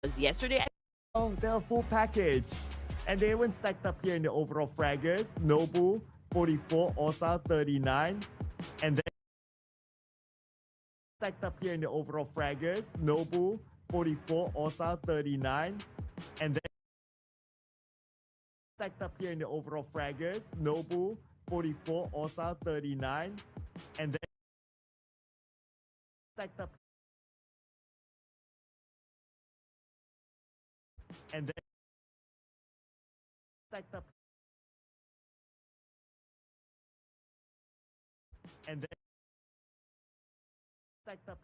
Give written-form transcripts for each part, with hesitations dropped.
was yesterday. Oh, they're a full package. And they even stacked up here in the overall fraggers. Nobu, 44, Osa, 39. And then stacked up here in the overall fraggers. Nobu, 44, Osa, 39. And then stacked up here in the overall fraggers. Nobu, 44, Osa, 39. And then stacked up. And then stacked up. And then stacked up.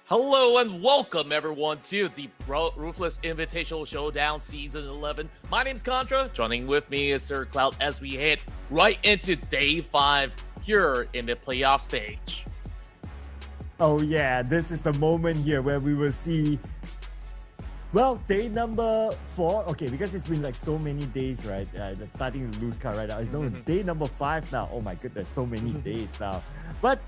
Hello and welcome everyone to the Ruthless Invitational Showdown Season 11. My name's Contra. Joining with me is Sir Cloud as we head right into Day 5 here in the playoff stage. Oh yeah, this is the moment here where we will see, well, day number 4. Okay, because it's been like so many days, right? I'm starting to lose count right now. It's day number 5 now. Oh my goodness, so many days now. But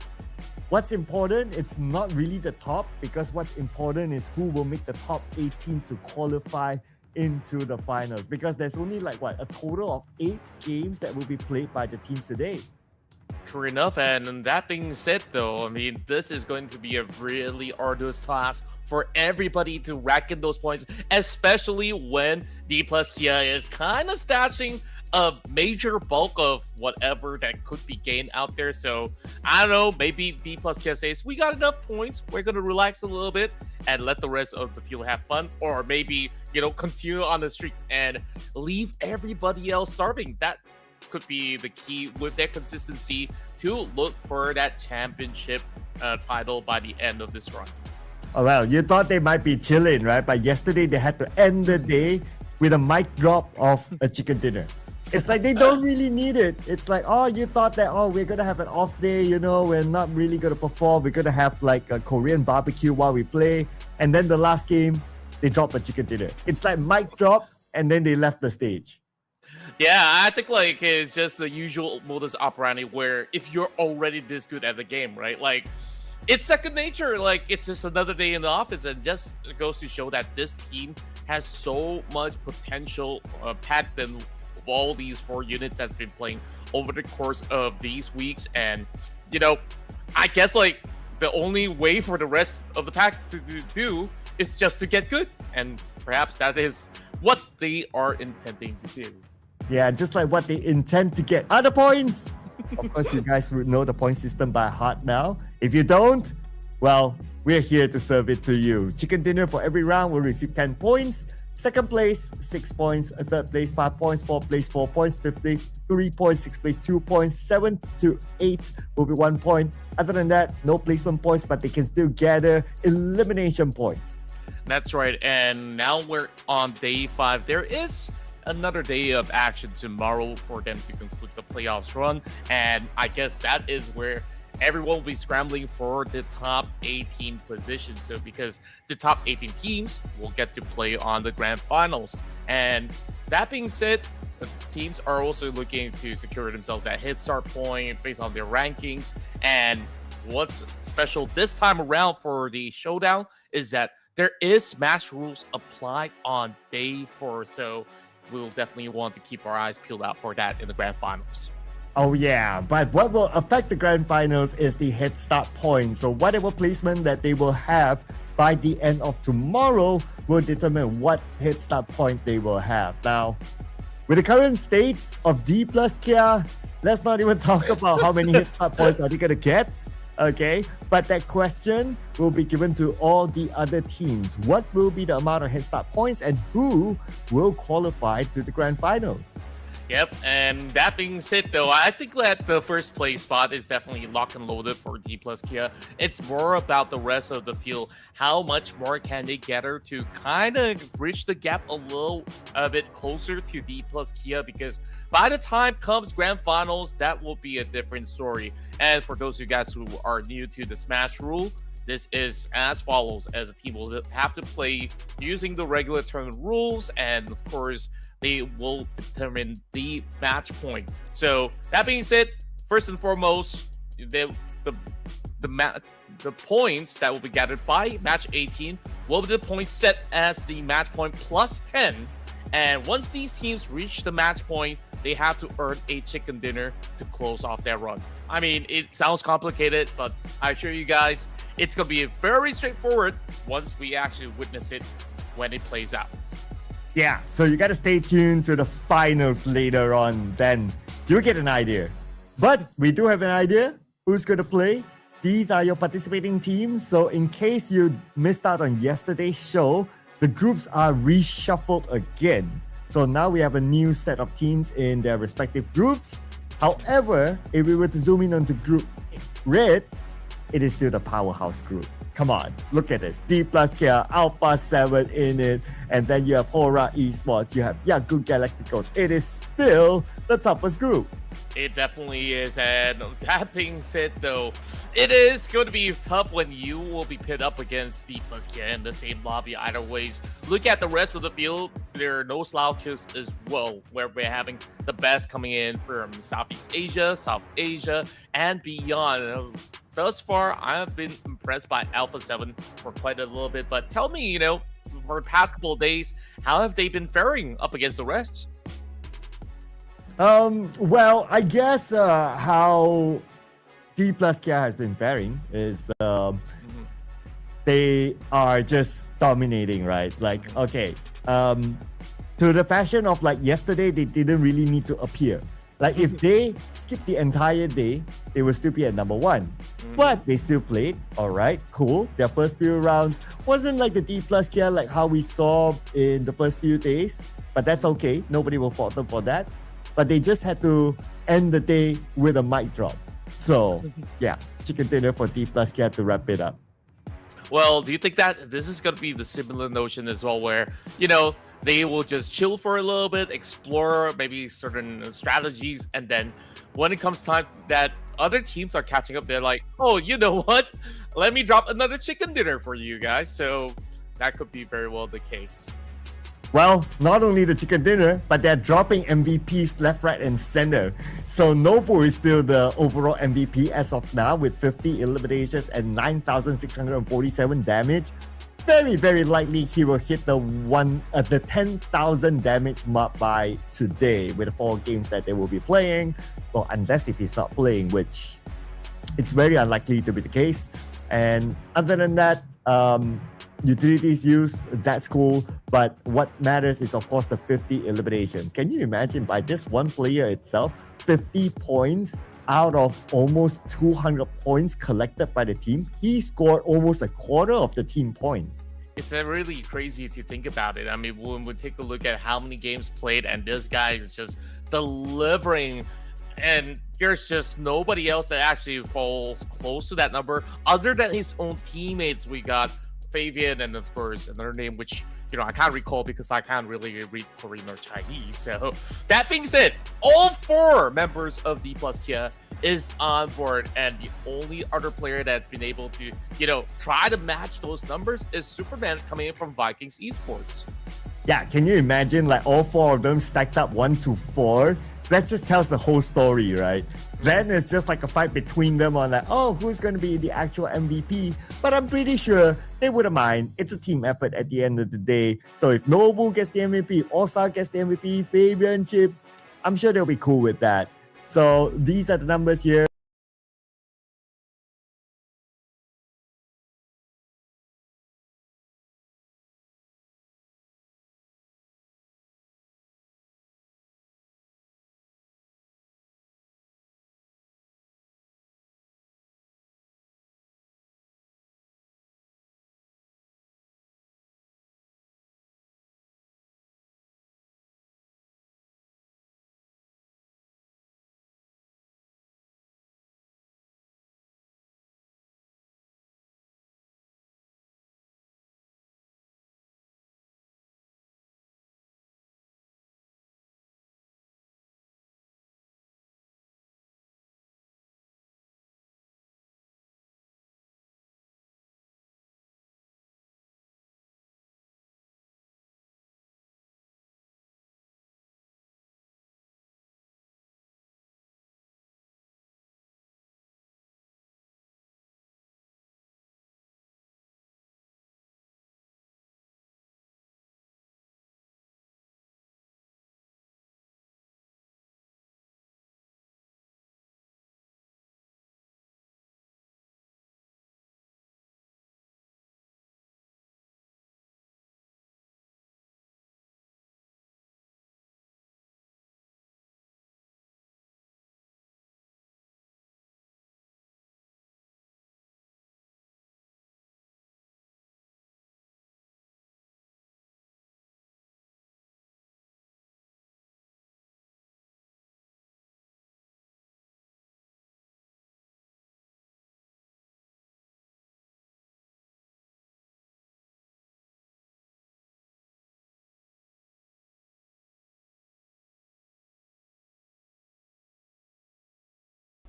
what's important, it's not really the top, because what's important is who will make the top 18 to qualify into the finals, because there's only like a total of 8 games that will be played by the teams today. True enough, and that being said though, I mean, this is going to be a really arduous task for everybody to rack in those points, especially when D plus Kia is kind of stashing a major bulk of whatever that could be gained out there. So I don't know, maybe D plus Kia says, we got enough points, we're going to relax a little bit and let the rest of the field have fun, or maybe, you know, continue on the streak and leave everybody else starving. That could be the key with their consistency to look for that championship title by the end of this run. Oh well, you thought they might be chilling, right? But yesterday they had to end the day with a mic drop of a chicken dinner. It's like they don't really need it. It's like, oh, you thought that, oh, we're gonna have an off day, you know, we're not really gonna perform, we're gonna have like a Korean barbecue while we play, and then the last game they drop a chicken dinner. It's like mic drop and then they left the stage. Yeah, I think like it's just the usual modus operandi where if you're already this good at the game, right? Like it's second nature. Like it's just another day in the office, and just goes to show that this team has so much potential packed in of all these 4 units that's been playing over the course of these weeks. And you know, I guess like the only way for the rest of the pack to do is just to get good, and perhaps that is what they are intending to do. Yeah, just like what they intend to get. Other points! Of course, you guys would know the point system by heart now. If you don't, well, we're here to serve it to you. Chicken dinner for every round will receive 10 points. Second place, 6 points. Third place, 5 points. Fourth place, 4 points. Fifth place, 3 points. Sixth place, 2 points. 7th to 8th will be 1 point. Other than that, no placement points, but they can still gather elimination points. That's right. And now we're on day 5. There is another day of action tomorrow for them to conclude the playoffs run, and I guess that is where everyone will be scrambling for the top 18 position. So because the top 18 teams will get to play on the grand finals, and that being said, the teams are also looking to secure themselves that hit start point based on their rankings. And what's special this time around for the showdown is that there is match rules applied on day 4, so we'll definitely want to keep our eyes peeled out for that in the grand finals. Oh yeah, but what will affect the grand finals is the head start point. So whatever placement that they will have by the end of tomorrow will determine what head start point they will have. Now, with the current state of D plus Kia, let's not even talk about how many head start points are they going to get. Okay, but that question will be given to all the other teams. What will be the amount of head start points, and who will qualify to the grand finals? Yep, and that being said though, I think that the first place spot is definitely locked and loaded for D plus Kia. It's more about the rest of the field. How much more can they gather to kind of bridge the gap a bit closer to D plus Kia, because by the time comes grand finals, that will be a different story. And for those of you guys who are new to the Smash rule, this is as follows, as a team will have to play using the regular tournament rules, and of course they will determine the match point. So that being said, first and foremost, the points that will be gathered by match 18 will be the points set as the match point plus 10. And once these teams reach the match point, they have to earn a chicken dinner to close off their run. I mean, it sounds complicated, but I assure you guys, it's going to be very straightforward once we actually witness it when it plays out. Yeah, so you got to stay tuned to the finals later on, then you'll get an idea. But we do have an idea who's going to play. These are your participating teams. So in case you missed out on yesterday's show, the groups are reshuffled again. So now we have a new set of teams in their respective groups. However, if we were to zoom in onto group red, it is still the powerhouse group. come on, look at this. D plus Kia, Alpha 7 in it, and then you have Hora Esports, you have Yaku Galacticos. It is still the toughest group. It definitely is, and that being said, though, it is going to be tough when you will be pit up against D plus Kia in the same lobby either ways. Look at the rest of the field. There are no slouches as well, where we're having the best coming in from Southeast Asia, South Asia, and beyond. Thus far, I have been impressed by Alpha 7 for quite a little bit, but tell me, for the past couple of days, how have they been faring up against the rest? Well, I guess how D plus Kia has been faring is they are just dominating, right? Like, okay, to the fashion of like yesterday, they didn't really need to appear. Like if they skip the entire day, they will still be at number one. But they still played. All right, cool. Their first few rounds wasn't like the D plus Kia like how we saw in the first few days. But that's okay. Nobody will fault them for that. But they just had to end the day with a mic drop. So yeah, chicken dinner for D plus Kia to wrap it up. Well, do you think that this is going to be the similar notion as well, where, they will just chill for a little bit, explore maybe certain strategies, and then when it comes time that other teams are catching up, they're like, oh, you know what? Let me drop another chicken dinner for you guys. So that could be very well the case. Well, not only the chicken dinner, but they're dropping MVPs left, right, and center. So Nobu is still the overall MVP as of now with 50 eliminations and 9,647 damage. Very, very likely he will hit the 10,000 damage mark by today with the 4 games that they will be playing. Well, unless if he's not playing, which it's very unlikely to be the case. And other than that, utilities used, that's cool, but what matters is of course the 50 eliminations. Can you imagine by this one player itself, 50 points out of almost 200 points collected by the team? He scored almost a quarter of the team points. It's really crazy if you think about it. I mean, when we take a look at how many games played and this guy is just delivering, and there's just nobody else that actually falls close to that number other than his own teammates. We got Fabian, and of course another name which I can't recall because I can't really read Korean or Chinese. So that being said, all 4 members of D plus Kia is on board, and the only other player that's been able to try to match those numbers is Superman coming in from Vikings Esports. Yeah, can you imagine like all 4 of them stacked up 1 to 4? That just tells the whole story, right? Then it's just like a fight between them on like, oh, who's going to be the actual MVP? But I'm pretty sure they wouldn't mind. It's a team effort at the end of the day. So if Nobu gets the MVP, Osa gets the MVP, Fabian, Chips, I'm sure they'll be cool with that. So these are the numbers here.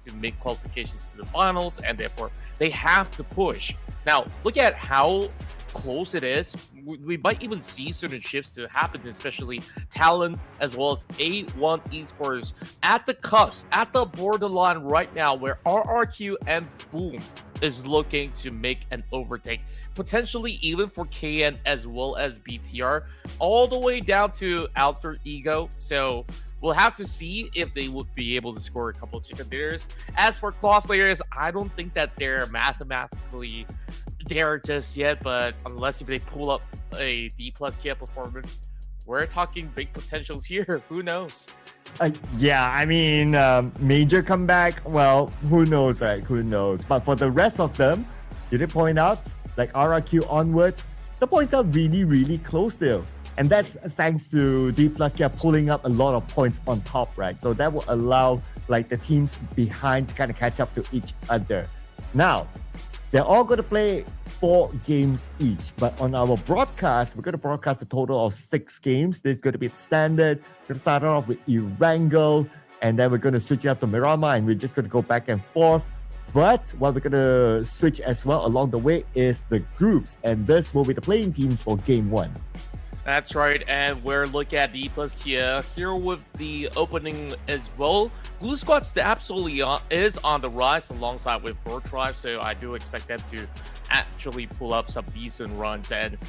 to make qualifications to the finals, and therefore they have to push. Now, look at how close it is. We might even see certain shifts to happen, especially Talon as well as A1 Esports at the cusp, at the borderline right now, where RRQ and Boom is looking to make an overtake, potentially even for KN as well as BTR, all the way down to Alter Ego. So we'll have to see if they would be able to score a couple of chicken dinners. As for Claw Slayers, I don't think that they're mathematically there just yet, but unless if they pull up a D+ Kia performance, we're talking big potentials here. Who knows? Yeah, I mean, major comeback, well, who knows, right? Who knows? But for the rest of them, you did point out, like RRQ onwards, the points are really, really close still. And that's thanks to D+ Kia pulling up a lot of points on top, right? So that will allow like the teams behind to kind of catch up to each other. Now, they're all going to play 4 games each, but on our broadcast, we're going to broadcast a total of 6 games. This is going to be the standard. We're going to start off with Erangel, and then we're going to switch it up to Miramar, and we're just going to go back and forth. But what we're going to switch as well along the way is the groups, and this will be the playing team for game 1. That's right, and we're looking at D+ Kia here with the opening as well. Blue Squad's absolutely is on the rise alongside with Drive, so I do expect them to actually pull up some decent runs. And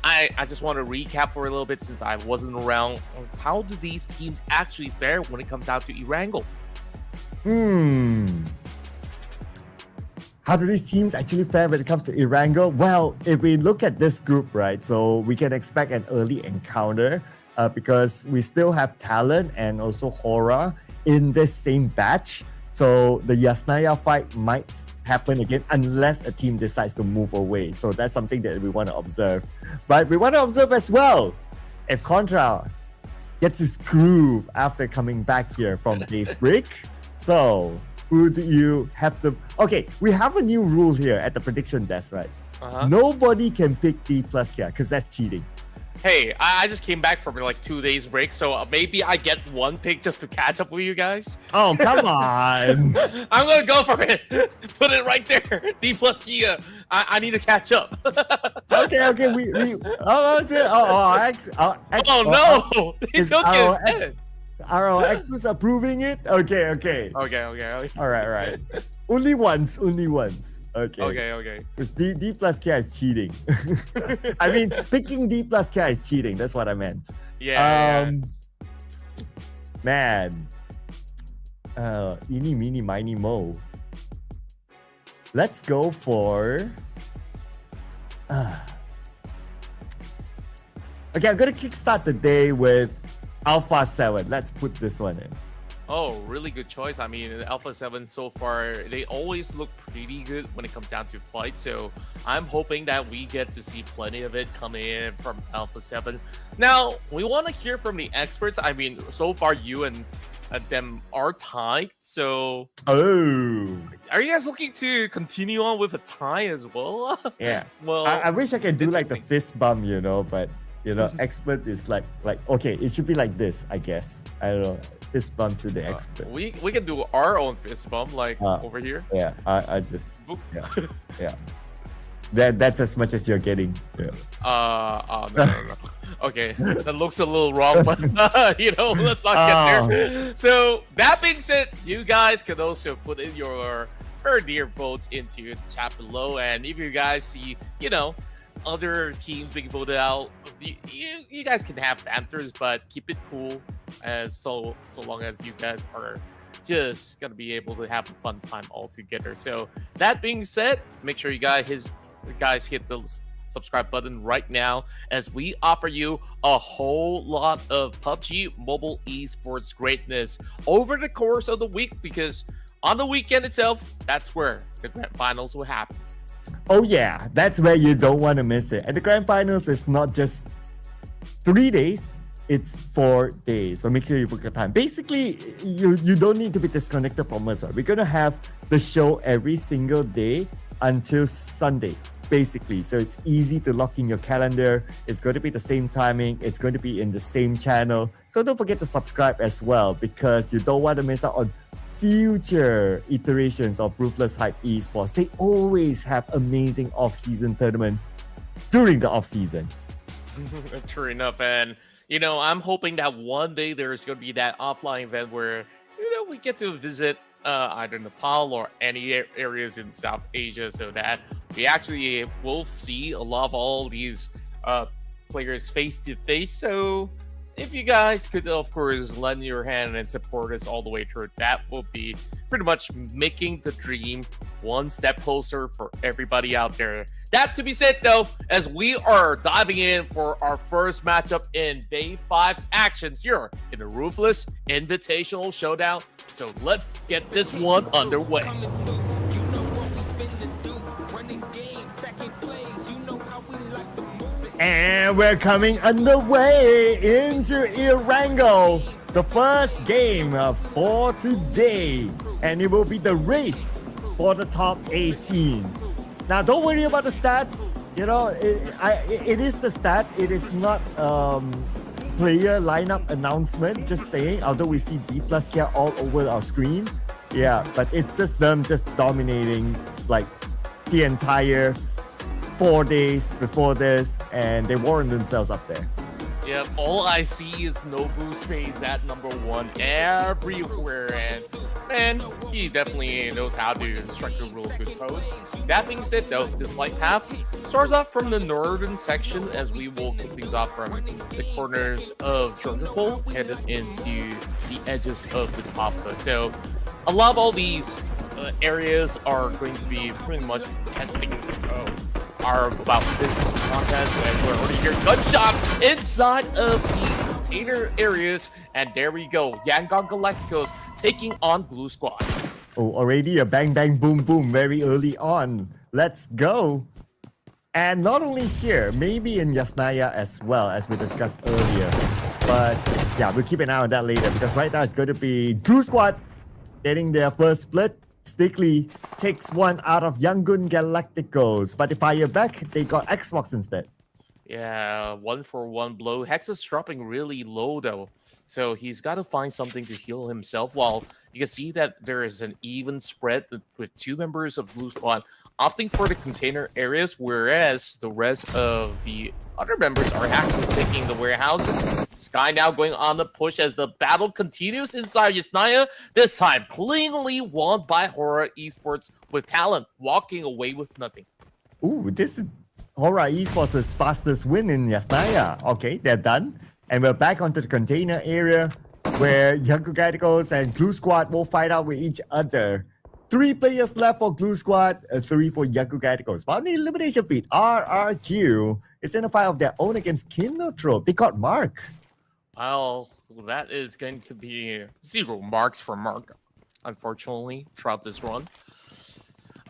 I just want to recap for a little bit since I wasn't around. How do these teams actually fare when it comes out to Erangel? How do these teams actually fare when it comes to Erangel? Well, if we look at this group, right, so we can expect an early encounter because we still have Talon and also Hora in this same batch. So the Yasnaya fight might happen again unless a team decides to move away. So that's something that we want to observe. But we want to observe as well if Contra gets his groove after coming back here from base break. So who do you have to... Okay, we have a new rule here at the prediction desk, right? Nobody can pick D+ Kia because that's cheating. Hey, I just came back from like 2 days break, so maybe I get one pick just to catch up with you guys. Oh, come on. I'm going to go for it. Put it right there. D+ Kia. I need to catch up. Okay. No. He took it. Are our experts approving it? Okay. All right. Only once. Okay. Because D+ Kia is cheating. I mean, picking D+ Kia is cheating. That's what I meant. Yeah. Man. Eeny, meeny, miny, mo. Let's go for... Okay, I'm going to kickstart the day with Alpha 7. Let's put this one in. Oh, really good choice. I mean, Alpha 7 so far, they always look pretty good when it comes down to fight. So I'm hoping that we get to see plenty of it coming in from Alpha 7. Now, we want to hear from the experts. I mean, so far you and them are tied. So, are you guys looking to continue on with a tie as well? Yeah. Well, I wish I could do like the fist bump, but expert is like okay, it should be like this, I guess. I don't know, fist bump to the expert. We can do our own fist bump over here. Yeah, I just yeah. That's as much as you're getting. Yeah. No. Okay, that looks a little wrong, but let's not get there. So that being said, you guys can also put in your dear votes into the chat below, and if you guys see, other teams being voted out, you guys can have banters, but keep it cool, as so long as you guys are just gonna be able to have a fun time all together. So that being said, make sure you guys hit the subscribe button right now, as we offer you a whole lot of PUBG Mobile esports greatness over the course of the week, because on the weekend itself, that's where the grand finals will happen. Oh yeah, that's where you don't want to miss it. And the grand finals is not just 3 days, it's 4 days. So make sure you book your time. Basically, you don't need to be disconnected from us, right? We're going to have the show every single day until Sunday, basically. So it's easy to lock in your calendar. It's going to be the same timing. It's going to be in the same channel. So don't forget to subscribe as well, because you don't want to miss out on future iterations of Ruthless Hype Esports, they always have amazing off-season tournaments during the off-season. True enough, and I'm hoping that one day there's going to be that offline event where we get to visit either Nepal or any areas in South Asia, so that we actually will see a lot of all these players face to face. So if you guys could, of course, lend your hand and support us all the way through, that will be pretty much making the dream one step closer for everybody out there. That to be said, though, as we are diving in for our first matchup in Day 5's action here in the Ruthless Invitational Showdown. So let's get this one underway. And we're coming underway into Erangel, the first game for today. And it will be the race for the top 18. Now, don't worry about the stats. It is the stats. It is not player lineup announcement, just saying, although we see D plus care all over our screen. Yeah, but it's just them just dominating like the entire 4 days before this, and they warrant themselves up there. Yep, all I see is Nobu's face at number 1 everywhere, and man, he definitely knows how to strike a real good pose. That being said, though, this light path starts off from the northern section as we will kick things off from the corners of Erangel headed into the edges of the Papa. So a lot of all these areas are going to be pretty much testing are about this contest, and we're already hearing gunshots inside of the container areas, and there we go, Yangon Galacticos taking on Blue Squad. Oh, already a bang bang boom boom very early on. Let's go. And not only here, maybe in Yasnaya as well, as we discussed earlier. But yeah, we'll keep an eye on that later, because right now it's going to be Blue Squad getting their first split. Stickley takes one out of Yangon Galacticos, but they fire back, they got Xbox instead. Yeah, 1-for-1 blow. Hex is dropping really low though, so he's got to find something to heal himself. While you can see that there is an even spread with 2 members of Blue Squad opting for the container areas, whereas the rest of the other members are actually taking the warehouses. Sky now going on the push as the battle continues inside Yasnaya, this time cleanly won by Horror Esports, with Talent walking away with nothing. Ooh, this is Horror Esports' fastest win in Yasnaya. Okay, they're done. And we're back onto the container area where Yangon Galacticos and Blue Squad will fight out with each other. 3 players left for Blue Squad, 3 for Yangon Galacticos. But on the elimination feed, RRQ is in a fight of their own against Kinotrope. They got Mark. Well, that is going to be 0 marks for Mark, unfortunately, throughout this run.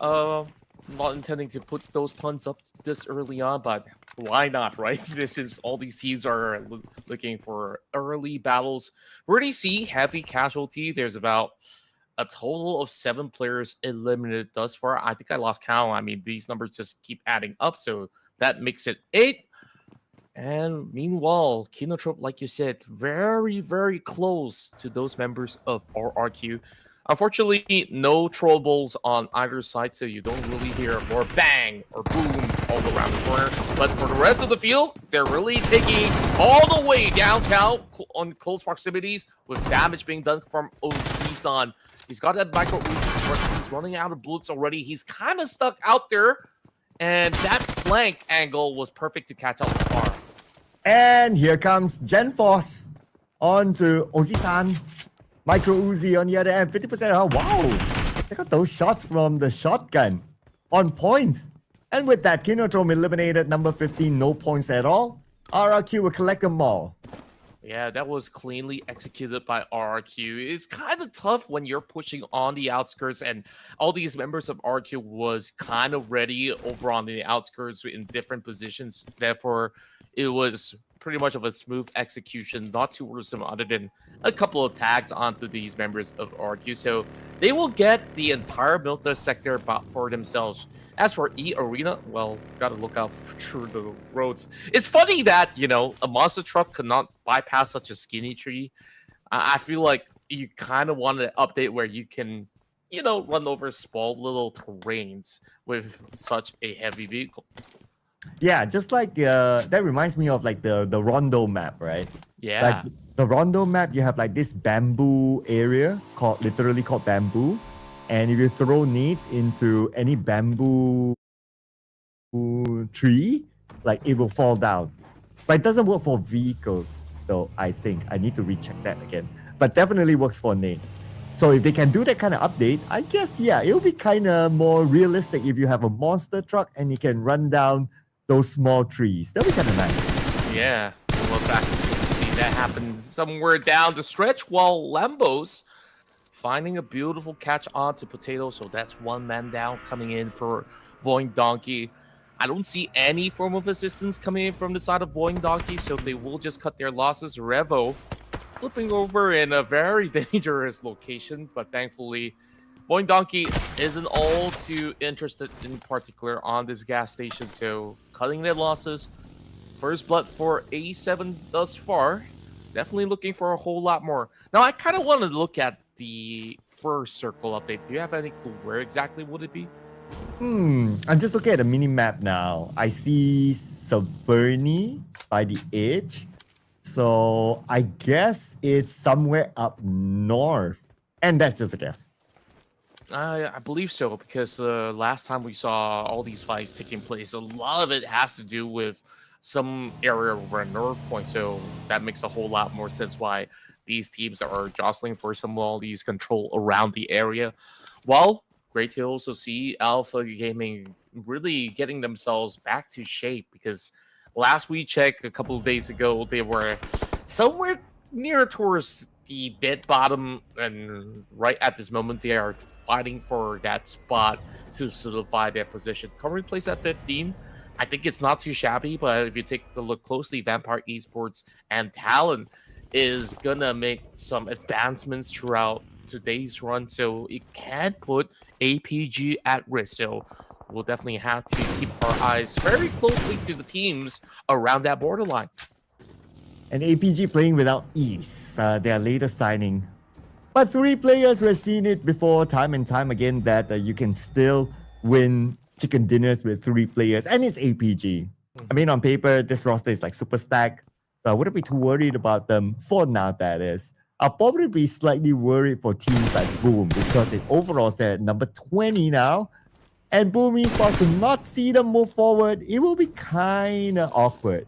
Not intending to put those puns up this early on, but why not, right? This is all these teams are looking for early battles. We already see heavy casualty. There's about a total of 7 players eliminated thus far. I think I lost count. I mean, these numbers just keep adding up, so that makes it 8. And meanwhile, Kinotrope, like you said, very, very close to those members of RRQ. Unfortunately, no troubles on either side, so you don't really hear more bang or booms all around the corner. But for the rest of the field, they're really taking all the way downtown on close proximities, with damage being done from Ozisan. He's got that micro Uzi, he's running out of bullets already. He's kind of stuck out there, and that flank angle was perfect to catch up the bar. And here comes Genforce on to Ozisan. Micro Uzi on the other end, 50%. Oh, wow. They got those shots from the shotgun on points. And with that, Kinotrope eliminated number 15, no points at all. RRQ will collect them all. Yeah, that was cleanly executed by RRQ. It's kind of tough when you're pushing on the outskirts, and all these members of RRQ was kind of ready over on the outskirts in different positions. Therefore, it was pretty much of a smooth execution, not too worrisome other than a couple of tags onto these members of RRQ. So they will get the entire Milta sector for themselves. As for E Arena, well, gotta look out through the roads. It's funny that, a monster truck could not bypass such a skinny tree. I feel like you kind of want an update where you can, run over small little terrains with such a heavy vehicle. Yeah, just like that reminds me of like the Rondo map, right? Like Yeah. the Rondo map, you have like this bamboo area literally called bamboo, and if you throw nades into any bamboo tree, like it will fall down. But it doesn't work for vehicles, though. I think I need to recheck that again. But definitely works for nades. So if they can do that kind of update, I guess it'll be kind of more realistic if you have a monster truck and you can run down those small trees. That'll be kind of nice. Yeah. Well, in fact, you can see that happen somewhere down the stretch while Lambo's finding a beautiful catch onto Potato. So that's one man down coming in for Voing Donkey. I don't see any form of assistance coming in from the side of Voing Donkey, so they will just cut their losses. Revo flipping over in a very dangerous location, but thankfully, Voing Donkey isn't all too interested in particular on this gas station, so cutting their losses. First blood for A7 thus far. Definitely looking for a whole lot more. Now, I kind of want to look at the first circle update. Do you have any clue where exactly would it be? I'm just looking at the mini map now. I see Saverny by the edge. So I guess it's somewhere up north. And that's just a guess. I believe so, because last time we saw all these fights taking place, a lot of it has to do with some area over a nerve point. So that makes a whole lot more sense why these teams are jostling for some of all these control around the area. Well, great to also see Alpha Gaming really getting themselves back to shape, because last we checked a couple of days ago, they were somewhere near towards the dead bottom, and right at this moment, they are fighting for that spot to solidify their position. Current place at 15. I think it's not too shabby, but if you take a look closely, Vampire Esports and Talon is gonna make some advancements throughout today's run, so it can put APG at risk. So we'll definitely have to keep our eyes very closely to the teams around that borderline. And APG playing without ease, their latest signing. But 3 players, we've seen it before time and time again that you can still win chicken dinners with 3 players, and it's APG. I mean, on paper, this roster is like super stacked, so I wouldn't be too worried about them for now, that is. I'll probably be slightly worried for teams like Boom, because it overall at number 20 now, and Boom Esports to not see them move forward, it will be kind of awkward.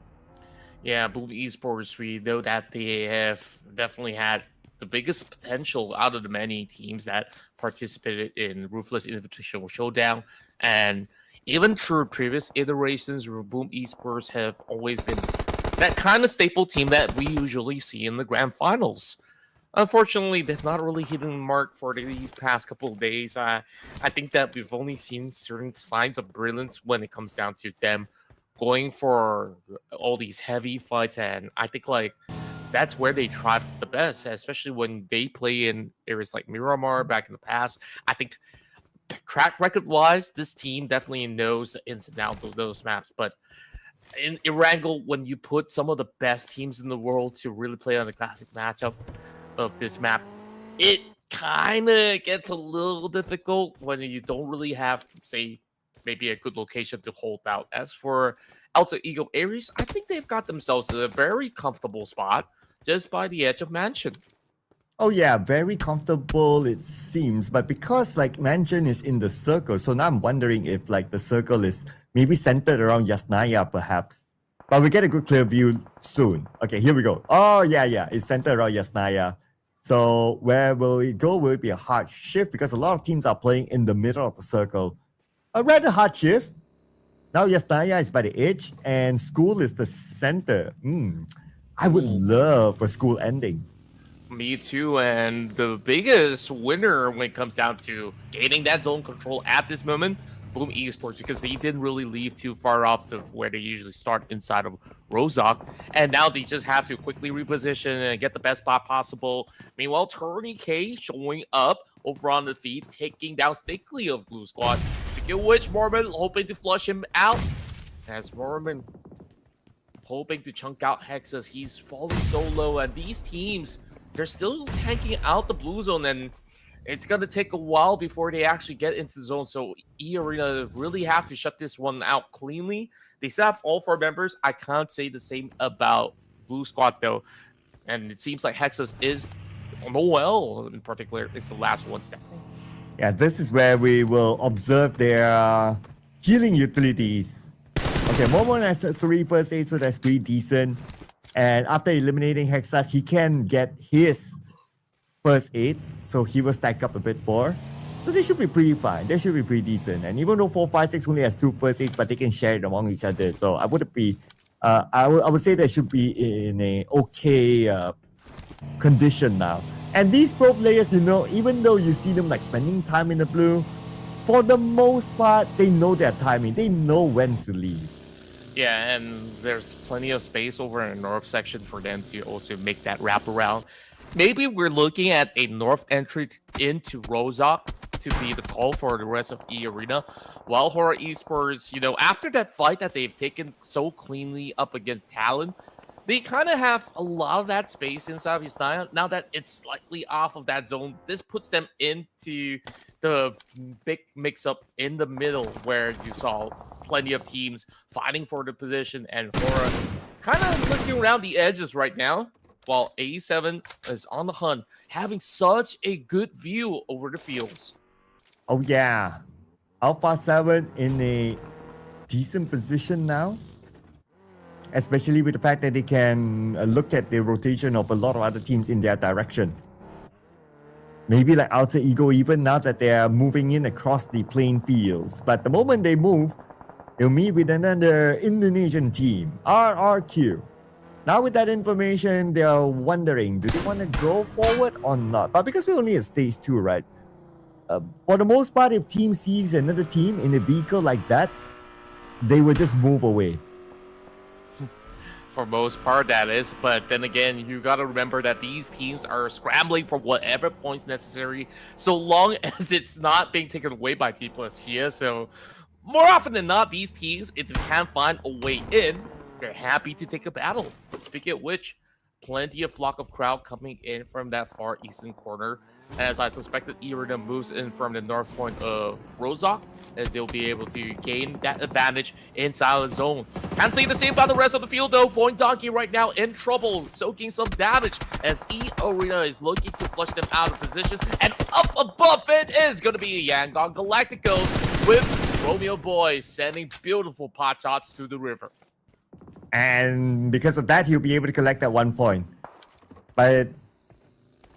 Yeah, Boom Esports, we know that they have definitely had the biggest potential out of the many teams that participated in Ruthless Invitational Showdown. And even through previous iterations, Boom Esports have always been that kind of staple team that we usually see in the grand finals. Unfortunately, they've not really hitting the mark for these past couple of days. I think that we've only seen certain signs of brilliance when it comes down to them going for all these heavy fights, and I think like that's where they thrive the best, especially when they play in areas like Miramar back in the past. I think track record wise, this team definitely knows the ins and outs of those maps. But in Erangel, when you put some of the best teams in the world to really play on the classic matchup of this map, it kind of gets a little difficult when you don't really have, say, maybe a good location to hold out. As for Alter Ego Ares, I think they've got themselves a very comfortable spot just by the edge of Mansion. Oh yeah, very comfortable it seems, but because like Mansion is in the circle, so now I'm wondering if like the circle is maybe centered around Yasnaya perhaps. But we get a good clear view soon. Okay, here we go. Oh yeah, it's centered around Yasnaya. So where will it go? Will it be a hard shift? Because a lot of teams are playing in the middle of the circle. A rather hard shift. Now Yasnaya is by the edge and School is the center. I would love a School ending. Me too, and the biggest winner when it comes down to gaining that zone control at this moment, Boom Esports, because they didn't really leave too far off of where they usually start inside of Rozak, and now they just have to quickly reposition and get the best spot possible. Meanwhile, Tony K showing up over on the feed, taking down Stickley of Blue Squad, speaking of which, Mormon hoping to flush him out, as Mormon hoping to chunk out Hex as he's falling so low, and these teams they're still tanking out the blue zone, and it's gonna take a while before they actually get into the zone. So E-Arena really have to shut this one out cleanly. They still have all 4 members. I can't say the same about Blue Squad though. And it seems like Hexus is, Noel in particular, is the last one standing. Yeah, this is where we will observe their healing utilities. Okay, Momo has 3 first aid, so that's pretty decent. And after eliminating Hexas, he can get his first aids, so he will stack up a bit more. So they should be pretty fine. They should be pretty decent. And even though 456 only has 2 first aids, but they can share it among each other. So I wouldn't be, I would say they should be in a okay condition now. And these pro players, you know, even though you see them like spending time in the blue, for the most part, they know their timing. They know when to leave. Yeah, and there's plenty of space over in the north section for them to also make that wraparound. Maybe we're looking at a north entry into Rozak to be the call for the rest of E-Arena. While Horror Esports, you know, after that fight that they've taken so cleanly up against Talon, they kind of have a lot of that space inside of his style. Now that it's slightly off of that zone, this puts them into the big mix-up in the middle where you saw plenty of teams fighting for the position, and Horror kind of looking around the edges right now, while A7 is on the hunt, having such a good view over the fields. Oh yeah, Alpha 7 in a decent position now. Especially with the fact that they can look at the rotation of a lot of other teams in their direction. Maybe like Alter Ego even now that they are moving in across the playing fields. But the moment they move, they'll meet with another Indonesian team, RRQ. Now with that information, they're wondering, do they want to go forward or not? But because we're only at stage 2, right? For the most part, if team sees another team in a vehicle like that, they will just move away. For most part, that is. But then again, you got to remember that these teams are scrambling for whatever points necessary, so long as it's not being taken away by T plus here. So more often than not, these teams, if they can't find a way in, they're happy to take a battle. Speaking of which, plenty of flock of crowd coming in from that far eastern corner. As I suspected, E-Arena moves in from the north point of Rozak, as they'll be able to gain that advantage inside the zone. Can't say the same about the rest of the field though. Point Donkey right now in trouble, soaking some damage as E-Arena is looking to flush them out of position. And up above it is going to be Yangon Galacticos with Romeo Boy sending beautiful pot shots to the river. And because of that, he'll be able to collect that 1 point. But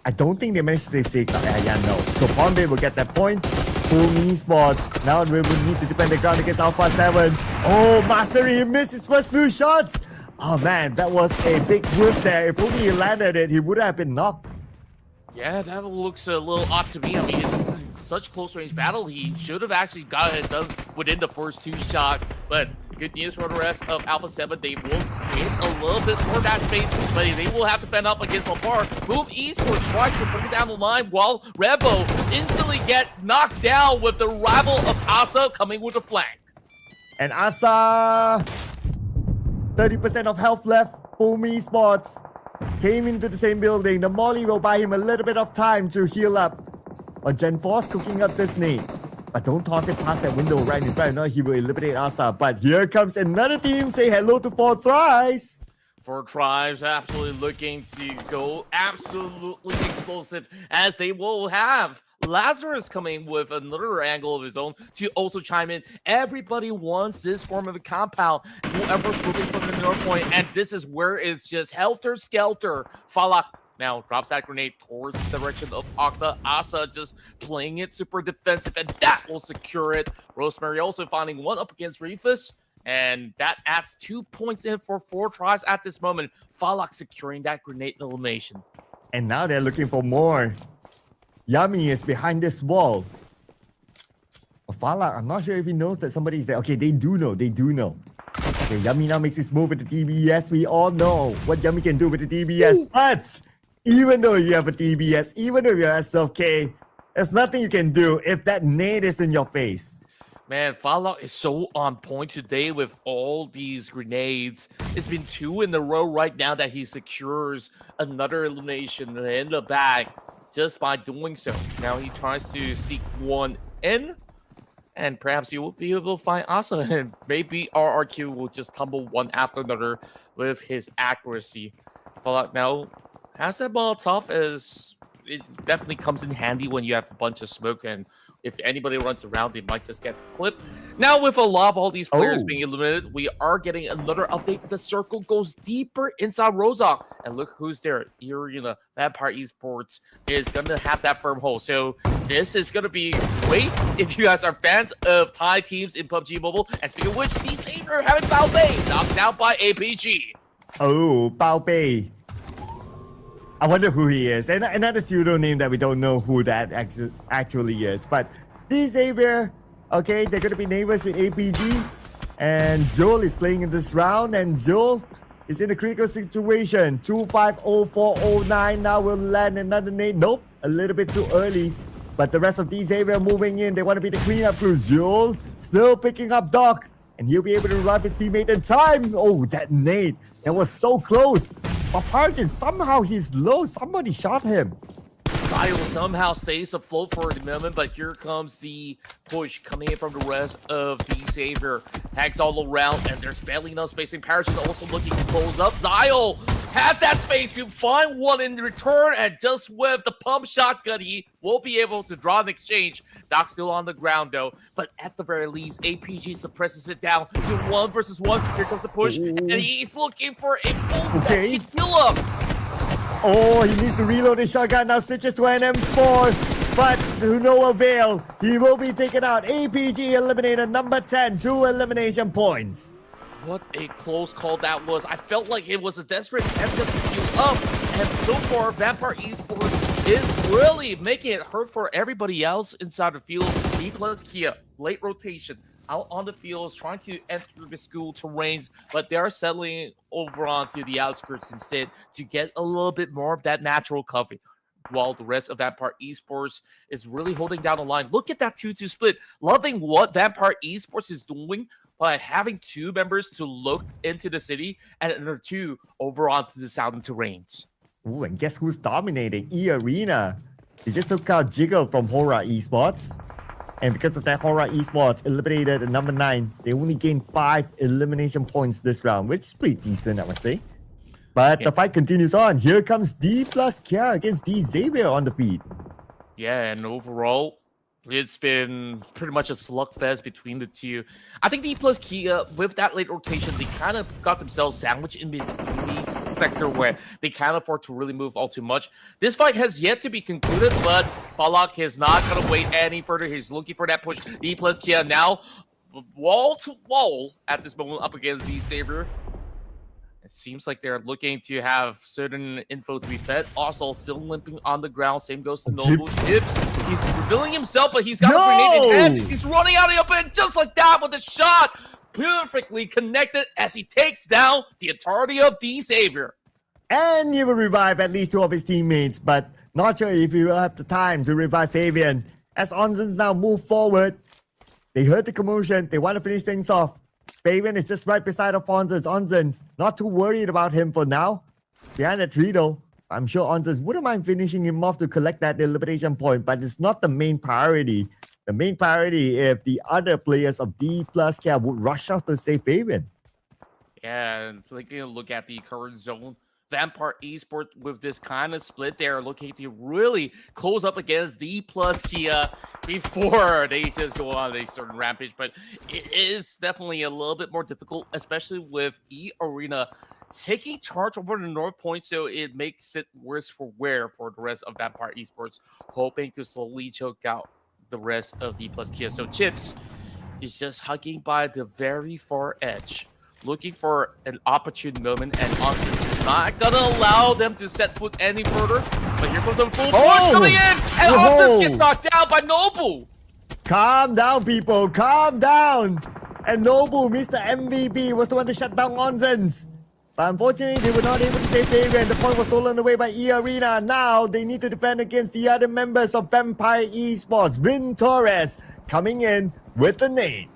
I don't think they managed to save Seika. Yeah, no. So Bombay will get that point. Full knee spots. Now we will need to defend the ground against Alpha 7. Oh, Mastery, he missed his first 2 shots. Oh man, that was a big whiff there. If only he landed it, he would have been knocked. Yeah, that looks a little odd to me. I mean, it's such close range battle. He should have actually got it done within the first 2 shots. But good news for the rest of Alpha 7. They will create a little bit more of that space, but they will have to fend up against Lamar. Boom Esports tries to bring it down the line while Rebo instantly get knocked down with the rival of Asa coming with a flank. And Asa, 30% of health left. Boom Esports came into the same building. The Molly will buy him a little bit of time to heal up. Or Gen Force cooking up this nade. But don't toss it past that window right in front. No, he will eliminate Asa. But here comes another team. Say hello to 4 Thrives. 4 Tribes absolutely looking to go absolutely explosive, as they will have Lazarus coming with another angle of his own to also chime in. Everybody wants this form of a compound. Whoever's moving from the north point, and this is where it's just helter-skelter. Falak now drops that grenade towards the direction of Octa. Asa just playing it super defensive, and that will secure it. Rosemary also finding one up against Rufus, and that adds 2 points in for 4 Tribes at this moment. Falak securing that grenade elimination. And now they're looking for more. Yummy is behind this wall. Falak, I'm not sure if he knows that somebody's there. Okay, they do know. They do know. Okay, Yummy now makes his move with the DBS. We all know what Yummy can do with the DBS. Ooh. But even though you have a DBS, even though you're SLK, there's nothing you can do if that nade is in your face. Man, Fallout is so on point today with all these grenades. It's been 2 in a row right now that he secures another elimination in the bag just by doing so. Now he tries to seek one in, and perhaps he will be able to find Asa, and maybe RRQ will just tumble one after another with his accuracy. Fallout now has that Molotov, as it definitely comes in handy when you have a bunch of smoke, and if anybody runs around, they might just get clipped. Now, with a lot of all these players being eliminated, we are getting another update. The circle goes deeper inside Rozok, and look who's there. Arena, Vampire Esports is going to have that firm hold. So this is going to be great if you guys are fans of Thai teams in PUBG Mobile. And speaking of which, the Savior having Bao Bei knocked out by APG. Oh, Bao Bei. I wonder who he is. And another pseudonym that we don't know who that actually is. But this Xavier, okay, they're going to be neighbors with APG. And Zul is playing in this round. And Zul is in a critical situation. 250409 now will land another nade. Nope, a little bit too early. But the rest of these Xavier moving in. They want to be the cleanup crew. Zul still picking up Doc. And he'll be able to revive his teammate in time. Oh, that nade. That was so close. But Parton, somehow he's low. Somebody shot him. Sio somehow stays afloat for the moment, but here comes the push coming in from the rest of the Savior. Tags all around, and there's barely enough spacing. Parachute also looking to close up. Zio has that space to find one in return, and just with the pump shotgun, he will be able to draw an exchange. Doc's still on the ground, though, but at the very least, APG suppresses it down to 1 versus 1. Here comes the push, and he's looking for a full kill up. Oh, he needs to reload his shotgun. Now switches to an M4, but to no avail. He will be taken out. APG eliminated number 10, 2 elimination points. What a close call that was. I felt like it was a desperate attempt to heal up. And so far, Vampire Esports is really making it hurt for everybody else inside the field. B plus Kia, late rotation, out on the fields, trying to enter the school terrains, but they are settling over onto the outskirts instead to get a little bit more of that natural cover, while the rest of Vampire Esports is really holding down the line. Look at that 2-2 split. Loving what Vampire Esports is doing by having 2 members to look into the city and another 2 over onto the southern terrains. Ooh, and guess who's dominating? Arena. They just took out Jiggle from Hora Esports. And because of that, Hora Esports eliminated at number 9. They only gained 5 elimination points this round, which is pretty decent, I must say. But the fight continues on. Here comes D plus Kia against D Xavier on the feed. Yeah, and overall, it's been pretty much a slugfest between the two. I think D plus Kia, with that late rotation, they kind of got themselves sandwiched in between these sector where they can't afford to really move all too much. This fight has yet to be concluded, but Falak is not going to wait any further. He's looking for that push. D plus Kia now wall to wall at this moment up against the Savior. It seems like they're looking to have certain info to be fed. Also, still limping on the ground. Same goes to Noble. Chips. He's revealing himself, but he's got a grenade in hand. He's running out of the open just like that with a shot. Perfectly connected as he takes down the entirety of the Savior. And he will revive at least 2 of his teammates, but not sure if he will have the time to revive Fabian. As Onzens now move forward, they heard the commotion. They want to finish things off. Fabian is just right beside of Onzens. Onzens, not too worried about him for now. Behind the tree though, I'm sure Onzens wouldn't mind finishing him off to collect that elimination point, but it's not the main priority. The main priority if the other players of D plus Kia would rush out to save Fabian. Yeah, and taking a look at the current zone, Vampire Esports with this kind of split, they're looking to really close up against D plus Kia before they just go on a certain rampage. But it is definitely a little bit more difficult, especially with E Arena taking charge over the North Point, so it makes it worse for wear for the rest of Vampire Esports, hoping to slowly choke out the rest of D plus Kia. So Chips is just hugging by the very far edge, looking for an opportune moment, and Onsen is not gonna allow them to set foot any further. But here comes a full push coming in, and Onsen gets knocked down by Noble. Calm down, people, calm down. And Noble, Mr. MVP, was the one to shut down Onsen's. But unfortunately, they were not able to save the area, and the point was stolen away by E-Arena. Now they need to defend against the other members of Vampire Esports. Vin Torres coming in with the nade.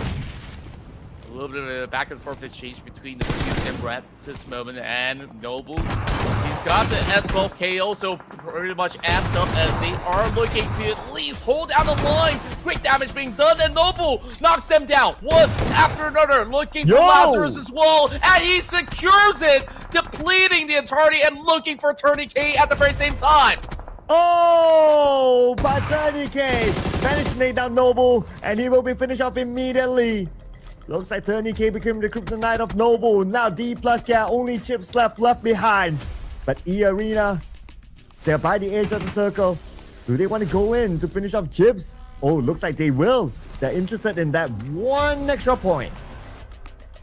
A little bit of a back and forth exchange between the two and Brett this moment, and Noble. He's got the S12K also pretty much amped up as they are looking to at least hold down the line. Quick damage being done, and Noble knocks them down one after another, looking for Lazarus as well, and he secures it, depleting the entirety and looking for Tourniquet at the very same time. Oh, but Tourniquet managed to nade down Noble, and he will be finished off immediately. Looks like Tourniquet became the kryptonite of Noble. Now D plus care, only chips left behind. But E-Arena, they're by the edge of the circle. Do they want to go in to finish off chips? Oh, looks like they will. They're interested in that one extra point.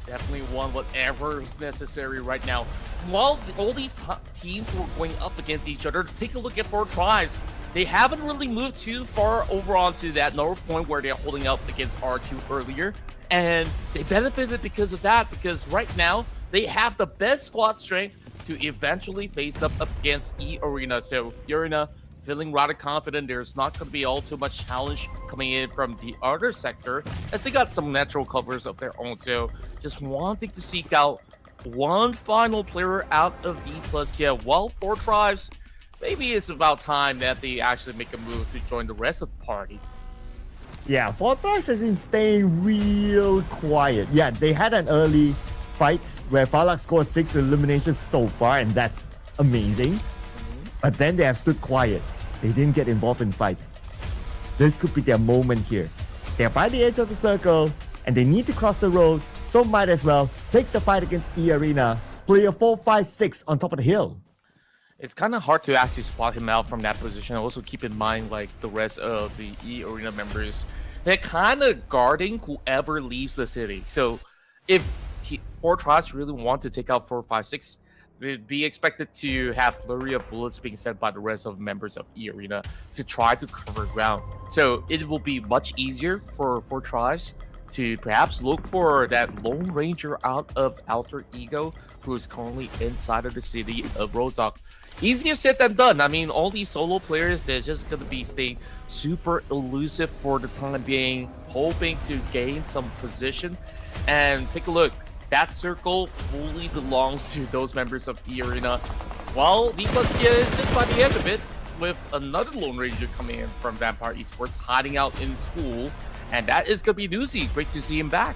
Definitely want whatever is necessary right now. While all these teams were going up against each other, take a look at 4 Tribes. They haven't really moved too far over onto that north point where they're holding up against R2 earlier. And they benefited because of that, because right now they have the best squad strength to eventually face up against E-Arena. So E-Arena feeling rather confident there's not going to be all too much challenge coming in from the other sector, as they got some natural covers of their own. So just wanting to seek out one final player out of D plus Kia, while 4 Tribes, maybe it's about time that they actually make a move to join the rest of the party. Yeah, 4 Tribes has been staying real quiet. Yeah, they had an early fight where Falak scored 6 eliminations so far, and that's amazing. But then they have stood quiet. They didn't get involved in fights. This could be their moment here. They're by the edge of the circle, and they need to cross the road, so might as well take the fight against E-Arena. Player 456 on top of the hill. It's kind of hard to actually spot him out from that position. Also keep in mind, like, the rest of the E-Arena members, they're kind of guarding whoever leaves the city. So if 4 Tribes really want to take out 456, they'd be expected to have flurry of bullets being sent by the rest of members of E-Arena to try to cover ground. So it will be much easier for 4 Tribes to perhaps look for that Lone Ranger out of Alter Ego, who is currently inside of the city of Rozhok. Easier said than done. I mean, all these solo players, they're just going to be staying super elusive for the time being, hoping to gain some position. And take a look. That circle fully belongs to those members of E-Arena, while D plus Kia is just by the edge of it, with another Lone Ranger coming in from Vampire Esports, hiding out in school. And that is going to be Newsy. Great to see him back.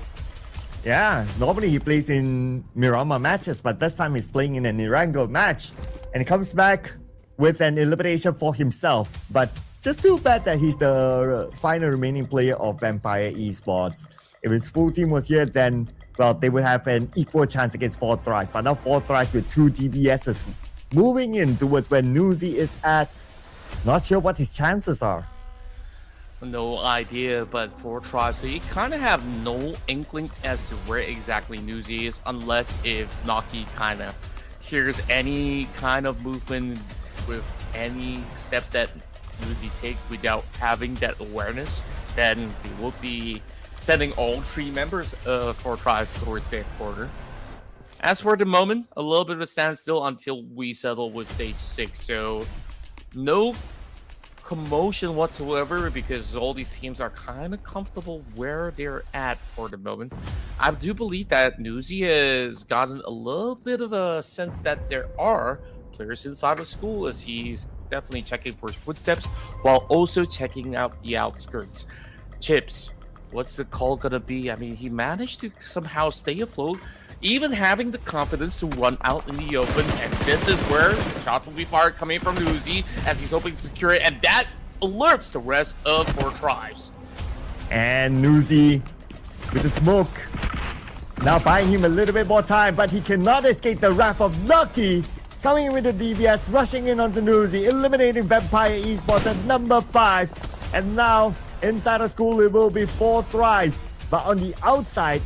Yeah, normally he plays in Miramar matches, but this time he's playing in an Erangel match. And he comes back with an elimination for himself. But just too bad that he's the final remaining player of Vampire Esports. If his full team was here, then, well, they would have an equal chance against 4 Thrice. But now 4 Thrice with 2 DBSs moving in towards where Newsy is at. Not sure what his chances are. No idea, but 4 Tribes, so you kind of have no inkling as to where exactly Newsy is, unless if Naki kind of hears any kind of movement with any steps that Newsy take without having that awareness. Then they will be sending all 3 members of 4 Tribes towards their quarter. As for the moment, a little bit of a standstill until we settle with stage 6. So no commotion whatsoever, because all these teams are kind of comfortable where they're at for the moment. I do believe that Newsy has gotten a little bit of a sense that there are players inside of school, as he's definitely checking for his footsteps while also checking out the outskirts. Chips, what's the call gonna be? I mean, he managed to somehow stay afloat, even having the confidence to run out in the open, and this is where shots will be fired coming from Newsy as he's hoping to secure it, and that alerts the rest of 4 Tribes. And Newsy with the smoke, now buying him a little bit more time, but he cannot escape the wrath of Lucky, coming in with the DBS, rushing in on the Newsy, eliminating Vampire Esports at number 5. And now, inside of school, it will be 4 Thrice, but on the outside,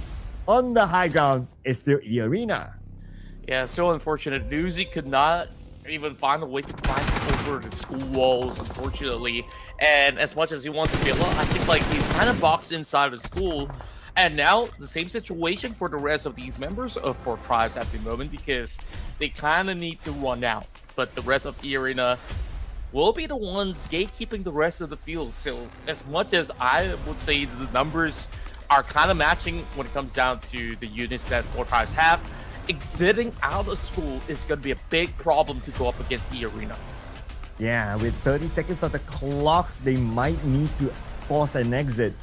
on the high ground, is still E-Arena. Yeah, so unfortunate. Newsy could not even find a way to climb over the school walls, unfortunately. And as much as he wants to be alone, I think like he's kind of boxed inside of school. And now the same situation for the rest of these members of 4 Tribes at the moment, because they kind of need to run out. But the rest of the arena will be the ones gatekeeping the rest of the field. So as much as I would say the numbers are kind of matching when it comes down to the units that 4 Tribes have, exiting out of school is going to be a big problem to go up against the arena. Yeah, with 30 seconds on the clock, they might need to force an exit.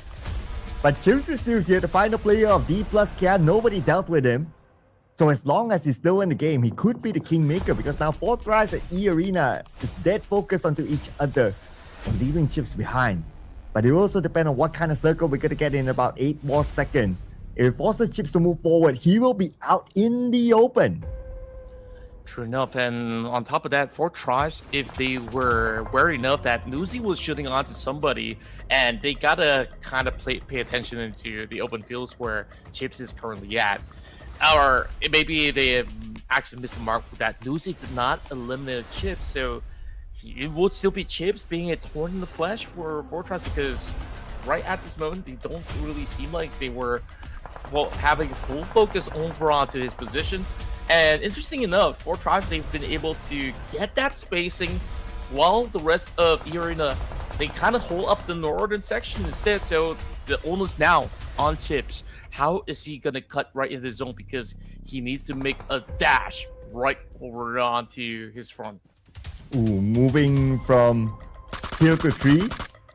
But Chips is still here, the final player of D plus Kia. Nobody dealt with him. So as long as he's still in the game, he could be the kingmaker, because now 4 Tribes and E Arena is dead focused onto each other, leaving Chips behind. But it also depends on what kind of circle we're going to get in about 8 more seconds. If it forces Chips to move forward, he will be out in the open. True enough, and on top of that, 4 Tribes, if they were wary enough that Nuzi was shooting onto somebody, and they gotta kind of pay attention into the open fields where Chips is currently at. Or maybe they actually missed the mark with that. Nuzi did not eliminate Chips, so it would still be Chips being a thorn in the flesh for 4 Tribes, because right at this moment, they don't really seem like they were having full focus over onto his position. And interesting enough, 4 Tribes, they've been able to get that spacing while the rest of E Arena, they kind of hold up the northern section instead. So the onus now on Chips. How is he going to cut right into the zone? Because he needs to make a dash right over onto his front. Ooh, moving from hill to tree.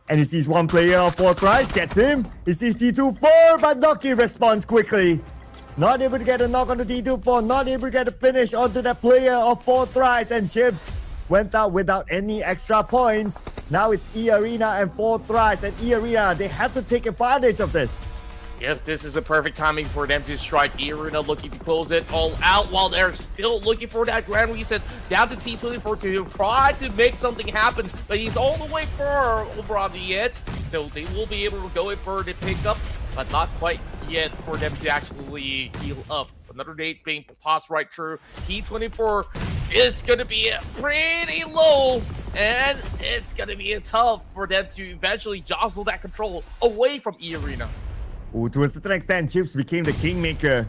And he sees one player of 4 Tribes, gets him. He sees T24, but Noki responds quickly. Not able to get a knock on the T24, not able to get a finish onto that player of 4 Tribes, and Chips went out without any extra points. Now it's E Arena and 4 Tribes, and E Arena, they have to take advantage of this. Yep, this is the perfect timing for them to strike. E Arena looking to close it all out while they're still looking for that grand reset down to T24 to try to make something happen, but he's all the way far over on the edge, so they will be able to go in for the pickup, but not quite yet for them to actually heal up. Another nade being tossed right through. T24 is going to be pretty low, and it's going to be tough for them to eventually jostle that control away from E Arena. Ooh, to a certain extent, Chips became the kingmaker.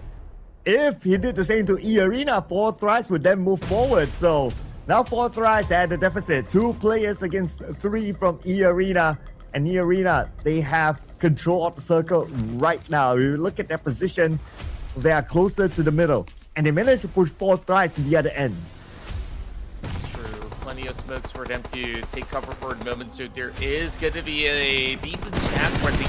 If he did the same to E Arena, 4 Tribes would then move forward. So now 4 Tribes, they had a deficit. 2 players against 3 from E Arena. And E Arena, they have control of the circle right now. If you look at their position, they are closer to the middle. And they managed to push 4 Tribes to the other end. True. Plenty of smokes for them to take cover for a moment. So there is going to be a decent chance where they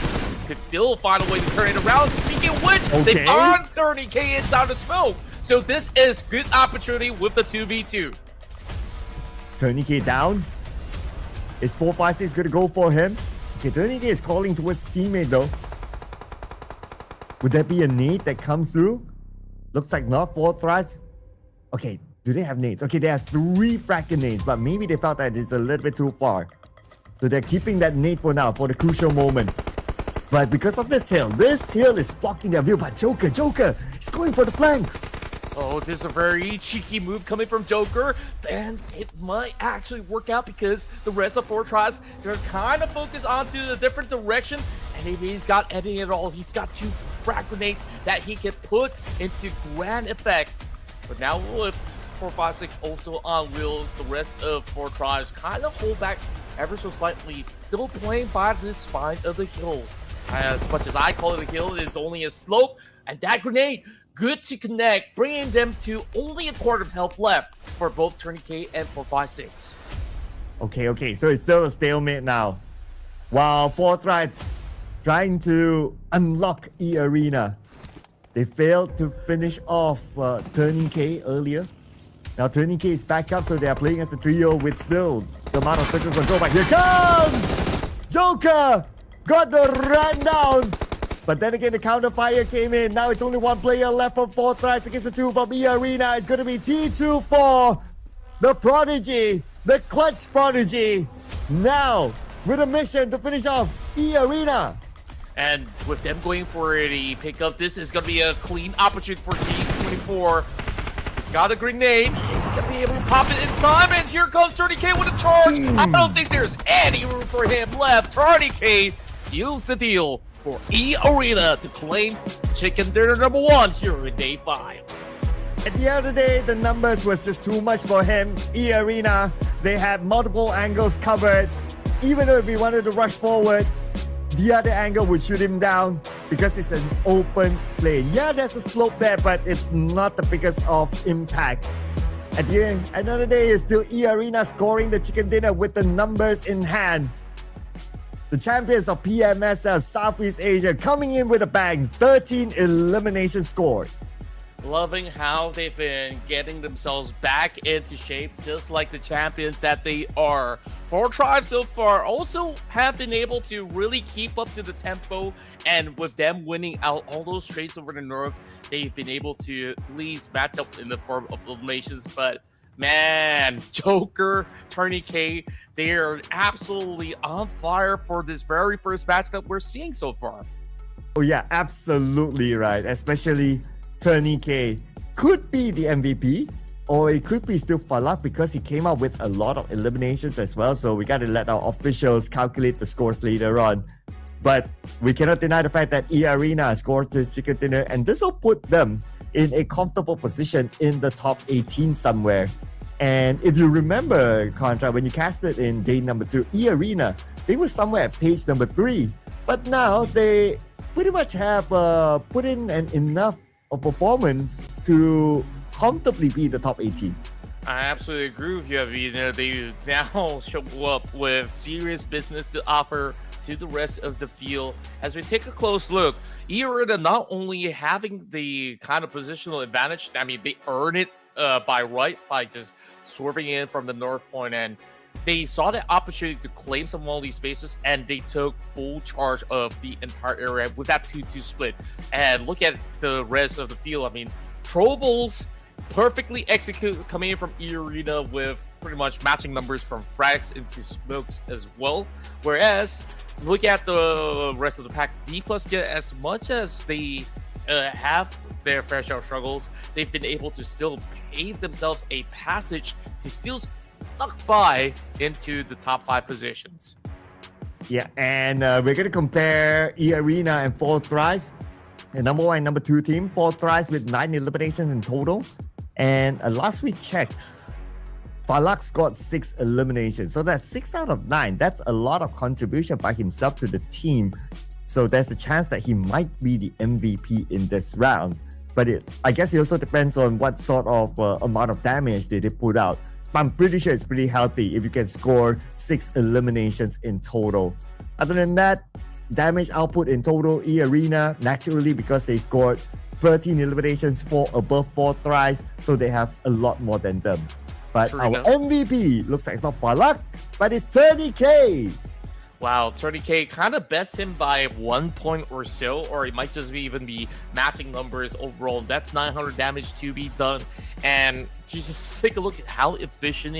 could still find a way to turn it around. Speaking of which, they are turning K inside the smoke. So this is good opportunity with the 2v2. Turning K down. Is 456 going to go for him? Okay, Turning K is calling towards his teammate though. Would that be a nade that comes through? Looks like not. 4 Tribes. Okay, do they have nades? Okay, they have 3 fractal nades, but maybe they felt that it's a little bit too far. So they're keeping that nade for now, for the crucial moment. But because of this hill is blocking their view. But Joker is going for the flank. Oh, this is a very cheeky move coming from Joker, and it might actually work out because the rest of 4 Tribes, they're kind of focused onto a different direction, and if he's got anything at all, he's got 2 frag grenades that he can put into grand effect. But now with 456 also on wheels, the rest of 4 Tribes kind of hold back ever so slightly, still playing by the spine of the hill. As much as I call it a hill, it is only a slope, and that grenade, good to connect, bringing them to only a quarter of health left for both Turning K and 456. Okay, so it's still a stalemate now. While 4 Tribes trying to unlock E Arena, they failed to finish off Turning K earlier. Now Turning K is back up, so they are playing as a trio with still the amount of circle control. But here comes Joker! Got the run down! But then again, the counter fire came in. Now it's only 1 player left from 4 Tribes against the 2 from E Arena. It's going to be T24, the prodigy, the clutch prodigy. Now, with a mission to finish off E Arena. And with them going for the pickup, this is going to be a clean opportunity for T24. He's got a grenade. He's going to be able to pop it in time. And here comes Turning K with a charge. I don't think there's any room for him left. Turning K seals the deal for E Arena to claim chicken dinner number 1 here in day 5. At the end of the day, the numbers was just too much for him. E Arena, they had multiple angles covered. Even though if he wanted to rush forward, the other angle would shoot him down because it's an open plane. Yeah, there's a slope there, but it's not the biggest of impact. At the end of the day, it's still E Arena scoring the chicken dinner with the numbers in hand. The champions of PMSL Southeast Asia coming in with a bang, 13 eliminations scored. Loving how they've been getting themselves back into shape, just like the champions that they are. 4 tribes so far also have been able to really keep up to the tempo, and with them winning out all those trades over the north, they've been able to at least match up in the form of eliminations. But man, Joker, Turney K, they are absolutely on fire for this very first match that we're seeing so far. Oh yeah, absolutely right. Especially Turney K could be the MVP, or it could be still Falak because he came out with a lot of eliminations as well. So we got to let our officials calculate the scores later on. But we cannot deny the fact that E Arena scored this chicken dinner, and this will put them in a comfortable position in the top 18 somewhere. And if you remember, Contra, when you cast it in day number 2, E Arena, they were somewhere at page number 3. But now they pretty much have put in enough of performance to comfortably be the top 18. I absolutely agree with you. I mean, they now show up with serious business to offer to the rest of the field. As we take a close look, E Arena not only having the kind of positional advantage, I mean, they earn it by just swerving in from the north point, and they saw the opportunity to claim some of all these spaces, and they took full charge of the entire area with that 2-2 split. And look at the rest of the field. I mean, Troubles perfectly executed coming in from E Arena with pretty much matching numbers from frags into smokes as well. Whereas, look at the rest of the pack. D+ get as much as they have their fair share of struggles, they've been able to still pave themselves a passage to still snuck by into the top 5 positions. Yeah, and we're going to compare E Arena and 4 Thrice, the number 1 and number 2 team. 4 Thrice with 9 eliminations in total. And last we checked, Falak scored 6 eliminations. So that's 6 out of 9. That's a lot of contribution by himself to the team. So there's a chance that he might be the MVP in this round. But I guess it also depends on what sort of amount of damage they put out. I'm pretty sure it's pretty healthy if you can score 6 eliminations in total. Other than that, damage output in total, E Arena, naturally because they scored 13 eliminations for above 4 thrice, so they have a lot more than them. But True our enough. MVP looks like it's not Falak, but it's Turney K. Wow, Turney K kind of bests him by 1 point or so, or it might just even be matching numbers overall. That's 900 damage to be done. And just take a look at how efficient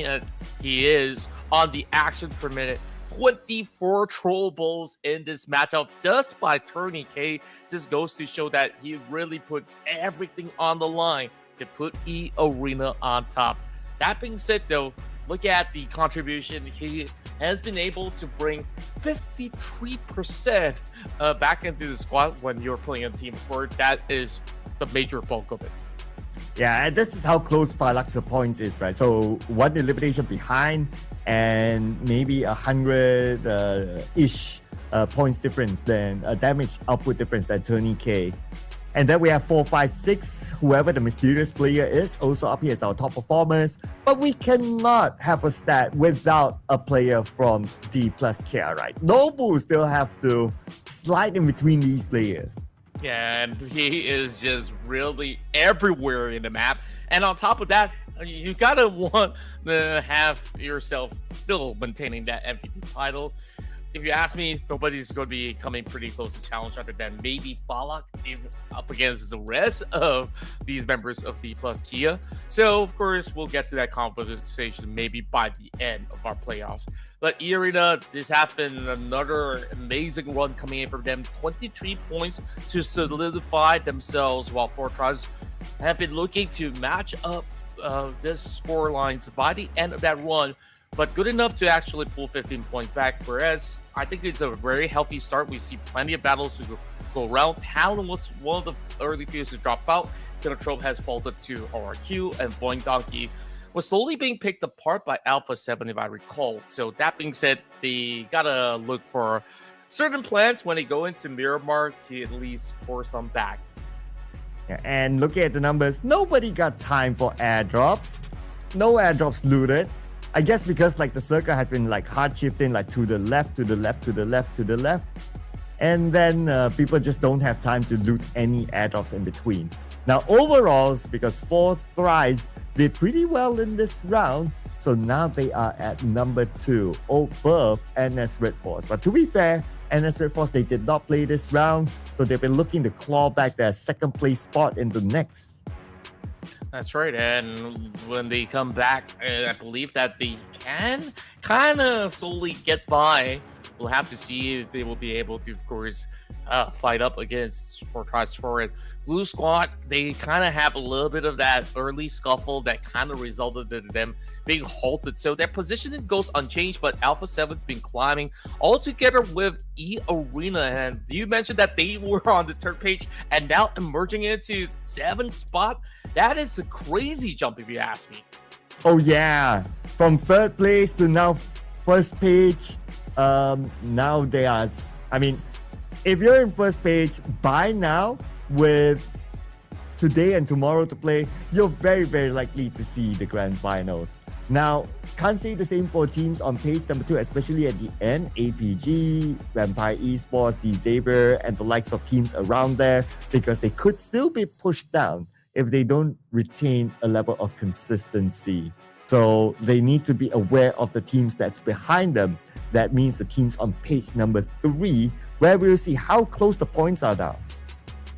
he is on the action per minute. 24 trollables in this matchup just by Turney K. This goes to show that he really puts everything on the line to put E Arena on top. That being said, though, look at the contribution. He has been able to bring 53% back into the squad when you're playing a team before. That is the major bulk of it. Yeah, and this is how close Falak's points is, right? So 1 elimination behind and maybe 100-ish points difference than damage output difference than Turney K. And then we have 4, 5, 6, whoever the mysterious player is, also up here as our top performers. But we cannot have a stat without a player from D+ Kia, right? Nobu still have to slide in between these players. Yeah, and he is just really everywhere in the map. And on top of that, you gotta want to have yourself still maintaining that MVP title. If you ask me, nobody's going to be coming pretty close to challenge other than maybe Falak up against the rest of these members of D+ Kia. So, of course, we'll get to that conversation maybe by the end of our playoffs. But E Arena, this has been another amazing run coming in for them. 23 points to solidify themselves, while 4 Tribes have been looking to match up this score lines by the end of that run but good enough to actually pull 15 points back. Whereas I think it's a very healthy start. We see plenty of battles to go around. Talon was one of the early few to drop out. Kinotrope has folded to RRQ, and Boing Donkey was slowly being picked apart by Alpha 7, if I recall. So that being said, they gotta look for certain plans when they go into Miramar to at least pour some back. And looking at the numbers, nobody got time for airdrops. No airdrops looted. I guess because like the circle has been like hard shifting like to the left, to the left, to the left, to the left. And then people just don't have time to loot any airdrops in between. Now overalls, because 4 Thrice did pretty well in this round, so now they are at number 2 above NS Red Force. But to be fair, NS Red Force, they did not play this round, so they've been looking to claw back their second place spot in the next. That's right, and when they come back, I believe that they can kind of slowly get by. We'll have to see if they will be able to, of course, fight up against Fortress for it. Blue Squad, they kind of have a little bit of that early scuffle that kind of resulted in them being halted. So their positioning goes unchanged, but Alpha 7's been climbing all together with E Arena. And you mentioned that they were on the third page and now emerging into 7th spot. That is a crazy jump, if you ask me. Oh yeah, from 3rd place to now 1st page. Now they are, I mean, if you're in 1st page by now, with today and tomorrow to play, you're very, very likely to see the grand finals. Now, can't say the same for teams on page number 2, especially at the end. APG, Vampire Esports, D-Saber, and the likes of teams around there, because they could still be pushed down if they don't retain a level of consistency. So they need to be aware of the teams that's behind them. That means the teams on page number 3, where we'll see how close the points are now.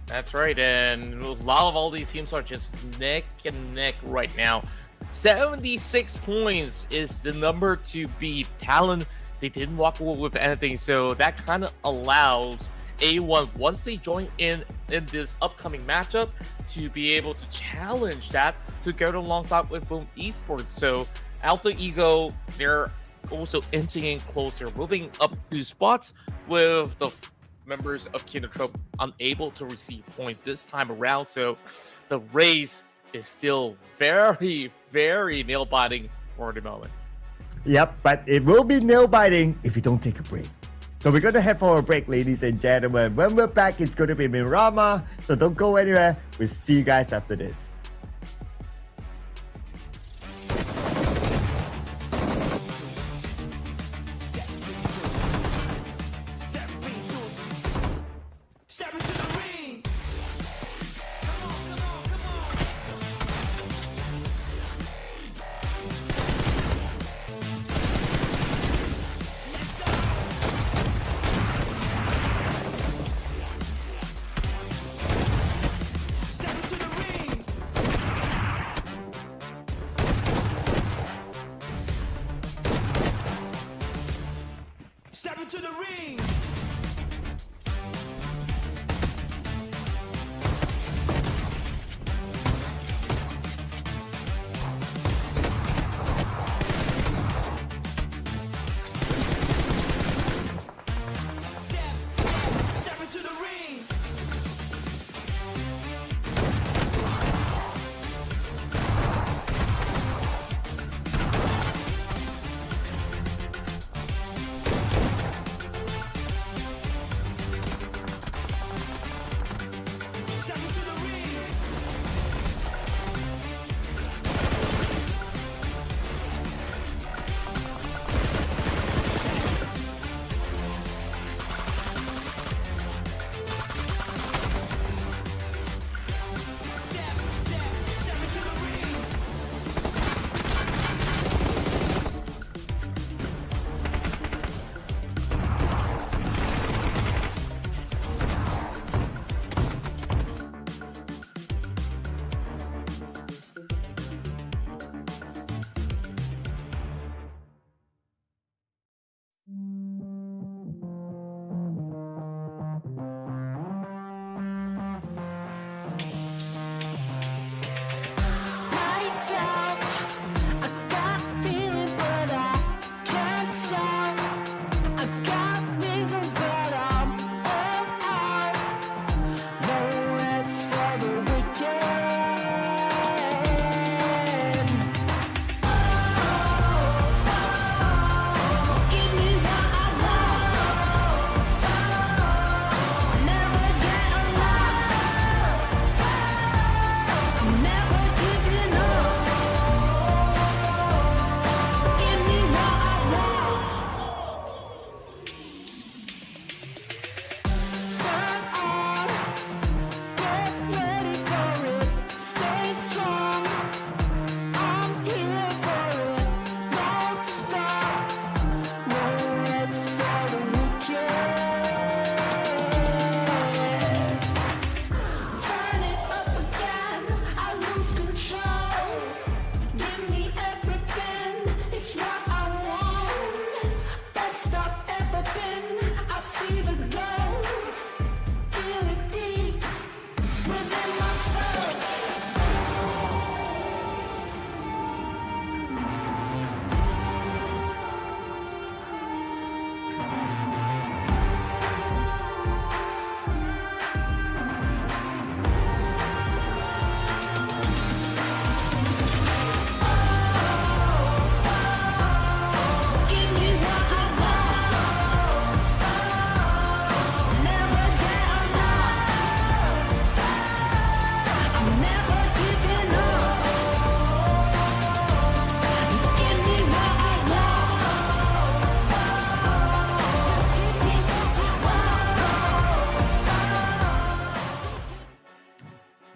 That's right, and a lot of all these teams are just neck and neck right now. 76 points is the number to beat. Talon, they didn't walk away with anything, so that kind of allows A1, once they join in this upcoming matchup, to be able to challenge that to go alongside with Boom Esports. So Alter Ego, they're also inching in closer, moving up 2 spots with the members of Kinotrope unable to receive points this time around. So the race is still very, very nail-biting for the moment. Yep, but it will be nail-biting if you don't take a break. So we're going to head for a break, ladies and gentlemen. When we're back, it's going to be Miramar, so don't go anywhere. We'll see you guys after this.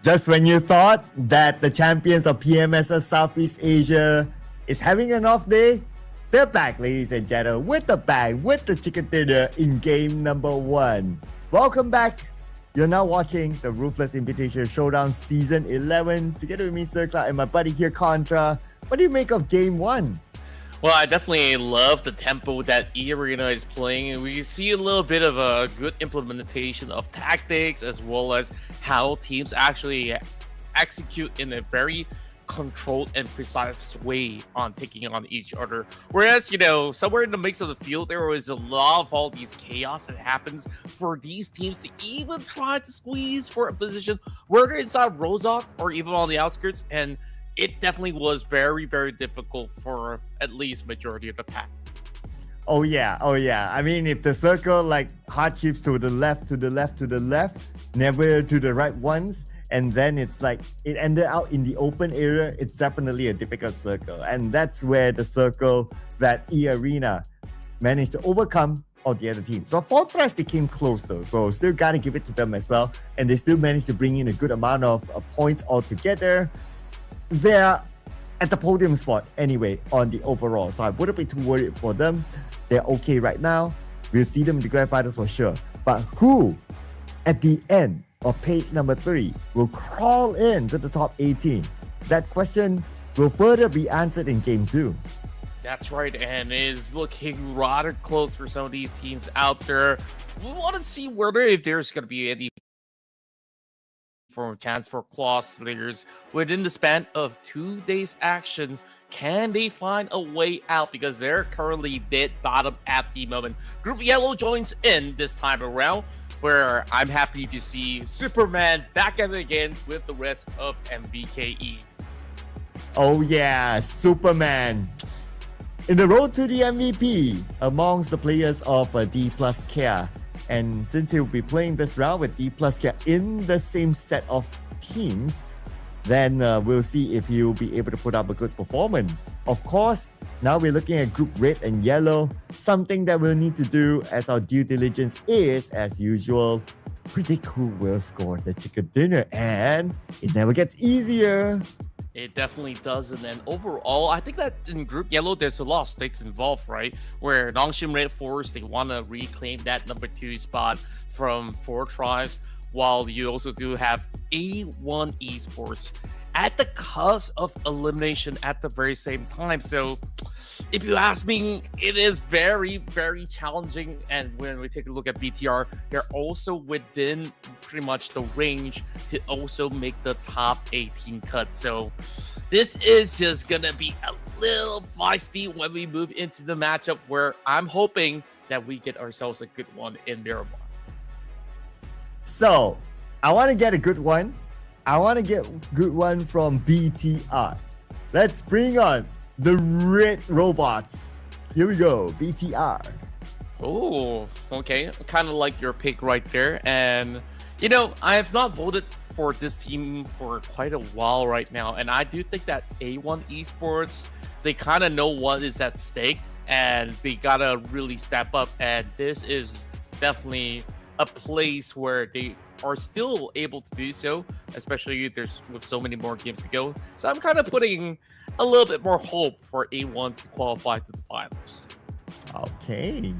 Just when you thought that the champions of PMSL Southeast Asia is having an off day, they're back, ladies and gentlemen, with the bag, with the chicken dinner in game number 1. Welcome back. You're now watching the Ruthless Invitational Showdown Season 11 together with me, Sir Clark, and my buddy here, Contra. What do you make of game 1? Well, I definitely love the tempo that Arena is playing, and we see a little bit of a good implementation of tactics as well as how teams actually execute in a very controlled and precise way on taking on each other. Whereas, somewhere in the mix of the field, there was a lot of all these chaos that happens for these teams to even try to squeeze for a position, whether inside Rozok or even on the outskirts, and it definitely was very, very difficult for at least majority of the pack. Oh yeah. I mean, if the circle like hardships to the left, never to the right once, and then it's like it ended out in the open area, it's definitely a difficult circle. And that's where the circle that Arena managed to overcome all the other teams. So Fortress, they came close though, so still gotta give it to them as well. And they still managed to bring in a good amount of points altogether. They're at the podium spot anyway on the overall, so I wouldn't be too worried for them. They're okay right now. We'll see them in the grand finals for sure. But who at the end of page number 3 will crawl into the top 18? That question will further be answered in game 2. That's right, and it is looking rather close for some of these teams out there. We want to see whether if there's going to be any for a chance for Claw Slayers within the span of 2 days action. Can they find a way out? Because they're currently dead bottom at the moment. Group Yellow joins in this time around, where I'm happy to see Superman back at it again with the rest of MVKE. Oh yeah, Superman in the road to the MVP amongst the players of D plus Care. And since he'll be playing this round with D plus Care in the same set of teams, then we'll see if he'll be able to put up a good performance. Of course, now we're looking at Group Red and Yellow. Something that we'll need to do as our due diligence is, as usual, predict who will score the chicken dinner. And it never gets easier. It definitely doesn't. And overall, I think that in Group Yellow, there's a lot of stakes involved, right? Where Nongshim Red Force, they want to reclaim that number 2 spot from 4 tribes, while you also do have A1 Esports at the cusp of elimination at the very same time. So if you ask me, it is very, very challenging. And when we take a look at BTR, they're also within pretty much the range to also make the top 18 cut. So this is just going to be a little feisty when we move into the matchup, where I'm hoping that we get ourselves a good one in Miramar. So I want to get a good one. I want to get a good one from BTR. Let's bring on the red robots. Here we go, BTR. Oh, okay. Kind of like your pick right there. And, I have not voted for this team for quite a while right now. And I do think that A1 Esports, they kind of know what is at stake, and they got to really step up. And this is definitely a place where they are still able to do so, especially with so many more games to go. So I'm kind of putting a little bit more hope for A1 to qualify to the finals. Okay.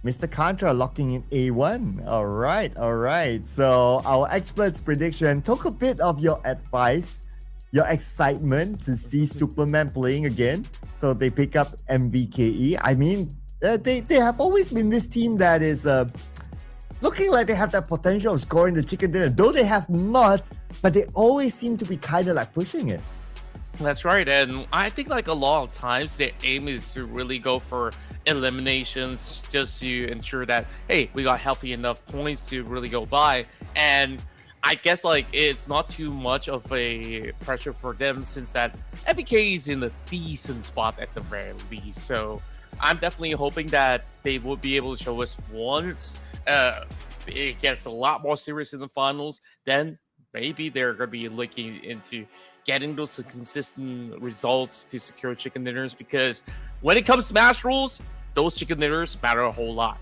Mr. Contra locking in A1. All right. So our experts' prediction took a bit of your advice, your excitement to see Superman playing again. So they pick up MVKE. I mean, they have always been this team that is looking like they have that potential of scoring the chicken dinner, though they have not, but they always seem to be kind of like pushing it. That's right, and I think like a lot of times their aim is to really go for eliminations just to ensure that, hey, we got healthy enough points to really go by. And I guess like it's not too much of a pressure for them, since that MVK is in a decent spot at the very least. So I'm definitely hoping that they will be able to show us once it gets a lot more serious in the finals, then maybe they're going to be looking into getting those consistent results to secure chicken dinners, because when it comes to Smash rules, those chicken dinners matter a whole lot.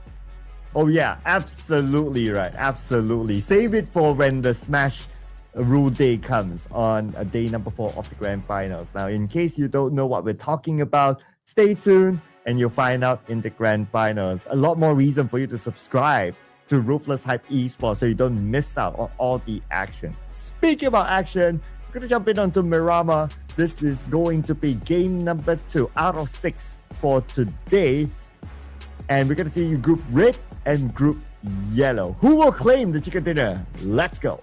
Oh yeah, absolutely right. Absolutely. Save it for when the Smash rule day comes on day number 4 of the grand finals. Now, in case you don't know what we're talking about, stay tuned and you'll find out in the grand finals. A lot more reason for you to subscribe to Ruthless Hype Esports so you don't miss out on all the action. Speaking about action, we're going to jump in onto Miramar. This is going to be game number 2 out of 6 for today. And we're going to see group red and group yellow. Who will claim the chicken dinner? Let's go.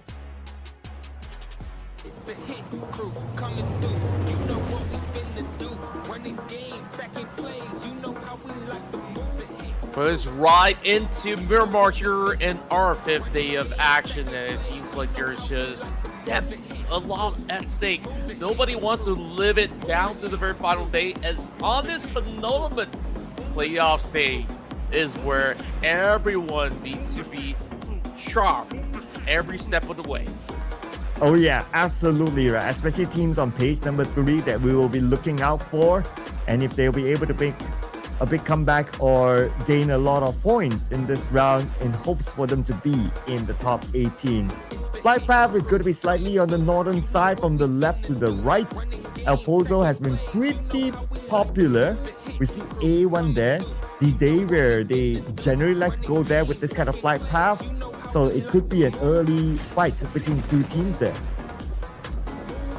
Goes right into Miramar here in our 5th day of action, and it seems like there's just a lot at stake. Nobody wants to live it down to the very final day, as on this penultimate playoff stage is where everyone needs to be sharp every step of the way. Oh yeah, absolutely right. Especially teams on page number 3 that we will be looking out for, and if they'll be able to make a big comeback or gain a lot of points in this round in hopes for them to be in the top 18. Flight path is going to be slightly on the northern side from the left to the right. El Pozo has been pretty popular. We see A1 there. The Xavier, they generally like to go there with this kind of flight path. So it could be an early fight between 2 teams there.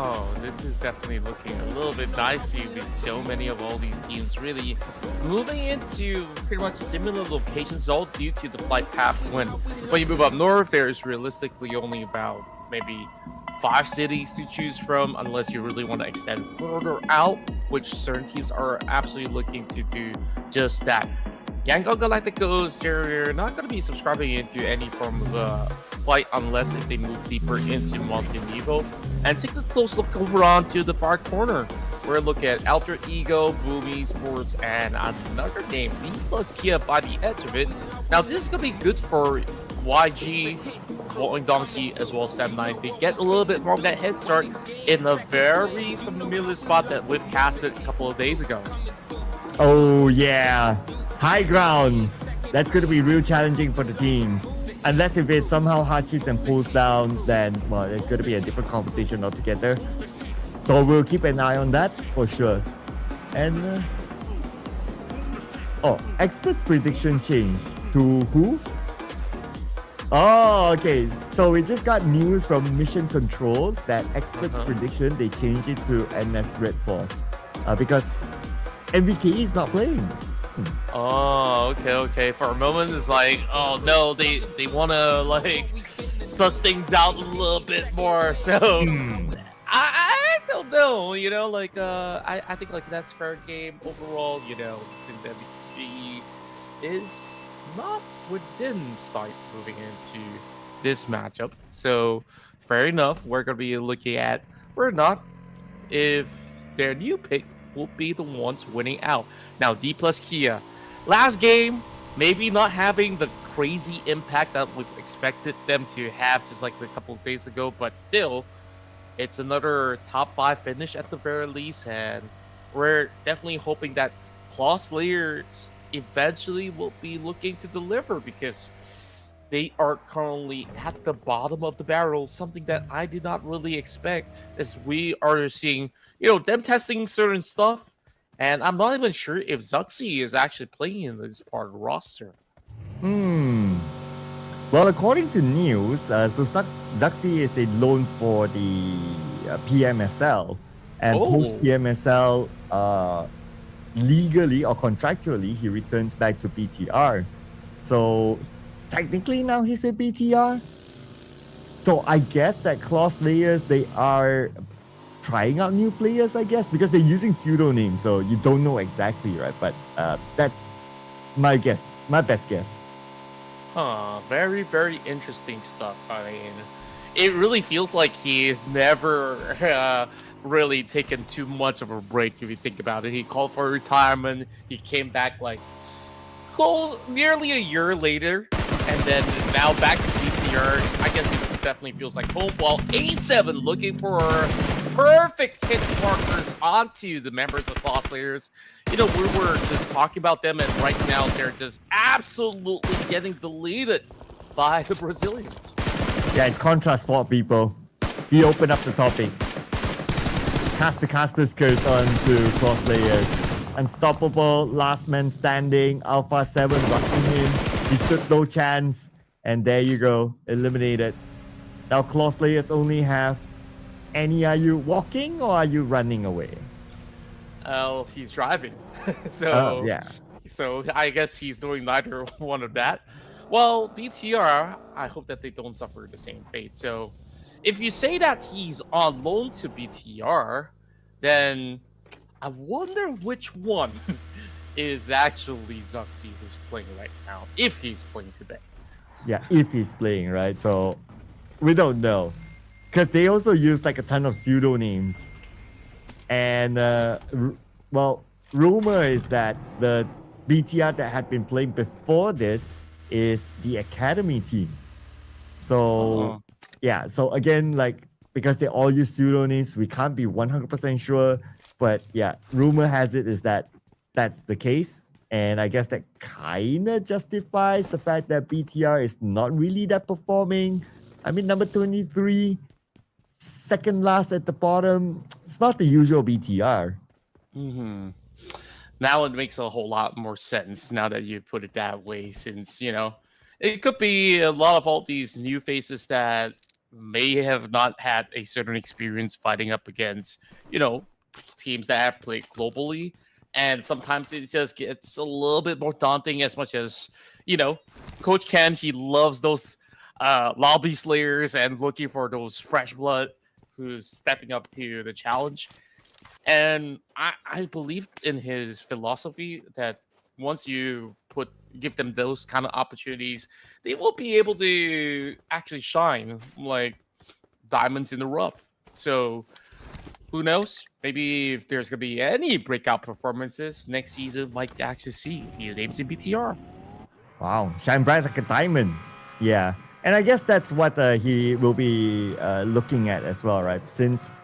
Oh, this is definitely looking a little bit dicey with so many of all these teams really moving into pretty much similar locations, all due to the flight path. When you move up north, there's realistically only about maybe 5 cities to choose from, unless you really want to extend further out, which certain teams are absolutely looking to do just that. Erangel Galacticos, they're not going to be subscribing into any form of flight unless if they move deeper into Montenegro. And take a close look over onto the far corner. We're looking at Alter Ego, Boomy Sports, and another name, B plus Kia by the edge of it. Now this is going to be good for YG, Floating Donkey, as well as Sam9. They get a little bit more of that head start in a very familiar spot that we've casted a couple of days ago. Oh yeah, high grounds. That's going to be real challenging for the teams. Unless if it somehow hardships and pulls down, then well, it's going to be a different conversation altogether. So we'll keep an eye on that for sure. And experts prediction change to who? Oh, okay. So we just got news from Mission Control that experts prediction, they changed it to NS Red Force because MVK is not playing. Oh, okay. For a moment, it's like, oh no, they want to like suss things out a little bit more. So I don't know, you know, like I think like that's fair game overall, you know, since MVP is not within sight moving into this matchup. So fair enough, we're gonna be looking at or not if their new pick will be the ones winning out. Now, D plus Kia, last game, maybe not having the crazy impact that we've expected them to have just like a couple of days ago, but still, it's another top 5 finish at the very least, and we're definitely hoping that Claw Slayers eventually will be looking to deliver because they are currently at the bottom of the barrel, something that I did not really expect as we are seeing, you know, them testing certain stuff. And I'm not even sure if Zuxi is actually playing in this part of the roster. Well, according to news, so Zuxi is a loan for the PMSL. And post PMSL, legally or contractually, he returns back to BTR. So technically now he's with BTR. So I guess that Claw Slayers, they are trying out new players, I guess, because they're using pseudonyms, so you don't know exactly, right? But that's my guess, my best guess. Very, very interesting stuff. I mean, it really feels like he is never really taken too much of a break, if you think about it. He called for retirement, he came back like nearly a year later, and then now back to BTR. I guess he definitely feels like home, while A7 looking for perfect hit markers onto the members of Claw Slayers. You know, we were just talking about them, and right now they're just absolutely getting deleted by the Brazilians. Yeah, it's contrast fault, people. he opened up the topic. Caster's curse on to cross players. Unstoppable, last man standing, Alpha 7 rushing him. He stood no chance. And there you go, eliminated. Now cross players only have Annie, are you walking or are you running away? Oh, he's driving. So Yeah. So I guess he's doing neither one of that. Well, BTR, I hope that they don't suffer the same fate. So if you say that he's on loan to BTR, then I wonder which one is actually Zuxi who's playing right now, if he's playing today. Yeah, if he's playing, right? So we don't know. Because they also use like a ton of pseudonames. And, well, rumor is that the BTR that had been playing before this is the Academy team. So, yeah. So again, like, because they all use pseudonyms, we can't be 100% sure. But yeah, rumor has it is that that's the case. And I guess that kind of justifies the fact that BTR is not really that performing. I mean, number 23, second last at the bottom. It's not the usual BTR. Mm-hmm. Now it makes a whole lot more sense now that you put it that way, since, you know, it could be a lot of all these new faces that may have not had a certain experience fighting up against, you know, teams that have played globally. And sometimes it just gets a little bit more daunting, as much as, you know, Coach Ken, he loves those lobby slayers and looking for those fresh blood who's stepping up to the challenge. And I believe in his philosophy that once you give them those kind of opportunities, they will be able to actually shine like diamonds in the rough. So who knows? Maybe if there's gonna be any breakout performances next season, might actually see new names in BTR. Wow, shine bright like a diamond. Yeah, and I guess that's what he will be looking at as well, right? Since,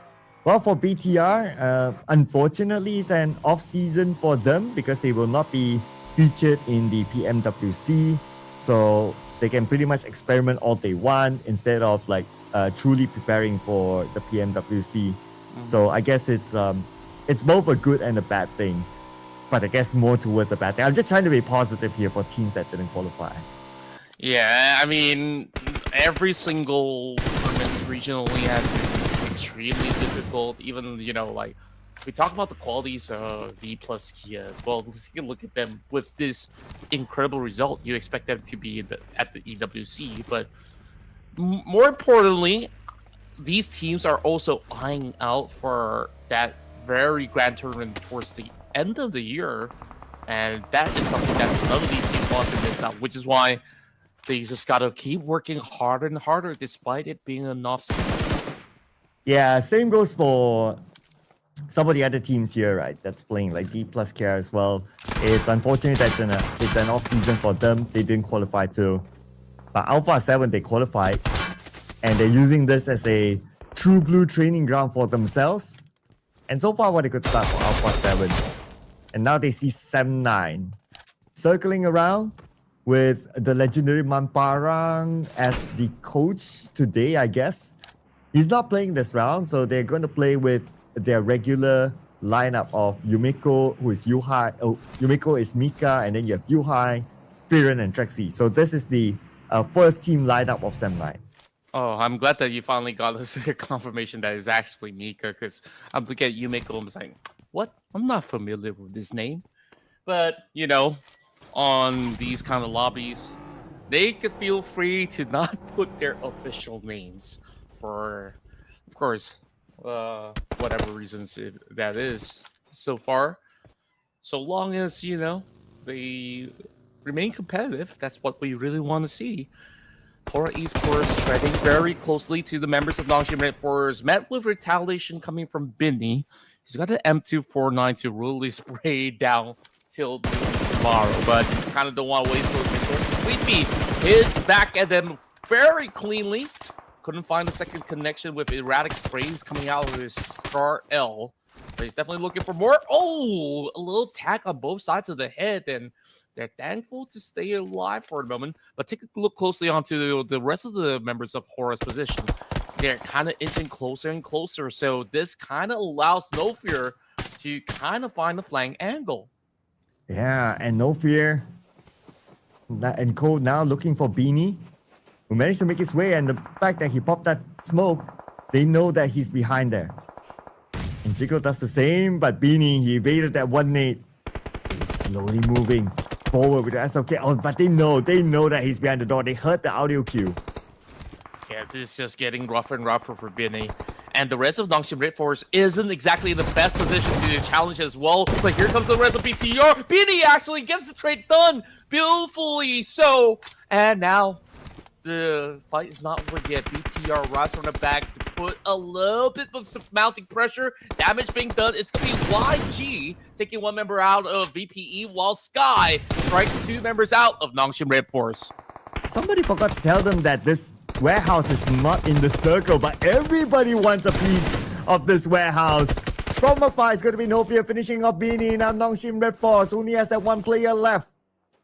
well, for BTR, unfortunately, it's an off season for them because they will not be featured in the PMWC, so they can pretty much experiment all they want instead of like truly preparing for the PMWC. So I guess it's both a good and a bad thing, but I guess more towards a bad thing. I'm just trying to be positive here for teams that didn't qualify. Yeah, I mean, every single tournament regionally has been extremely difficult. Even, you know, like, we talk about the qualities of V plus Kia as well. Take a look at them with this incredible result. You expect them to be at the EWC, but more importantly, these teams are also eyeing out for that very grand tournament towards the end of the year, and that is something that none of these teams want to miss out, which is why they just gotta keep working harder and harder despite it being an off season. Yeah, same goes for some of the other teams here, right? That's playing like D plus Care as well. It's unfortunate that it's an off season for them. They didn't qualify too, but Alpha 7 they qualified. And they're using this as a true blue training ground for themselves. And so far, what a good start for Alpha 7. And now they see 7-9 circling around with the legendary Mamparang as the coach today, I guess. He's not playing this round, so they're going to play with their regular lineup of Yumiko, who is Yuhai. Oh, Yumiko is Mika, and then you have Yuhai, Firen, and Trexie. So this is the first team lineup of 7-9. Oh, I'm glad that you finally got us a confirmation that it's actually Mika, because I'm looking at Yumiko and I'm like, what? I'm not familiar with this name. But, you know, on these kind of lobbies, they could feel free to not put their official names for, of course, whatever reasons that is so far. So long as, you know, they remain competitive, that's what we really want to see. Tora Esports treading very closely to the members of Nongshim Red Force, met with retaliation coming from Binny. He's got an M249 to really spray down till tomorrow, but kind of don't want to waste those resources. Sleepy hits back at them very cleanly. Couldn't find a second connection with erratic sprays coming out of his Star L. But he's definitely looking for more. Oh, a little tag on both sides of the head, and they're thankful to stay alive for a moment, but take a look closely onto the rest of the members of Hora's position. they're kind of inching closer and closer. So this kind of allows No Fear to kind of find the flank angle. Yeah, and No Fear and Cole now looking for Beanie, who managed to make his way, and the fact that he popped that smoke, they know that he's behind there. And Jiggle does the same, but Beanie, he evaded that one nade. He's slowly moving forward with the SLK. Oh, but they know that he's behind the door. They heard the audio cue. Yeah, this is just getting rougher and rougher for Beanie. And the rest of Nongshim Red Force isn't exactly in the best position to challenge as well. But here comes the rest of BTR. Beanie actually gets the trade done beautifully so. And now the fight is not over yet. BTR rises from the back to put a little bit of some mounting pressure. Damage being done. It's going to be YG taking one member out of VPE while Sky strikes two members out of Nongshim Red Force. Somebody forgot to tell them that this warehouse is not in the circle, but everybody wants a piece of this warehouse. From afar, it's going to be No Fear finishing off Beanie. Now Nongshim Red Force only has that one player left.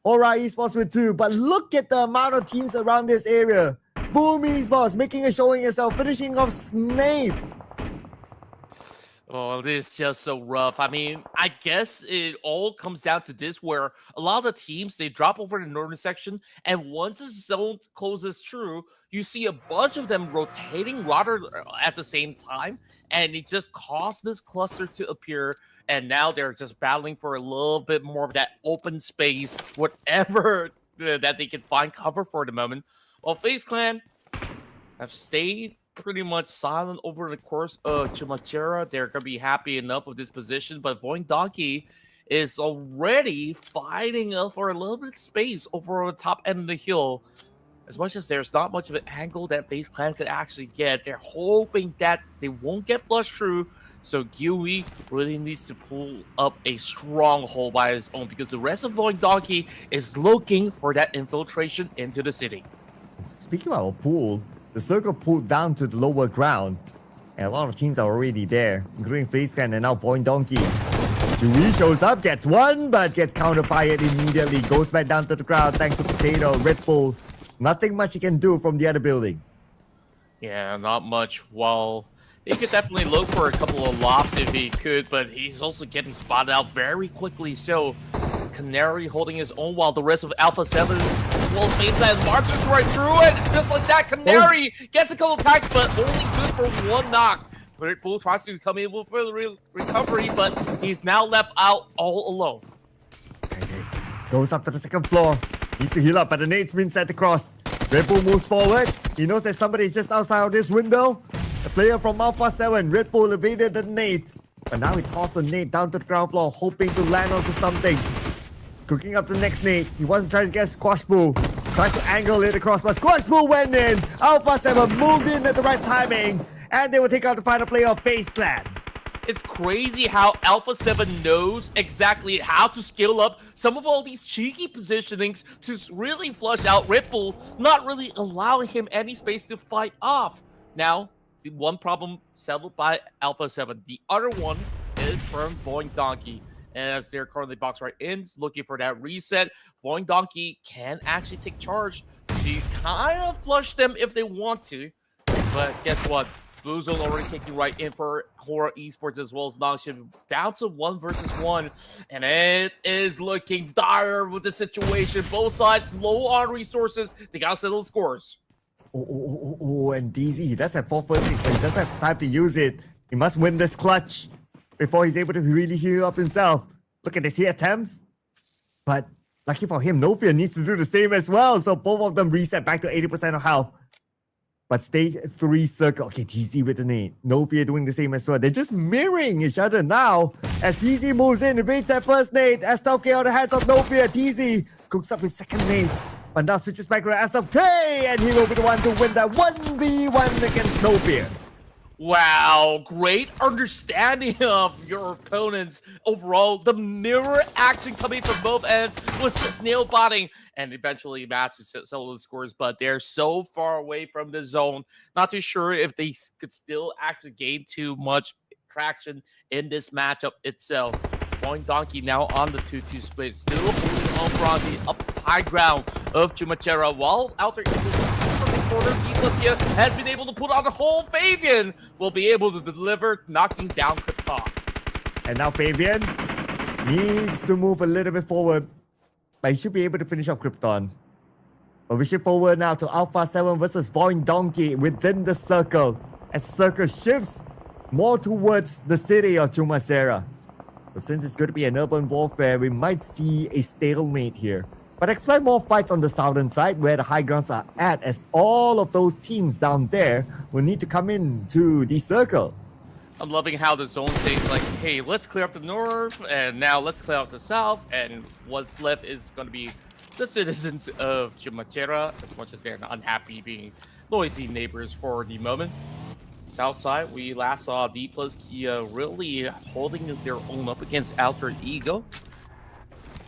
Aura Esports with two, but look at the amount of teams around this area. Boom Esports making a showing itself, finishing off Snape. Oh, this is just so rough. I mean, I guess it all comes down to this, where a lot of the teams, they drop over the northern section, and once the zone closes through, you see a bunch of them rotating rather at the same time, and it just caused this cluster to appear, and now they're just battling for a little bit more of that open space, whatever that they can find cover for the moment. While FaZe Clan have stayed pretty much silent over the course of Chumachera. They're going to be happy enough with this position, but Void Donkey is already fighting for a little bit of space over on the top end of the hill. As much as there's not much of an angle that FaZe Clan could actually get, they're hoping that they won't get flushed through. So Gui really needs to pull up a stronghold by his own, because the rest of Void Donkey is looking for that infiltration into the city. Speaking about a pool, the circle pulled down to the lower ground, and a lot of teams are already there, including FaZe Clan and now Void Donkey. Dewey shows up, gets one, but gets counter-fired immediately, goes back down to the ground thanks to Potato, Red Bull. Nothing much he can do from the other building. Yeah, not much. Well, he could definitely look for a couple of lobs if he could, but he's also getting spotted out very quickly. So Canary holding his own while the rest of Alpha 7 will face that and marches right through it. Just like that, Canary gets a couple of packs, but only good for one knock. Red Bull tries to come in for the recovery, but he's now left out all alone. Okay. Goes up to the second floor. Needs to heal up, but the nade's been set across. Red Bull moves forward. He knows that somebody is just outside of this window. The player from Alpha 7, Red Bull evaded the nade. But now he tosses the nade down to the ground floor, hoping to land onto something. Cooking up the next nade. He wants to try to get Squash Bull. Tries to angle it across, but Squash Bull went in. Alpha 7 moved in at the right timing. And they will take out the final player of FaZe Clan. It's crazy how Alpha 7 knows exactly how to skill up some of all these cheeky positionings to really flush out Red Bull, not really allowing him any space to fight off. Now, the one problem settled by Alpha 7. The other one is from Void Donkey. And as they're currently boxed right in, looking for that reset, Void Donkey can actually take charge to kind of flush them if they want to. But guess what? Blue Zone already kicking right in for Horror Esports as well as Nongshim, down to 1 versus 1. And it is looking dire with the situation. Both sides low on resources. They gotta settle the scores. Oh, and DZ, he does have 4 first hits, but he doesn't have time to use it. He must win this clutch before he's able to really heal up himself. Look at this, he attempts. But lucky for him, No Fear needs to do the same as well. So both of them reset back to 80% of health. But stage 3 circle. Okay, DZ with the nade. No Fear doing the same as well. They're just mirroring each other now. As DZ moves in, evades that first nade. As STFK out of the hands of No Fear. DZ cooks up his second nade. But now switches back to SFK. And he will be the one to win that 1v1 against No Fear. Wow, great understanding of your opponents overall. The mirror action coming from both ends was just nail-botting, and eventually matches settle the scores, but they're so far away from the zone. Not too sure if they could still actually gain too much traction in this matchup itself. Void Donkey now on the 2-2 split, still holding on from the up high ground of Chumachera, while Alter Eagles corner. Kia has been able to put on the whole. Fabian will be able to deliver, knocking down Qatar. And now Fabian needs to move a little bit forward, but he should be able to finish off Krypton. But we shift forward now to Alpha 7 versus Void Donkey within the circle. As circle shifts more towards the city of Jumasera. But since it's going to be an urban warfare, we might see a stalemate here. But expect more fights on the southern side where the high grounds are at, as all of those teams down there will need to come into the circle. I'm loving how the zone says like, hey, let's clear up the north, and now let's clear up the south, and what's left is going to be the citizens of Jumasera, as much as they're unhappy being noisy neighbors for the moment. South side, we last saw D plus Kia really holding their own up against Alter Ego.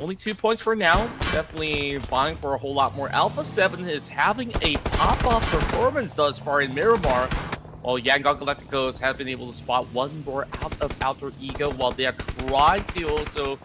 Only 2 points for now. Definitely vying for a whole lot more. Alpha 7 is having a pop-off performance thus far in Miramar, while Yangon Galacticos have been able to spot one more out of Alter Ego, while they are trying to also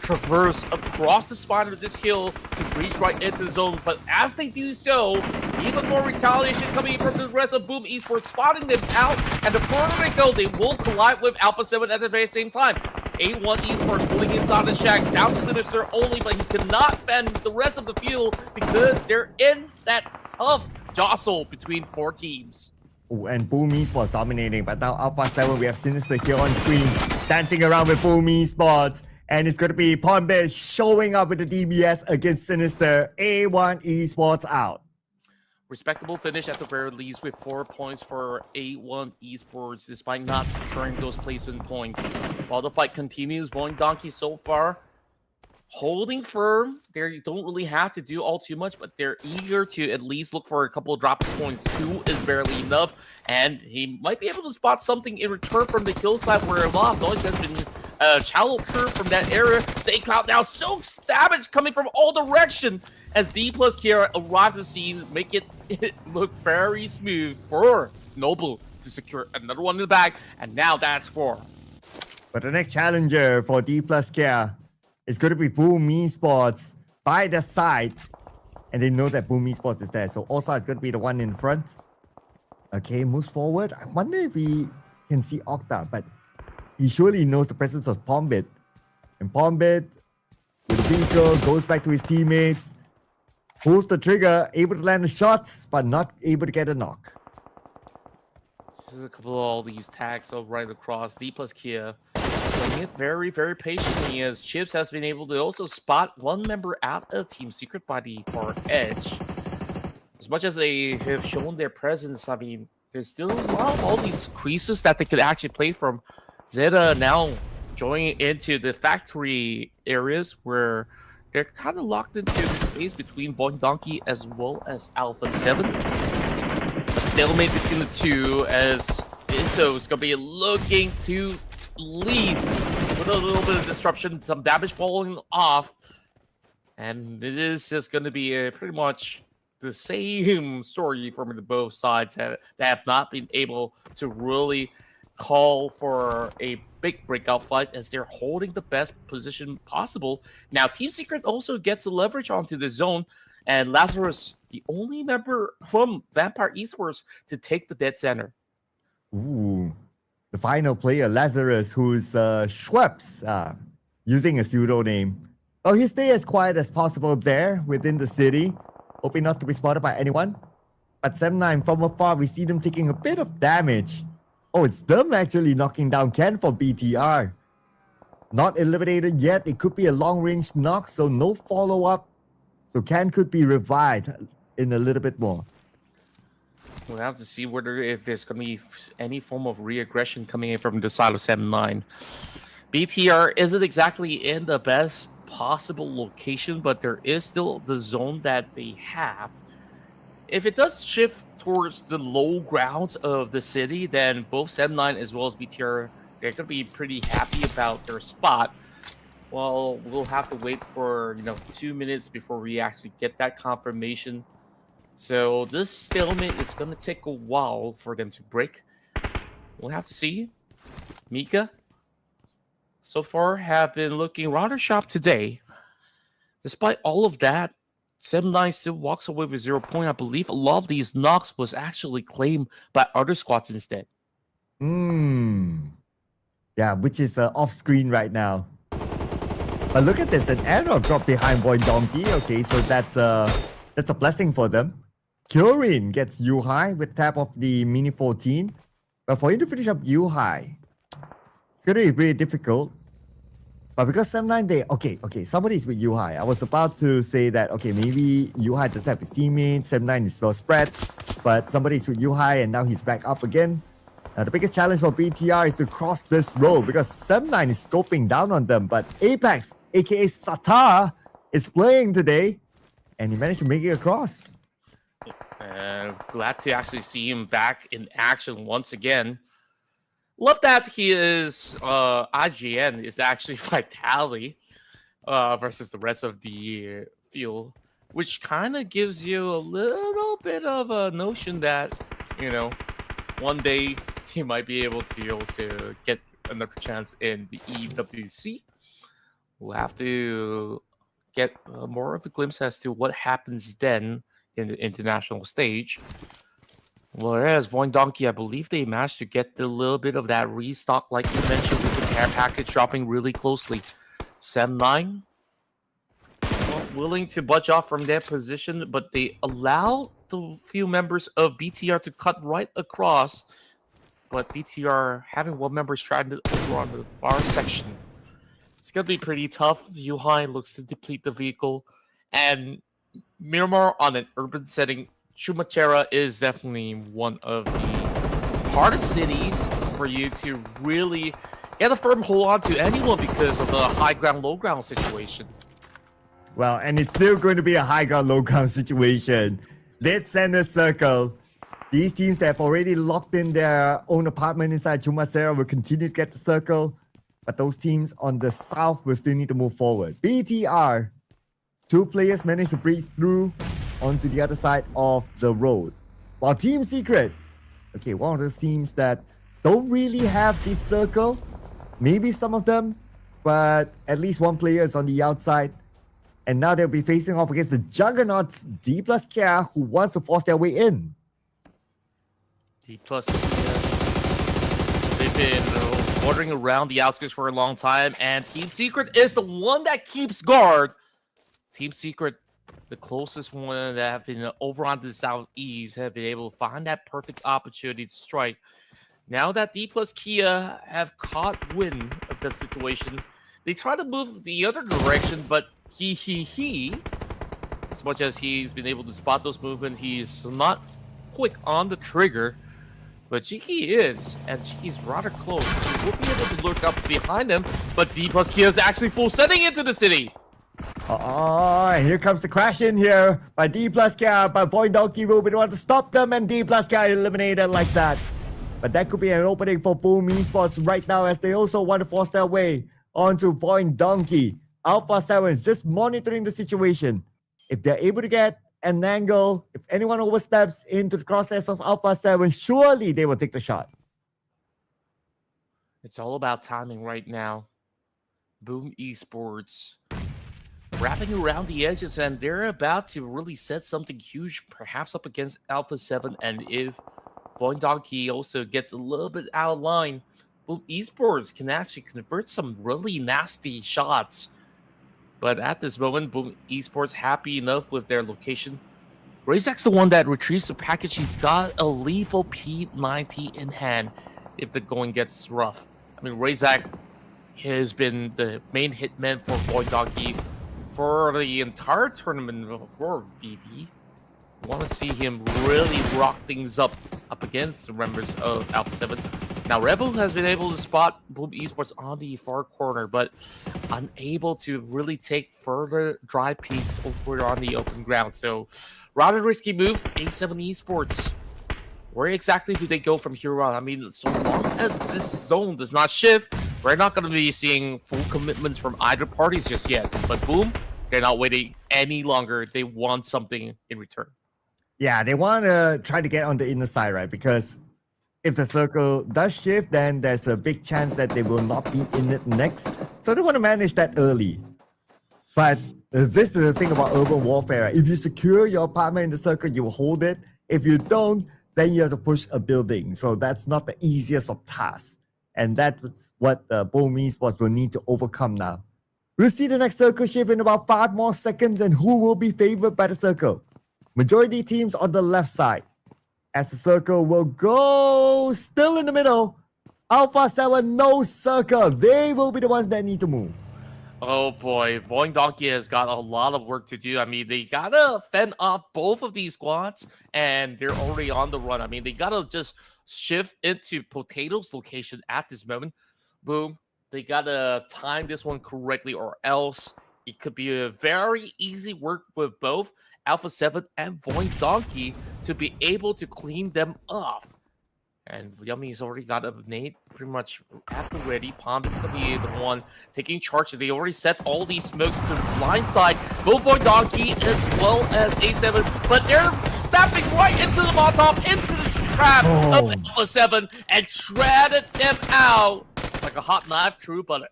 traverse across the spine of this hill to reach right into the zone. But as they do so, even more retaliation coming from the rest of Boom Esports, spotting them out, and the further they go, they will collide with Alpha 7 at the very same time. A1 Esports pulling inside the shack, down to Sinister only, but he cannot bend the rest of the field because they're in that tough jostle between 4 teams. Ooh, and Boom Esports dominating, but now Alpha 7, we have Sinister here on screen, dancing around with Boom Esports. And it's going to be Ponbet showing up with the DBS against Sinister. A1 Esports out. Respectable finish at the very least with 4 points for A1 Esports, despite not securing those placement points. While the fight continues, Void Donkey so far holding firm. They don't really have to do all too much, but they're eager to at least look for a couple of drop points. 2 is barely enough, and he might be able to spot something in return from the hillside where a lot of noise has been channeled through from that area. St. Cloud now soaks damage coming from all directions as D plus Kiera arrive to the scene, make it look very smooth for Noble to secure another one in the bag, and now that's 4. But the next challenger for D plus Kiera is going to be Boom Esports by the side, and they know that Boom Esports is there, so Osa is going to be the one in front. Okay, moves forward. I wonder if we can see Octa, but he surely knows the presence of Pombit. And Pombit, with the vehicle, goes back to his teammates, pulls the trigger, able to land the shots, but not able to get a knock. This is a couple of all these tags right across. D plus Kia playing it very, very patiently as Chips has been able to also spot one member out of Team Secret by the far edge. As much as they have shown their presence, I mean, there's still a lot of all these creases that they could actually play from. Zeta now joining into the factory areas where they're kind of locked into the space between Void Donkey as well as Alpha 7. A stalemate between the two as Iso is going to be looking to least with a little bit of disruption, some damage falling off. And it is just going to be pretty much the same story from both sides that have not been able to really call for a big breakout fight as they're holding the best position possible. Now, Team Secret also gets a leverage onto the zone, and Lazarus, the only member from Vampire Esports to take the dead center. Ooh, the final player, Lazarus, who's Schweppes, using a pseudo name. Oh, he stay as quiet as possible there within the city, hoping not to be spotted by anyone. But 7-9 from afar, we see them taking a bit of damage. Oh, it's them actually knocking down Ken for BTR. Not eliminated yet. It could be a long-range knock, so no follow-up. So Ken could be revived in a little bit more. We'll have to see whether if there's going to be any form of re-aggression coming in from the side of 7-9. BTR isn't exactly in the best possible location, but there is still the zone that they have. If it does shift towards the low grounds of the city, then both 7-9 as well as BTR, they're going to be pretty happy about their spot. Well, we'll have to wait for 2 minutes before we actually get that confirmation. So this stalemate is going to take a while for them to break. We'll have to see. Mika, so far, have been looking rather sharp today. Despite all of that, 7-9 still walks away with 0 point. I believe a lot of these knocks was actually claimed by other squads instead. Yeah, which is off screen right now. But look at this, an arrow drop behind Void Donkey. Okay, so that's a blessing for them. Kyurem gets U-High with tap of the Mini 14. But for him to finish up U-High, it's going to be pretty difficult. But because 7-9, okay, somebody's with U-High. I was about to say that, okay, maybe U-High doesn't have his teammates, 7-9 is well spread, but somebody's with U-High and now he's back up again. The biggest challenge for BTR is to cross this road because 7-9 is scoping down on them, but Apex, aka Satar, is playing today, and he managed to make it across. Glad to actually see him back in action once again. Love that he is IGN is actually Vitality versus the rest of the field, which kind of gives you a little bit of a notion that, you know, one day he might be able to also get another chance in the EWC. We'll have to get more of a glimpse as to what happens then in the international stage. Whereas Void Donkey, I believe they managed to get a little bit of that restock, like you mentioned, with the care package dropping really closely. 7-9, not willing to budge off from their position, but they allow the few members of BTR to cut right across. But BTR having one member stranded over on the far section. It's going to be pretty tough. U-High looks to deplete the vehicle. And Miramar on an urban setting, Chumacera is definitely one of the hardest cities for you to really get a firm hold on to anyone because of the high ground, low ground situation. Well, and it's still going to be a high ground, low ground situation. Dead center circle. These teams that have already locked in their own apartment inside Chumacera will continue to get the circle, but those teams on the south will still need to move forward. BTR, 2 players managed to break through onto the other side of the road. While Team Secret, okay, one of those teams that don't really have this circle, maybe some of them, but at least one player is on the outside. And now they'll be facing off against the Juggernauts, D plus Kia, who wants to force their way in. D plus Kia, they've been wandering around the outskirts for a long time, and Team Secret is the one that keeps guard. Team Secret, the closest one that have been over on the southeast, have been able to find that perfect opportunity to strike. Now that D plus Kia have caught wind of the situation, they try to move the other direction, but he, as much as he's been able to spot those movements, he's not quick on the trigger. But Cheeky is, and Cheeky's rather close. He will be able to look up behind him, but D plus Kia is actually full sending into the city. Here comes the crash in here by D plus Kia, but Void Donkey will be the one to stop them, and D plus Kia eliminated like that. But that could be an opening for Boom Esports right now, as they also want to force their way onto Void Donkey. Alpha 7 is just monitoring the situation. If they're able to get an angle, if anyone oversteps into the crosshairs of Alpha 7, surely they will take the shot. It's all about timing right now. Boom Esports wrapping around the edges, and they're about to really set something huge, perhaps up against Alpha 7. And if Void Donkey also gets a little bit out of line, Boom Esports can actually convert some really nasty shots. But at this moment, Boom Esports happy enough with their location. Razak's the one that retrieves the package. He's got a lethal P90 in hand if the going gets rough. I mean, Razak has been the main hitman for Void Donkey for the entire tournament for VD. You want to see him really rock things up against the members of Alpha 7. Now, Rebel has been able to spot Boom Esports on the far corner, but unable to really take further dry peeks over on the open ground. So, rather risky move, A7 Esports. Where exactly do they go from here on? I mean, so long as this zone does not shift, we're not going to be seeing full commitments from either parties just yet. But Boom, they're not waiting any longer. They want something in return. Yeah, they want to try to get on the inner side, right? Because if the circle does shift, then there's a big chance that they will not be in it next. So they want to manage that early. But This is the thing about urban warfare. If you secure your apartment in the circle, you will hold it. If you don't, then you have to push a building. So that's not the easiest of tasks. And that's what Boom Esports will need to overcome now. We'll see the next circle shift in about 5 more seconds and who will be favored by the circle. Majority teams on the left side. As the circle will go still in the middle. Alpha 7, no circle. They will be the ones that need to move. Oh boy, Void Donkey has got a lot of work to do. I mean, they gotta fend off both of these squads, and they're already on the run. I mean, they gotta just shift into Potato's location at this moment. Boom. They gotta time this one correctly, or else it could be a very easy work with both Alpha 7 and Void Donkey to be able to clean them off. And Yummy's already got a nade pretty much at the ready. Palm is going to be the one taking charge. They already set all these smokes to blindside both Void Donkey as well as A7. But they're snapping right into the Molotov, into the trap of Alpha 7 and shredded them out like a hot knife through butter.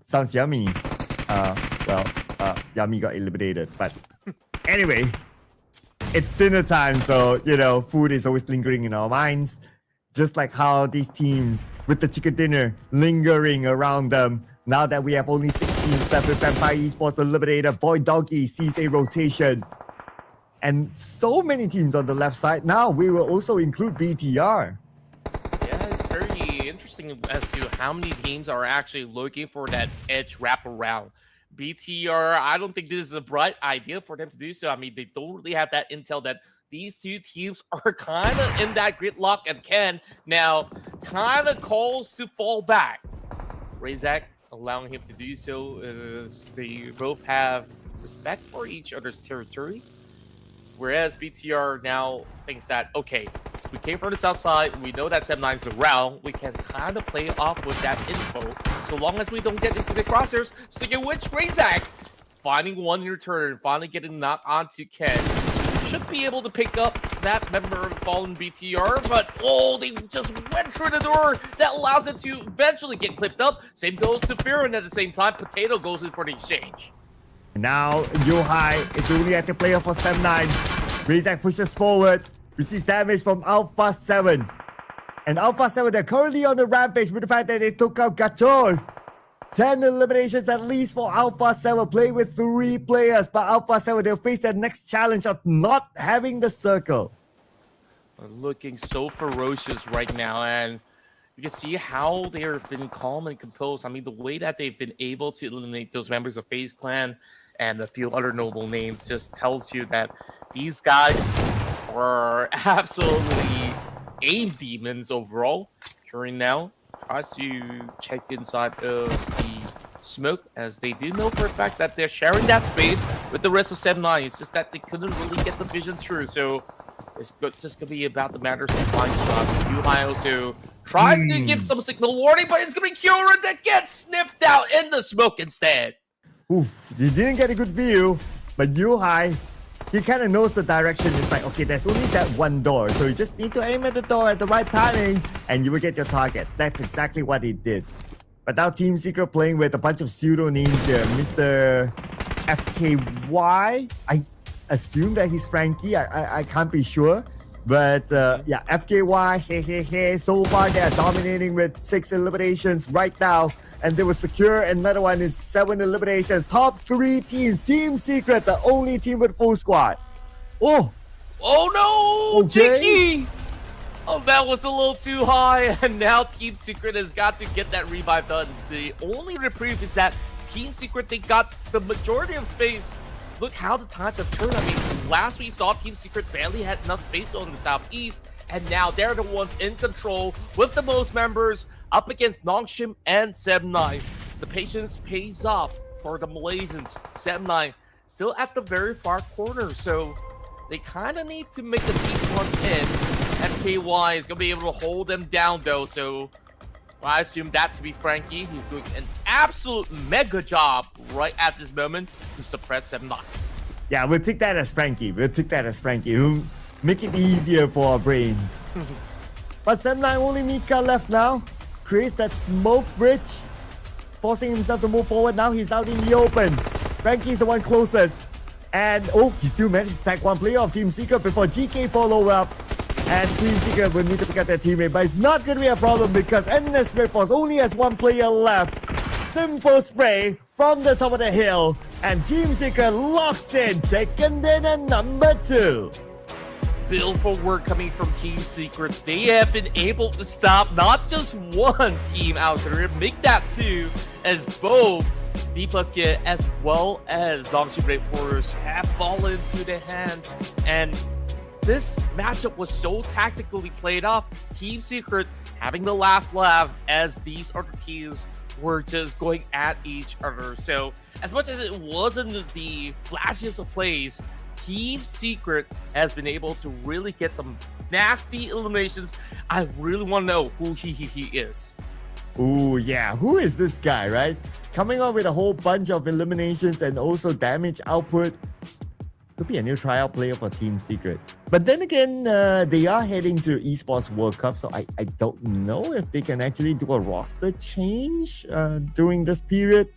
Sounds yummy. Yummy got eliminated. But anyway. It's dinner time, so, food is always lingering in our minds. Just like how these teams with the chicken dinner lingering around them. Now that we have only 6 teams left with Vampire Esports eliminated, Void Donkey sees a rotation. And so many teams on the left side. Now we will also include BTR. Yeah, it's very interesting as to how many teams are actually looking for that edge wraparound. BTR, I don't think this is a bright idea for them to do so. I mean, they don't really have that intel that these two teams are kind of in that gridlock and can now kind of calls to fall back. Razak allowing him to do so as they both have respect for each other's territory. Whereas BTR now thinks that, okay, we came from the south side, we know that 7-9's around, we can kind of play off with that info, so long as we don't get into the crosshairs. Speaking of which, Razak finding one in return, finally getting knocked onto Ken. Should be able to pick up that member of fallen BTR, but they just went through the door. That allows them to eventually get clipped up. Same goes to Fearon at the same time. Potato goes in for the exchange. Now, Yohai is the only active player for 7-9. Razak pushes forward, receives damage from Alpha 7. And Alpha 7, they're currently on the rampage with the fact that they took out Gachor. 10 eliminations at least for Alpha 7, playing with 3 players. But Alpha 7, they'll face their next challenge of not having the circle. Looking so ferocious right now, and you can see how they have been calm and composed. I mean, the way that they've been able to eliminate those members of FaZe Clan and a few other noble names just tells you that these guys are absolutely aim demons overall. Curry now tries to check inside of the smoke, as they do know for a fact that they're sharing that space with the rest of 7-9. It's just that they couldn't really get the vision through, so it's just gonna be about the matter of flying shots. Yuhai also tries to give some signal warning, but it's gonna be Kyoran that gets sniffed out in the smoke instead. Oof, you didn't get a good view, but Yuhai, he kind of knows the direction. It's like, okay, there's only that one door, so you just need to aim at the door at the right timing, and you will get your target. That's exactly what he did. But now Team Secret playing with a bunch of pseudo names here. Mr. FKY, I assume that he's Frankie. I can't be sure. But yeah, FKY, so far they are dominating with 6 eliminations right now. And they will secure another one in 7 eliminations. Top 3 teams. Team Secret, the only team with full squad. Oh no! Okay. Jiki! Oh, that was a little too high. And now Team Secret has got to get that revive done. The only reprieve is that Team Secret, they got the majority of space. Look how the tides have turned. I mean, last we saw Team Secret barely had enough space on the southeast, and now they're the ones in control with the most members up against Nongshim and 7-9. The patience pays off for the Malaysians. 7-9 still at the very far corner, so they kind of need to make a deep run in. FKY is going to be able to hold them down, though, so I assume that to be Frankie. He's doing an absolute mega job right at this moment to suppress 7-9. Yeah, we'll take that as Frankie. We'll make it easier for our brains. But 7-9 only Mika left now. Creates that smoke bridge, forcing himself to move forward. Now he's out in the open. Frankie's the one closest. And oh, he still managed to tag one player of Team Secret before GK follow up. And Team Secret will need to pick up their teammate, but it's not going to be a problem because Endless Red Force only has one player left. Simple spray from the top of the hill, and Team Secret locks in chicken dinner number 2. Build for work coming from Team Secret. They have been able to stop not just one team out there, make that 2, as both D plus Kid as well as Dongxi Brave Warriors have fallen into their hands. And this matchup was so tactically played off. Team Secret having the last laugh as these other teams were just going at each other. So as much as it wasn't the flashiest of plays, Team Secret has been able to really get some nasty eliminations. I really want to know who he is. Ooh, yeah. Who is this guy, right? Coming up with a whole bunch of eliminations and also damage output. Could be a new tryout player for Team Secret. But then again, they are heading to Esports World Cup, so I don't know if they can actually do a roster change during this period.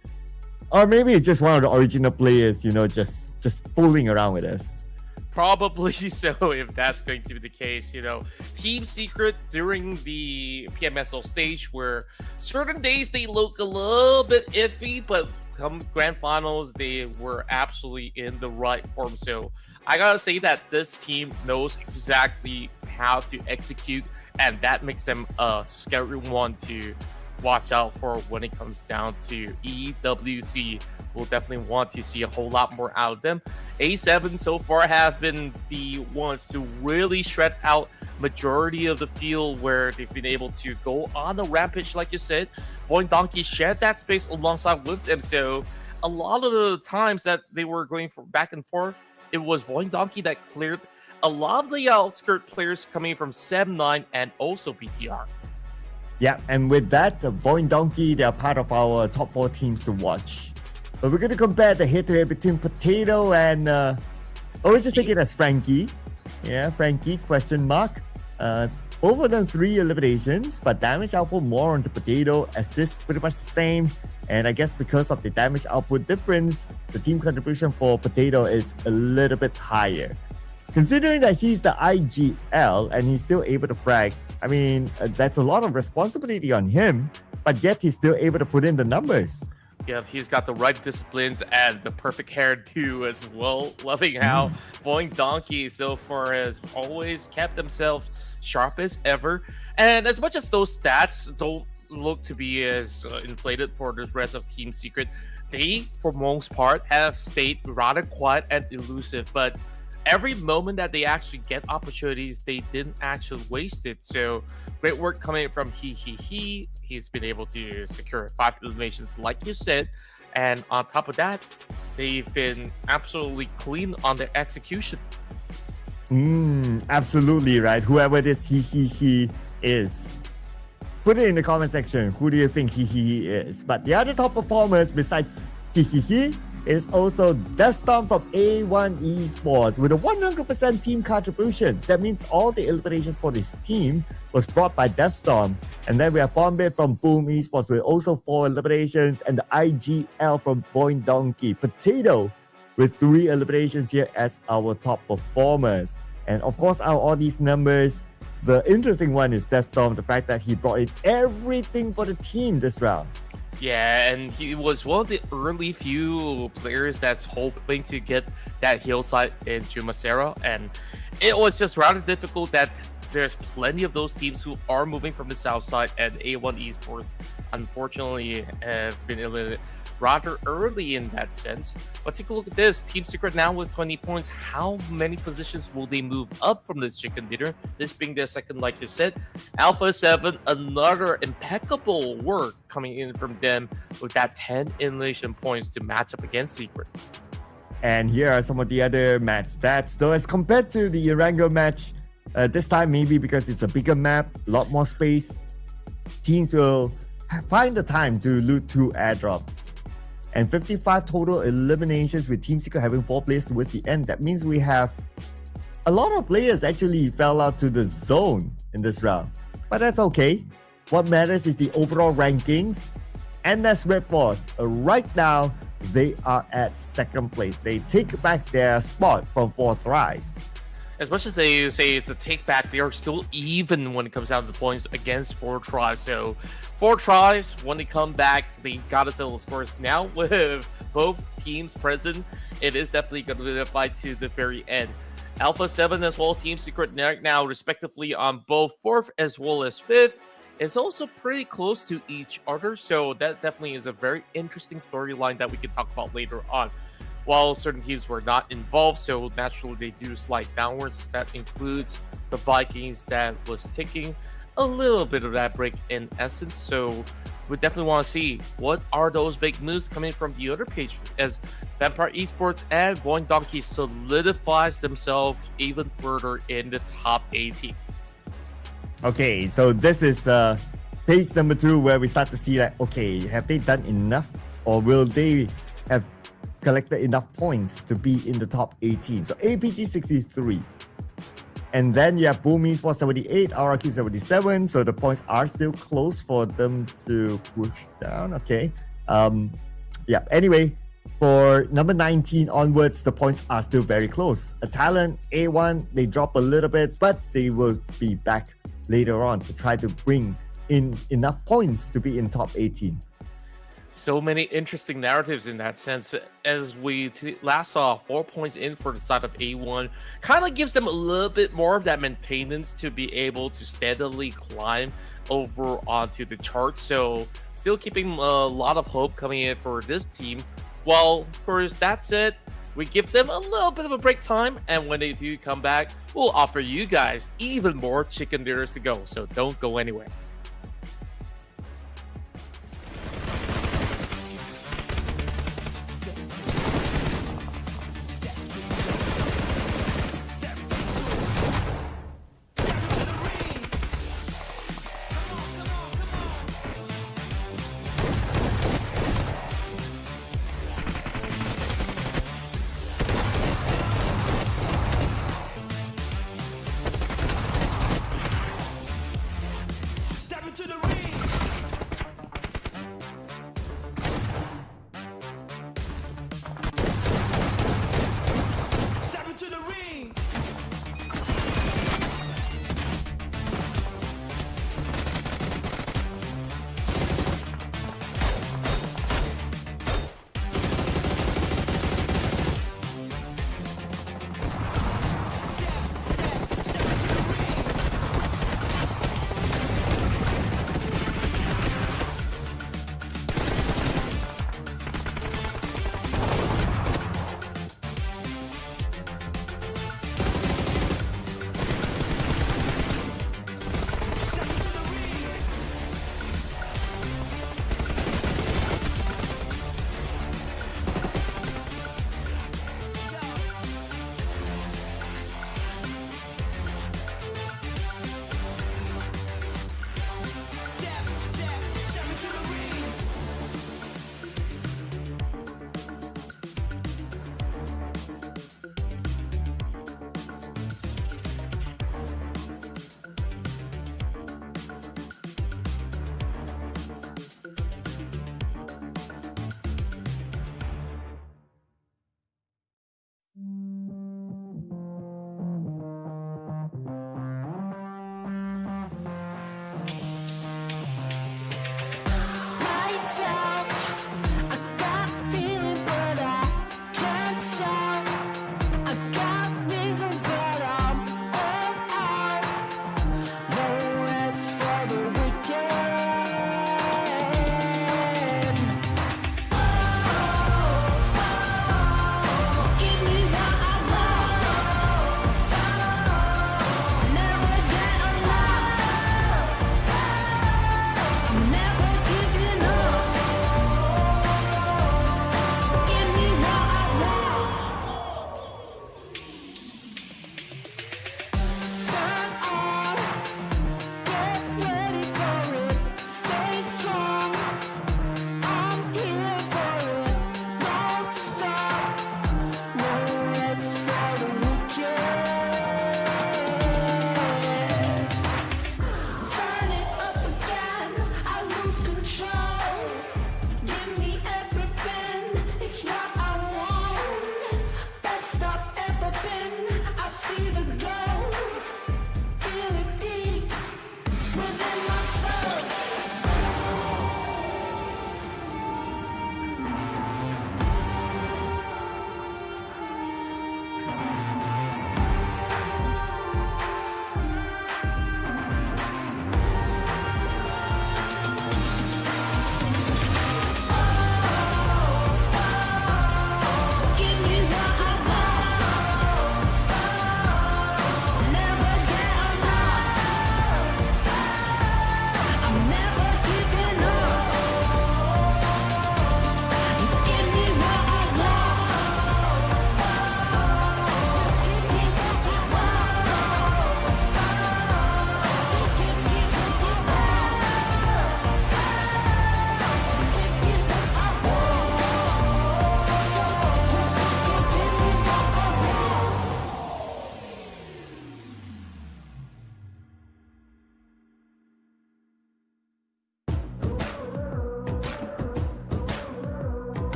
Or maybe it's just one of the original players, you know, just fooling around with us. Probably so, if that's going to be the case. You know, Team Secret during the PMSL stage, where certain days they look a little bit iffy, but come grand finals, they were absolutely in the right form. So I gotta say that this team knows exactly how to execute, and that makes them a scary one to watch out for when it comes down to EWC. We'll definitely want to see a whole lot more out of them. A7 so far have been the ones to really shred out majority of the field, where they've been able to go on a rampage, like you said. Void Donkey shared that space alongside with them, so a lot of the times that they were going for back and forth, it was Void Donkey that cleared a lot of the outskirt players coming from 7-9 and also BTR. Yeah, and with that, the Void Donkey, they are part of our top 4 teams to watch. But we're going to compare the head-to-head between Potato and... we'll just take it as Frankie. Yeah, Frankie, question mark. Both of them 3 eliminations, but damage output more on the Potato. Assists pretty much the same. And I guess because of the damage output difference, the team contribution for Potato is a little bit higher. Considering that he's the IGL and he's still able to frag, I mean, that's a lot of responsibility on him, but yet he's still able to put in the numbers. Yeah, he's got the right disciplines and the perfect hairdo as well. Loving how Void Donkey so far has always kept themselves sharp as ever. And as much as those stats don't look to be as inflated for the rest of Team Secret, they, for most part, have stayed rather quiet and elusive. But every moment that they actually get opportunities, they didn't actually waste it. So great work coming from he. He's been able to secure 5 eliminations, like you said. And on top of that, they've been absolutely clean on their execution. Absolutely right. Whoever this he is, put it in the comment section. Who do you think he is? But the other top performers besides he is also Deathstorm from A1 Esports with a 100% team contribution. That means all the eliminations for this team was brought by Deathstorm. And then we have Bombay from Boom Esports with also 4 eliminations, and the IGL from Void Donkey. Potato with 3 eliminations here as our top performers. And of course, out of all these numbers, the interesting one is Deathstorm, the fact that he brought in everything for the team this round. Yeah, and he was one of the early few players that's hoping to get that hillside in Jumasera, and it was just rather difficult that there's plenty of those teams who are moving from the south side, and A1 Esports unfortunately have been eliminated rather early in that sense. But take a look at this. Team Secret now with 20 points. How many positions will they move up from this chicken dinner? This being their second, like you said. Alpha 7, another impeccable work coming in from them with that 10 elimination points to match up against Secret. And here are some of the other match stats. Though as compared to the Erangel match, this time maybe because it's a bigger map, a lot more space, teams will find the time to loot 2 airdrops. And 55 total eliminations with Team Secret having 4 players towards the end. That means we have a lot of players actually fell out to the zone in this round. But that's okay. What matters is the overall rankings. And that's Red Force right now they are at second place. They take back their spot from fourth rise. As much as they say it's a take back, they are still even when it comes down to the points against 4 Tribes. So 4 Tribes, when they come back, they got to settle scores. Now with both teams present, it is definitely going to be a fight to the very end. Alpha 7 as well as Team Secret now respectively on both 4th as well as 5th is also pretty close to each other. So that definitely is a very interesting storyline that we can talk about later on. While certain teams were not involved, so naturally they do slide downwards. That includes the Vikings that was taking a little bit of that break in essence. So we definitely want to see what are those big moves coming from the other page as Vampire Esports and Void Donkey solidifies themselves even further in the top 18. Okay, so this is page number 2 where we start to see like, okay, have they done enough, or will they have collected enough points to be in the top 18? So APG 63, and then you have Boom Esports 78, RRQ 77. So the points are still close for them to push down. Okay, yeah. Anyway, for number 19 onwards, the points are still very close. A Talent A1, they drop a little bit, but they will be back later on to try to bring in enough points to be in top 18. So many interesting narratives in that sense. As we last saw, 4 points in for the side of A1 kind of gives them a little bit more of that maintenance to be able to steadily climb over onto the chart. So still keeping a lot of hope coming in for this team. Well, of course, that's it. We give them a little bit of a break time, and when they do come back, we'll offer you guys even more chicken dinners to go. So don't go anywhere.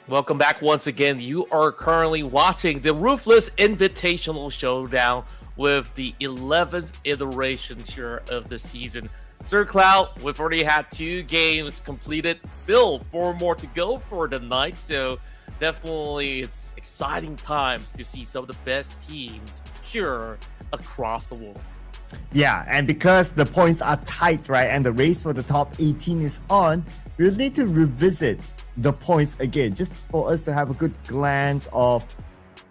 Welcome back once again. You are currently watching the Ruthless Invitational Showdown with the 11th iteration here of the season. Sir Cloud, we've already had 2 games completed. Still 4 more to go for the night. So definitely it's exciting times to see some of the best teams here across the world. Yeah, and because the points are tight, right, and the race for the top 18 is on, we'll need to revisit the points again, just for us to have a good glance of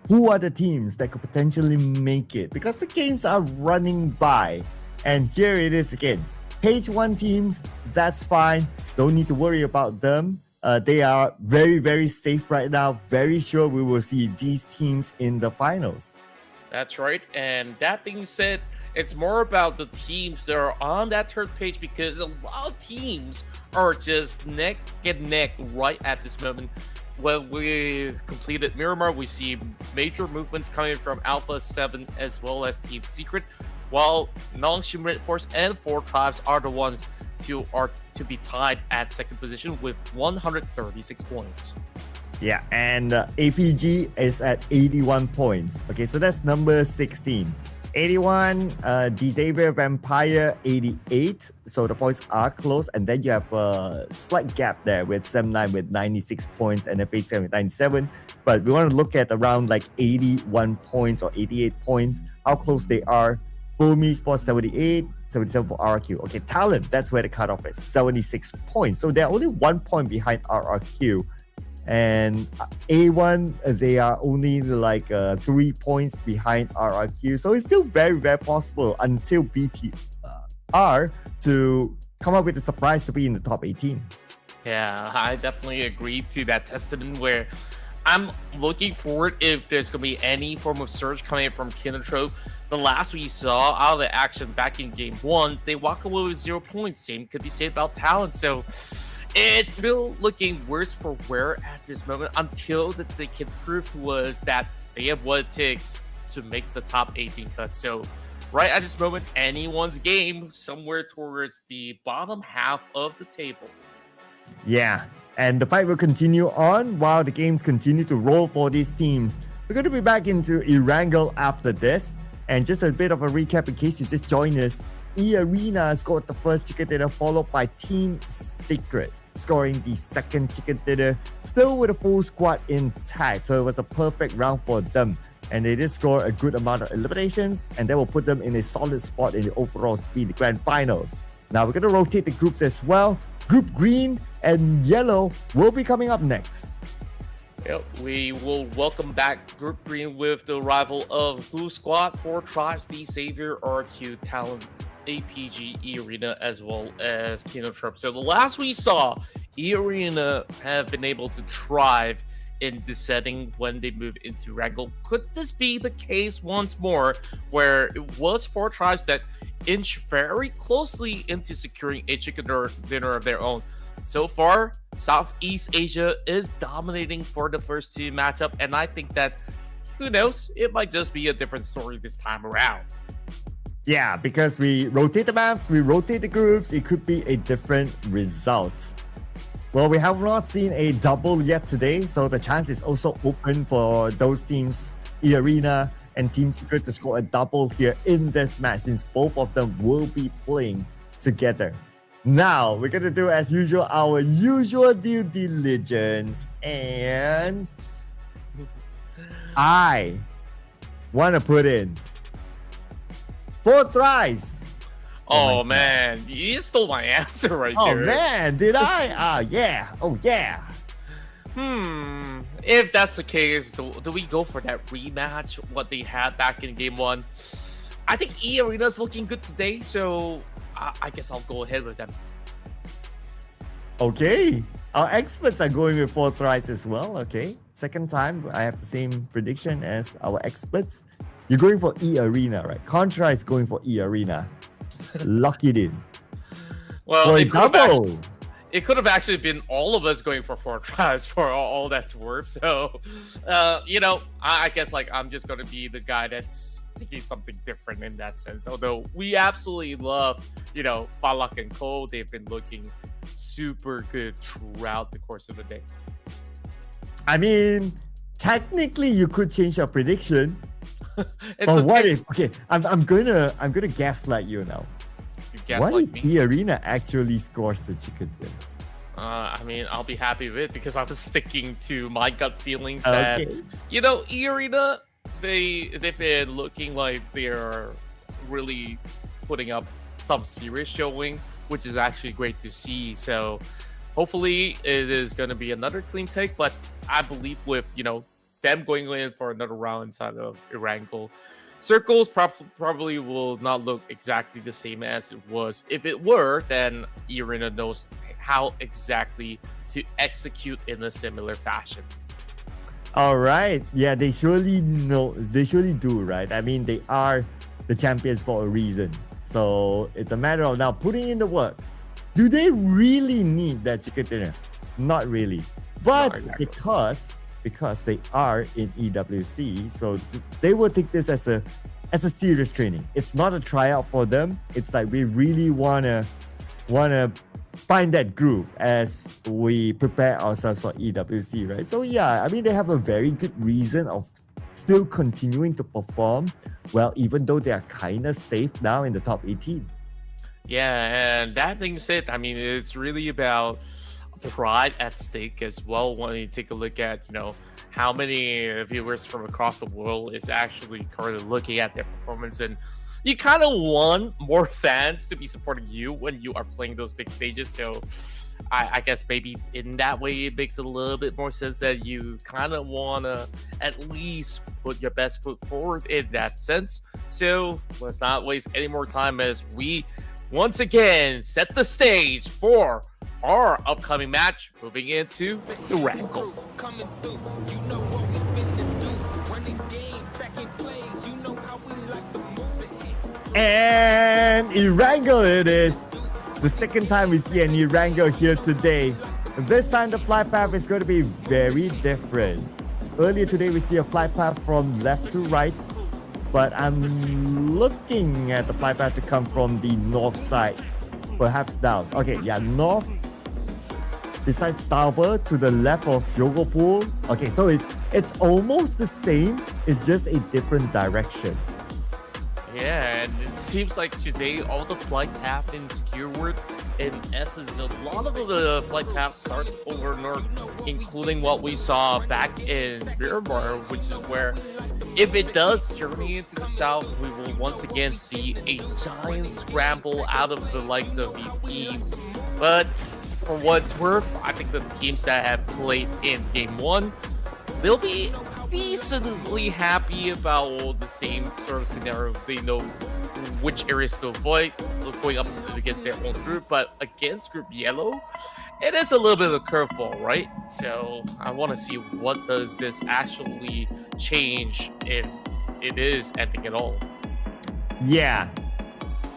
who are the teams that could potentially make it, because the games are running by. And here it is again. Page 1 teams, that's fine. Don't need to worry about them. They are very, very safe right now. Very sure we will see these teams in the finals. That's right. And that being said, it's more about the teams that are on that third page, because a lot of teams are just neck and neck right at this moment. When we completed Miramar, we see major movements coming from Alpha 7 as well as Team Secret, while Non-Human Force and 4 Tribes are the ones to be tied at second position with 136 points. Yeah, and APG is at 81 points. Okay, so that's number 16. 81, Xavier Vampire 88. So the points are close, and then you have a slight gap there with Sem9 with 96 points and FA7 with 97. But we want to look at around like 81 points or 88 points, how close they are. Boomy Sports 78, 77 for RRQ. Okay, Talent, that's where the cutoff is, 76 points. So they're only 1 point behind RRQ. And A1, they are only like 3 points behind RRQ. So it's still very, very possible until BTR to come up with a surprise to be in the top 18. Yeah, I definitely agree to that testament, where I'm looking forward if there's going to be any form of surge coming from Kinotrope. The last we saw out of the action back in game 1, they walk away with 0 points. Same could be said about Talent. So it's still looking worse for wear at this moment, until that they can prove to us that they have what it takes to make the top 18 cut. So right at this moment, anyone's game somewhere towards the bottom half of the table. Yeah, and the fight will continue on while the games continue to roll for these teams. We're going to be back into Erangel after this. And just a bit of a recap in case you just joined us. E-Arena scored the first chicken dinner, followed by Team Secret scoring the second chicken dinner, still with a full squad intact. So it was a perfect round for them. And they did score a good amount of eliminations, and that will put them in a solid spot in the overalls to be in the grand finals. Now we're going to rotate the groups as well. Group green and yellow will be coming up next. Yep, we will welcome back Group Green with the arrival of Blue Squad, 4 Tribes, The Savior, RQ, Talent, APG, E-Arena, as well as Kinotrope. So the last we saw, E-Arena have been able to thrive in this setting when they move into Erangel. Could this be the case once more, where it was 4 Tribes that inch very closely into securing a chicken dinner of their own? So far, Southeast Asia is dominating for the first 2 matchup, and I think that, who knows, it might just be a different story this time around. Yeah, because we rotate the maps, we rotate the groups, it could be a different result. Well, we have not seen a double yet today, so the chance is also open for those teams, E-Arena and Team Secret, to score a double here in this match, since both of them will be playing together. Now, we're going to do, as usual, our usual due diligence. And I want to put in 4 Tribes. Oh man, you stole my answer right there. Oh man, did I? Yeah. Oh yeah. If that's the case, do we go for that rematch, what they had back in game 1? I think E-Arena's looking good today, so I guess I'll go ahead with them. Okay. Our experts are going with 4 Tribes as well. Okay. Second time, I have the same prediction as our experts. You're going for E-Arena, right? Contra is going for E-Arena. Lock it in. Well, for a double. It could have actually been all of us going for 4 Tribes for all that's worth. So, I guess I'm just going to be the guy that's thinking something different in that sense. Although we absolutely love, Falak and Cole. They've been looking super good throughout the course of the day. I mean, technically you could change your prediction. It's But what okay. if? Okay, I'm gonna gaslight you now. You What gaslight if me. the arena actually scores the chicken dinner? I mean, I'll be happy with it because I was sticking to my gut feelings that, Okay. you know, E-Arena, they've been looking like they're really putting up some serious showing, which is actually great to see. So hopefully it is going to be another clean take, but I believe with, you know, them going in for another round inside of Erangel, Circles probably will not look exactly the same as it was. If it were, then Irina knows how exactly to execute in a similar fashion. All right. Yeah, they surely know. They surely do, right? I mean, they are the champions for a reason. So it's a matter of now putting in the work. Do they really need that chicken dinner? Not really. But Exactly. because they are in EWC, so they will take this as a serious training. It's not a tryout for them. It's like we really wanna find that groove as we prepare ourselves for EWC, right? So yeah, I mean they have a very good reason of still continuing to perform well, even though they are kind of safe now in the top 18. Yeah, and that being said, I mean, it's really about pride at stake as well when you take a look at, you know, how many viewers from across the world is actually currently looking at their performance. And you kind of want more fans to be supporting you when you are playing those big stages. So I guess maybe in that way, it makes a little bit more sense that you kind of want to at least put your best foot forward in that sense. So let's not waste any more time as we once again set the stage for our upcoming match, moving into the Erangel. And Erangel it is. The second time we see an Erangel here today. This time the flight path is going to be very different. Earlier today we see a flight path from left to right, but I'm looking at the flight path to come from the north side, perhaps down. Okay, yeah, north. Besides Starboard to the left of Yogopol. Okay, so it's almost the same. It's just a different direction. Yeah, and it seems like today all the flights have been skewered. In essence, a lot of the flight paths starts over north, including what we saw back in Miramar, which is where if it does journey into the south, we will once again see a giant scramble out of the likes of these teams. But for what it's worth, I think the teams that have played in Game 1, they'll be decently happy about the same sort of scenario. They know which areas to avoid going up against their own group, but against Group Yellow, it is a little bit of a curveball, right? So I want to see what does this actually change if it is anything at all. Yeah,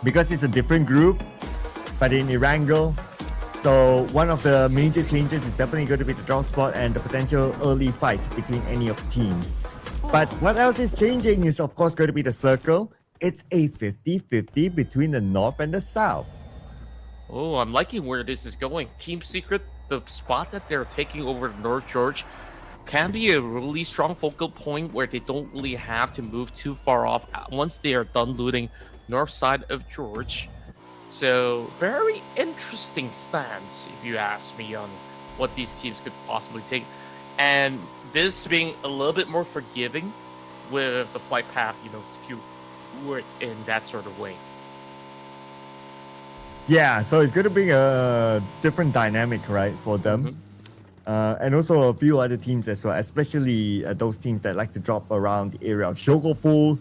because it's a different group, but in Erangel, so one of the major changes is definitely going to be the drop spot and the potential early fight between any of the teams. But what else is changing is of course going to be the circle. It's a 50-50 between the north and the south. Oh, I'm liking where this is going. Team Secret, the spot that they're taking over North George, can be a really strong focal point where they don't really have to move too far off once they are done looting north side of George. So very interesting stance, if you ask me, on what these teams could possibly take. And this being a little bit more forgiving with the flight path, you know, skewed in that sort of way. Yeah, so it's going to bring a different dynamic, right, for them. And also a few other teams as well, especially those teams that like to drop around the area of Shogopol.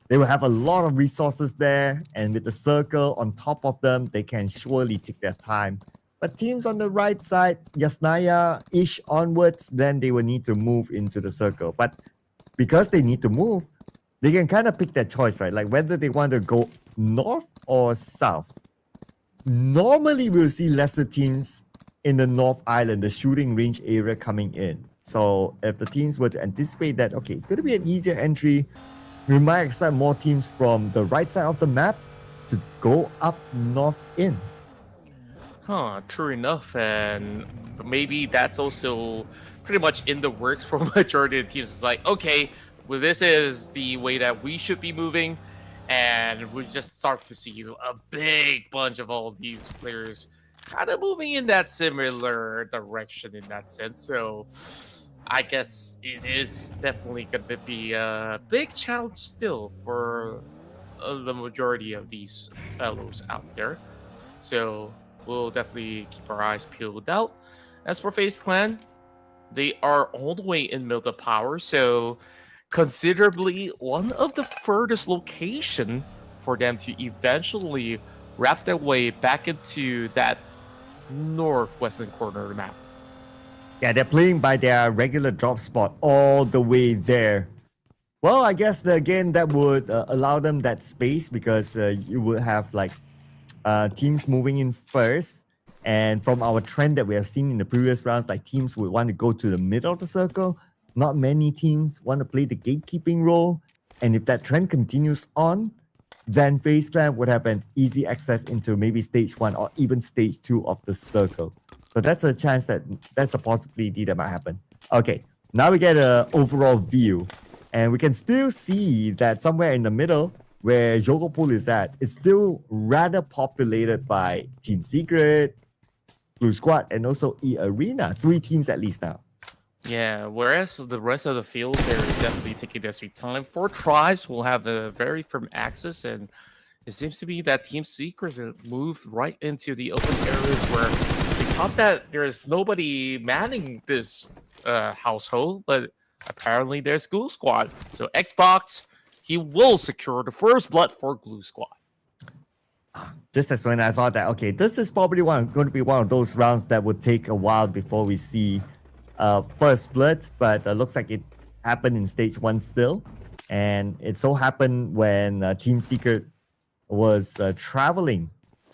They will have a lot of resources there, and with the circle on top of them, they can surely take their time. But teams on the right side, Yasnaya-ish onwards, then they will need to move into the circle. But because they need to move, they can kind of pick their choice, right? Like whether they want to go north or south. Normally, we'll see lesser teams in the North Island, the shooting range area coming in. So if the teams were to anticipate that, okay, it's going to be an easier entry, we might expect more teams from the right side of the map to go up north in. Huh, true enough, and maybe that's also pretty much in the works for majority of teams. It's like, okay, well, this is the way that we should be moving, and we just start to see a big bunch of all these players kind of moving in that similar direction in that sense. So I guess it is definitely going to be a big challenge still for the majority of these fellows out there. So we'll definitely keep our eyes peeled out. As for FaZe Clan, they are all the way in middle power, so considerably one of the furthest location for them to eventually wrap their way back into that northwestern corner of the map. Yeah, they're playing by their regular drop spot all the way there. Well, I guess again that would allow them that space because you would have like teams moving in first. And from our trend that we have seen in the previous rounds, like teams would want to go to the middle of the circle. Not many teams want to play the gatekeeping role. And if that trend continues on, then FaZe Clan would have an easy access into maybe stage 1 or even stage 2 of the circle. So that's a chance that's a possibility that might happen. Okay, now we get an overall view. And we can still see that somewhere in the middle, where Jogo Pool is at, it's still rather populated by Team Secret, Blue Squad, and also E-Arena. 3 teams at least now. Yeah, whereas the rest of the field, they're definitely taking their sweet time. 4 tries will have a very firm access, and it seems to be that Team Secret moved right into the open areas where we thought that there's nobody manning this household, but apparently there's Glue Squad. So Xbox, he will secure the first blood for Glue Squad. Just as when I thought that, okay, this is probably going to be one of those rounds that would take a while before we see first blood, but looks like it happened in stage 1 still. And it so happened when Team Secret was traveling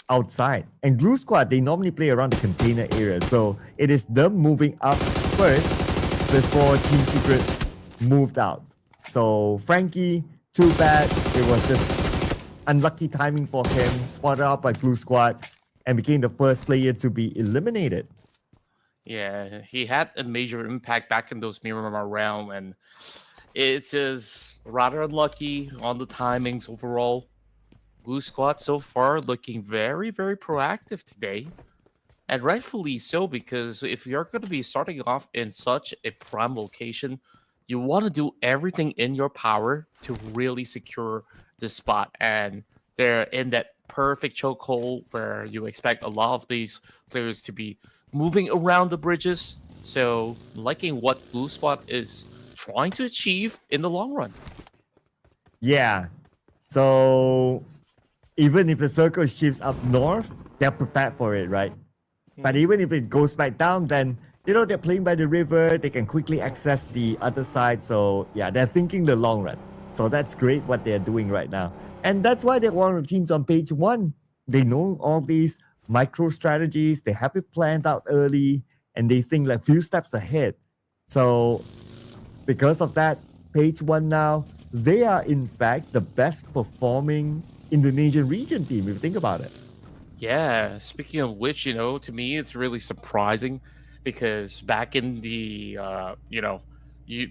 outside. And Glue Squad, they normally play around the container area. So it is them moving up first before Team Secret moved out. So Frankie, too bad. It was just unlucky timing for him. Spotted out by Blue Squad and became the first player to be eliminated. Yeah, he had a major impact back in those Miramar realm, and it's just rather unlucky on the timings overall. Blue Squad so far looking very, very proactive today. And rightfully so, because if you're going to be starting off in such a prime location, you want to do everything in your power to really secure the spot. And they're in that perfect chokehold where you expect a lot of these players to be moving around the bridges. So liking what Blue Squad is trying to achieve in the long run. Yeah. So even if the circle shifts up north, they're prepared for it, right? But even if it goes back down, then, you know, they're playing by the river. They can quickly access the other side. So, yeah, they're thinking the long run. So that's great what they're doing right now. And that's why they're one of the teams on page 1. They know all these micro strategies. They have it planned out early. And they think like few steps ahead. So because of that, page 1 now, they are in fact the best performing Indonesian region team, if you think about it. Yeah, speaking of which, you know, to me, it's really surprising because back in the,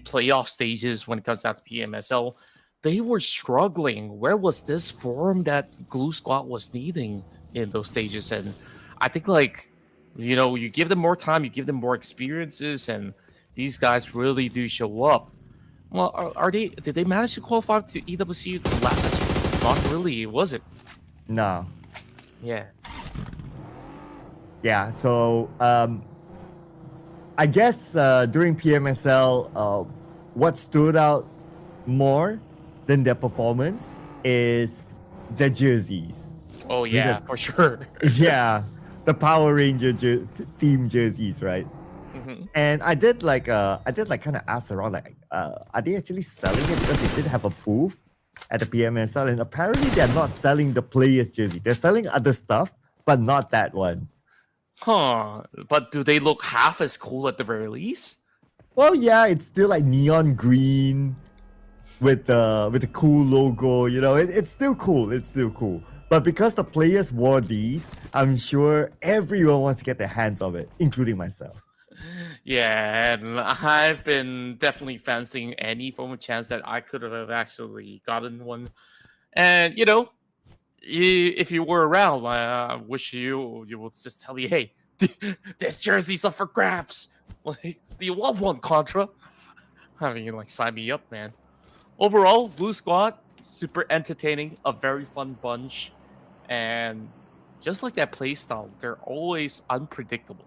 playoff stages when it comes down to PMSL, they were struggling. Where was this form that Glue Squad was needing in those stages? And I think, like, you know, you give them more time, you give them more experiences, and these guys really do show up. Well, did they manage to qualify to EWC the last time? Not really, was it? No. Yeah. Yeah, so I guess during PMSL, what stood out more than their performance is their jerseys. Oh yeah, for sure. Yeah, the Power Ranger theme jerseys, right? Mm-hmm. And I did kind of ask around, like, are they actually selling it? Because they did have a booth at the PMSL, and apparently they're not selling the players' jersey. They're selling other stuff, but not that one. Huh. But do they look half as cool at the very least? Well, yeah, it's still like neon green with the cool logo. You know, it's still cool. It's still cool. But because the players wore these, I'm sure everyone wants to get their hands on it, including myself. Yeah, and I've been definitely fancying any form of chance that I could have actually gotten one. And if you were around, I wish you would just tell me, hey, this jersey's up for grabs. Like, do you want one, Contra? I mean, like, sign me up, man. Overall, Blue Squad, super entertaining, a very fun bunch, and just like that playstyle, they're always unpredictable.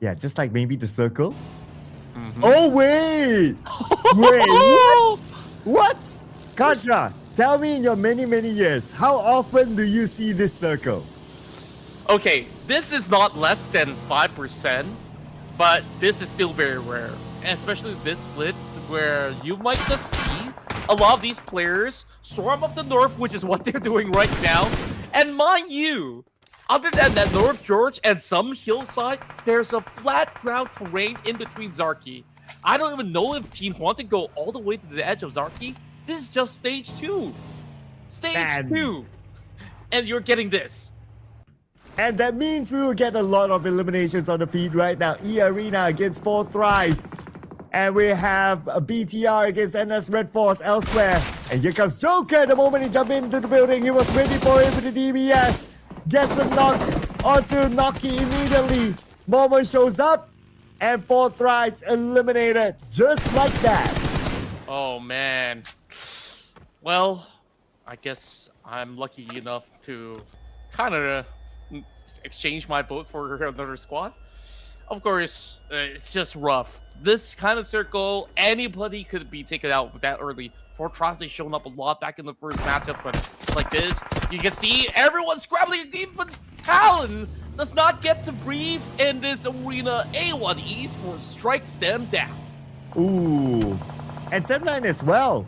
Yeah, just like maybe the circle. Mhm. Oh, wait! Wait, what? Contra, tell me in your many, many years, how often do you see this circle? Okay, this is not less than 5%, but this is still very rare. And especially this split, where you might just see a lot of these players storm up the north, which is what they're doing right now. And mind you, other than that North George and some hillside, there's a flat ground terrain in between Zarki. I don't even know if teams want to go all the way to the edge of Zarki. This is just stage 2. Stage 2. And you're getting this. And that means we will get a lot of eliminations on the feed right now. E-Arena against 4 Thrice. And we have a BTR against NS Red Force elsewhere. And here comes Joker. The moment he jumped into the building, he was ready for it with the DBS. Gets a knock onto Noki immediately. Momo shows up. And 4 Thrice eliminated just like that. Oh, man. Well, I guess I'm lucky enough to kind of exchange my vote for another squad. Of course, it's just rough. This kind of circle, anybody could be taken out that early. 4 Thrice, they've shown up a lot back in the first matchup, but just like this, you can see everyone scrambling. Even Talon does not get to breathe in this arena. A1 Esports strikes them down. Ooh. And Set9 as well.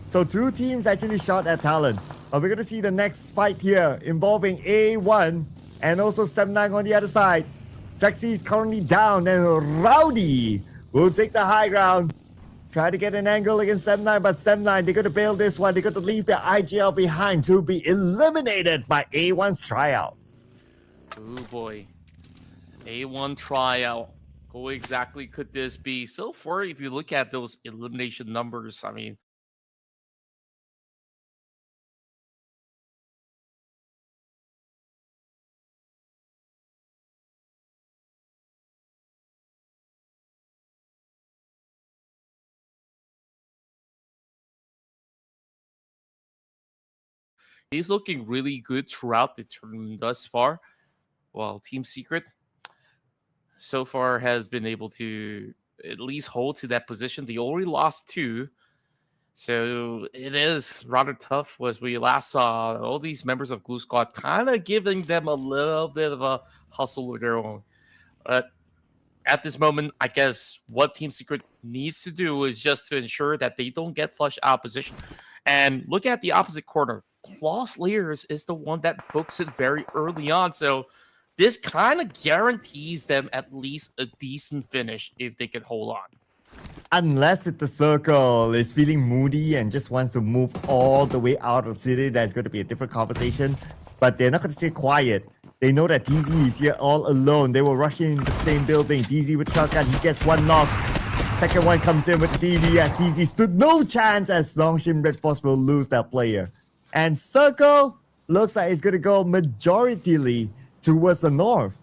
So 2 teams actually shot at Talon. But we're going to see the next fight here involving A1 and also Set9 on the other side. Jaxi is currently down and Rowdy will take the high ground. Try to get an angle against Set9, but Set9, they're going to bail this one. They're going to leave their IGL behind to be eliminated by A1's tryout. Oh boy. A1 tryout. Who exactly could this be? So far, if you look at those elimination numbers, I mean, he's looking really good throughout the tournament thus far. While Team Secret so far has been able to at least hold to that position. They already lost 2. So it is rather tough as we last saw all these members of Glue Squad kind of giving them a little bit of a hustle of their own. But at this moment, I guess what Team Secret needs to do is just to ensure that they don't get flushed out of position. And look at the opposite corner. Claw Slayers is the one that books it very early on. So this kind of guarantees them at least a decent finish if they can hold on. Unless if the circle is feeling moody and just wants to move all the way out of the city, that's going to be a different conversation. But they're not going to stay quiet. They know that DZ is here all alone. They will rush into the same building. DZ with shotgun, he gets 1 knock. Second one comes in with the DBS. DZ stood no chance as Longshin Red Force will lose that player. And circle looks like it's going to go majoritarily towards the north.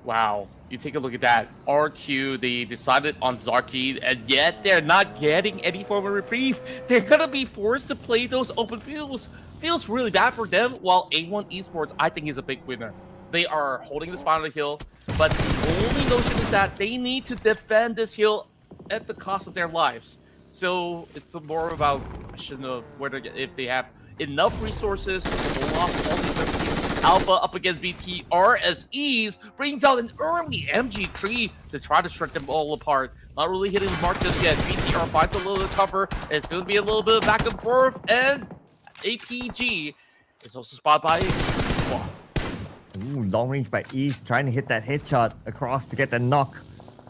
Wow, you take a look at that. RQ, they decided on Zarki, and yet they're not getting any form of reprieve. They're gonna be forced to play those open fields. Feels really bad for them, while A1 Esports, I think, is a big winner. They are holding the spot on the hill, but the only notion is that they need to defend this hill at the cost of their lives. So it's more about a question of whether if they have enough resources to pull off all these teams. Alpha up against BTR as Ease brings out an early MG3 to try to strike them all apart. Not really hitting the mark just yet. BTR finds a little cover. It's going to be a little bit of back and forth. And APG is also spotted by Wow. Ooh, long range by Ease trying to hit that headshot across to get the knock.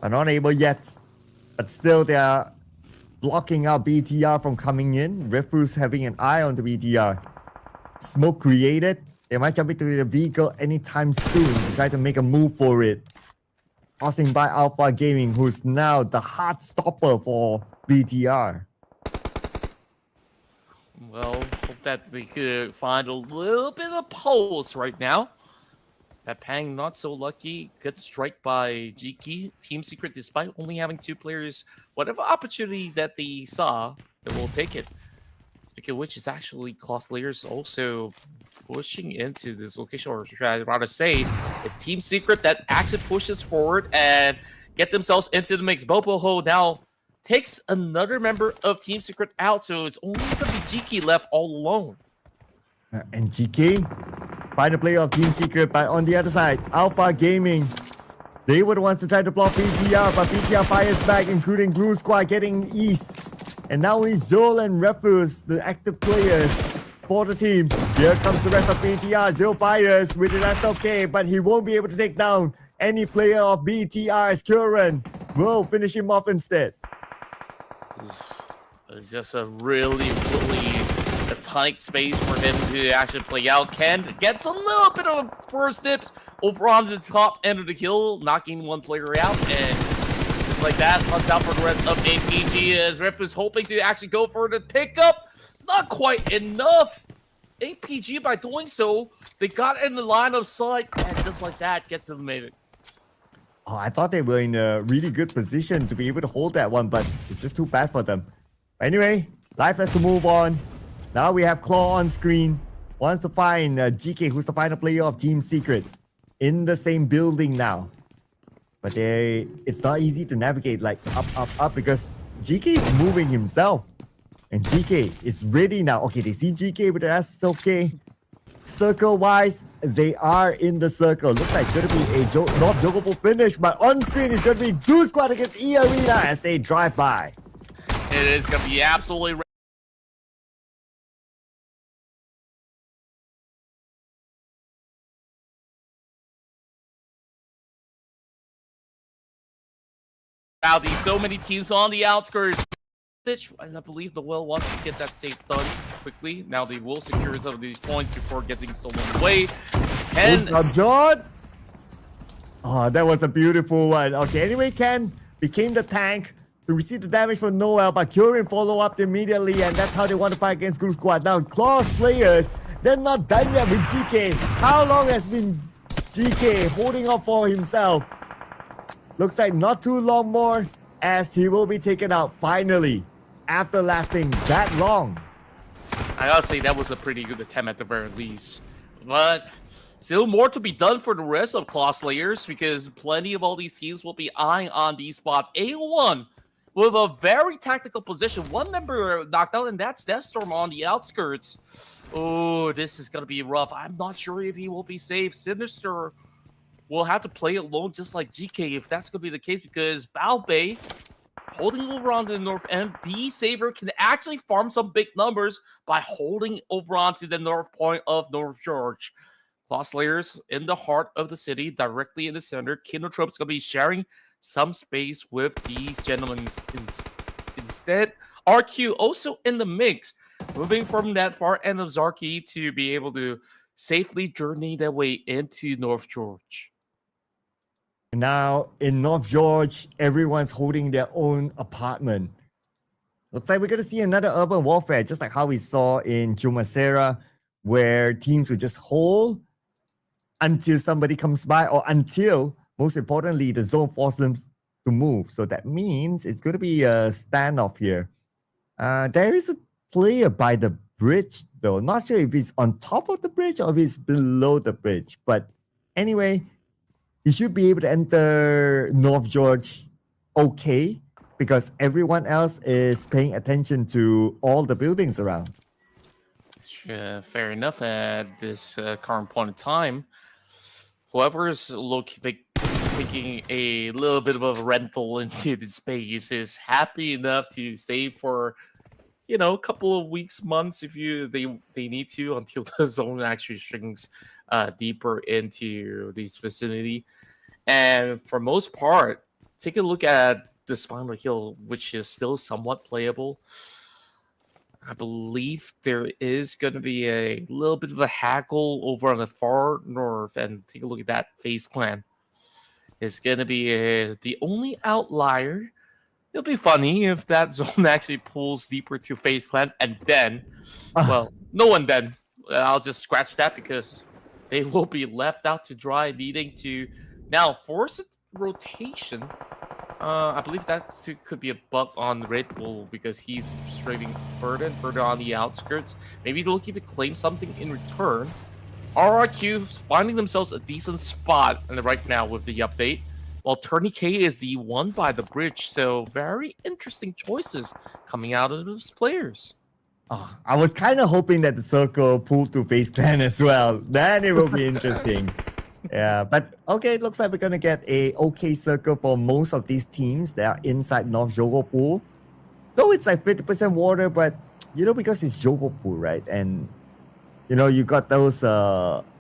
But not able yet. But still they are blocking out BTR from coming in. Refuse having an eye on the BTR. smoke created. They might jump into the vehicle anytime soon to try to make a move for it. Crossing by Alpha Gaming, who's now the hard stopper for BTR. Well, hope that they could find a little bit of pulse right now. That Pang not so lucky. Good strike by Jiki. Team Secret, despite only having 2 players, whatever opportunities that they saw, they will take it. Speaking of which, is actually Claw Layers also pushing into this location, or should I rather say, it's Team Secret that actually pushes forward and get themselves into the mix. Boboho now takes another member of Team Secret out, so it's only going to be Jiki left all alone. And GK, final player of Team Secret, but on the other side, Alpha Gaming, they were the ones to try to block BTR, but BTR fires back, including Blue Squad getting east. And now only Zol and Refus, the active players for the team. Here comes the rest of BTR. Zol fires with an SLK, but he won't be able to take down any player of BTR as Curran will finish him off instead. It's just a really a tight space for him to actually play out. Ken gets a little bit of first dips over on the top end of the kill, knocking one player out, and just like that, on top for the rest of APG as Ref is hoping to actually go for the pickup. Not quite enough. APG, by doing so, they got in the line of sight, and just like that, gets eliminated. Oh, I thought they were in a really good position to be able to hold that one, but it's just too bad for them. Anyway, life has to move on. Now we have Claw on screen. Wants to find GK, who's the final player of Team Secret, in the same building now. But it's not easy to navigate like up because GK is moving himself. And GK is ready now. Okay, they see GK with the SLK. Circle-wise, they are in the circle. Looks like it's going to be a not jokeable finish, but on screen is going to be Blue Squad against E Arena as they drive by. It is going to be absolutely rowdy. So many teams on the outskirts. And I believe the Will wants to get that safe done quickly. Now they will secure some of these points before getting stolen away. And John. Oh, that was a beautiful one. Okay, anyway, Ken became the tank to receive the damage from Noel, but Curran follow up immediately, and that's how they want to fight against Group Squad. Now, Claws players, they're not done yet with GK. How long has been GK holding up for himself? Looks like not too long more, as he will be taken out finally, after lasting that long. I gotta say, that was a pretty good attempt at the very least. But still more to be done for the rest of Claw Slayers, because plenty of all these teams will be eyeing on these spots. A1 with a very tactical position. One member knocked out, and that's Deathstorm on the outskirts. Oh, this is gonna be rough. I'm not sure if he will be safe. Sinister will have to play alone just like GK if that's gonna be the case, because Balbay holding over on the north end. D-Saver can actually farm some big numbers by holding over onto the north point of North George. Claw Slayers in the heart of the city, directly in the center. Kinotrope's going to be sharing some space with these gentlemen instead. RQ also in the mix, moving from that far end of Zarki to be able to safely journey their way into North George. Now, in North George, everyone's holding their own apartment. Looks like we're going to see another urban warfare, just like how we saw in Chumacera, where teams would just hold until somebody comes by, or until, most importantly, the zone forces them to move. So that means it's going to be a standoff here. There is a player by the bridge, though. Not sure if he's on top of the bridge or if he's below the bridge. But anyway, he should be able to enter North George okay, because everyone else is paying attention to all the buildings around. Fair enough at this current point in time. Whoever's taking a little bit of a rental into the space is happy enough to stay for, you know, a couple of weeks, months if they need to, until the zone actually shrinks deeper into this vicinity. And for most part, take a look at the Spinal Hill, which is still somewhat playable. I believe there is going to be a little bit of a haggle over on the far north, and take a look at that. FaZe Clan is going to be the only outlier. It'll be funny if that zone actually pulls deeper to FaZe Clan, and then, well, no one then. I'll just scratch that because they will be left out to dry, needing to now force a rotation. I believe that could be a bug on Red Bull because he's straying further and further on the outskirts. Maybe looking to claim something in return. RRQ finding themselves a decent spot right now with the update, while Tourniquet is the one by the bridge. So very interesting choices coming out of those players. Oh, I was kind of hoping that the circle pulled to FaZe Clan as well. Then it will be interesting. Yeah, but okay, it looks like we're gonna get a okay circle for most of these teams that are inside North Jogo Pool. Though it's like 50% water, but because it's Jogo Pool, right? And you got those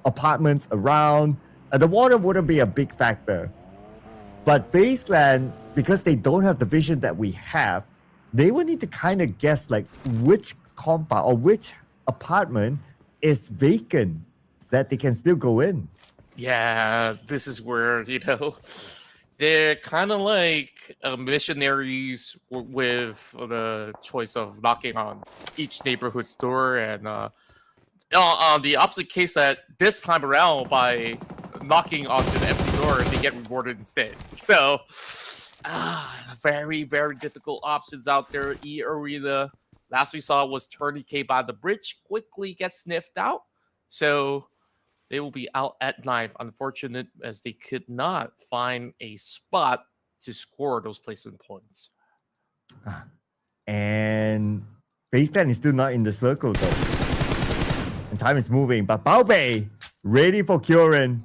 apartments around. The water wouldn't be a big factor. But FaZe Clan, because they don't have the vision that we have, they will need to kind of guess like which compound or which apartment is vacant that they can still go in. Yeah, this is where, they're kind of like missionaries with the choice of knocking on each neighborhood store. And on the opposite case, that this time around, by knocking on the empty door, they get rewarded instead. So, very, very difficult options out there. E-Arena, last we saw was Tourniquet by the bridge, quickly gets sniffed out. So they will be out at knife. Unfortunate as they could not find a spot to score those placement points. And FaZe Clan is still not in the circle though. And time is moving. But Baobei ready for Kieran.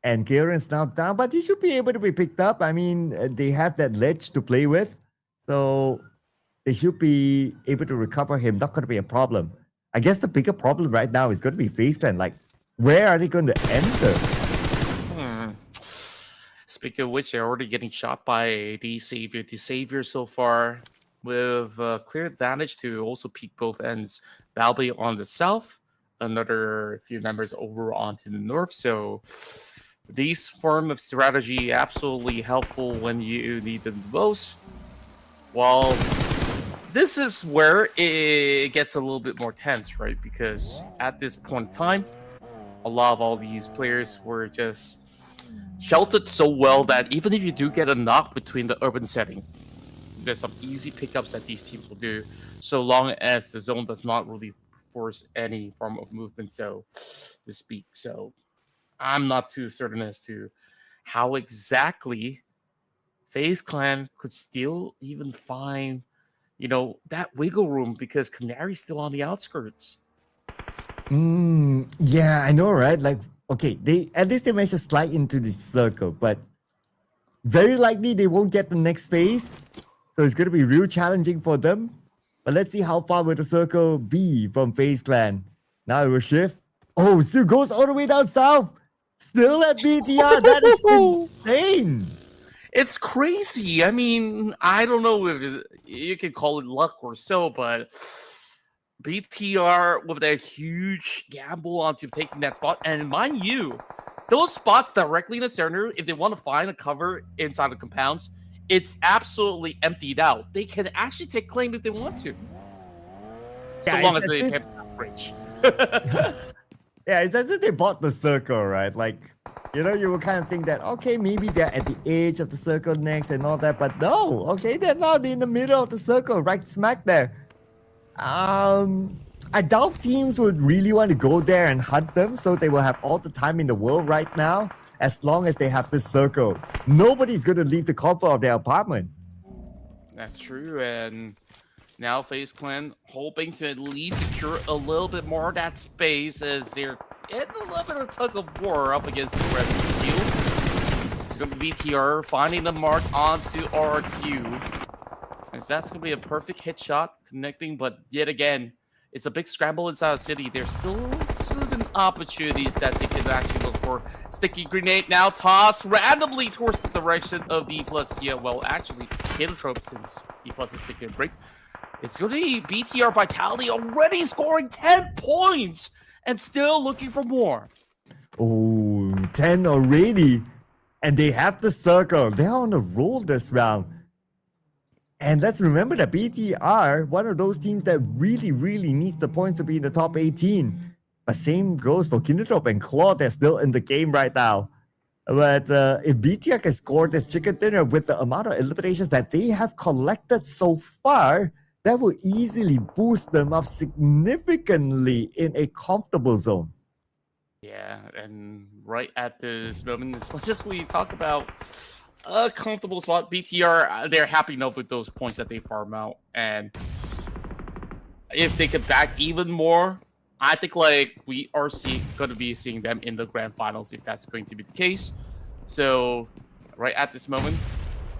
And Kieran's now down, but he should be able to be picked up. I mean, they have that ledge to play with. So they should be able to recover him. Not going to be a problem. I guess the bigger problem right now is going to be FaZe Clan. Like, where are they going to enter? Speaking of which, they're already getting shot by the Savior. The Savior so far with clear advantage to also peek both ends. Balby on the south, another few members over onto the north. So these form of strategy absolutely helpful when you need them the most. While this is where it gets a little bit more tense, right? Because at this point in time, a lot of all these players were just sheltered so well that even if you do get a knock between the urban setting, there's some easy pickups that these teams will do, so long as the zone does not really force any form of movement, so to speak. So I'm not too certain as to how exactly FaZe Clan could still even find that wiggle room, because Canary's still on the outskirts. Yeah, I know, right? Like, okay, at least they managed to slide into the circle, but very likely they won't get the next phase. So it's going to be real challenging for them. But let's see how far will the circle be from FaZe Clan. Now it will shift. Oh, still goes all the way down south. Still at BTR. That is insane. It's crazy. I mean, I don't know if you can call it luck or so, but BTR with a huge gamble onto taking that spot. And mind you, those spots directly in the center, if they want to find a cover inside the compounds, it's absolutely emptied out. They can actually take claim if they want to. So long as they have bridge. Yeah, it's as if they bought the circle, right? Like, you would kind of think that, okay, maybe they're at the edge of the circle next and all that, but no, okay, they're not in the middle of the circle, right smack there. I doubt teams would really want to go there and hunt them, so they will have all the time in the world right now, as long as they have this circle. Nobody's going to leave the comfort of their apartment. That's true, and now FaZe Clan hoping to at least secure a little bit more of that space, as they're in a little bit of tug of war up against the rest of the field. It's going to be VTR finding the mark onto RQ, as that's going to be a perfect hit shot connecting, but yet again, it's a big scramble inside the city. There's still certain opportunities that they can actually look for. Sticky grenade now tossed randomly towards the direction of D+. Yeah, well, actually, Heliotrope, since D+ is taking a break. It's going to be BTR Vitality already scoring 10 points and still looking for more. Oh, 10 already. And they have the circle. They're on a roll this round. And let's remember that BTR, one of those teams that really, really needs the points to be in the top 18. But same goes for Kinetop and Claw. They're still in the game right now. But if BTR can score this chicken dinner with the amount of eliminations that they have collected so far, that will easily boost them up significantly in a comfortable zone. Yeah, and right at this moment, as much as we talk about a comfortable spot, BTR, they're happy enough with those points that they farm out. And if they could back even more, I think like we are going to be seeing them in the grand finals if that's going to be the case. So right at this moment,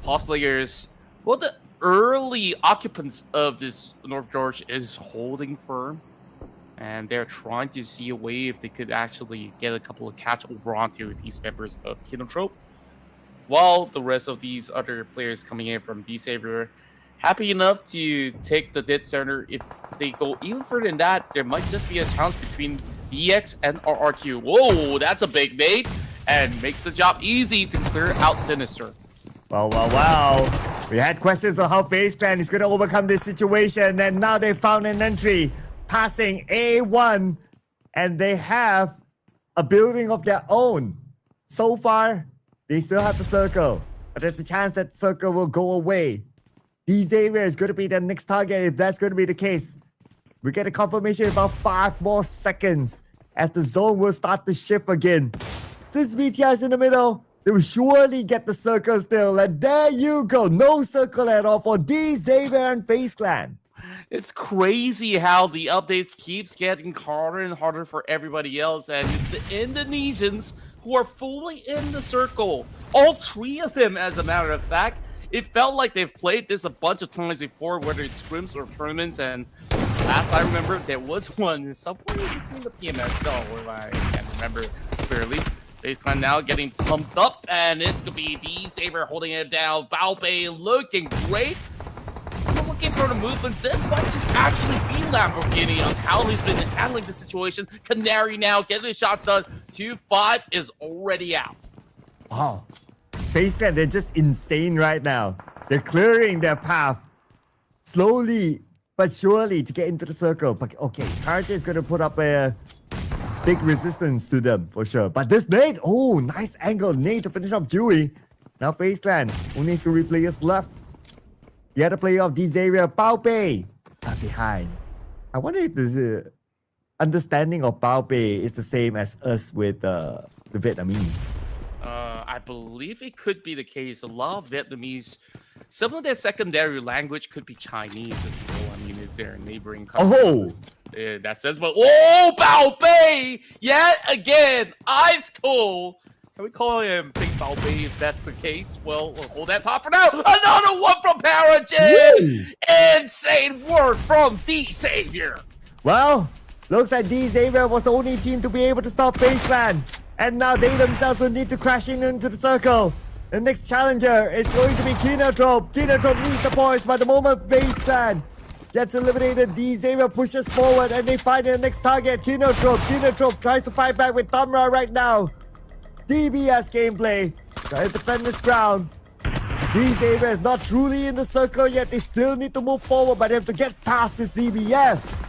Toss Layers, well, the early occupants of this North George is holding firm. And they're trying to see a way if they could actually get a couple of catch over onto these members of Kinotrope. While the rest of these other players coming in from D-Savior, happy enough to take the dead center. If they go even further than that, there might just be a challenge between DX and RRQ. Whoa, that's a big nade, and makes the job easy to clear out Sinister. Wow. We had questions on how FaZe Clan is going to overcome this situation, and now they found an entry passing A1, and they have a building of their own. So far, they still have the circle, but there's a chance that the circle will go away. D-Xavier is going to be the next target if that's going to be the case. We get a confirmation in about 5 more seconds as the zone will start to shift again. Since BTR is in the middle, they will surely get the circle still. And there you go. No circle at all for D-Xavier and FaZe Clan. It's crazy how the updates keeps getting harder and harder for everybody else, and it's the Indonesians who are fully in the circle. All 3 of them, as a matter of fact. It felt like they've played this a bunch of times before, whether it's scrims or tournaments, and last I remember, there was one somewhere between the PMSL, where I can't remember clearly. FaZe Clan now getting pumped up, and it's going to be D-Saber holding it down. Baobei looking great. Looking for the movements. This might just actually be Lamborghini on how he's been handling the situation. Canary now getting the shots done. 2-5 is already out. Wow. FaZe Clan, they're just insane right now. They're clearing their path slowly but surely to get into the circle. But okay, Parajay is going to put up a big resistance to them for sure. But this nade, oh, nice angle nade to finish off Dewey. Now FaZe Clan, only 3 players left. The other player of D-Xavier, Baobei, are behind. I wonder if the understanding of Baobei is the same as us with the Vietnamese. I believe it could be the case. A lot of Vietnamese, some of their secondary language could be Chinese as well. I mean, if they're neighboring countries. Oh! That says, but oh, Baobei! Yet again, ice cold. Can we call him Big Baobei if that's the case? Well, we'll hold that thought for now. Another one from Parajay! Insane work from D-Savior! Well, looks like D-Xavier was the only team to be able to stop FaZe Clan. And now they themselves will need to crash into the circle. The next challenger is going to be Kinotrope. Kinotrope needs the points, but the moment FaZe Clan gets eliminated, D-Xavier pushes forward and they find their next target, Kinotrope. Kinotrope tries to fight back with Tamra right now. DBS gameplay, trying to defend this ground. D-Xavier is not truly in the circle yet. They still need to move forward, but they have to get past this DBS.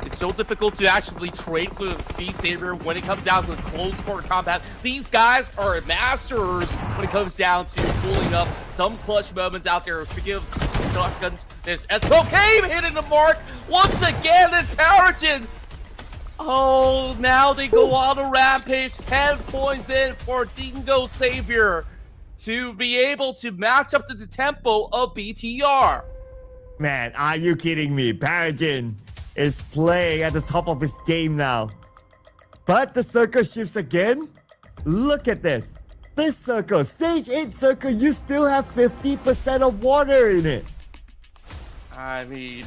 It's so difficult to actually trade with D-Savior when it comes down to close quarter combat. These guys are masters when it comes down to pulling up some clutch moments out there. Speaking of shotguns, there's SPOK hitting the mark. Once again, it's Parajay. Oh, now they go on a rampage. 10 points in for Dingo Savior to be able to match up to the tempo of BTR. Man, are you kidding me? Parajay is playing at the top of his game now. But the circle shifts again. Look at this. This circle, stage 8 circle, you still have 50% of water in it. I mean,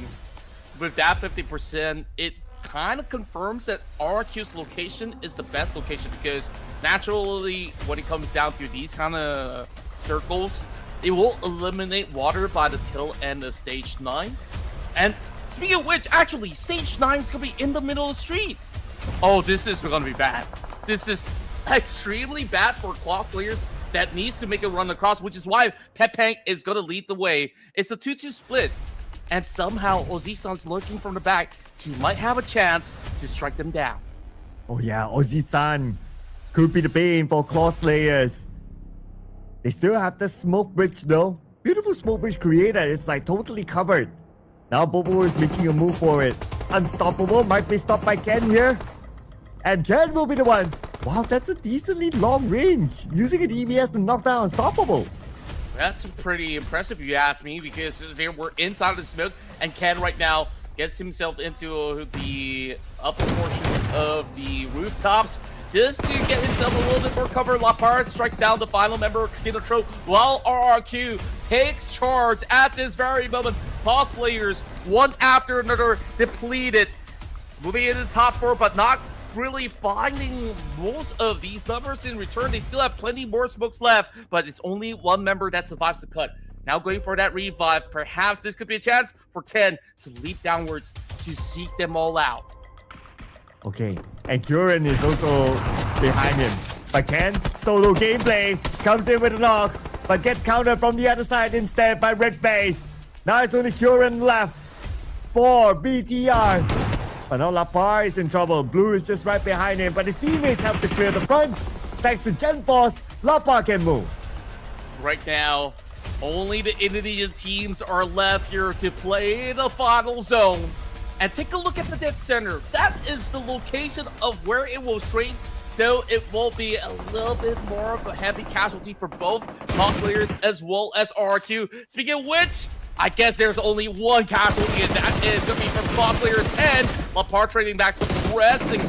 with that 50%, it kind of confirms that RQ's location is the best location, because naturally, when it comes down to these kind of circles, it will eliminate water by the tail end of stage 9. And speaking of which, actually, stage 9 is going to be in the middle of the street. Oh, this is going to be bad. This is extremely bad for claw players that needs to make a run across, which is why Pepang is going to lead the way. It's a 2-2 split. And somehow, Ozzy-san's looking from the back. He might have a chance to strike them down. Oh yeah, Ozzy-san could be the bane for claw players. They still have the smoke bridge though. Beautiful smoke bridge created. It's like totally covered. Now Bobo is making a move for it. Unstoppable might be stopped by Ken here. And Ken will be the one. Wow, that's a decently long range. Using an EBS to knock down Unstoppable. That's pretty impressive if you ask me, because they were inside of the smoke, and Ken right now gets himself into the upper portion of the rooftops just to get himself a little bit more cover. Lapard strikes down the final member of Kinotro, while RRQ takes charge at this very moment. Boss Slayers, one after another, depleted. Moving into the top 4, but not really finding most of these numbers in return. They still have plenty more smokes left, but it's only one member that survives the cut. Now going for that revive. Perhaps this could be a chance for Ken to leap downwards to seek them all out. Okay, and Curran is also behind him. But Ken, solo gameplay, comes in with a knock, but gets countered from the other side instead by Red Face. Now it's only Curran left for BTR. But now Lapar is in trouble. Blue is just right behind him, but his teammates have to clear the front. Thanks to Gen Force, Lapar can move. Right now, only the Indonesian teams are left here to play the final zone. And take a look at the dead center. That is the location of where it will straight. So it will be a little bit more of a heavy casualty for both boss players as well as RQ. Speaking of which, I guess there's only one casualty, and that is going to be from boss players. And Lapar trading back, suppressing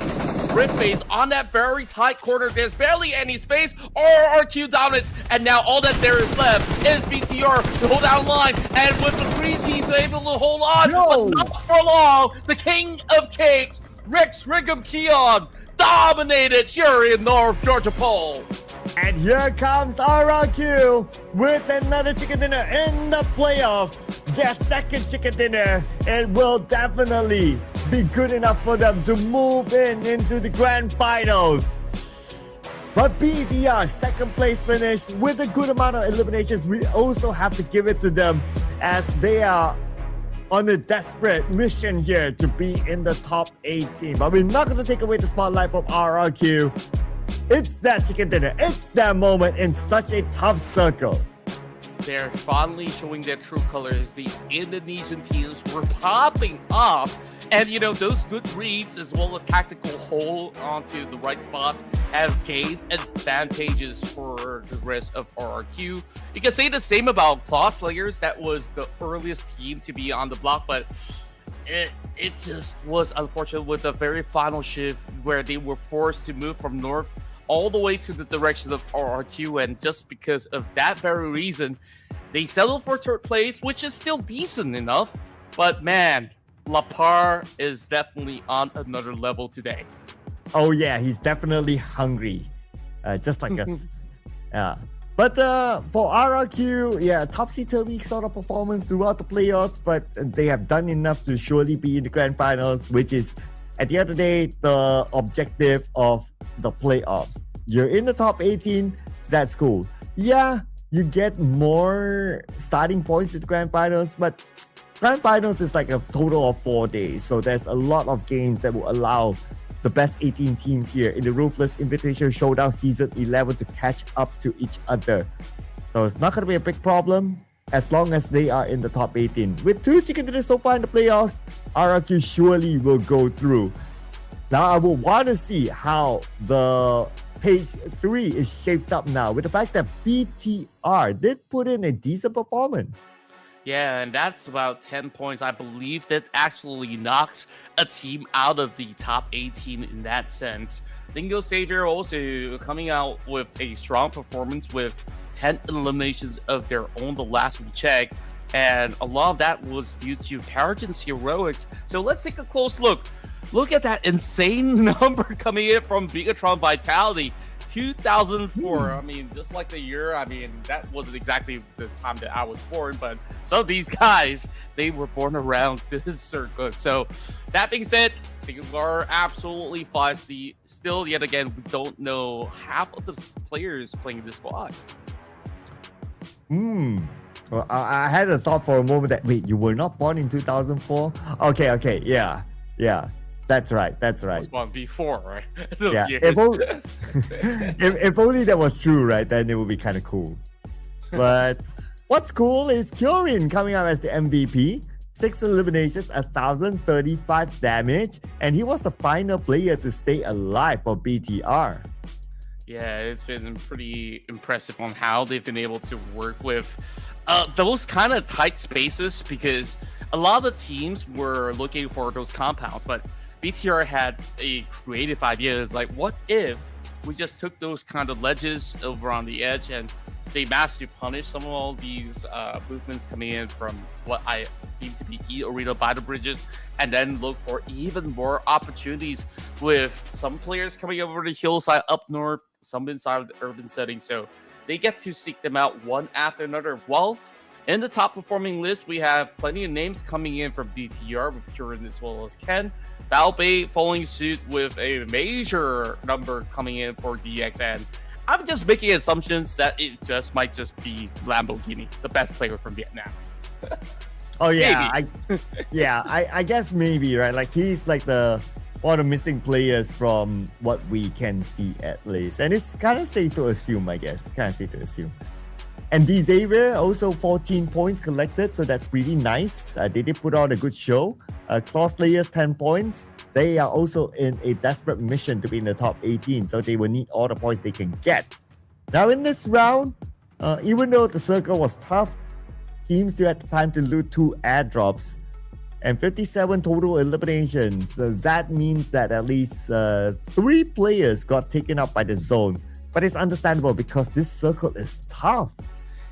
Rip Face on that very tight corner. There's barely any space. RRQ down it, and now all that there is left is BTR to hold down line. And with the freeze, he's able to hold on, but not for long. The king of cakes, Rex Rigum Keon, dominated here in North Georgia Pole. And here comes RRQ with another chicken dinner in the playoffs. Their second chicken dinner. It will definitely be good enough for them to move into the grand finals. But BTR second place finish with a good amount of eliminations. We also have to give it to them as they are on a desperate mission here to be in the top 18. But we're not going to take away the spotlight from RRQ. It's that chicken dinner. It's that moment in such a tough circle. They're finally showing their true colors. These Indonesian teams were popping off. And, you know, those good reads as well as tactical hold onto the right spots have gained advantages for the rest of RRQ. You can say the same about Claw Slayers. That was the earliest team to be on the block, but it just was unfortunate with the very final shift where they were forced to move from north all the way to the direction of RRQ, and just because of that very reason, they settled for third place, which is still decent enough. But man, Lapar is definitely on another level today. Oh yeah, he's definitely hungry, just like us. Yeah. But for RRQ, yeah, topsy-turvy sort of performance throughout the playoffs, but they have done enough to surely be in the grand finals, which is, at the end of the day, the objective of the playoffs. You're in the top 18, that's cool. Yeah, you get more starting points in the grand finals, but grand finals is like a total of 4 days, so there's a lot of games that will allow the best 18 teams here in the Ruthless Invitational Showdown Season 11 to catch up to each other. So it's not going to be a big problem as long as they are in the top 18. With 2 chicken dinners so far in the playoffs, RRQ surely will go through. Now I will want to see how the page 3 is shaped up now with the fact that BTR did put in a decent performance. Yeah, and that's about 10 points. I believe that actually knocks a team out of the top 18 in that sense. Dingo Savior also coming out with a strong performance with 10 eliminations of their own the last we checked. And a lot of that was due to Paragen's heroics. So let's take a close look. Look at that insane number coming in from Bigatron Vitality. 2004. I mean, just like the year, I mean, that wasn't exactly the time that I was born, but some of these guys, they were born around this circle. So that being said, things are absolutely feisty. Still, yet again, we don't know half of the players playing this squad. Well, I had a thought for a moment that, wait, you were not born in 2004? Okay, yeah. That's right. I was born before, right? Those Yeah, years. if only that was true, right? Then it would be kind of cool. But what's cool is Kyurem coming out as the MVP. 6 eliminations, 1,035 damage, and he was the final player to stay alive for BTR. Yeah, it's been pretty impressive on how they've been able to work with those kind of tight spaces, because a lot of the teams were looking for those compounds, but BTR had a creative idea. It's like, what if we just took those kind of ledges over on the edge and they managed to punish some of all these movements coming in from what I deem to be E arena by the bridges, and then look for even more opportunities with some players coming over the hillside up north, some inside of the urban setting. So they get to seek them out one after another. While in the top performing list, we have plenty of names coming in from BTR with Kyurem as well as Ken. Balbay following suit with a major number coming in for DX, and I'm just making assumptions that it just might just be Lamborghini, the best player from Vietnam. Oh yeah, I guess maybe, right? Like he's like one of the missing players from what we can see at least, and it's kind of safe to assume, I guess. And Xavier also 14 points collected, so that's really nice. They did put on a good show. Claw Slayers 10 points. They are also in a desperate mission to be in the top 18, so they will need all the points they can get. Now in this round, even though the circle was tough, teams still had the time to loot 2 airdrops and 57 total eliminations. So that means that at least 3 players got taken out by the zone. But it's understandable because this circle is tough.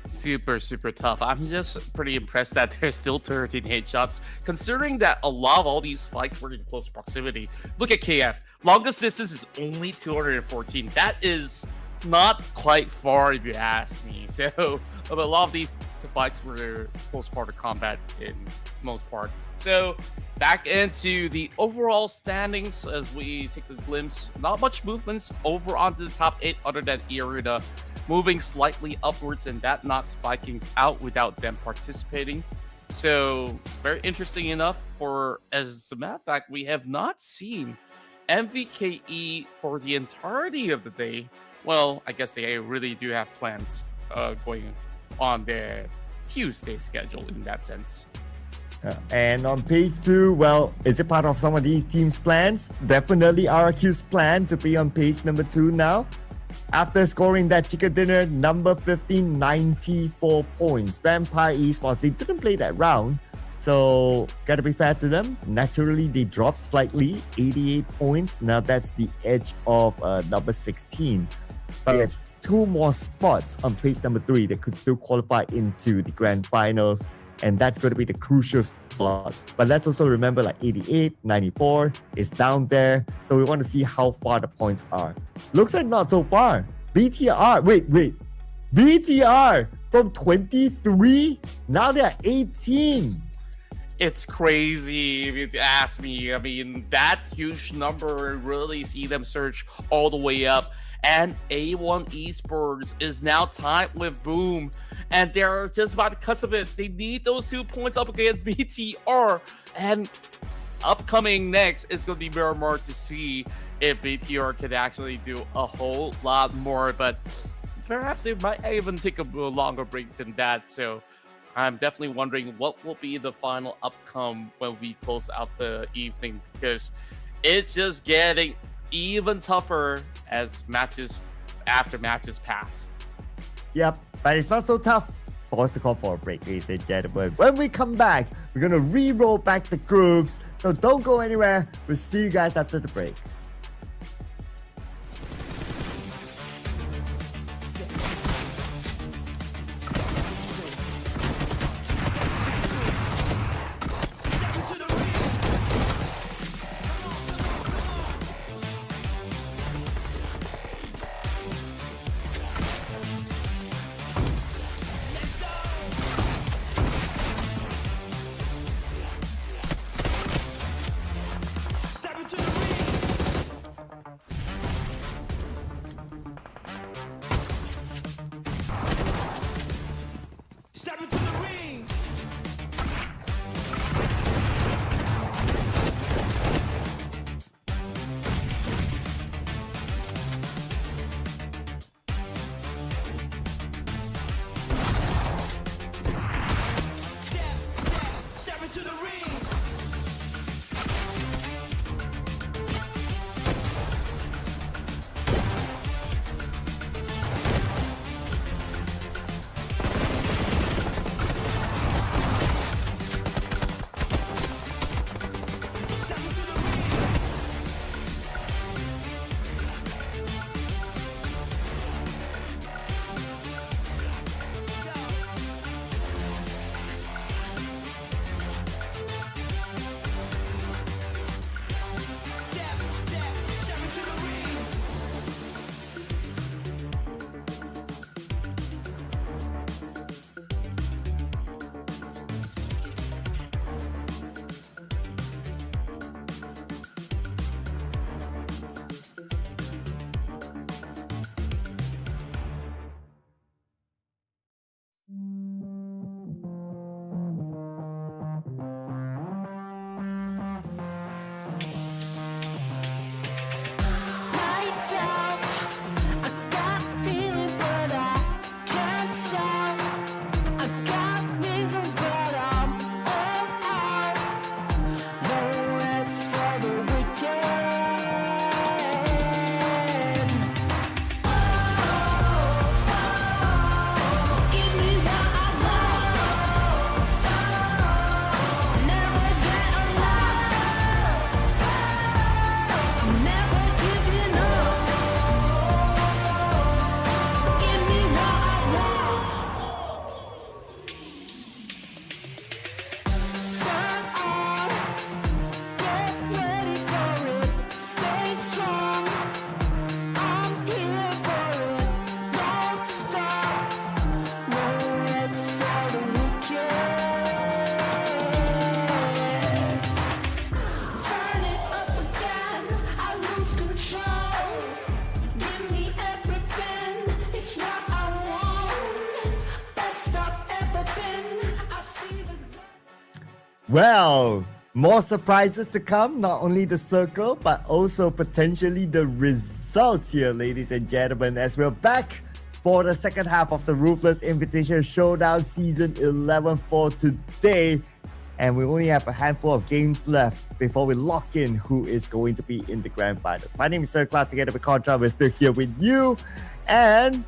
Super tough. I'm just pretty impressed that there's still 13 headshots, considering that a lot of all these fights were in close proximity. Look at KF. Longest distance is only 214. That is not quite far if you ask me. So a lot of these fights were close quarter combat in most part. So back into the overall standings as we take a glimpse. Not much movements over onto the top 8 other than Irida moving slightly upwards, and that knocks Vikings out without them participating. So very interesting enough, for as a matter of fact, we have not seen MVKE for the entirety of the day. Well, I guess they really do have plans going on their Tuesday schedule in that sense. And on page 2, well, is it part of some of these teams' plans? Definitely RQ's plan to be on page number 2 now. After scoring that chicken dinner, number 15, 94 points. Vampire Esports, they didn't play that round, so gotta be fair to them. Naturally, they dropped slightly, 88 points. Now that's the edge of number 16. But we have 2 more spots on page number 3 that could still qualify into the grand finals, and that's going to be the crucial slot. But let's also remember, like 88, 94 is down there, so we want to see how far the points are. Looks like not so far. BTR, wait, BTR from 23, now they're 18. It's crazy if you ask me. I mean, that huge number, really see them surge all the way up. And A1 Esports is now tied with Boom, and they're just about to cusp of it. They need those 2 points up against BTR, and upcoming next is going to be Miramar to see if BTR can actually do a whole lot more, but perhaps they might even take a longer break than that. So I'm definitely wondering what will be the final outcome when we close out the evening, because it's just getting even tougher as matches after matches pass. Yep, but it's not so tough for us to call for a break, ladies and gentlemen. When we come back, we're going to re-roll back the groups, so don't go anywhere. We'll see you guys after the break. Step into the ring. Step into the ring. Step into the ring. Step into the ring. Lights out. I got a feeling, but I can't shout. I got reasons, but I'm all out. No rest for the weekend. Give me what I want. Never get enough. Never giving up. Give me what I want. Turn on. Get ready for it. Stay strong. I'm here for it. Don't stop. No rest for the weekend. Turn it up again, I lose control. Give me everything, it's what I want. Best I've ever been, I see the Well, more surprises to come. Not only the circle, but also potentially the results here, ladies and gentlemen, as we're back for the second half of the Ruthless Invitational Showdown Season 11 for today. And we only have a handful of games left before we lock in who is going to be in the grand finals. My name is Sir Clark, together with Contra. We're still here with you. And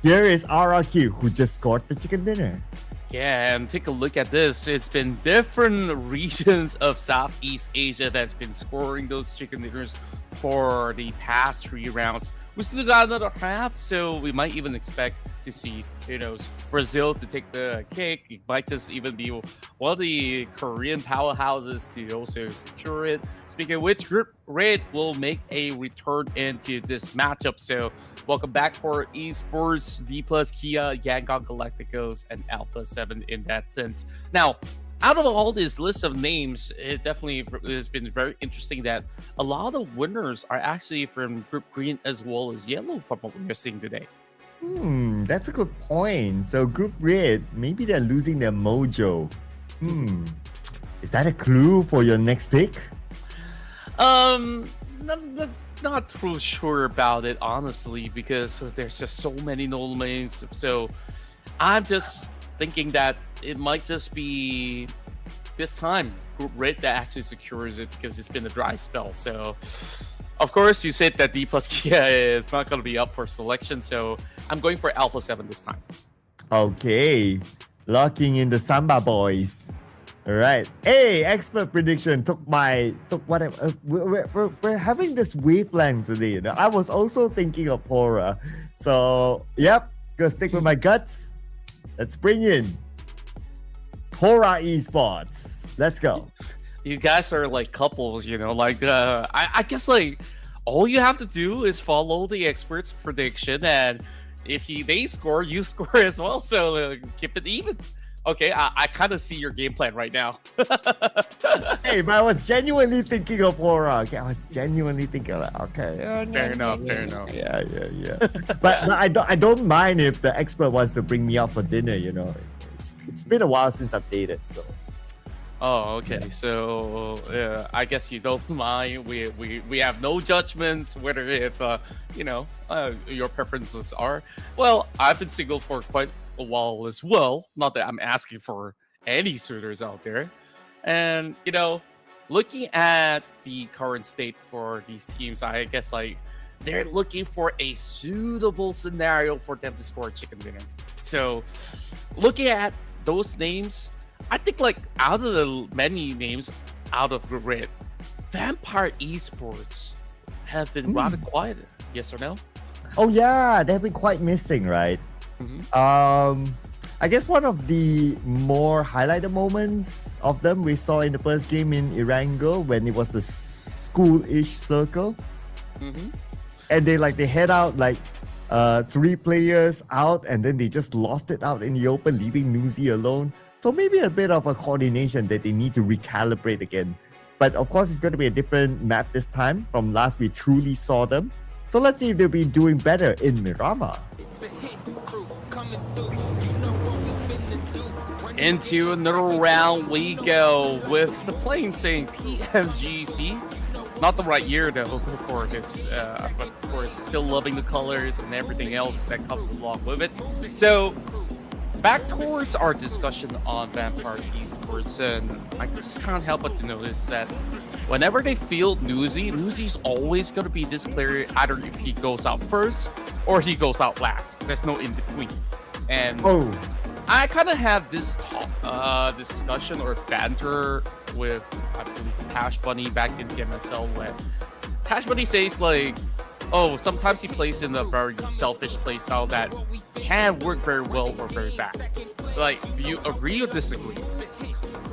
here is RRQ, who just scored the chicken dinner. Yeah, and take a look at this. It's been different regions of Southeast Asia that's been scoring those chicken dinners for the past 3 rounds. We still got another half, so we might even expect to see, Brazil to take the cake. It might just even be one of the Korean powerhouses to also secure it. Speaking of which, Group Red will make a return into this matchup. So welcome back for Esports, D+, Kia, Yangon Galacticos, and Alpha 7 in that sense. Now, out of all this list of names, it definitely has been very interesting that a lot of the winners are actually from Group Green as well as Yellow from what we're seeing today. That's a good point. So Group Red, maybe they're losing their mojo. Is that a clue for your next pick? Not too sure about it, honestly, because there's just so many no lanes. So I'm just thinking that it might just be this time Group Red that actually secures it because it's been a dry spell. So of course you said that D+ Kia is not going to be up for selection, so I'm going for Alpha 7 this time. Okay, locking in the Samba boys. All right. Hey, expert prediction took whatever. We're having this wavelength today. I was also thinking of horror. So, yep, gonna stick with my guts. Let's bring in Horror Esports. Let's go. You guys are like couples, I guess like all you have to do is follow the expert's prediction, and if they score, you score as well. So keep it even. Okay, I kind of see your game plan right now. Hey, but I was genuinely thinking of horror. Okay, I was genuinely thinking of okay. Fair enough. Yeah. but I don't mind if the expert wants to bring me out for dinner. it's been a while since I've dated, so. Oh, okay. So I guess you don't mind. We have no judgments whether if your preferences are. Well, I've been single for quite a while as well. Not that I'm asking for any suitors out there. And looking at the current state for these teams, I guess like they're looking for a suitable scenario for them to score a chicken dinner. So looking at those names, I think like out of the many names out of the grid, Vampire Esports have been rather quiet. Yes or no? Oh yeah, they've been quite missing, right? I guess one of the more highlighted moments of them we saw in the first game in Erangel when it was the school-ish circle. And they head out like 3 players out, and then they just lost it out in the open, leaving Nuzi alone. So maybe a bit of a coordination that they need to recalibrate again. But of course, it's going to be a different map this time from last we truly saw them. So let's see if they'll be doing better in Miramar. Into another round we go with the plane saying PMGC. Not the right year though for this, but of course still loving the colors and everything else that comes along with it. So back towards our discussion on Vampire Esports, and I just can't help but to notice that whenever they field Nuzi's always going to be this player, either if he goes out first or he goes out last. There's no in between. And I kind of have this discussion or banter with, I believe, Tash Bunny back in PMSL, where Tash Bunny says like, oh, sometimes he plays in a very selfish playstyle that can work very well or very bad. Like, do you agree or disagree?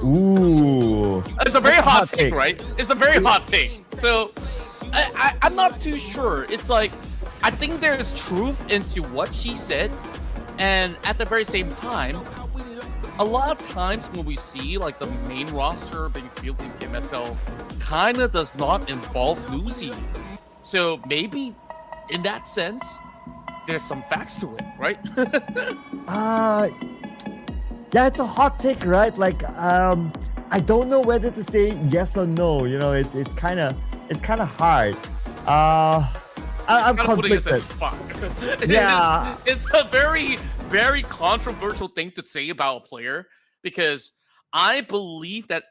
Ooh. It's a very hot take, right? It's a very hot take. So, I'm not too sure. It's like, I think there's truth into what she said. And at the very same time, a lot of times when we see like the main roster being fielded in PMSL kind of does not involve Nuzi. So maybe in that sense, there's some facts to it, right? Yeah, it's a hot take, right? Like, I don't know whether to say yes or no. It's kind of hard. I'm conflicted. Yeah, it's a very, very controversial thing to say about a player, because I believe that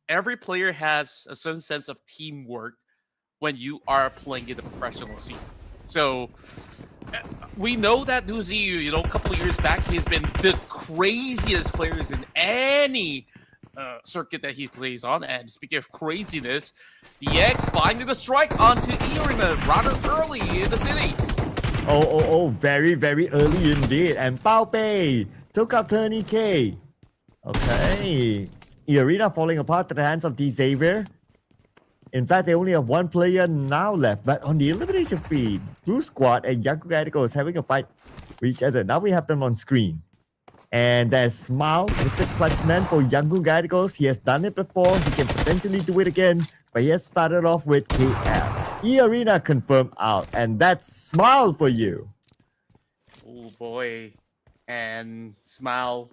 every player has a certain sense of teamwork when you are playing in the professional scene. So we know that Nuzi, a couple of years back, he has been the craziest players in any circuit that he plays on. And speaking of craziness, the X finding a strike onto Irina rather early in the city. Oh, very, very early indeed. And Bao Bei took up 30k. Okay. Irina falling apart to the hands of D Xavier. In fact, they only have 1 player now left. But on the elimination feed, Blue Squad and Yangon Galacticos having a fight with each other. Now we have them on screen. And there's Smile, Mr. Clutchman for Yangon Galacticos. He has done it before. He can potentially do it again. But he has started off with KF. E-Arena confirmed out. And that's Smile for you. Oh boy. And Smile,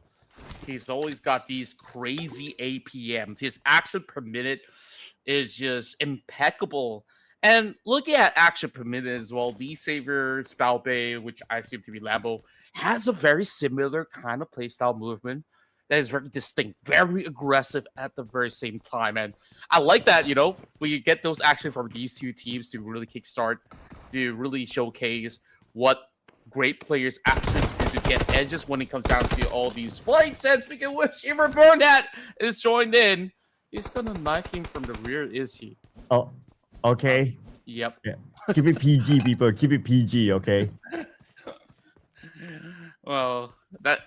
he's always got these crazy APMs. His action per minute is just impeccable. And looking at action per minute as well, the Savior, Spalbe, which I assume to be Lambo, has a very similar kind of playstyle movement that is very distinct, very aggressive at the very same time. And I like that, we get those action from these two teams to really kickstart, to really showcase what great players actually do to get edges when it comes down to all these fights. And speaking of which, Iver Burnhat is joined in. He's gonna knife him from the rear, is he? Oh, okay. Yep. Yeah. Keep it PG, people. Keep it PG, okay? Well, that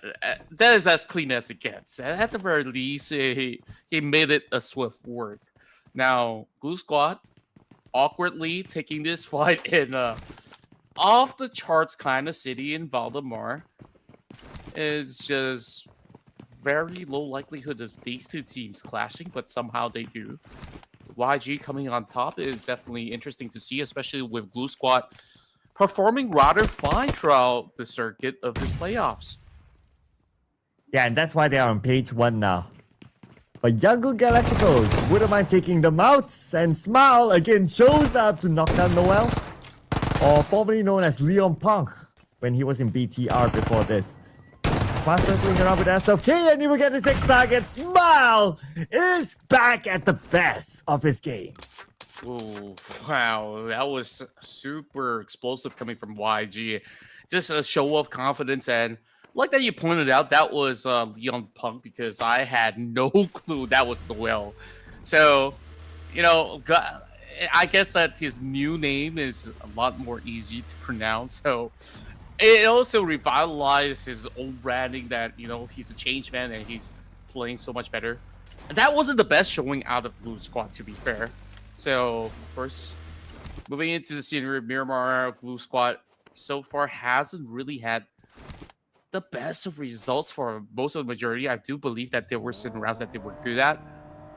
is as clean as it gets. At the very least, he made it a swift work. Now, Blue Squad awkwardly taking this fight in a off-the-charts kind of city in Valdemar is just very low likelihood of these two teams clashing, but somehow they do. YG coming on top is definitely interesting to see, especially with Blue Squad performing rather fine throughout the circuit of this playoffs. Yeah, and that's why they are on page 1 now. But Young Galacticos wouldn't mind taking them out, and Smile again shows up to knock down Noel, or formerly known as Leon Punk when he was in BTR before this. Smile circling around with SFK, and he will get his next target. Smile is back at the best of his game. Ooh, wow, that was super explosive coming from YG. Just a show of confidence, and like that you pointed out, that was Leon Punk, because I had no clue that was Noel. So, you know, I guess that his new name is a lot more easy to pronounce. So it also revitalized his old branding that, you know, he's a changed man and he's playing so much better. And that wasn't the best showing out of Blue Squad, to be fair. So, of course, moving into the senior, Miramar Blue Squad so far hasn't really had the best of results for most of the majority. I do believe that there were certain rounds that they were good at,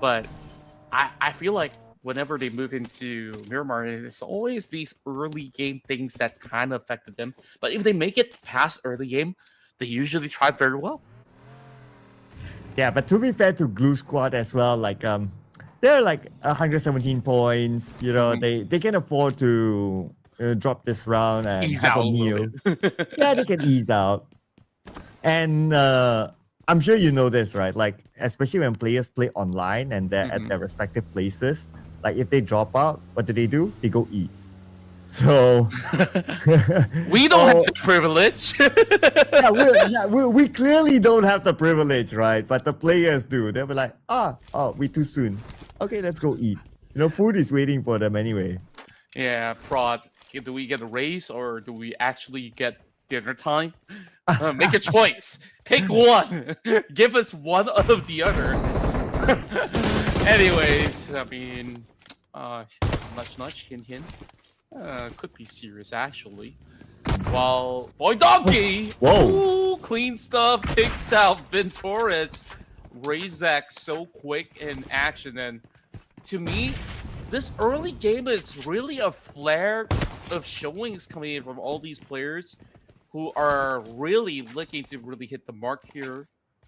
but I feel like whenever they move into Miramar, it's always these early game things that kind of affected them. But if they make it past early game, they usually try very well. Yeah, but to be fair to Blue Squad as well, like they're like 117 points. You know, they can afford to drop this round and Ease have out a a little meal. bit. Yeah, they can ease out. And I'm sure you know this, right? Like, especially when players play online and they're at their respective places, like if they drop out, what do? They go eat. So We don't have the privilege. we clearly don't have the privilege, right? But the players do. They'll be like, we too soon. Okay, let's go eat. You know, food is waiting for them anyway. Yeah, Prod. Do we get a raise or do we actually get dinner time? Make a choice. Pick one. Give us one of the other. Anyways, I mean, nudge, hint, hint. Could be serious, actually. While Boy Donkey, Whoa. ooh, clean stuff, takes out Ventores. Razak so quick in action, and to me, this early game is really a flare of showings coming in from all these players who are really looking to really hit the mark here.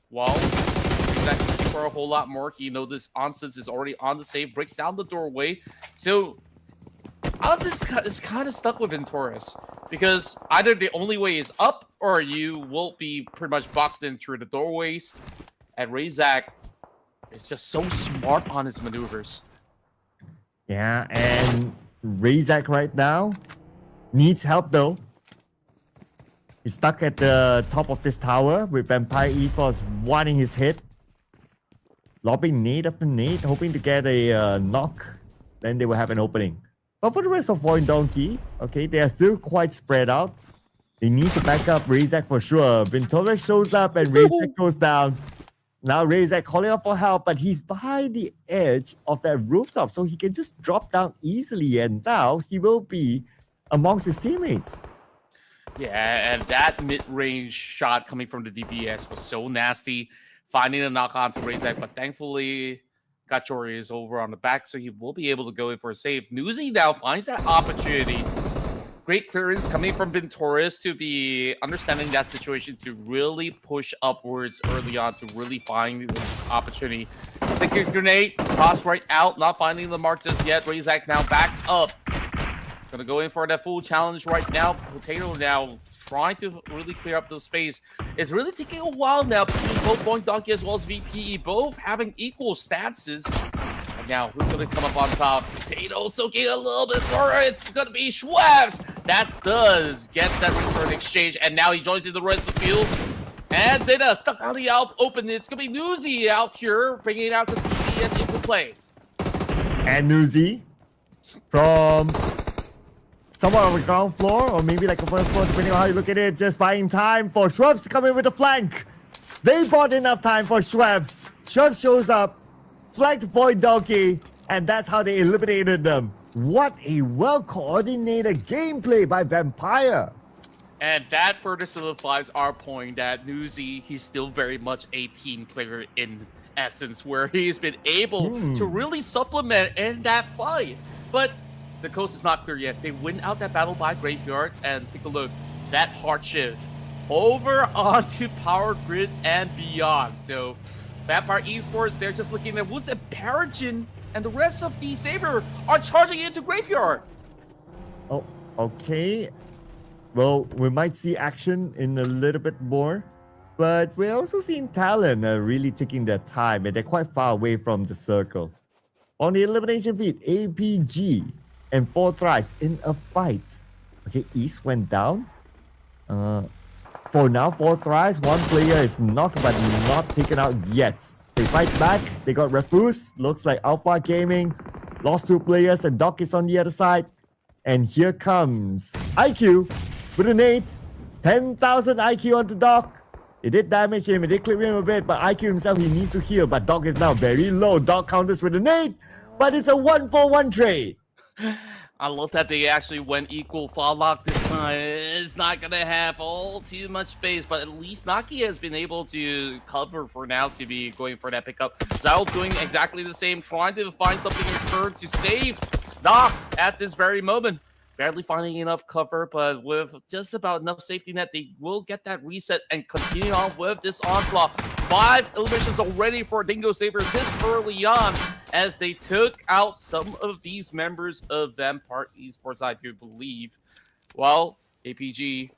While Razak looking for a whole lot more. You know, this Ansys is already on the save, breaks down the doorway. So Ansys is kind of stuck with Ventores because either the only way is up or you will be pretty much boxed in through the doorways. And Razak is just so smart on his maneuvers. Yeah, and Razak right now needs help though. He's stuck at the top of this tower with Vampire Esports wanting his hit. Lobbing nade after nade, hoping to get a knock. Then they will have an opening. But for the rest of Void Donkey, okay, they are still quite spread out. They need to back up Razak for sure. Ventores shows up and Razak goes down. Now Razak calling up for help, but he's behind the edge of that rooftop, so he can just drop down easily, and now he will be amongst his teammates. Yeah, and that mid-range shot coming from the DPS was so nasty. Finding a knock on to Razak, but thankfully Gachori is over on the back, so he will be able to go in for a save. Newsy now finds that opportunity. Great clearance coming from Ventores to be understanding that situation to really push upwards early on to really find the opportunity. Stick a grenade, toss right out, not finding the mark just yet. Razak now back up. Gonna go in for that full challenge right now. Potato now trying to really clear up the space. It's really taking a while now between both Boink Donkey as well as VPE, both having equal stances. And now, who's going to come up on top? Potato soaking a little bit more. It's going to be Schwabs. That does get that return exchange. And now he joins in the rest of the field. And Zeta stuck on the open. It's going to be Newsy out here, bringing it out to PBS into play. And Newsy from somewhere on the ground floor, or maybe like a first floor, depending on how you look at it, just buying time for Schwabs to come in with the flank. They bought enough time for Schwabs. Schwabs shows up, flanked Void Donkey, and that's how they eliminated them. What a well-coordinated gameplay by Vampire. And that further solidifies our point that Newsy, he's still very much a team player in essence, where he's been able to really supplement in that fight. But the coast is not clear yet. They win out that battle by Graveyard, and take a look. That hard shift over onto Power Grid and beyond. So Vampire Esports, they're just looking at Woods and Paragin and the rest of the Saber are charging into Graveyard. Oh, okay. Well, we might see action in a little bit more, but we're also seeing Talon really taking their time, and they're quite far away from the circle. On the elimination feed, APG and 4 tries in a fight. Okay, East went down. For now, 4 tries. One player is knocked but not taken out yet. They fight back. They got refused. Looks like Alpha Gaming lost 2 players and Doc is on the other side. And here comes IQ with an 8. 10,000 IQ on the Doc. It did damage him. It did clip him a bit. But IQ himself, he needs to heal. But Doc is now very low. Doc counters with an 8. But it's a 1-for-1 trade. I love that they actually went equal. Fallock this time is not going to have all too much space, but at least Naki has been able to cover for now to be going for that pickup. Zao doing exactly the same, trying to find something in turn to save Doc at this very moment. Barely finding enough cover, but with just about enough safety net, they will get that reset and continue on with this onslaught. 5 eliminations already for Dingo Sabers this early on, as they took out some of these members of Vampire Esports, I do believe. Well, APG,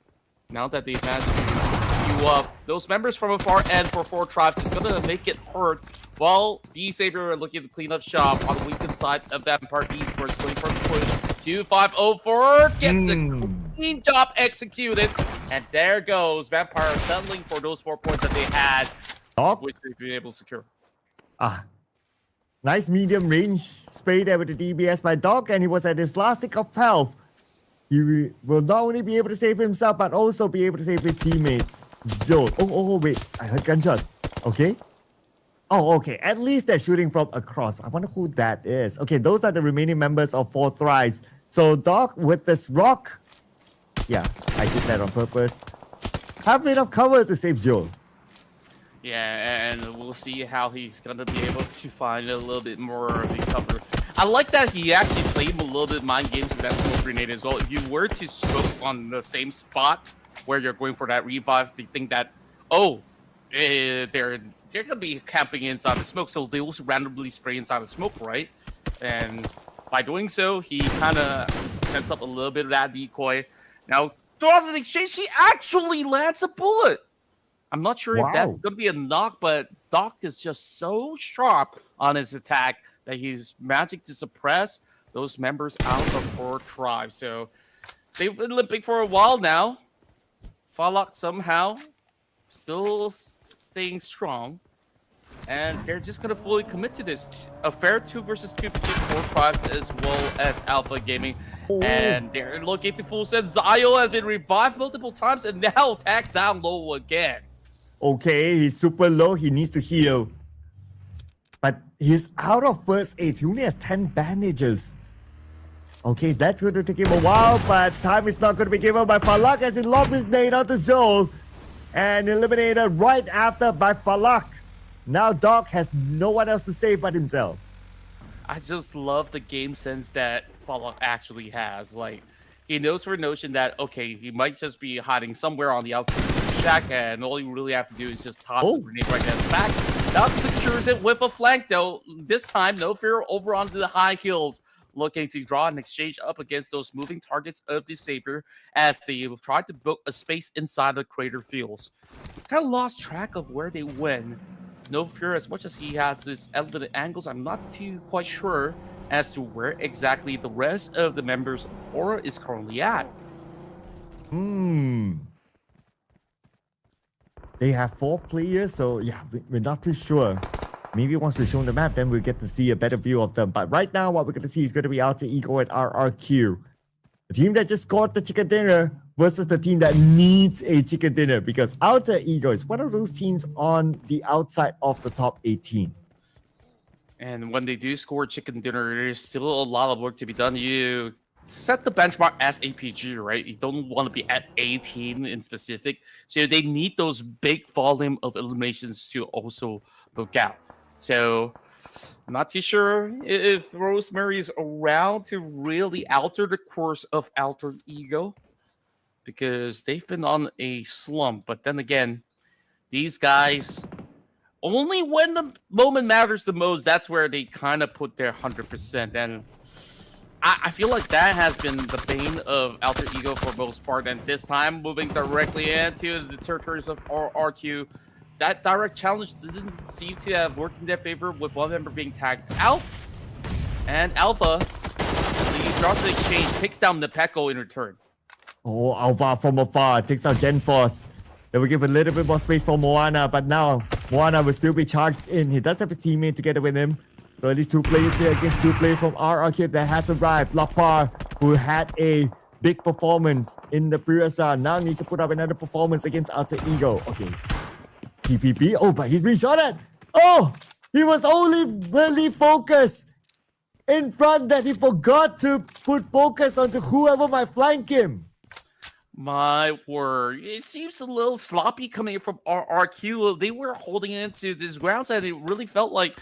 now that they've had to queue up those members from afar and for 4 tribes, is going to make it hurt. Well, the Saber are looking to clean up shop on the weakened side of Vampire Esports, going for the push. 2504 gets a clean job executed, and there goes Vampire settling for those 4 points that they had, which they've been able to secure. Nice medium range spray there with the DBS by Doc, and he was at his last tick of health. He will not only be able to save himself, but also be able to save his teammates. Zone. Oh, wait. I heard gunshots. Okay. Oh, okay. At least they're shooting from across. I wonder who that is. Okay, those are the remaining members of 4 Thrives. So Doc with this rock. Yeah, I did that on purpose. Have enough cover to save Joel. Yeah, and we'll see how he's going to be able to find a little bit more of the cover. I like that he actually played a little bit mind games with that smoke grenade as well. If you were to smoke on the same spot where you're going for that revive, they think that, oh, they're going to be camping inside the smoke, so they will randomly spray inside the smoke, right? And by doing so, he kind of sets up a little bit of that decoy. Now, draws an exchange, he actually lands a bullet. I'm not sure if that's going to be a knock, but Doc is just so sharp on his attack that he's managing to suppress those members out of 4 tribes. So they've been limping for a while now. Fallock somehow still staying strong. And they're just going to fully commit to this. A fair 2 versus 2 between 4 tribes as well as Alpha Gaming. And they're looking to full send. Zio has been revived multiple times and now attacked down low again. Okay, he's super low. He needs to heal. But he's out of first aid. He only has 10 bandages. Okay, that's going to take him a while, but time is not going to be given by Falak as he lobbed his nade onto Zol. And eliminated right after by Falak. Now Doc has no one else to save but himself. I just love the game sense that Fallout actually has. Like, he knows for a notion that, okay, he might just be hiding somewhere on the outside of the shack, and all you really have to do is just toss the grenade right at the back. That secures it with a flank, though. This time, no fear over onto the high hills, looking to draw an exchange up against those moving targets of the Saber as they tried to book a space inside the crater fields. Kind of lost track of where they went. No fear, as much as he has this elevated angles, I'm not too quite sure as to where exactly the rest of the members of Aura is currently at. They have 4 players, so yeah, we're not too sure. Maybe once we show the map, then we'll get to see a better view of them. But right now, what we're going to see is going to be Alter Ego and RRQ. The team that just scored the chicken dinner versus the team that needs a chicken dinner, because Alter Ego is one of those teams on the outside of the top 18. And when they do score chicken dinner, there's still a lot of work to be done. You set the benchmark as APG, right? You don't want to be at 18 in specific. So they need those big volume of eliminations to also book out. So I'm not too sure if Rosemary is around to really alter the course of Alter Ego, because they've been on a slump. But then again, these guys, only when the moment matters the most, that's where they kind of put their 100%. And I feel like that has been the bane of Alter Ego for most part. And this time, moving directly into the territories of RQ, that direct challenge didn't seem to have worked in their favor, with one member being tagged out. And Alpha, the drops the exchange, takes down the Peko in return. Oh, Alpha from afar takes out Gen Force. They will give a little bit more space for Moana, but now Moana will still be charged in. He does have his teammate together with him. So at least 2 players here against 2 players from RRQ that has arrived. Lapar, who had a big performance in the previous round, now needs to put up another performance against Alter Ego. Okay. TPP. Oh, but he's been shot at. Oh, he was only really focused in front that he forgot to put focus onto whoever might flank him. My word. It seems a little sloppy coming in from RRQ. They were holding into this grounds and it really felt like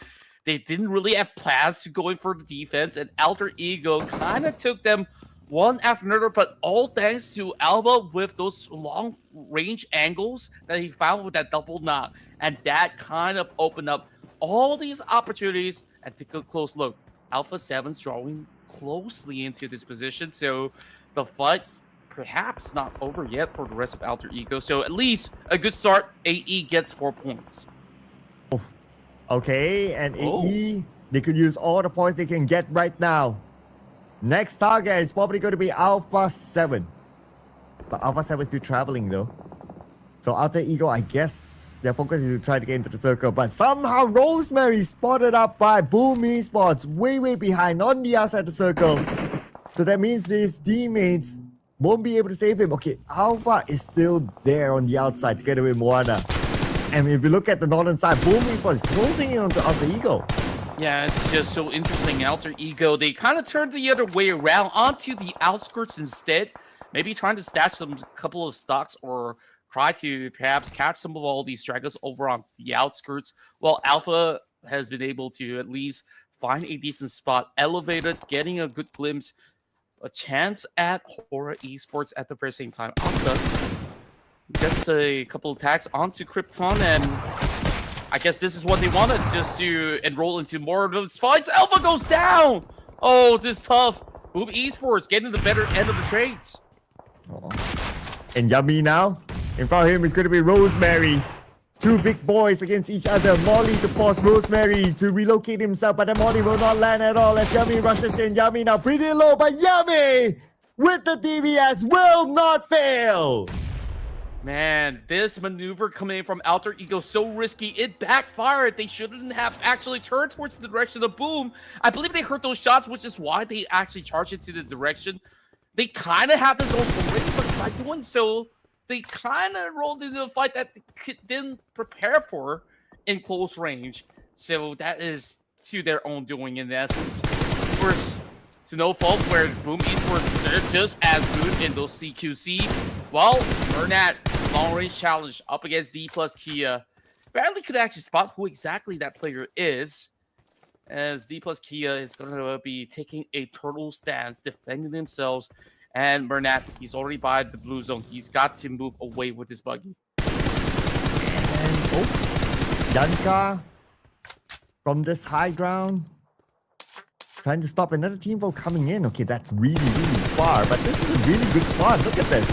they didn't really have plans to go in for the defense, and Alter Ego kind of took them one after another, but all thanks to Alva with those long range angles that he found with that double knock. And that kind of opened up all these opportunities. And take a close look. Alpha 7's drawing closely into this position, so the fight's perhaps not over yet for the rest of Alter Ego. So at least a good start. AE gets 4 points. Okay, and AE, they could use all the points they can get right now. Next target is probably going to be Alpha 7. But Alpha 7 is still traveling though. So Alter Ego, I guess their focus is to try to get into the circle. But somehow Rosemary spotted up by Boom Esports way behind on the outside of the circle. So that means these teammates won't be able to save him. Okay, Alpha is still there on the outside together with Moana. And if you look at the northern side, Boom Esports is closing in onto Alter Ego. Yeah, it's just so interesting. Alter Ego, they kind of turned the other way around onto the outskirts instead. Maybe trying to stash some couple of stocks or try to perhaps catch some of all these stragglers over on the outskirts. Well, Alpha has been able to at least find a decent spot, elevated, getting a good glimpse, a chance at Horror Esports at the very same time. Alpha gets a couple of tags onto Krypton, and I guess this is what they wanted, just to enroll into more of those fights. Alpha goes down! Oh, this is tough. Boom Esports getting the better end of the trades. Oh. And Yummy now. In front of him is going to be Rosemary. 2 big boys against each other. Molly to force Rosemary to relocate himself, but the Molly will not land at all as Yummy rushes in. Yummy now pretty low, but Yummy with the DBS will not fail. Man, this maneuver coming in from Alter Ego so risky. It backfired. They shouldn't have actually turned towards the direction of Boom. I believe they heard those shots, which is why they actually charged into the direction. They kind of had this own already, but by doing so, they kind of rolled into a fight that they didn't prepare for in close range. So that is to their own doing in essence. First, to no fault where Boom Esports, they're just as good in those CQC. While Bernat, long range challenge up against D plus Kia. Barely could actually spot who exactly that player is, as D plus Kia is going to be taking a turtle stance, defending themselves. And Bernat, he's already by the blue zone. He's got to move away with his buggy. And Yanka from this high ground, trying to stop another team from coming in. Okay, that's really far, but this is a really good spot. Look at this.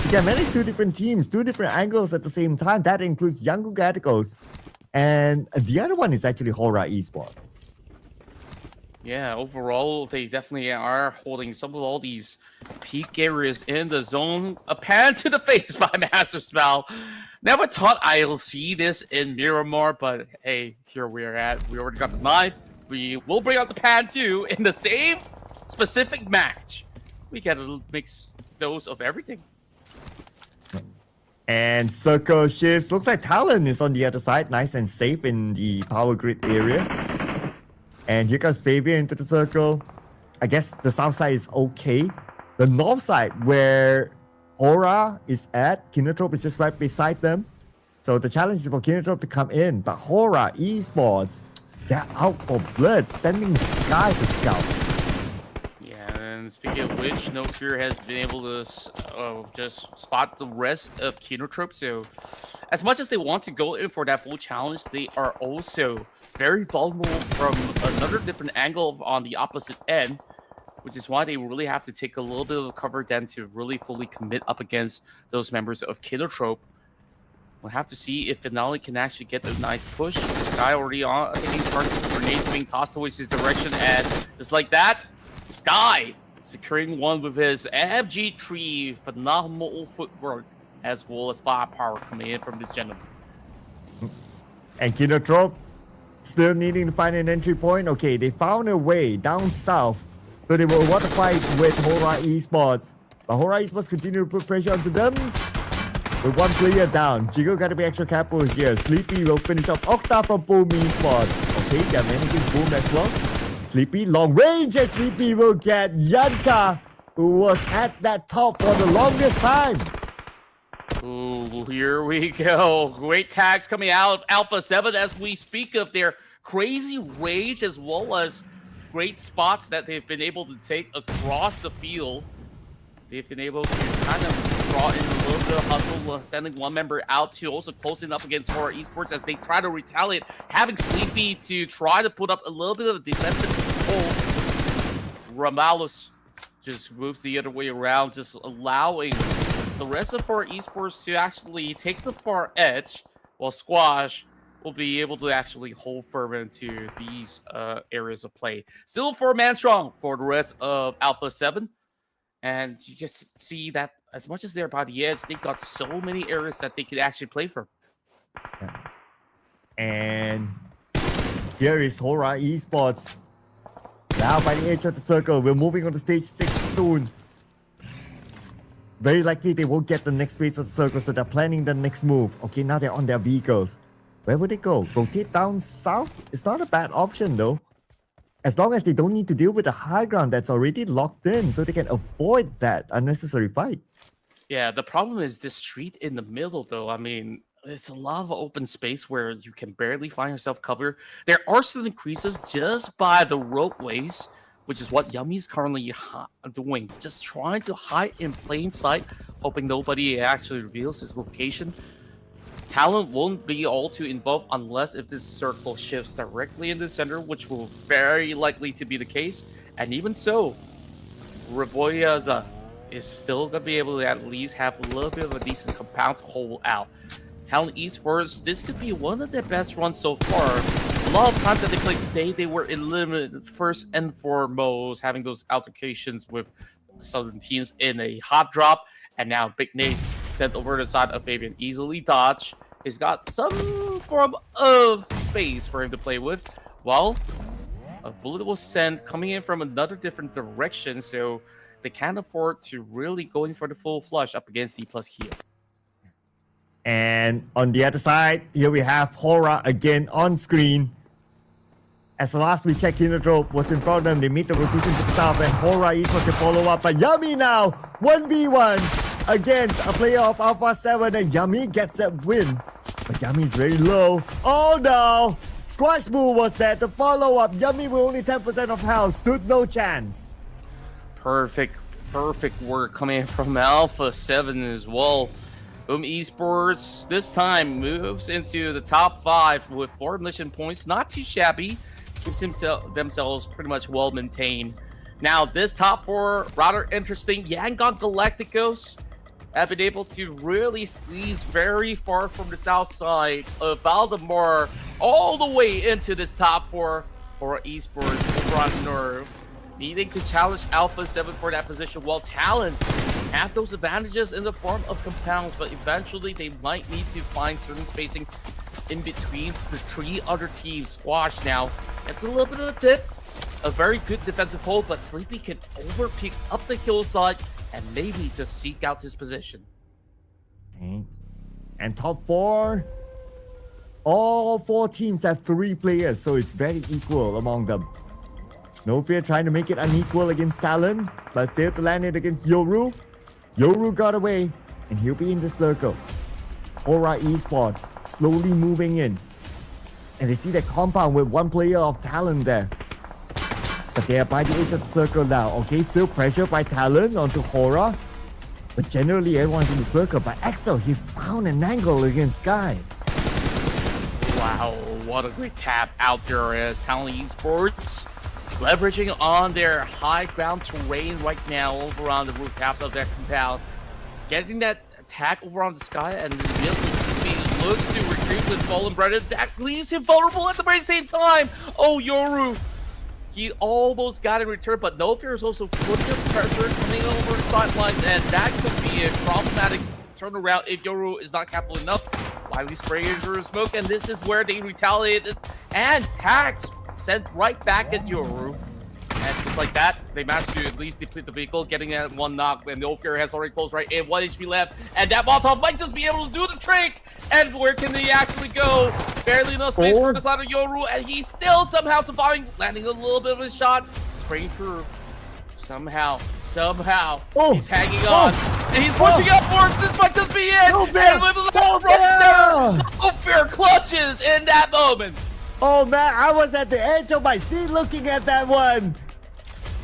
You can manage 2 different teams, 2 different angles at the same time. That includes Young Gaticos. And the other one is actually Horror Esports. Yeah, overall, they definitely are holding some of all these peak areas in the zone. A pan to the face by Master Spell. Never thought I'll see this in Miramar, but hey, here we are at. We already got the knife. We will bring out the pan too in the same specific match. We gotta mix those of everything. And circle shifts. Looks like Talon is on the other side. Nice and safe in the power grid area. And here comes Fabian into the circle. I guess the south side is okay. The north side, where Aura is at, Kinotrope is just right beside them. So the challenge is for Kinotrope to come in. But Horror Esports, they're out for blood, sending Sky to scout. Yeah, and And speaking of which, No Fear has been able to just spot the rest of Kinotrope. So, as much as they want to go in for that full challenge, they are also very vulnerable from another different angle on the opposite end, which is why they really have to take a little bit of cover then to really fully commit up against those members of Kinotrope. We'll have to see if Finale can actually get a nice push. Sky already on, taking turns with grenades being tossed towards his direction, and just like that, Sky securing one with his FG3 phenomenal footwork as well as firepower coming in from this gentleman. And Kinotrope still needing to find an entry point. Okay, they found a way down south, so they will want to fight with Hora Esports. But Hora Esports continue to put pressure onto them. With one player down, Jiggle got to be extra careful here. Sleepy will finish off Octa from Boom Esports. Okay, they're managing Boom as well. Sleepy, long range, and Sleepy will get Yanka, who was at that top for the longest time. Ooh, here we go. Great tags coming out of Alpha 7 as we speak of their crazy rage as well as great spots that they've been able to take across the field. They've been able to kind of draw in a little bit of hustle, sending one member out to also closing up against Horror Esports as they try to retaliate, having Sleepy to try to put up a little bit of defensive control. Ramalis just moves the other way around, just allowing the rest of Horror Esports to actually take the far edge, while Squash will be able to actually hold firm into these areas of play. Still 4-man strong for the rest of Alpha 7. And you just see that as much as they're by the edge, they've got so many areas that they could actually play from. Yeah. And here is Hora Esports. Now by the edge of the circle. We're moving on to stage 6 soon. Very likely they won't get the next phase of the circle, so they're planning the next move. Okay, now they're on their vehicles. Where would they go? Rotate down south? It's not a bad option though. As long as they don't need to deal with the high ground that's already locked in, so they can avoid that unnecessary fight. Yeah, the problem is this street in the middle, though. I mean, it's a lot of open space where you can barely find yourself cover. There are some increases just by the roadways, which is what Yummy's currently doing. Just trying to hide in plain sight, hoping nobody actually reveals his location. Talent won't be all too involved unless if this circle shifts directly in the center, which will very likely to be the case. And even so, Raboyaza is still going to be able to at least have a little bit of a decent compound to hold out. Talent Esports, this could be one of their best runs so far. A lot of times that they played today, they were eliminated first and foremost, having those altercations with Southern teams in a hot drop. And now Big Nate's sent over the side of Fabian, easily dodge. He's got some form of space for him to play with. Well, a bullet was sent coming in from another different direction, so they can't afford to really go in for the full flush up against the plus here. And on the other side, here we have Hora again on screen. As the last we checked, Kinotrope was in front of them. They meet the rotation to the south, and Hora is to follow up. But Yummy now, 1v1 against a player of Alpha 7, and Yummy gets that win. But Yummy is very low. Oh no! Squash Move was there to follow up. Yummy with only 10% of health, stood no chance. Perfect work coming in from Alpha 7 as well. Esports this time moves into the top 5 with 4 mission points. Not too shabby. Keeps themselves pretty much well maintained. Now this top 4 rather interesting. Yangon Galacticos have been able to really squeeze very far from the south side of Valdemar all the way into this top 4 for Esports over on Nerve, needing to challenge Alpha 7 for that position, while Talon have those advantages in the form of compounds, but eventually they might need to find certain spacing in between the 3 other teams. Squash now, it's a little bit of a dip, a very good defensive hold, but Sleepy can overpeak up the hillside and maybe just seek out his position. Okay. And top 4, all 4 teams have 3 players, so it's very equal among them. No Fear trying to make it unequal against Talon, but failed to land it against Yoru. Yoru got away, and he'll be in the circle. Hora Esports slowly moving in. And they see that compound with 1 player of Talon there. But they are by the edge of the circle now. Okay, still pressure by Talon onto Hora. But generally everyone's in the circle. But Axel, he found an angle against Sky. Wow, what a great tap out there is Talon Esports. Leveraging on their high ground terrain right now over on the rooftops of their compound. Getting that attack over on the Sky and immediately looks to recruit this Fallen Brother. That leaves him vulnerable at the very same time. Oh, Yoru. He almost got in return, but No Fear is also putting the pressure coming over the sidelines, and that could be a problematic turnaround if Yoru is not careful enough. Lively spraying through the smoke, and this is where they retaliated, and tags sent right back at Yoru. And just like that, they managed to at least deplete the vehicle, getting at one knock, and No Fear has already closed right in, 1 HP left, and that Molotov might just be able to do the trick! And where can he actually go? Barely enough space for the side of Yoru, and he's still somehow surviving, landing a little bit of a shot, spraying through. Somehow, he's hanging on, and he's pushing upwards. This might just be it. No Fear! And with the No front center, Fear! No Fear clutches in that moment. Oh man, I was at the edge of my seat looking at that one.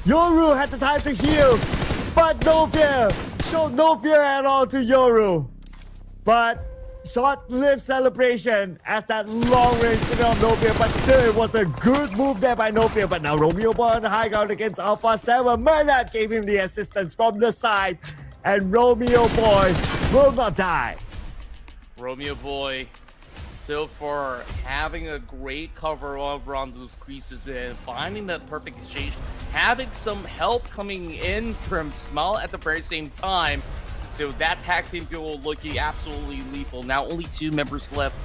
Yoru had the time to heal, but No Fear showed no fear at all to Yoru. But short-lived celebration as that long-range spinner of No Fear, but still it was a good move there by No Fear. But now Romeo Boy on the high ground against Alpha 7. Mernat gave him the assistance from the side, and Romeo Boy will not die. Romeo Boy, so far having a great cover over on those creases and finding that perfect exchange, having some help coming in from Smile at the very same time. So that tag team duo looking absolutely lethal. Now only 2 members left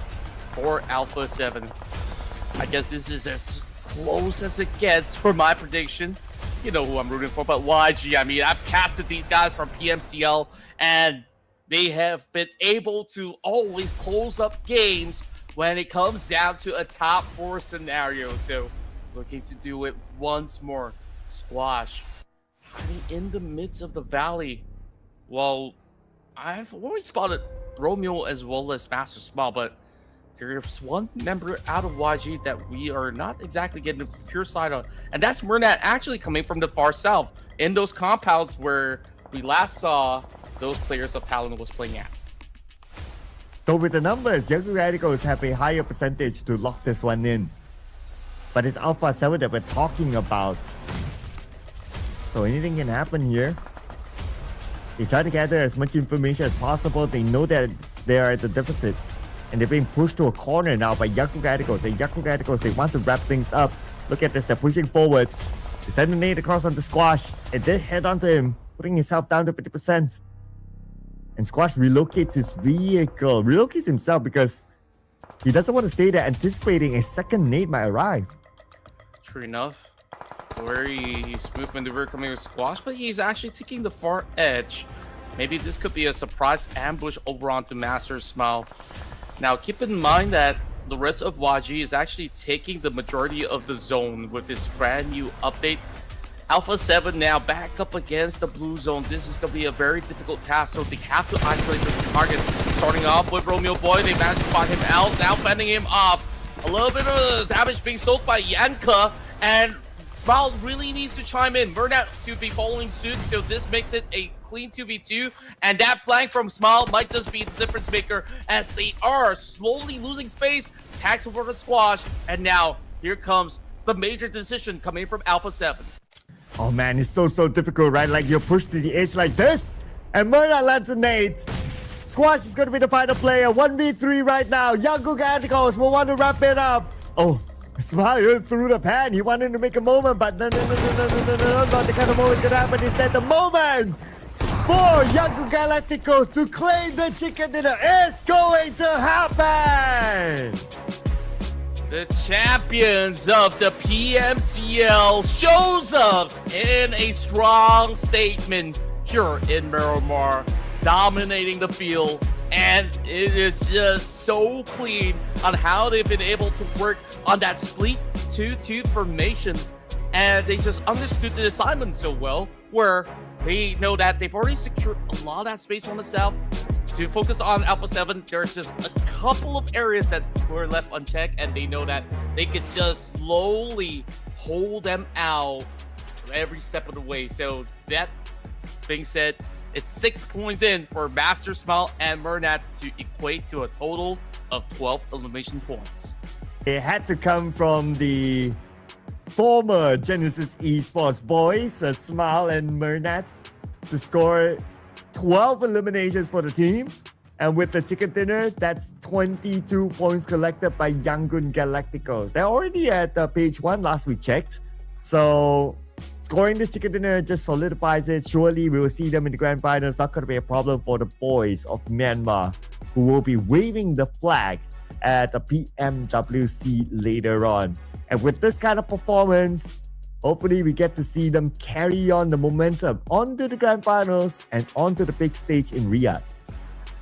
for Alpha 7. I guess this is as close as it gets for my prediction. You know who I'm rooting for, but YG, I mean, I've casted these guys from PMCL, and they have been able to always close up games when it comes down to a top 4 scenario. So looking to do it once more. Squash hiding in the midst of the valley. Well, I've always spotted Romeo as well as Master Smile, but there's one member out of YG that we are not exactly getting a pure sight on, and that's Mernat, actually coming from the far south in those compounds where we last saw those players of Talon was playing at. So with the numbers, Young Radicals have a higher percentage to lock this one in. But it's Alpha 7 that we're talking about. So anything can happen here. They try to gather as much information as possible. They know that they are at the deficit. And they're being pushed to a corner now by Yaku Radicals. The Yaku Radicals, they want to wrap things up. Look at this, they're pushing forward. They send a nade across on the Squash. And they head onto him, putting himself down to 50%. And Squash relocates his vehicle. Relocates himself because he doesn't want to stay there, anticipating a second nade might arrive. True enough. Very smooth maneuver coming with Squash, but he's actually taking the far edge. Maybe this could be a surprise ambush over onto Master Smile. Now, keep in mind that the rest of YG is actually taking the majority of the zone with this brand new update. Alpha 7 now back up against the blue zone. This is going to be a very difficult task, so they have to isolate those targets. Starting off with Romeo Boy, they managed to spot him out, now fending him off. A little bit of damage being soaked by Yanka, and Smile really needs to chime in. Mernat to be following suit, so this makes it a clean 2v2, and that flank from Smile might just be the difference maker as they are slowly losing space. Tags over the Squash, and now here comes the major decision coming from Alpha 7. Oh man, it's so difficult, right? Like you're pushed to the edge like this, and Mernat lands a nade. Squash is going to be the final player. 1v3 right now. Young Radicals will want to wrap it up. Oh, Smile through the pan. He wanted to make a moment, but no, not the kind of moment is going to happen. Instead, the moment for Young Galacticos to claim the chicken dinner is going to happen. The champions of the PMCL shows up in a strong statement here in Miramar, dominating the field, and it is just so clean on how they've been able to work on that split 2-2 formation, and they just understood the assignment so well, where they know that they've already secured a lot of that space on the south. To focus on Alpha 7, there's just a couple of areas that were left unchecked, and they know that they could just slowly hold them out every step of the way. So that being said, it's 6 points in for Master Smile and Murnat to equate to a total of 12 elimination points. It had to come from the former Genesis Esports boys, Smile and Murnat, to score 12 eliminations for the team. And with the chicken dinner, that's 22 points collected by Yangon Galacticos. They're already at page 1 last we checked. So scoring this chicken dinner just solidifies it. Surely we will see them in the grand finals. Not going to be a problem for the boys of Myanmar, who will be waving the flag at the PMWC later on. And with this kind of performance, hopefully we get to see them carry on the momentum onto the grand finals and onto the big stage in Riyadh.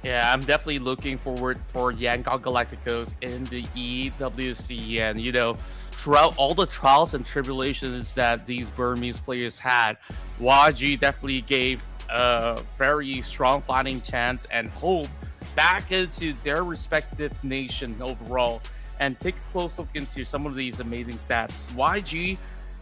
Yeah, I'm definitely looking forward for Yangon Galacticos in the EWC. And, you know, throughout all the trials and tribulations that these Burmese players had, YG definitely gave a very strong fighting chance and hope back into their respective nation overall. And take a close look into some of these amazing stats. YG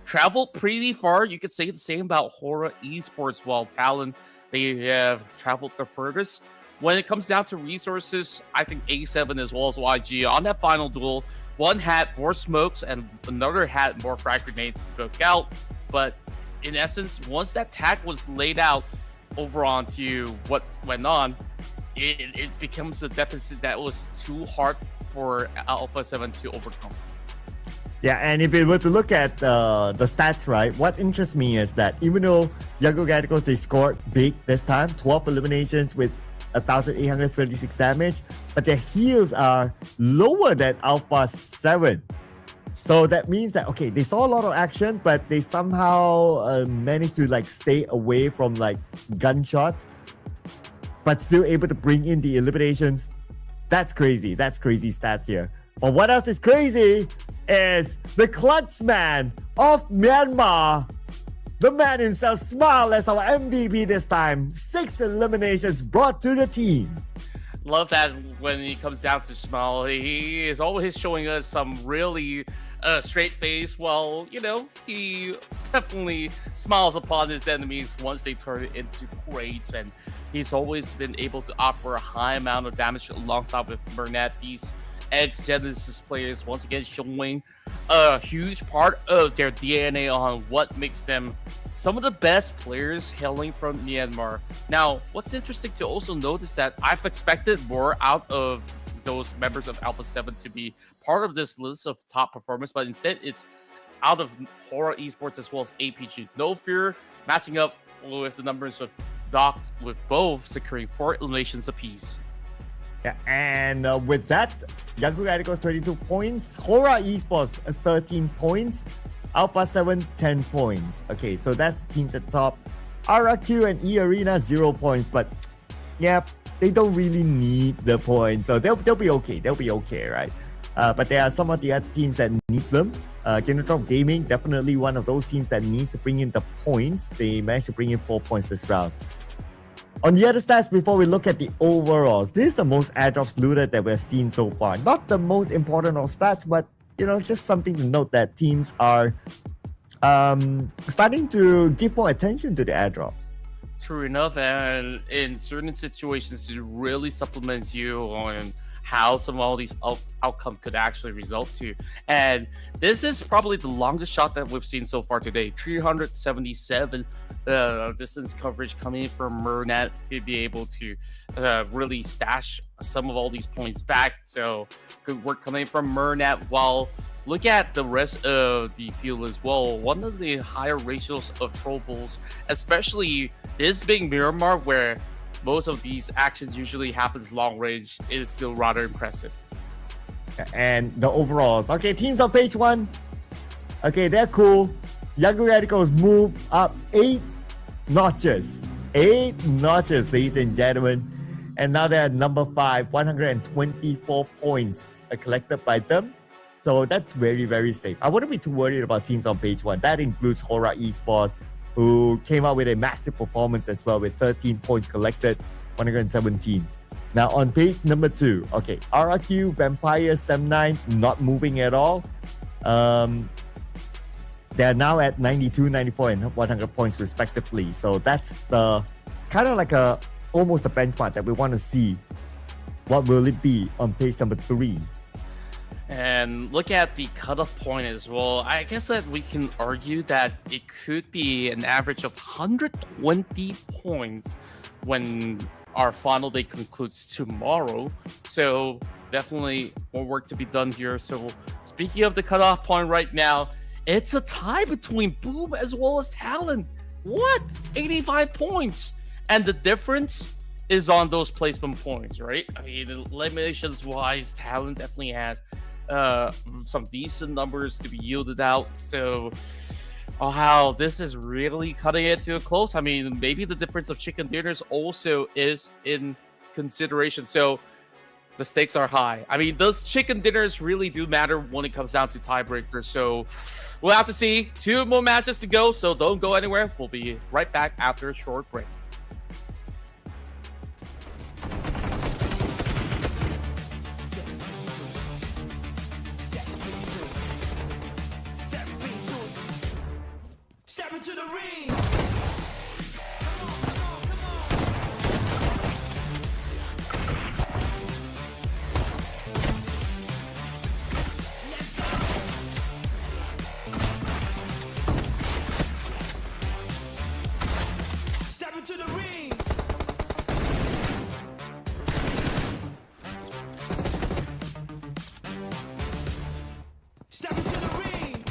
traveled pretty far. You could say the same about Hora Esports, while Talon, they have traveled the furthest. When it comes down to resources, I think A7 as well as YG on that final duel, one had more smokes and another had more frag grenades to cook out. But in essence, once that tag was laid out over onto what went on, it becomes a deficit that was too hard for Alpha 7 to overcome. Yeah, and if we were to look at the stats, right, what interests me is that even though Yangon Galacticos, they scored big this time, 12 eliminations with 1,836 damage, but their heals are lower than Alpha 7. So that means that, okay, they saw a lot of action, but they somehow managed to like stay away from like gunshots, but still able to bring in the eliminations. That's crazy. That's crazy stats here. But what else is crazy is the clutch man of Myanmar. The man himself, Smile, as our MVP this time. 6 eliminations brought to the team. Love that when he comes down to Smile, he is always showing us some really straight face. Well, you know, he definitely smiles upon his enemies once they turn it into crates, and he's always been able to offer a high amount of damage alongside with Burnett. These ex-Genesis players once again showing a huge part of their DNA on what makes them some of the best players hailing from Myanmar. Now, what's interesting to also note is that I've expected more out of those members of Alpha 7 to be part of this list of top performers, but instead it's out of Hora Esports as well as APG. No Fear matching up with the numbers of Doc, with both securing 4 eliminations apiece. Yeah, and with that, Yangon Galacticos 22 points, Hora Esports 13 points, Alpha 7 10 points. Okay, so that's the teams at the top. RRQ and E Arena 0 points, but yeah, they don't really need the points, so they'll be okay. They'll be okay, right? But there are some of the other teams that needs them. Genotron Gaming, definitely one of those teams that needs to bring in the points. They managed to bring in 4 points this round. On the other stats, before we look at the overalls, this is the most airdrops looted that we've seen so far. Not the most important of stats, but you know, just something to note that teams are starting to give more attention to the airdrops. True enough, and in certain situations, it really supplements you on how some of all these outcomes could actually result to. And this is probably the longest shot that we've seen so far today. 377 distance coverage coming from Murnat to be able to really stash some of all these points back. So good work coming from Murnat. While look at the rest of the field as well. One of the higher ratios of troubles, especially this being Miramar, where most of these actions usually happens long range, is still rather impressive. And the overalls. Okay, teams on page 1. Okay, they're cool. Yangon Galacticos move up 8 notches. 8 notches, ladies and gentlemen. And now they're at number 5, 124 points collected by them. So that's very, very safe. I wouldn't be too worried about teams on page 1. That includes Hora Esports, who came out with a massive performance as well with 13 points collected, 117. Now on page number 2, okay, RRQ, Vampire, Sem9, not moving at all. They're now at 92, 94, and 100 points respectively. So that's the kind of like almost a benchmark that we want to see. What will it be on page number 3? And look at the cutoff point as well. I guess that we can argue that it could be an average of 120 points when our final day concludes tomorrow. So definitely more work to be done here. So speaking of the cutoff point right now, it's a tie between Boom as well as Talon. What? 85 points. And the difference is on those placement points, right? I mean, eliminations wise, Talon definitely has some decent numbers to be yielded out. So, how this is really cutting it to a close. I mean, maybe the difference of chicken dinners also is in consideration. So, the stakes are high. I mean, those chicken dinners really do matter when it comes down to tiebreakers. So, we'll have to see. 2 more matches to go. So, don't go anywhere. We'll be right back after a short break. Step into the ring. Step into the ring. Step into the ring. Step into the ring.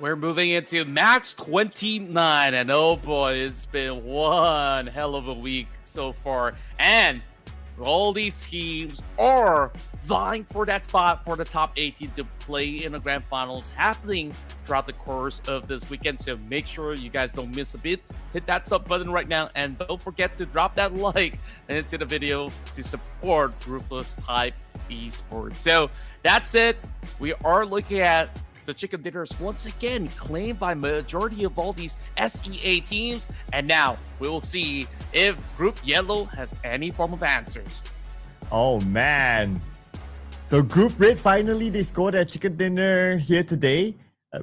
We're moving into match 29, and oh boy, it's been one hell of a week so far. And all these teams are vying for that spot for the top 18 to play in the grand finals happening throughout the course of this weekend. So make sure you guys don't miss a bit. Hit that sub button right now, and don't forget to drop that like into the video to support Ruthless Hype Esports. So that's it. We are looking at the chicken dinners once again claimed by majority of all these SEA teams, and now we will see if Group Yellow has any form of answers. Oh man. So Group Red, finally they scored a chicken dinner here today,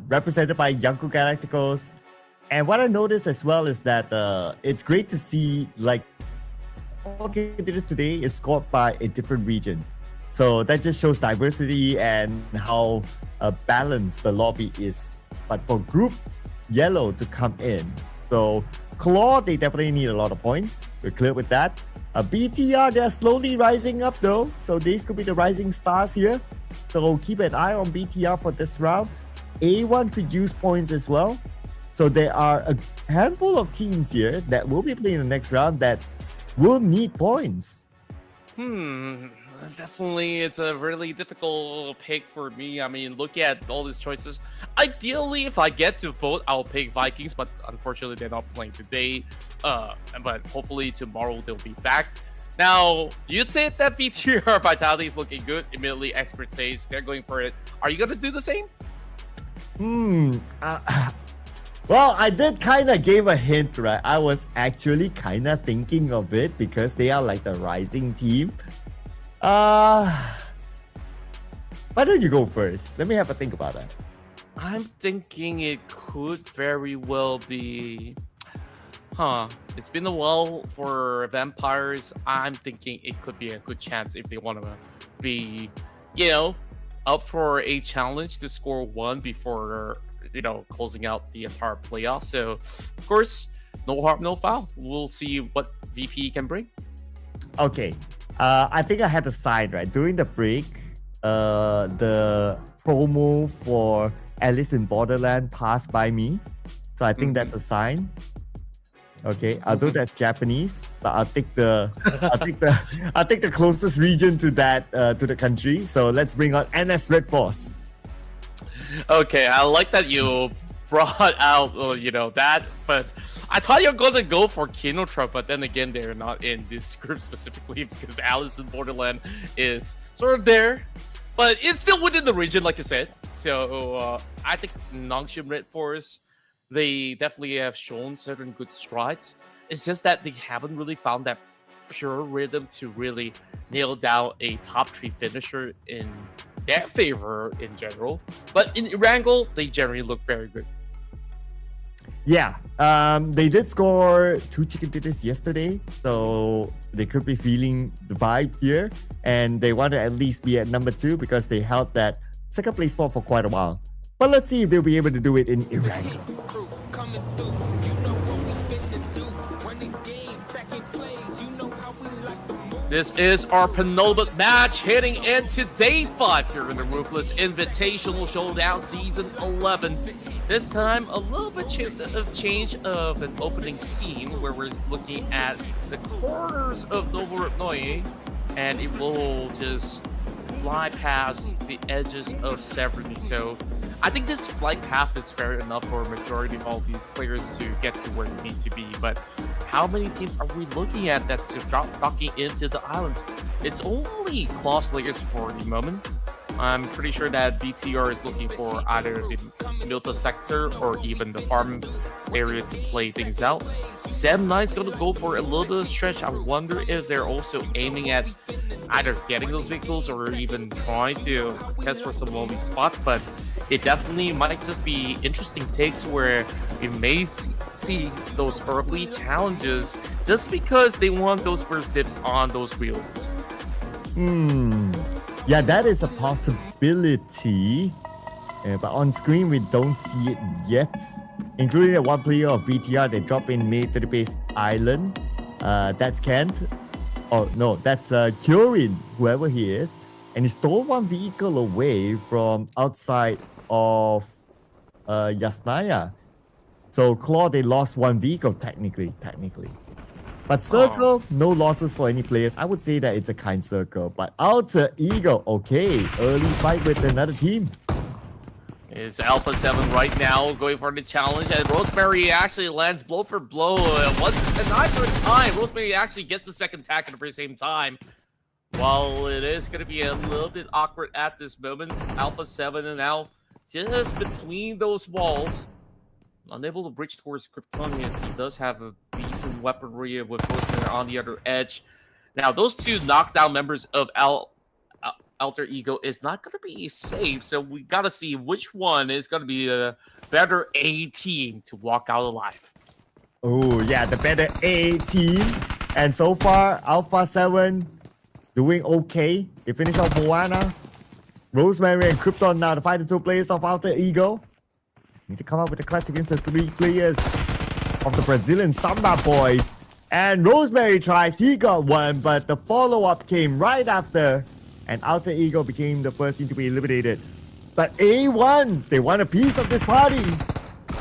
represented by Yanko Galacticos. And what I noticed as well is that it's great to see like all chicken dinners today is scored by a different region. So that just shows diversity and how balanced the lobby is. But for Group Yellow to come in, so Claw, they definitely need a lot of points. We're clear with that. BTR, they're slowly rising up though. So these could be the rising stars here. So keep an eye on BTR for this round. A1 could use points as well. So there are a handful of teams here that will be playing the next round that will need points. Definitely, it's a really difficult pick for me. I mean, look at all these choices. Ideally, if I get to vote, I'll pick Vikings, but unfortunately, they're not playing today. But hopefully tomorrow they'll be back. Now, you'd say that BTR Vitality is looking good. Immediately, expert says they're going for it. Are you gonna do the same? Well, I did kind of give a hint, right? I was actually kind of thinking of it because they are like the rising team. Why don't you go first? Let me have a think about that. I'm thinking it could very well be... It's been a while for Vampires. I'm thinking it could be a good chance if they want to be, up for a challenge to score one before, closing out the entire playoff. So, of course, no harm, no foul. We'll see what VP can bring. Okay. I think I had a sign, right? During the break, the promo for Alice in Borderland passed by me. So I think that's a sign. Okay, although that's Japanese, but I'll take the closest region to that to the country. So let's bring on NS Red Force. Okay, I like that you brought out that, but I thought you were going to go for Kinotra, but then again, they're not in this group specifically because Alice in Borderland is sort of there, but it's still within the region, like you said. So I think Nongshim Red Force, they definitely have shown certain good strides. It's just that they haven't really found that pure rhythm to really nail down a top 3 finisher in their favor in general. But in Erangel, they generally look very good. Yeah, they did score 2 chicken dinners yesterday, so they could be feeling the vibes here, and they want to at least be at number 2 because they held that second place spot for quite a while. But let's see if they'll be able to do it in Erangel. This is our penultimate match heading into day 5 here in the Ruthless Invitational Showdown Season 11. This time, a little bit of change of an opening scene where we're looking at the corners of Novorotnoye, and it will just fly past the edges of Severny. So I think this flight path is fair enough for a majority of all these players to get to where they need to be, but how many teams are we looking at that's docking into the islands? It's only Claw Slayers for the moment. I'm pretty sure that BTR is looking for either the Milta sector or even the farm area to play things out. Sam9 is going to go for a little bit of stretch. I wonder if they're also aiming at either getting those vehicles or even trying to test for some lonely spots, but it definitely might just be interesting takes where you may see those early challenges just because they want those first dips on those wheels. Yeah, that is a possibility. But on screen, we don't see it yet. Including the one player of BTR, they drop in military base island. That's Kent. Oh, no, that's Kyorin, whoever he is. And he stole one vehicle away from outside of Yasnaya. So Claw, they lost one vehicle technically. But Circle, no losses for any players. I would say that it's a kind circle. But Alter Ego, okay, early fight with another team. Is Alpha 7 right now going for the challenge, and Rosemary actually lands blow for blow. Neither time, Rosemary actually gets the second attack at the very same time. While it is going to be a little bit awkward at this moment, Alpha 7 and now just between those walls, unable to breach towards Kryptonius. He does have a decent weaponry with Rosemary on the other edge. Now, those two knockdown members of Alter Ego is not going to be safe, so we got to see which one is going to be the better A team to walk out alive. Oh, yeah, the better A team. And so far, Alpha 7 doing okay. They finish off Moana. Rosemary and Krypton now, the fighting two players of Alter Ego. Need to come up with a clutch against the three players of the Brazilian Samba boys. And Rosemary tries, he got one, but the follow-up came right after. And Alter Ego became the first team to be eliminated. But A1, they want a piece of this party.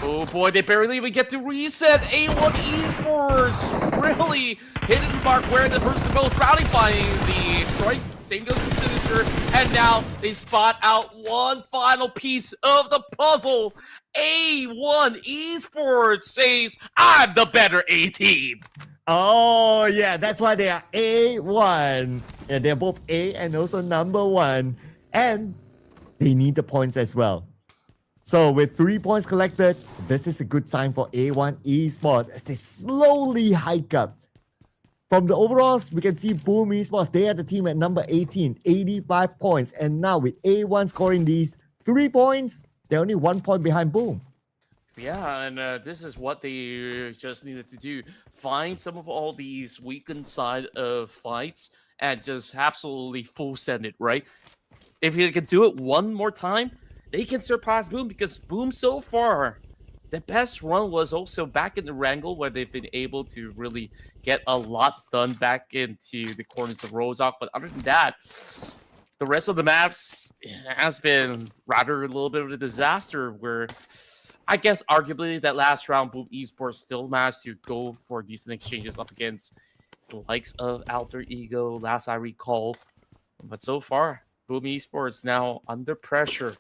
Oh boy, they barely even get to reset. A1 Esports really hitting the mark where the person goes, rally finding the strike. Same goes to Sinister. And now they spot out one final piece of the puzzle. A1 Esports says, I'm the better A team. Oh, yeah, that's why they are A1. Yeah, they're both A and also number 1. And they need the points as well. So with 3 points collected, this is a good sign for A1 Esports as they slowly hike up. From the overalls, we can see Boom Esports, they are the team at number 18, 85 points. And now with A1 scoring these 3 points, they're only 1 point behind Boom. Yeah, and this is what they just needed to do. Find some of all these weakened side of fights and just absolutely full send it, right? If you can do it one more time, they can surpass Boom, because Boom so far, the best run was also back in the Erangel, where they've been able to really get a lot done back into the corners of Rozak. But other than that, the rest of the maps has been rather a little bit of a disaster, where I guess arguably that last round, Boom Esports still managed to go for decent exchanges up against the likes of Alter Ego, last I recall. But so far, Boom Esports now under pressure.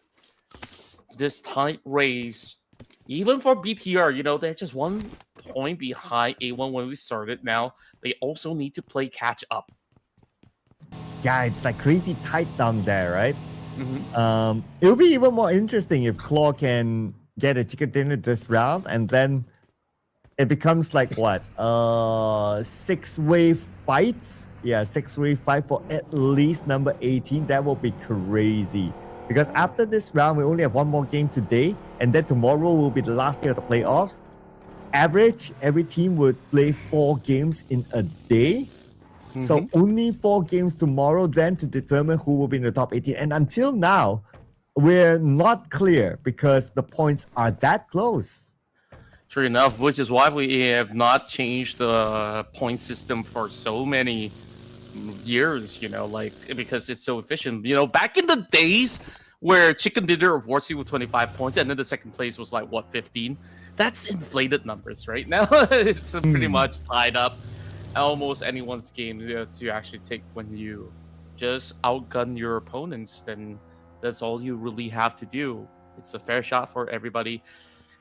This tight race, even for BTR, you know, they're just 1 point behind A1 when we started. Now, they also need to play catch up. Yeah, it's like crazy tight down there, right? Mm-hmm. It'll be even more interesting if Claw can get a chicken dinner this round, and then it becomes like what? 6-way fights? Yeah, 6-way fight for at least number 18. That will be crazy. Because after this round, we only have 1 more game today, and then tomorrow will be the last day of the playoffs. Average, every team would play 4 games in a day. So only 4 games tomorrow then to determine who will be in the top 18. And until now, we're not clear because the points are that close. True enough, which is why we have not changed the point system for so many years, you know, like, because it's so efficient. You know, back in the days where Chicken Dinner awards you with 25 points and then the second place was like, what, 15? That's inflated numbers, right? Now it's pretty much tied up. Almost anyone's game to actually take when you just outgun your opponents, then that's all you really have to do. It's a fair shot for everybody.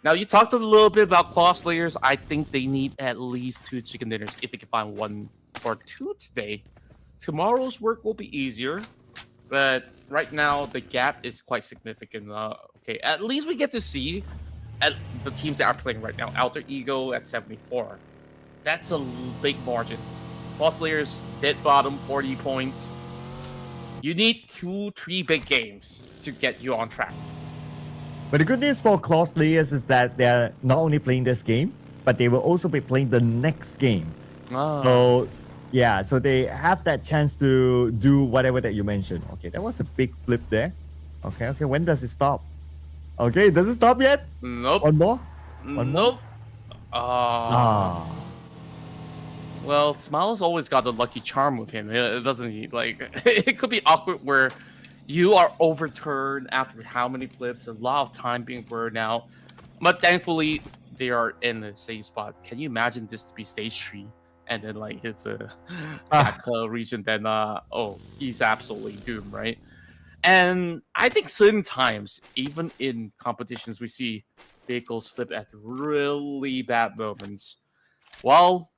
Now, you talked a little bit about Claw Slayers. I think they need at least 2 chicken dinners if they can find 1 or 2 today. Tomorrow's work will be easier, but right now the gap is quite significant. Okay, at least we get to see at the teams that are playing right now. Alter Ego at 74. That's a big margin. Claw Slayers, dead bottom, 40 points. You need 2-3 big games to get you on track. But the good news for Claw Slayers is that they're not only playing this game, but they will also be playing the next game. So, yeah, so they have that chance to do whatever that you mentioned. Okay, that was a big flip there. Okay, when does it stop? Okay, does it stop yet? Nope. One more? Nope. Well, Smile's always got the lucky charm with him. It doesn't he? Like, it could be awkward where You are overturned after how many flips, a lot of time being burned out. But thankfully, they are in the safe spot. Can you imagine this to be stage 3? And then like it's a Ah. Gatka region, then oh, he's absolutely doomed, right? And I think certain times, even in competitions, we see vehicles flip at really bad moments. Well,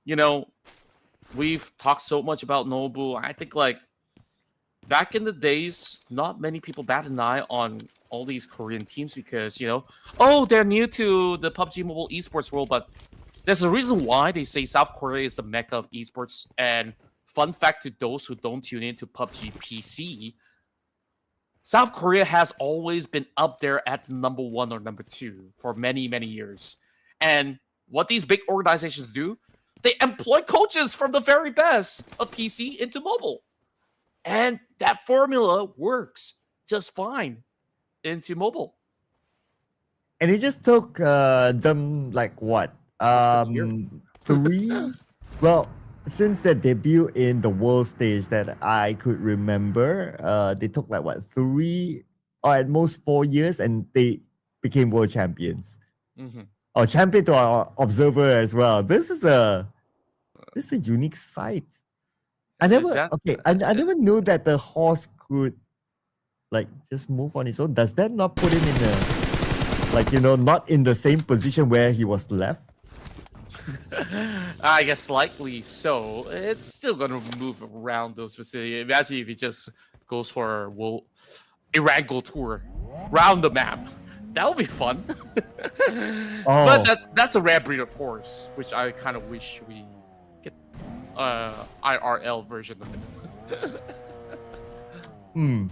we've talked so much about Nobu. I think like back in the days, not many people bat an eye on all these Korean teams because, oh, they're new to the PUBG Mobile esports world, but there's a reason why they say South Korea is the mecca of esports. And fun fact to those who don't tune into PUBG PC, South Korea has always been up there at number 1 or number 2 for many, many years. And what these big organizations do, they employ coaches from the very best of PC into mobile. And that formula works just fine into mobile. And it just took them like what? Less than a year. 3? Well, since their debut in the world stage that I could remember, they took like what, 3 or at most 4 years, and they became world champions. Mm-hmm. Or champion to our observer as well. This is a unique sight. I never never knew that the horse could like just move on its own. Does that not put him in a not in the same position where he was left? I guess slightly so. It's still gonna move around those facilities. Imagine if he just goes for a Erangel tour around the map. That would be fun. But that's a rare breed of horse, which I kind of wish we get IRL version of it.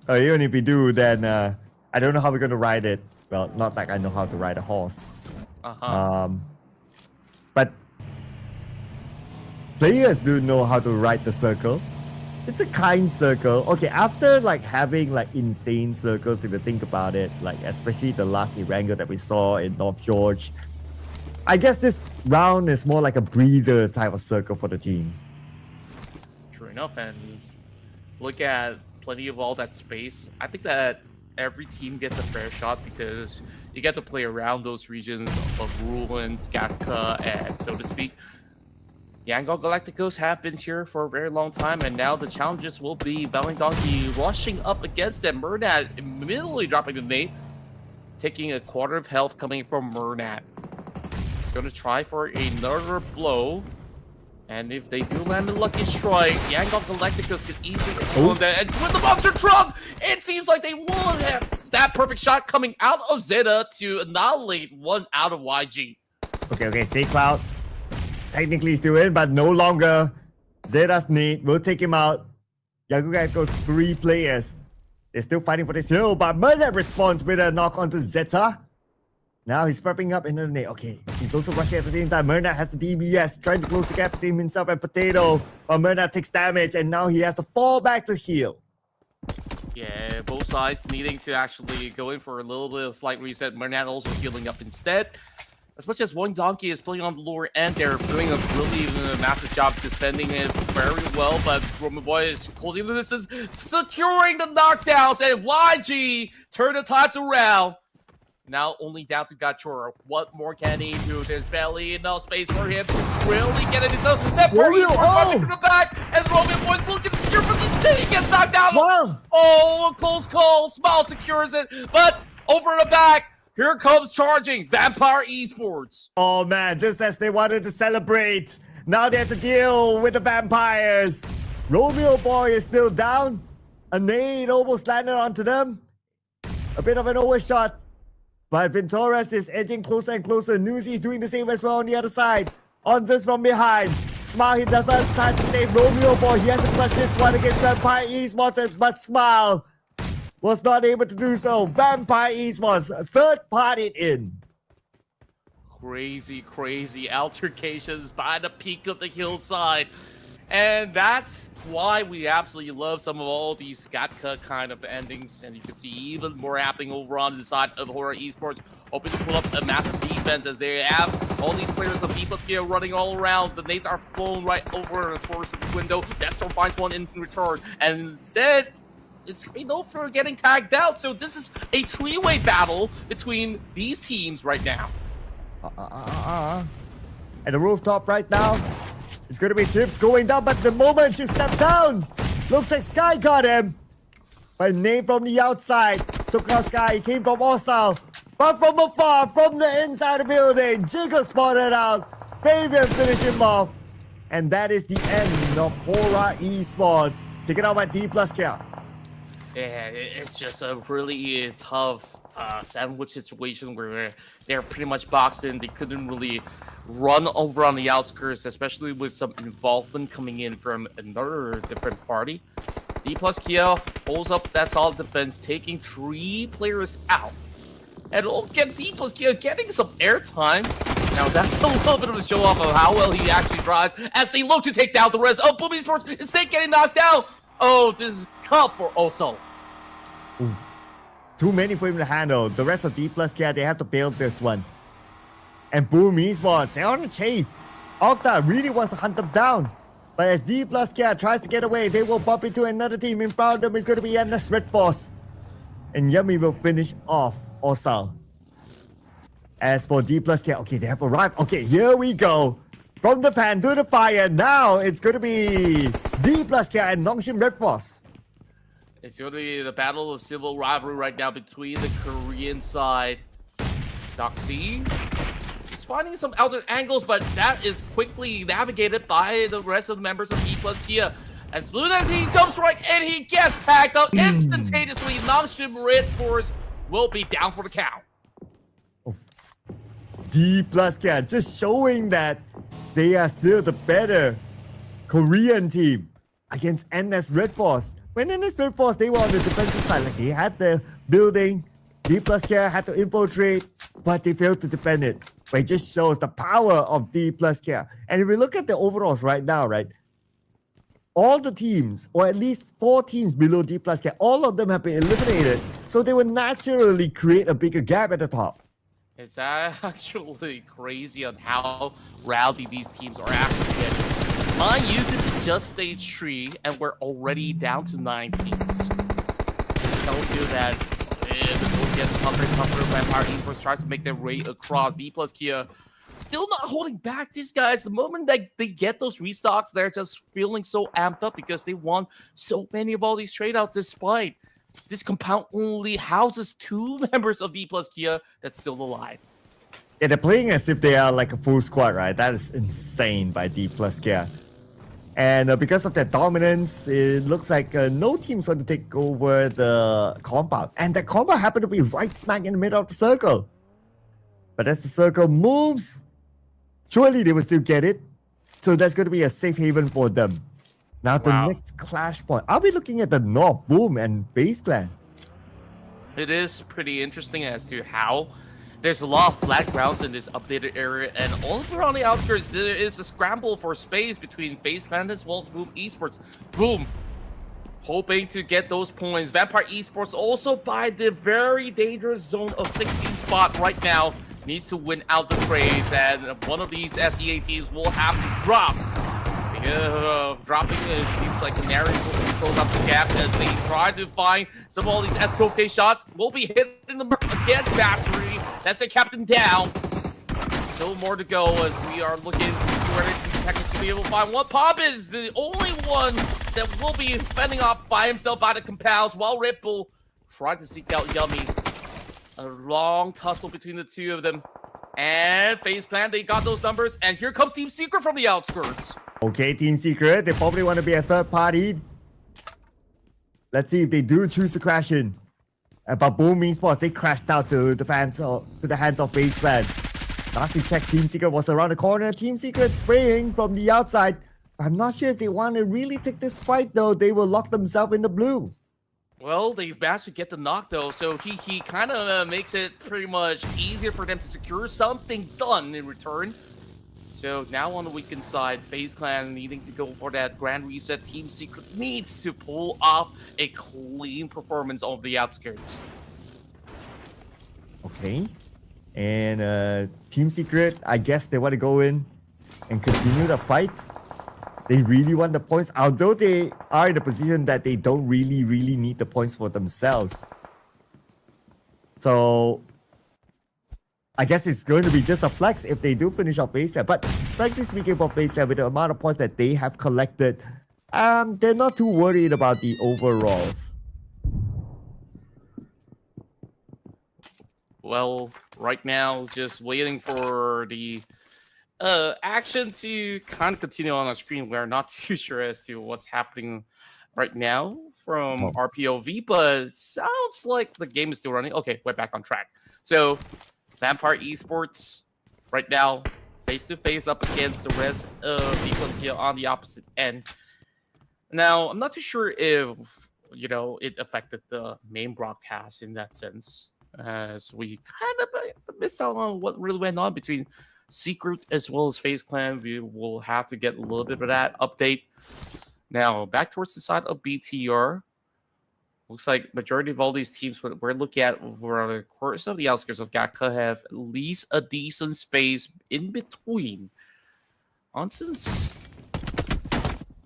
Even if we do, then I don't know how we're gonna ride it. Well, not like I know how to ride a horse. But players do know how to ride the circle. It's a kind circle. Okay, after like having like insane circles, if you think about it, like especially the last Erangel that we saw in North George, I guess this round is more like a breather type of circle for the teams. True enough, and look at plenty of all that space. I think that every team gets a fair shot because you get to play around those regions of Ruins, Gatka, and so to speak. Erangel Galacticos have been here for a very long time, and now the challenges will be Bowling Donkey rushing up against them. Murnat immediately dropping the nade, taking a quarter of health coming from Murnat. He's going to try for another blow, and if they do land a lucky strike, Erangel Galacticos can easily own that. And with the monster truck, it seems like they will have that perfect shot coming out of Zeta to annihilate one out of YG. Okay, Safe Cloud. Technically still in, but no longer. Zeta's need will take him out. Yakuga goes 3 players. They're still fighting for this hill, but Murder responds with a knock onto Zeta. Now he's prepping up into the nade. Okay, he's also rushing at the same time. Murder has the DBS, trying to close the gap between himself and Potato. But Murder takes damage, and now he has to fall back to heal. Yeah, both sides needing to actually go in for a little bit of slight reset. Murnat also healing up instead. As much as One Donkey is playing on the lower end, they're doing a really massive job defending it very well, but Roman Boy is closing the distance, securing the knockdowns, and YG turn the tides around. Now only down to Gachora. What more can he do? There's barely enough space for him to really get it into that party running to the back, and Roman Boy's looking to secure, but he gets knocked down. Wow. Oh, a close call. Smile secures it, but over the back, here comes charging Vampire Esports. Oh man, just as they wanted to celebrate, now they have to deal with the vampires. Romeo Boy is still down. A nade almost landed onto them. A bit of an overshot. But Vintorez is edging closer and closer. Newsy is doing the same as well on the other side. Onzus from behind. Smile, he does not have time to save Romeo Boy. He has to clutch this one against Vampire Esports, but Smile was not able to do so. Vampire Esports, third partied in. Crazy altercations by the peak of the hillside. And that's why we absolutely love some of all these Gatka kind of endings. And you can see even more happening over on the side of Horror Esports, hoping to pull up a massive defense as they have all these players of B+ scale running all around. The nades are flown right over the force window. Deathstorm finds one in return. And instead, it's gonna be known for getting tagged out. So this is a three-way battle between these teams right now. At the rooftop right now, it's gonna be Chips going down, but the moment Chips stepped down, looks like Sky got him. But name from the outside, took out Sky, he came from Osal, but from afar, from the inside the building, Jiggle spotted out, Fabian finished him off. And that is the end of Hora Esports. Taken out by D plus Kia. Yeah, it's just a really tough sandwich situation where they're pretty much boxed in. They couldn't really run over on the outskirts, especially with some involvement coming in from another different party. D plus Kia holds up that solid defense, taking 3 players out. And it'll get D plus Kia getting some airtime. Now that's a little bit of a show off of how well he actually drives as they look to take down the rest of Boomy Sports instead getting knocked down. Oh, this is tough for Oso. Too many for him to handle. The rest of D plus Kia, they have to build this one. And Boom Esports, they're on the chase. Octa really wants to hunt them down. But as D plus Kia tries to get away, they will bump into another team. In front of them is going to be Endless Red Force. And Yummy will finish off Osal. As for D plus Kia, okay, they have arrived. Okay, here we go. From the pan to the fire. Now it's going to be D plus Kia and Nongshim Red Force. It's going to be the battle of civil rivalry right now between the Korean side. Doxy is finding some outer angles, but that is quickly navigated by the rest of the members of D plus Kia. As soon as he jumps right and he gets tagged up instantaneously, Nongshim Red Force will be down for the count. D plus Kia just showing that they are still the better Korean team against NS Red Force. When NS Red Force, they were on the defensive side, like they had the building, D plus Kia had to infiltrate, but they failed to defend it. But it just shows the power of D plus Kia. And if we look at the overalls right now, right, all the teams, or at least 4 teams below D plus Kia, all of them have been eliminated. So they will naturally create a bigger gap at the top. It's actually crazy on how rowdy these teams are actually getting. Mind you, this is just stage 3, and we're already down to 9 teams. Just don't do that. The move gets tougher and tougher. Vampire Esports tries to make their way across. D plus Kia still not holding back these guys. The moment that they get those restocks, they're just feeling so amped up because they won so many of all these trade outs despite this compound only houses 2 members of D plus Kia that's still alive. Yeah, they're playing as if they are like a full squad, right? That is insane by D plus Kia. And because of their dominance, it looks like no team's going to take over the compound. And the compound happened to be right smack in the middle of the circle. But as the circle moves, surely they will still get it. So that's going to be a safe haven for them. Now the next clash point. I'll be looking at the North Boom and FaZe Clan. It is pretty interesting as to how there's a lot of flat grounds in this updated area, and all around the outskirts there is a scramble for space between FaZe Clan as well as Boom Esports. Boom hoping to get those points. Vampire Esports also by the very dangerous zone of 16 spot right now needs to win out the trades, and one of these SEA teams will have to drop. Dropping it seems like the narrative will close up the gap as they try to find some of all these SOK shots. Will be hitting the mark against Mastery. That's the captain down. Still more to go as we are looking to see where the detectives can be able to find one. Pop is the only one that will be fending off by himself by the compounds while Red Bull trying to seek out Yummy. A long tussle between the two of them. And FaZe Clan, they got those numbers. And here comes Team Secret from the outskirts. Okay, Team Secret, they probably want to be a third party. Let's see if they do choose to crash in. But Boom Esports, they crashed out to the hands of FaZe Clan. Last we checked, Team Secret was around the corner. Team Secret spraying from the outside. I'm not sure if they want to really take this fight though. They will lock themselves in the blue. Well, they managed to get the knock though, so he kind of makes it pretty much easier for them to secure something done in return. So now on the weekend side, FaZe Clan needing to go for that grand reset. Team Secret needs to pull off a clean performance on the outskirts. Okay. And Team Secret, I guess they want to go in and continue the fight. They really want the points, although they are in a position that they don't really need the points for themselves. So I guess it's going to be just a flex if they do finish off FaZe. But frankly speaking, for FaZe, with the amount of points that they have collected, they're not too worried about the overalls. Well, right now, just waiting for the action to kind of continue on our screen. We're not too sure as to what's happening right now from our POV, but it sounds like the game is still running. Okay, we're back on track. So, Vampire Esports, right now, face-to-face up against the rest of the on the opposite end. Now, I'm not too sure if, you know, it affected the main broadcast in that sense, as we kind of missed out on what really went on between Secret as well as FaZe Clan. We will have to get a little bit of that update. Now, back towards the side of BTR. Looks like majority of all these teams we're looking at over the course of the outskirts of Gatka have at least a decent space in between. Onson's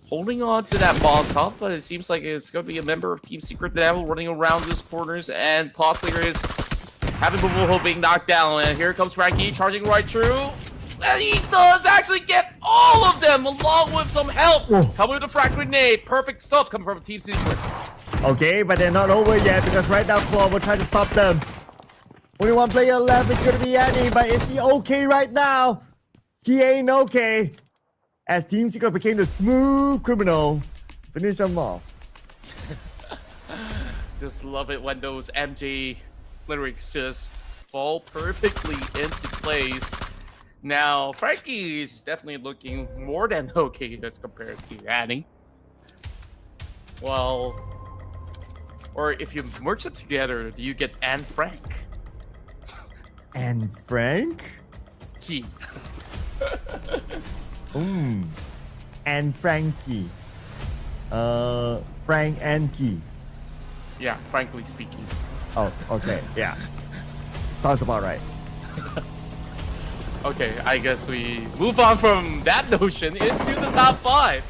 holding on to that Molotov, but it seems like it's going to be a member of Team Secret now running around those corners, and Clothclear is having Bobo being knocked down, and here comes Frankie charging right through. And he does actually get all of them along with some help. Coming with a frag grenade. Perfect stuff coming from Team Secret. Okay, but they're not over yet because right now Claw will try to stop them. Only one player left. It's going to be Annie, but is he okay right now? He ain't okay. As Team Secret became the smooth criminal. Finish them off. Just love it when those MJ lyrics just fall perfectly into place. Now, Frankie is definitely looking more than okay as compared to Annie. Well, or if you merge them together, do you get Anne Frank? And Frank? Key. And Frankie. Frank and Key. Yeah, frankly speaking. Oh, okay, yeah. Sounds about right. Okay, I guess we move on from that notion into the top 5.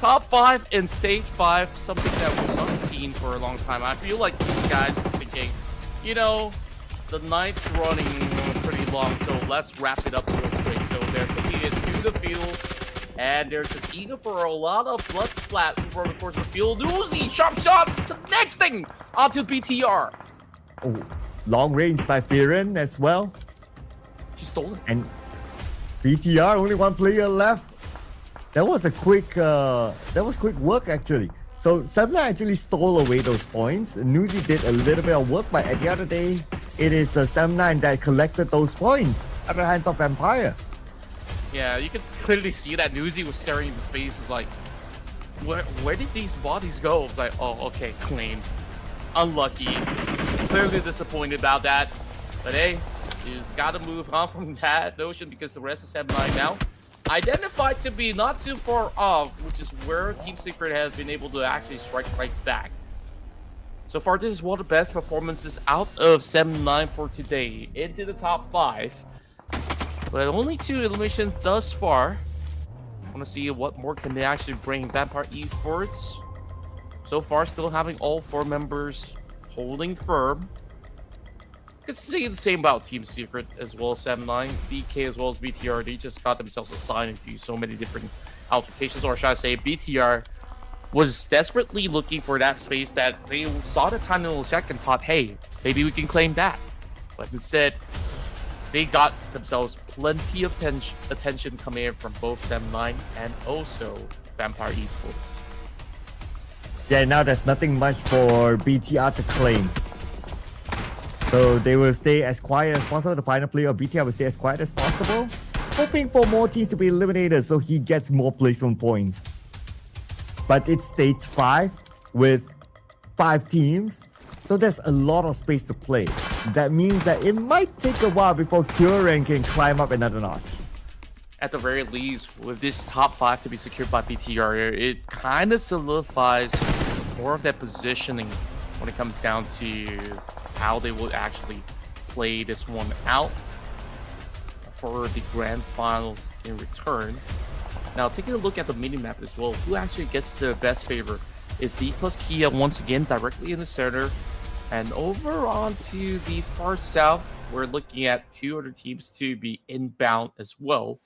Top 5 in stage 5, something that we've not seen for a long time. I feel like these guys are thinking, you know, the night's running pretty long, so let's wrap it up real quick. So they're taking it to the fields, and they're just eager for a lot of blood splat over the course of the field. Uzi, sharp shots connecting onto BTR. Oh, long range by Fearon as well. He stole it. And BTR, only one player left. That was a quick work actually. So Semla actually stole away those points. Nuzi did a little bit of work, but at the other day, it is Sam9 that collected those points at the hands of Vampire. Yeah, you can clearly see that Nuzi was staring into space. It's like, where did these bodies go? It's like, oh, okay, claimed. Unlucky. Clearly disappointed about that. But hey, you just gotta move on from that notion because the rest of Sam9 now identified to be not too far off, which is where Team Secret has been able to actually strike right back. So far, this is one of the best performances out of Sam9 for today, into the top 5. But only 2 eliminations thus far. I want to see what more can they actually bring. Vampire Esports, so far still having all 4 members holding firm. I could say the same about Team Secret as well as Sam9, BK as well as BTR. They just got themselves assigned into so many different altercations, or should I say BTR was desperately looking for that space that they saw the time in the check and thought, hey, maybe we can claim that. But instead, they got themselves plenty of attention coming in from both Sam9 and also Vampire Esports. Yeah, now there's nothing much for BTR to claim. So they will stay as quiet as possible. The final player of BTR will stay as quiet as possible, hoping for more teams to be eliminated so he gets more placement points. But it's stage 5 with 5 teams, so there's a lot of space to play. That means that it might take a while before Curran can climb up another notch. At the very least, with this top 5 to be secured by BTR, it kind of solidifies more of that positioning when it comes down to how they will actually play this one out for the grand finals in return. Now, taking a look at the mini-map as well, who actually gets the best favor is D plus Kia once again directly in the center. And over onto the far south, we're looking at 2 other teams to be inbound as well.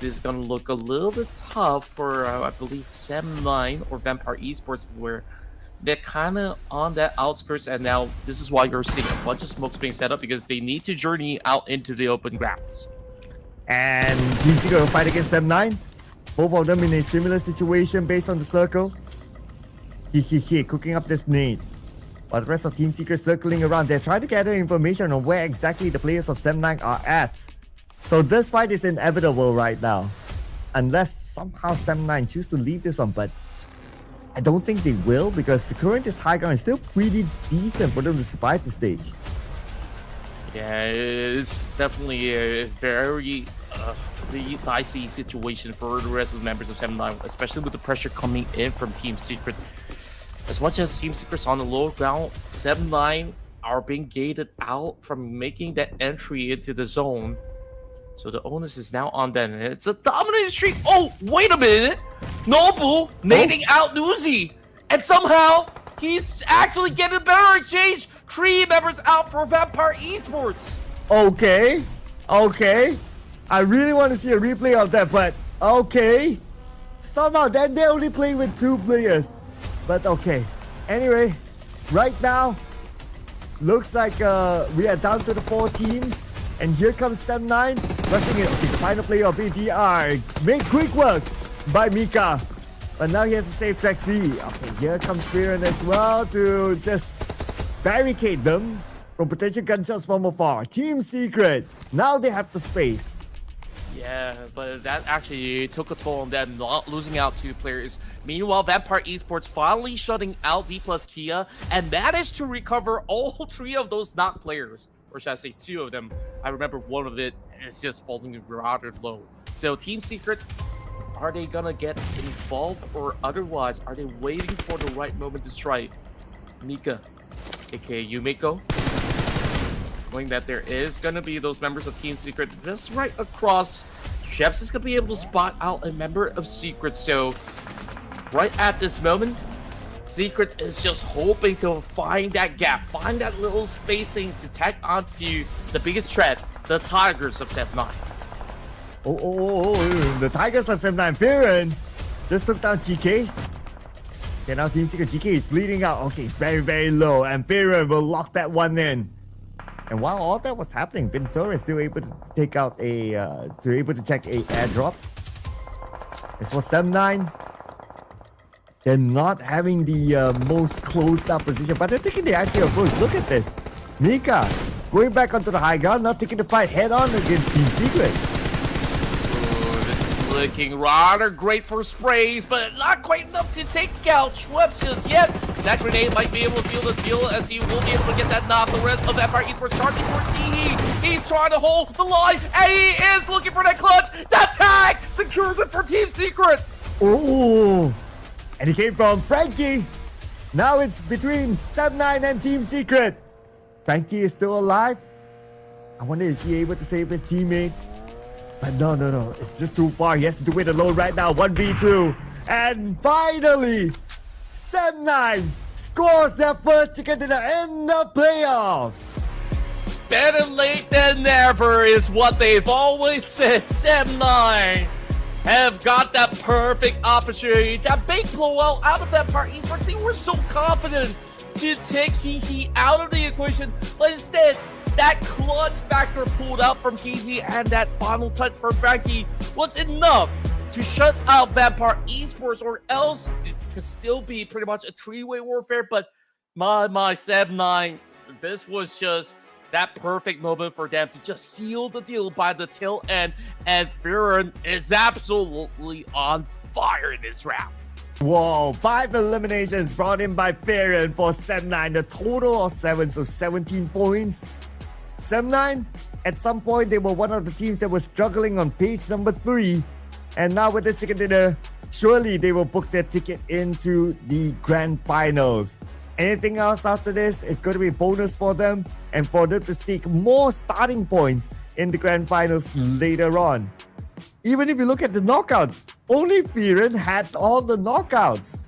This is going to look a little bit tough for, I believe, 7-9 or Vampire Esports, where they're kind of on that outskirts. And now this is why you're seeing a bunch of smokes being set up, because they need to journey out into the open grounds. And Team Secret will fight against 7-9. Both of them in a similar situation based on the circle. Cooking up this nade. While the rest of Team Secret circling around, they're trying to gather information on where exactly the players of 7-9 are at. So this fight is inevitable right now. Unless somehow 7-9 choose to leave this one, but I don't think they will, because the current is high ground is still pretty decent for them to survive the stage. Yeah, it's definitely a very dicey situation for the rest of the members of 7-9, especially with the pressure coming in from Team Secret. As much as Team Secret's on the low ground, 7-9 are being gated out from making that entry into the zone. So the onus is now on them. It's a dominating streak. Oh, wait a minute. Nobu nading out Nuzi. And somehow he's actually getting a better exchange. 3 members out for Vampire Esports. Okay. I really want to see a replay of that, but okay. Somehow then they only play with 2 players. But okay. Anyway, right now, looks like we are down to the 4 teams. And here comes 7-9 rushing in. Okay, the final player of BTR. Make quick work by Mika. But now he has to save track C. Okay, here comes Spearin as well to just barricade them from potential gunshots from afar. Team Secret, now they have the space. Yeah, but that actually took a toll on them, not losing out 2 players. Meanwhile, Vampire Esports finally shutting out D plus Kia and managed to recover all 3 of those knocked players. Or should I say 2 of them? I remember one of it is just falling rather low. So Team Secret, are they gonna get involved, or otherwise are they waiting for the right moment to strike? Mika, aka Yumiko, knowing that there is gonna be those members of Team Secret just right across, Sheps is gonna be able to spot out a member of Secret. So right at this moment, Secret is just hoping to find that gap, find that little spacing to tack onto the biggest threat, the Tigers of 7-9. The Tigers of 7-9. Fearon just took down GK. Okay, now Team Secret GK is bleeding out. Okay, it's very, very low, and Fearon will lock that one in. And while all that was happening, Ventura is still able to take out able to check a airdrop. As for 7-9, they're not having the most closed up position, but they're taking the active approach. Look at this. Mika going back onto the high ground, not taking the fight head on against Team Secret. This is looking rather great for sprays, but not quite enough to take out Schweppes just yet. That grenade might be able to seal the deal, as he will be able to get that knock. The rest of Vampire Esports charging for Teehee. He's trying to hold the line, and he is looking for that clutch. That tag secures it for Team Secret. Oh, and he came from Frankie. Now it's between 7-9 and Team Secret. Frankie is still alive. I wonder, is he able to save his teammates? But no. It's just too far. He has to do it alone right now. 1v2. And finally, 7-9 scores their first ticket to the end of playoffs. Better late than never is what they've always said. 7-9 have got that perfect opportunity. That big blowout out of that part Esports. They were so confident to take Hehe out of the equation, but instead, that clutch factor pulled out from Hehe and that final touch for Frankie was enough to shut out Vampire Esports, or else it could still be pretty much a 3-way warfare. But my 7-9, this was just that perfect moment for them to just seal the deal by the tail end, and Fearon is absolutely on fire in this round. Whoa, 5 eliminations brought in by Fearon for 7-9, a total of 7, so 17 points. 7-9, at some point they were one of the teams that was struggling on page number 3, and now with this ticket dinner, surely they will book their ticket into the grand finals. Anything else after this is going to be a bonus for them, and for them to seek more starting points in the grand finals later on. even if you look at the knockouts, only Firen had all the knockouts.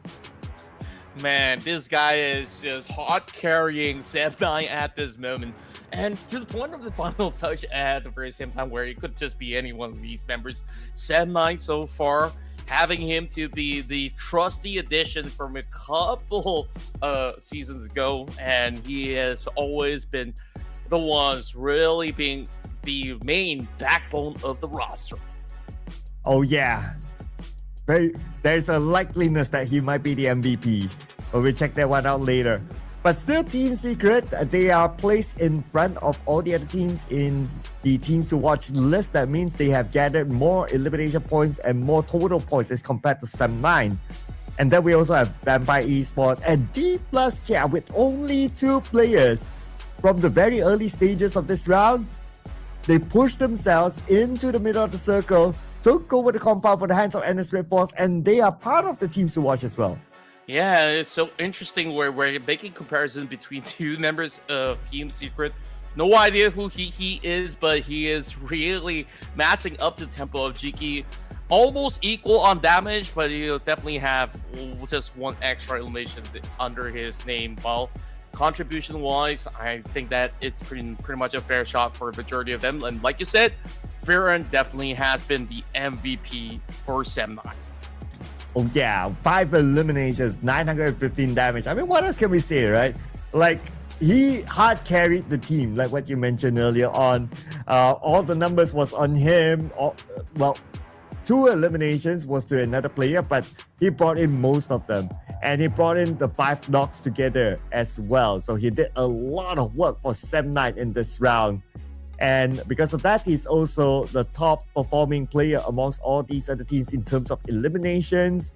Man, this guy is just hot carrying Sam9 at this moment. And to the point of the final touch at the very same time where it could just be any one of these members. Sam9 so far, having him to be the trusty addition from a couple seasons ago. And he has always been the ones really being the main backbone of the roster. Oh yeah. There's a likeliness that he might be the MVP. But we'll check that one out later. But still, Team Secret, they are placed in front of all the other teams in the teams to watch list. That means they have gathered more elimination points and more total points as compared to Sam9. And then we also have Vampire Esports and D plus K with only 2 players. From the very early stages of this round, they pushed themselves into the middle of the circle, took over the compound for the hands of NS Red Force, and they are part of the teams to watch as well. Yeah, it's so interesting where we're making comparison between 2 members of Team Secret. No idea who he is, but he is really matching up the tempo of Jiki. Almost equal on damage, but he'll definitely have just 1 extra elimination under his name. Well, contribution-wise, I think that it's pretty much a fair shot for a majority of them. And like you said, Firen definitely has been the MVP for Sam9. Oh yeah, 5 eliminations, 915 damage. I mean, what else can we say, right? Like, he hard carried the team, like what you mentioned earlier on. All the numbers was on him. Well, 2 eliminations was to another player, but he brought in most of them. And he brought in the 5 knocks together as well. So he did a lot of work for Sam9 in this round. And because of that, he's also the top performing player amongst all these other teams in terms of eliminations,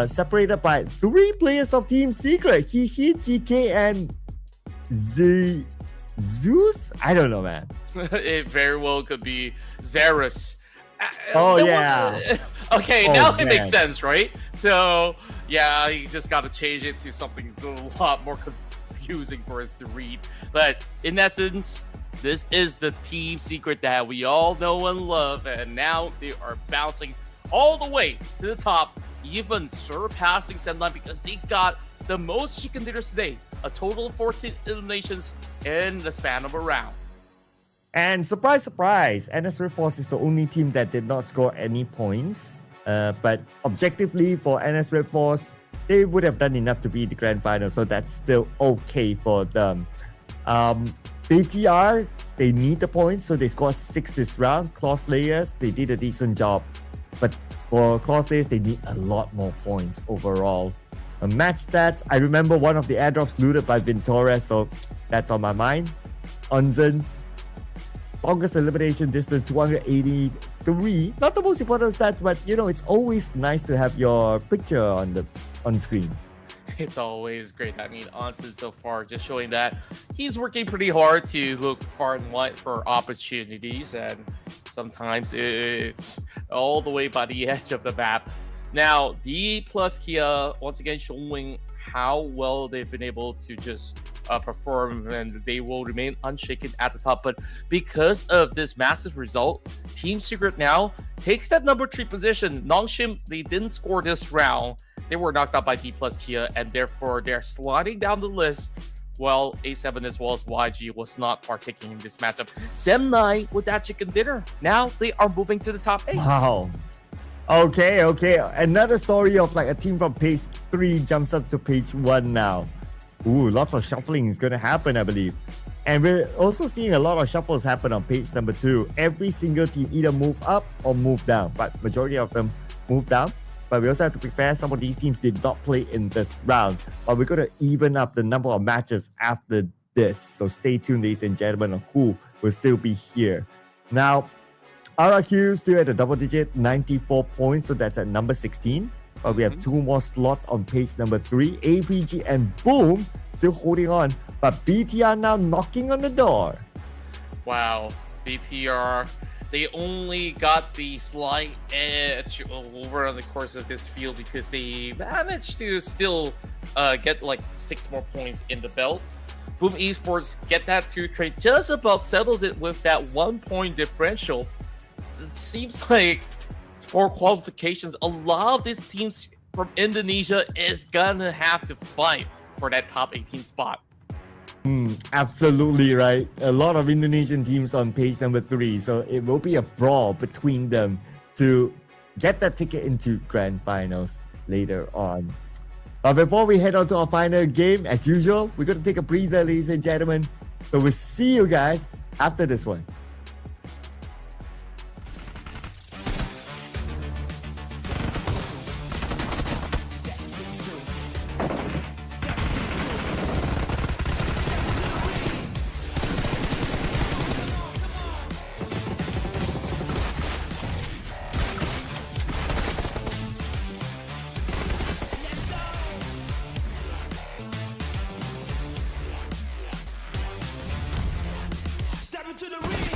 separated by 3 players of Team Secret, Hihi, GK, and Zeus? I don't know, man. It very well could be Xerus. Oh, yeah. Okay, Oh, now it man. makes sense, right? So, yeah, you just got to change it to something a lot more confusing for us to read. But in essence, this is the Team Secret that we all know and love, and now they are bouncing all the way to the top, even surpassing Sam9 because they got the most chicken dinners today, a total of 14 eliminations in the span of a round. And surprise, surprise, NS Red Force is the only team that did not score any points. But objectively, for NS Red Force, they would have done enough to be the grand final, so that's still okay for them. BTR, they need the points, so they scored 6 this round. Claw Slayers, they did a decent job. But for Claw Slayers, they need a lot more points overall. Match stats, I remember one of the airdrops looted by Vintorez, so that's on my mind. Onzen's longest elimination distance, 283. Not the most important stats, but you know, it's always nice to have your picture on screen. It's always great. I mean, honestly, so far, just showing that he's working pretty hard to look far and wide for opportunities, and sometimes it's all the way by the edge of the map. Now, D plus Kia, once again, showing how well they've been able to just perform, and they will remain unshaken at the top. But because of this massive result, Team Secret now takes that number 3 position. Nongshim, they didn't score this round. They were knocked out by D plus Kia, and therefore they're sliding down the list. Well, A7 as well as YG was not partaking in this matchup. Sam9 with that chicken dinner. Now they are moving to the top 8. Wow. Okay. Another story of like a team from page 3 jumps up to page 1 now. Ooh, lots of shuffling is going to happen, I believe. And we're also seeing a lot of shuffles happen on page number 2. Every single team either move up or move down, but majority of them move down. But we also have to be fair, some of these teams did not play in this round. But we're going to even up the number of matches after this. So stay tuned, ladies and gentlemen, on who will still be here. Now, RRQ still at a double digit, 94 points. So that's at number 16. But we have 2 more slots on page number 3. APG and Boom still holding on. But BTR now knocking on the door. Wow, BTR, they only got the slight edge over on the course of this field because they managed to still get like 6 more points in the belt. Boom Esports get that 2 trade, just about settles it with that 1 point differential. It seems like for qualifications, a lot of these teams from Indonesia is gonna have to fight for that top 18 spot. Absolutely right. A lot of Indonesian teams on page number 3, so it will be a brawl between them to get that ticket into grand finals later on. But before we head on to our final game, as usual, we're going to take a breather, ladies and gentlemen. So we'll see you guys after this one. Step into the ring.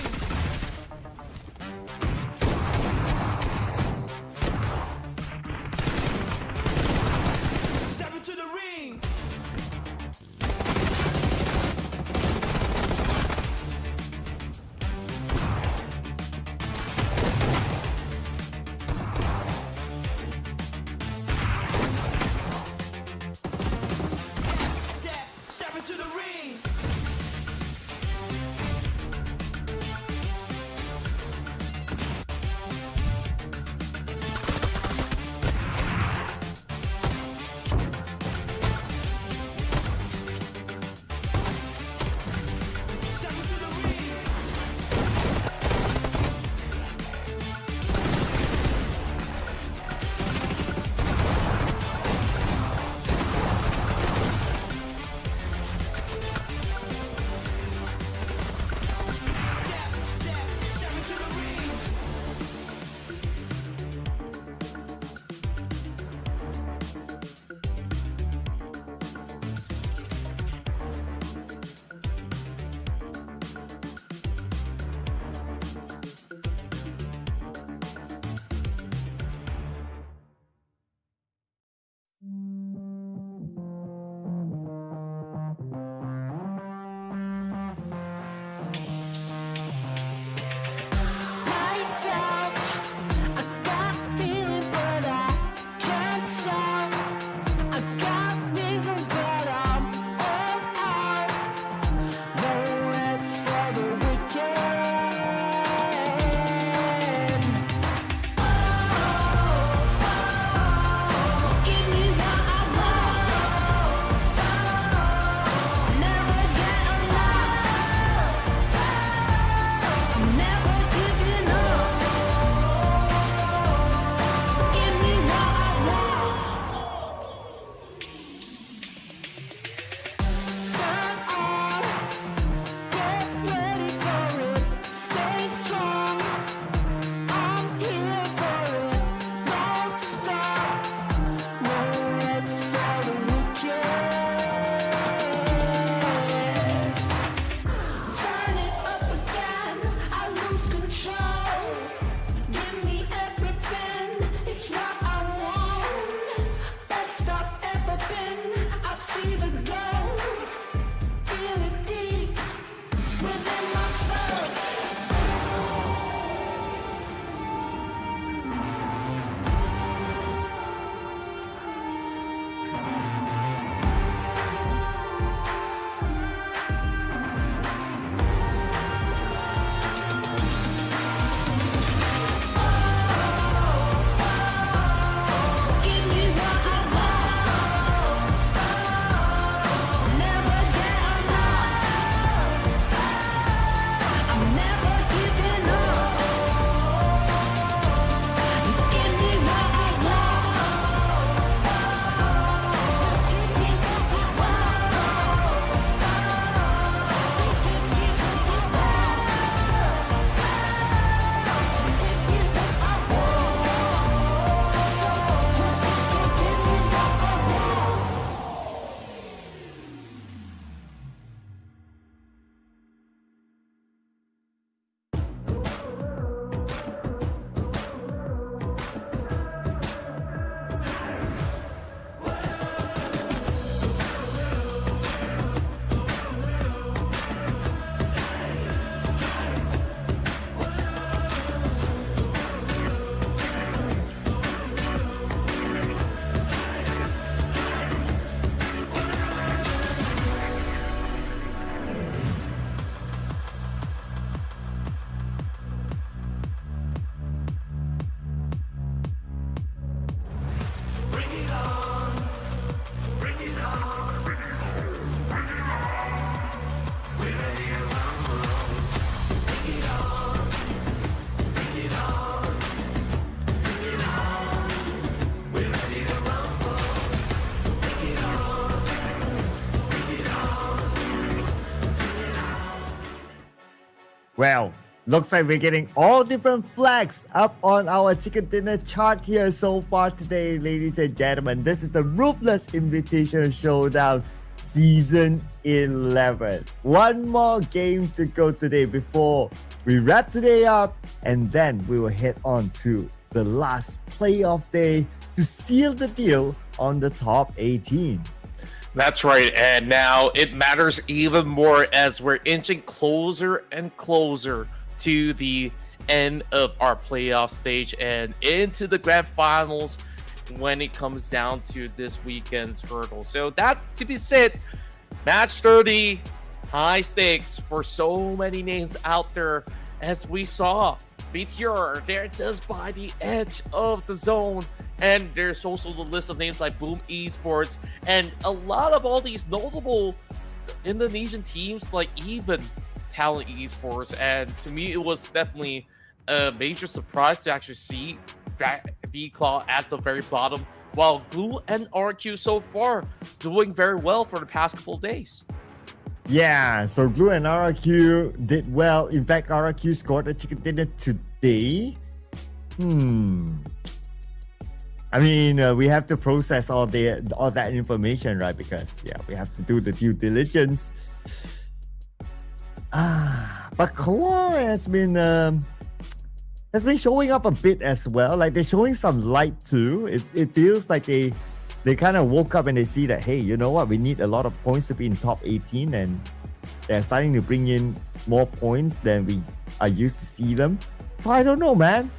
Well, looks like we're getting all different flags up on our chicken dinner chart here so far today, ladies and gentlemen. This is the Ruthless Invitational Showdown Season 11. One more game to go today before we wrap today up, and then we will head on to the last playoff day to seal the deal on the top 18. That's right, and now it matters even more as we're inching closer and closer to the end of our playoff stage and into the grand finals when it comes down to this weekend's hurdle. So that to be said, match 30, high stakes for so many names out there. As we saw, BTR, they're just by the edge of the zone. And there's also the list of names like Boom Esports and a lot of all these notable Indonesian teams like even Talent Esports. And to me, it was definitely a major surprise to actually see D-Claw at the very bottom, while Glue and RQ so far doing very well for the past couple of days. Yeah, so Glue and RQ did well. In fact, RQ scored a chicken dinner today. I mean, we have to process all that information, right? Because we have to do the due diligence. But Claw has been showing up a bit as well. Like they're showing some light too. It feels like they kind of woke up and they see that, hey, you know what? We need a lot of points to be in top 18, and they're starting to bring in more points than we are used to see them. So I don't know, man.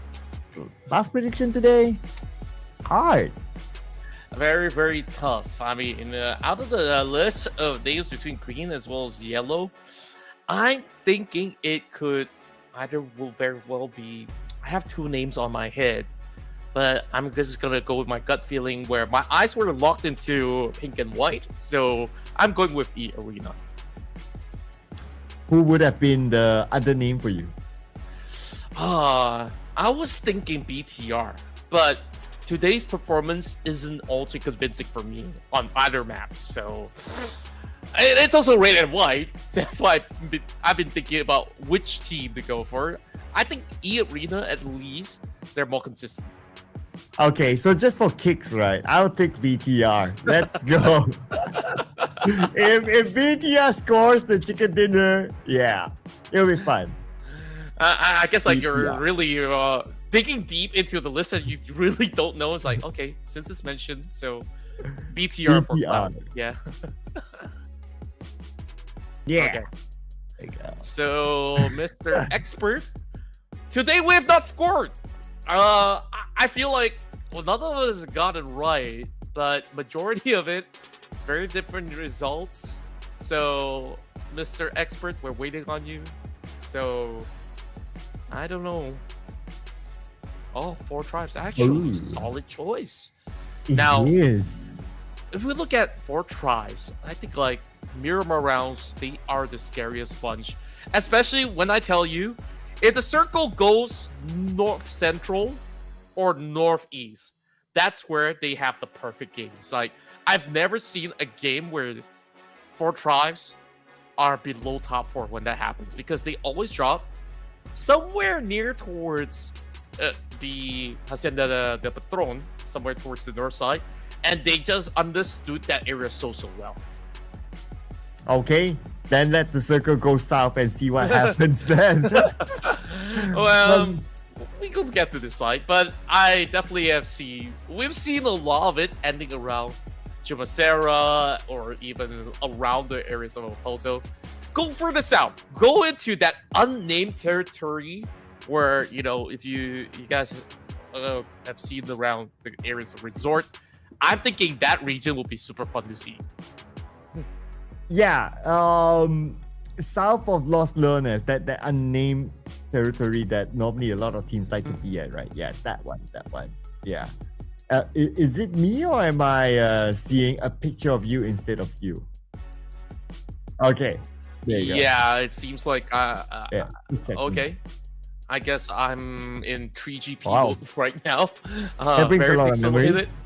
Last prediction today. Hard. Very, very tough. I mean, out of the list of names between green as well as yellow, I'm thinking it could either will very well be. I have two names on my head, but I'm just gonna go with my gut feeling where my eyes were locked into pink and white. So I'm going with E Arena. Who would have been the other name for you? I was thinking BTR, but today's performance isn't all too convincing for me on either maps, so it's also red and white. That's why I've been thinking about which team to go for. I think E Arena, at least, they're more consistent. Okay, so just for kicks, right? I'll take BTR. Let's go. if BTR scores the chicken dinner, it'll be fun. I guess like you're BTR. really digging deep into the list that you really don't know. It's like, okay, since it's mentioned, so BTR for Cloud. Yeah. Yeah. Okay. So, Mr. Expert, today we have not scored. I feel like none of us got it right, but majority of it, very different results. So, Mr. Expert, we're waiting on you. So, I don't know. Oh, 4 tribes. Actually, Ooh. solid choice. It Now- is. If we look at 4 tribes, I think like Miramar rounds, they are the scariest bunch. Especially when I tell you, if the circle goes north central or northeast, that's where they have the perfect games. Like, I've never seen a game where 4 tribes are below top 4 when that happens, because they always drop somewhere near towards the Hacienda de Patron, somewhere towards the north side, and they just understood that area so well. Okay, then let the circle go south and see what happens then. Well, we could get to this side, but I definitely we've seen a lot of it ending around Chumacera or even around the areas of Oposo. Go further south, go into that unnamed territory where, you know, if you guys have seen around the areas of resort, I'm thinking that region will be super fun to see. Yeah, south of Lost Learners, that unnamed territory that normally a lot of teams like to be at, right? Yeah, that one. Yeah. Is it me, or am I seeing a picture of you instead of you? Okay. There you go. Yeah, it seems like Yeah. just checking. okay. I guess I'm in 3GP Wow. mode right now. That brings a Very lot of pixelated. memories.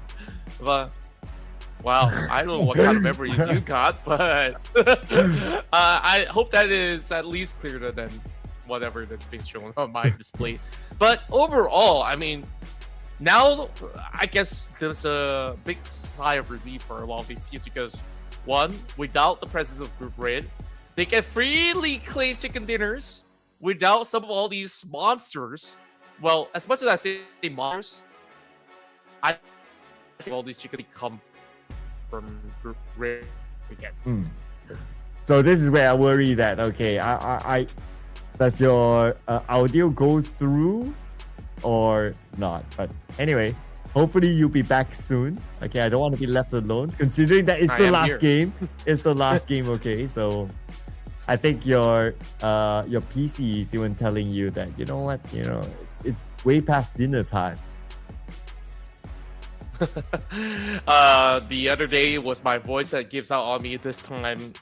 But wow, I don't know what kind of memories you got, but I hope that is at least clearer than whatever that's being shown on my display. But overall, I mean, now I guess there's a big sigh of relief for a lot of these teams because one, without the presence of Group Red, they can freely claim chicken dinners without some of all these monsters. Well, as much as I say monsters, I think all these chicken come from Group Red again. So this is where I worry that I does your audio go through or not? But anyway, hopefully you'll be back soon. Okay, I don't want to be left alone. Considering that it's the last game, it's the last game. Okay, so I think your PC is even telling you that it's way past dinner time. The other day was my voice that gives out on me. This time,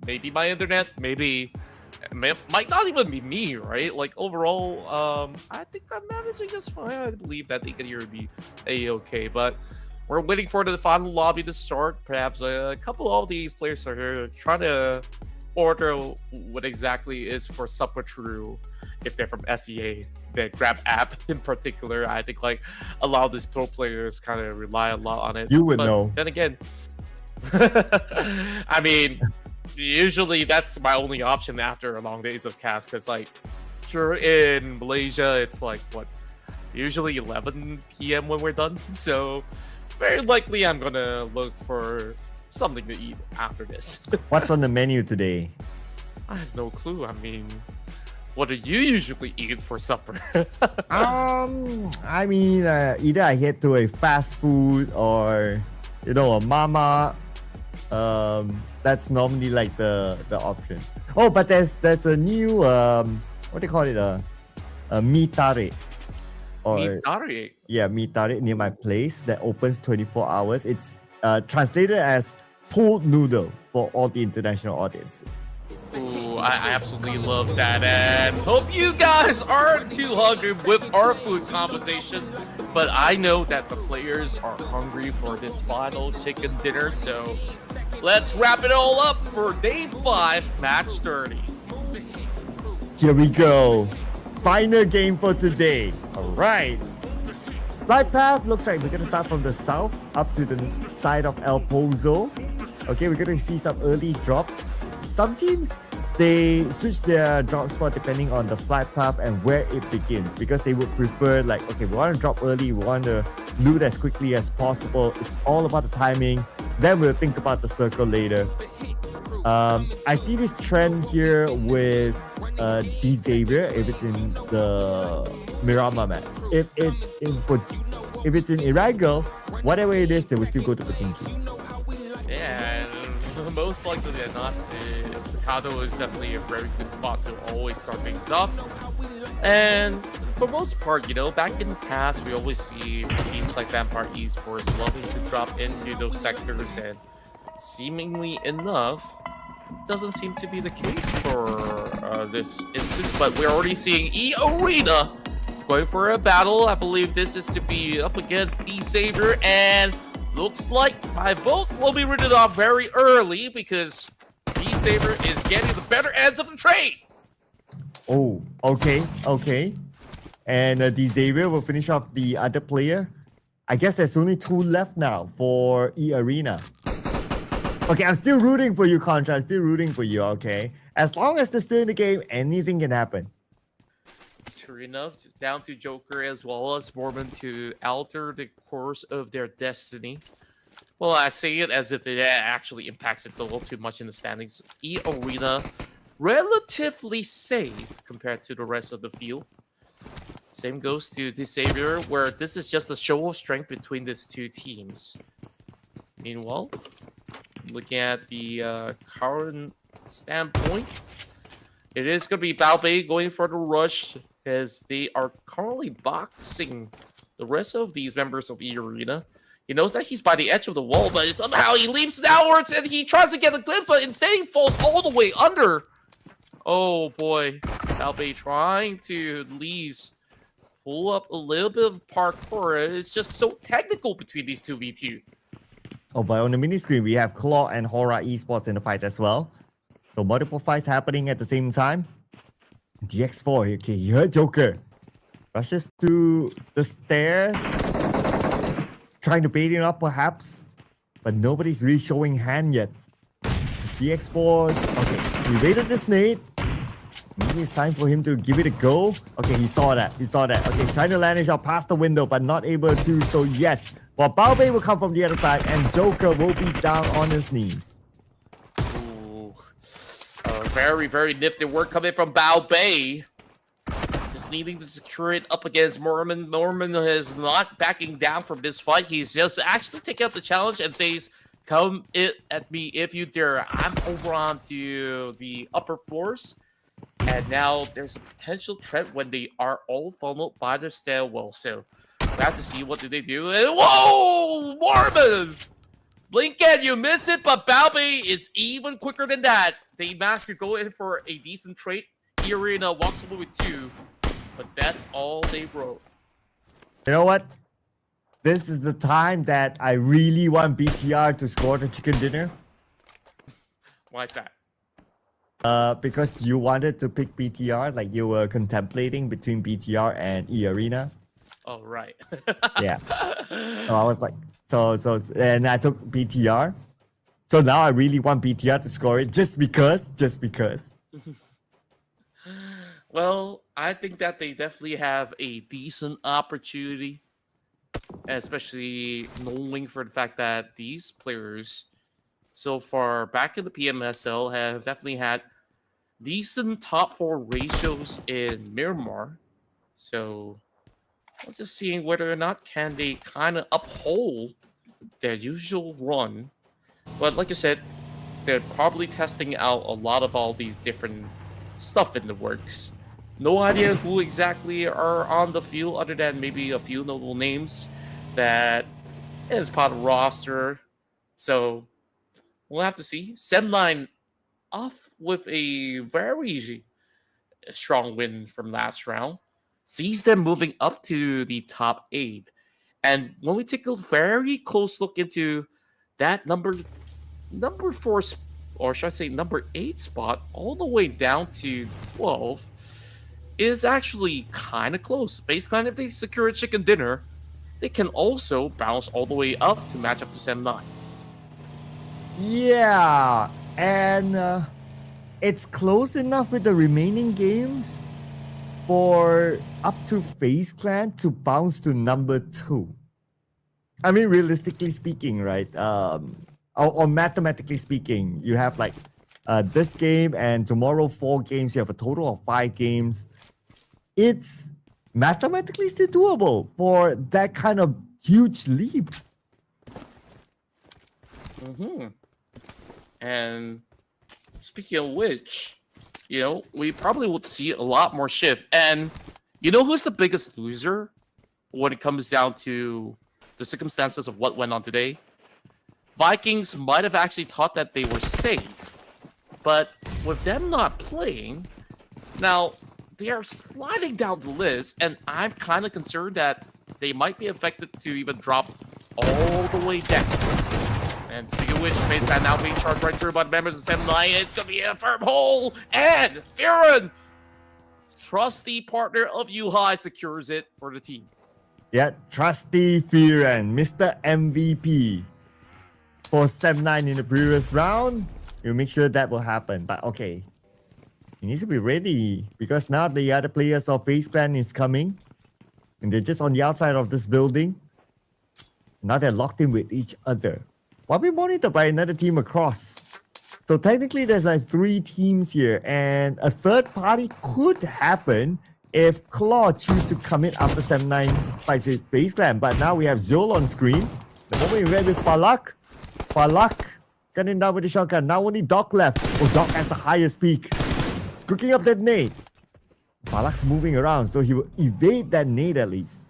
maybe my internet, might not even be me, right? Like overall, I think I'm managing just fine. I believe that they can hear me a-okay, but we're waiting for the final lobby to start. Perhaps a couple of these players are here trying to order what exactly is for Supper True. If they're from SEA, the Grab app in particular, I think like a lot of these pro players kind of rely a lot on it. You would know. Then again, I mean, usually that's my only option after a long days of cast, because like, sure, in Malaysia it's like what, usually 11 p.m. when we're done. So very likely I'm gonna look for something to eat after this. What's on the menu today? I have no clue. I mean, what do you usually eat for supper? I mean, either I head to a fast food or, a mama. That's normally like the options. Oh, but there's a new what do you call it? Mee tarik. Mee tarik? Yeah, mee tarik near my place that opens 24 hours. It's translated as pulled noodle for all the international audience. Ooh, I absolutely love that, and hope you guys aren't too hungry with our food conversation. But I know that the players are hungry for this final chicken dinner, so let's wrap it all up for Day 5, Match 30. Here we go. Final game for today. All right. Flight path looks like we're going to start from the south up to the side of El Pozo. Okay, we're going to see some early drops. Some teams, they switch their drop spot depending on the flight path and where it begins, because they would prefer like, okay, we want to drop early, we want to loot as quickly as possible. It's all about the timing. Then we'll think about the circle later. I see this trend here with Xavier if it's in the Miramar match. If it's in Erangel, whatever it is, they will still go to Pochinki. Yeah, and most likely than not, Picado is definitely a very good spot to always start things off. And for most part, back in the past, we always see teams like Vampire Esports loving to drop into those sectors, and seemingly enough, doesn't seem to be the case for this instance. But we're already seeing E-Arena going for a battle. I believe this is to be up against the Savior, and looks like my vote will be written off very early because the Savior is getting the better ends of the trade. Oh, okay. And the Xavier will finish off the other player. I guess there's only 2 left now for E-Arena. Okay, I'm still rooting for you, Contra. I'm still rooting for you, okay? As long as they're still in the game, anything can happen. True enough, down to Joker as well as Mormon to alter the course of their destiny. Well, I say it as if it actually impacts it a little too much in the standings. E-Arena, relatively safe compared to the rest of the field. Same goes to the Savior, where this is just a show of strength between these two teams. Meanwhile, looking at the current standpoint, it is going to be Balbay going for the rush, as they are currently boxing the rest of these members of E-Arena. He knows that he's by the edge of the wall, but somehow he leaps downwards and he tries to get a glimpse, but instead he falls all the way under. Oh boy, Balbay trying to at least pull up a little bit of parkour. It's just so technical between these 2v2. Oh, but on the mini screen, we have Claw and Hora Esports in the fight as well. So multiple fights happening at the same time. DX4, okay, he heard Joker. Rushes to the stairs. Trying to bait it up perhaps. But nobody's really showing hand yet. It's DX4. Okay, he waited this nade. Maybe it's time for him to give it a go. Okay, he saw that. Okay, he's trying to land his shot past the window, but not able to do so yet. Well, Baobei will come from the other side, and Joker will be down on his knees. Ooh. Very, very nifty work coming from Baobei. Just needing to secure it up against Mormon. Mormon is not backing down from this fight. He's just actually taking up the challenge and says, come at me if you dare. I'm over onto the upper floors. And now there's a potential threat when they are all funneled by the stairwell. So we have to see what do they do. And whoa! Mormon! Blink and you miss it, but Baobei is even quicker than that. They managed to go in for a decent trade. Arena walks away with 2. But that's all they wrote. You know what? This is the time that I really want BTR to score the chicken dinner. Why is that? Because you wanted to pick BTR, like you were contemplating between BTR and E-Arena. Oh, right. Yeah. So I was like, and I took BTR. So now I really want BTR to score it just because. Well, I think that they definitely have a decent opportunity, especially knowing for the fact that these players so far back in the PMSL have definitely had decent top 4 ratios in Miramar. So I was just seeing whether or not can they kind of uphold their usual run. But like you said, they're probably testing out a lot of all these different stuff in the works. No idea who exactly are on the field other than maybe a few notable names that is part of the roster. So we'll have to see. Sem9 off with a very strong win from last round. Sees them moving up to the top 8. And when we take a very close look into that number 4, or should I say number 8 spot, all the way down to 12, is actually kind of close. Basically, if they secure a chicken dinner, they can also bounce all the way up to match up to Sem9. Yeah, and it's close enough with the remaining games for up to FaZe Clan to bounce to number 2. I mean, realistically speaking, right? Or mathematically speaking, you have like this game and tomorrow 4 games. You have a total of 5 games. It's mathematically still doable for that kind of huge leap. And speaking of which, you know, we probably would see a lot more shift. And you know who's the biggest loser when it comes down to the circumstances of what went on today? Vikings might have actually thought that they were safe, but with them not playing, now they are sliding down the list, and I'm kind of concerned that they might be affected to even drop all the way down. And speaking of which, FaZe Clan now being charged right through by the members of Sem9. It's going to be a firm hole, and Firen, trusty partner of Yuhai, secures it for the team. Yeah, trusty Firen, Mr. MVP for Sem9 in the previous round. You make sure that will happen. But okay, he needs to be ready because now the other players of FaZe Clan is coming, and they're just on the outside of this building. Now they're locked in with each other. While being monitored by another team across. So technically there's like 3 teams here, and a third party could happen if Claw choose to commit after Sem9 by FaZe Clan. But now we have Zol on screen. The moment we read with Falak gunning down with the shotgun. Now only Doc left. Oh, Doc has the highest peak. It's cooking up that nade. Falak's moving around, so he will evade that nade at least.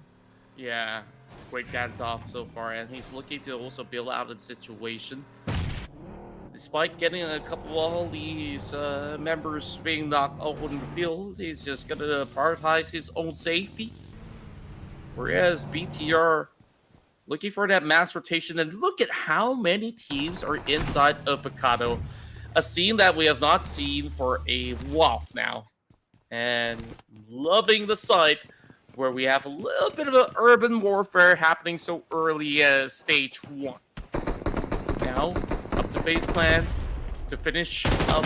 Yeah, great dance off so far, and he's looking to also bail out the situation. Despite getting a couple of all these members being knocked out on the field, he's just going to prioritize his own safety. Whereas BTR looking for that mass rotation, and look at how many teams are inside of Picado. A scene that we have not seen for a while now. And loving the site where we have a little bit of an urban warfare happening so early as stage 1. Now, up to FaZe Clan to finish up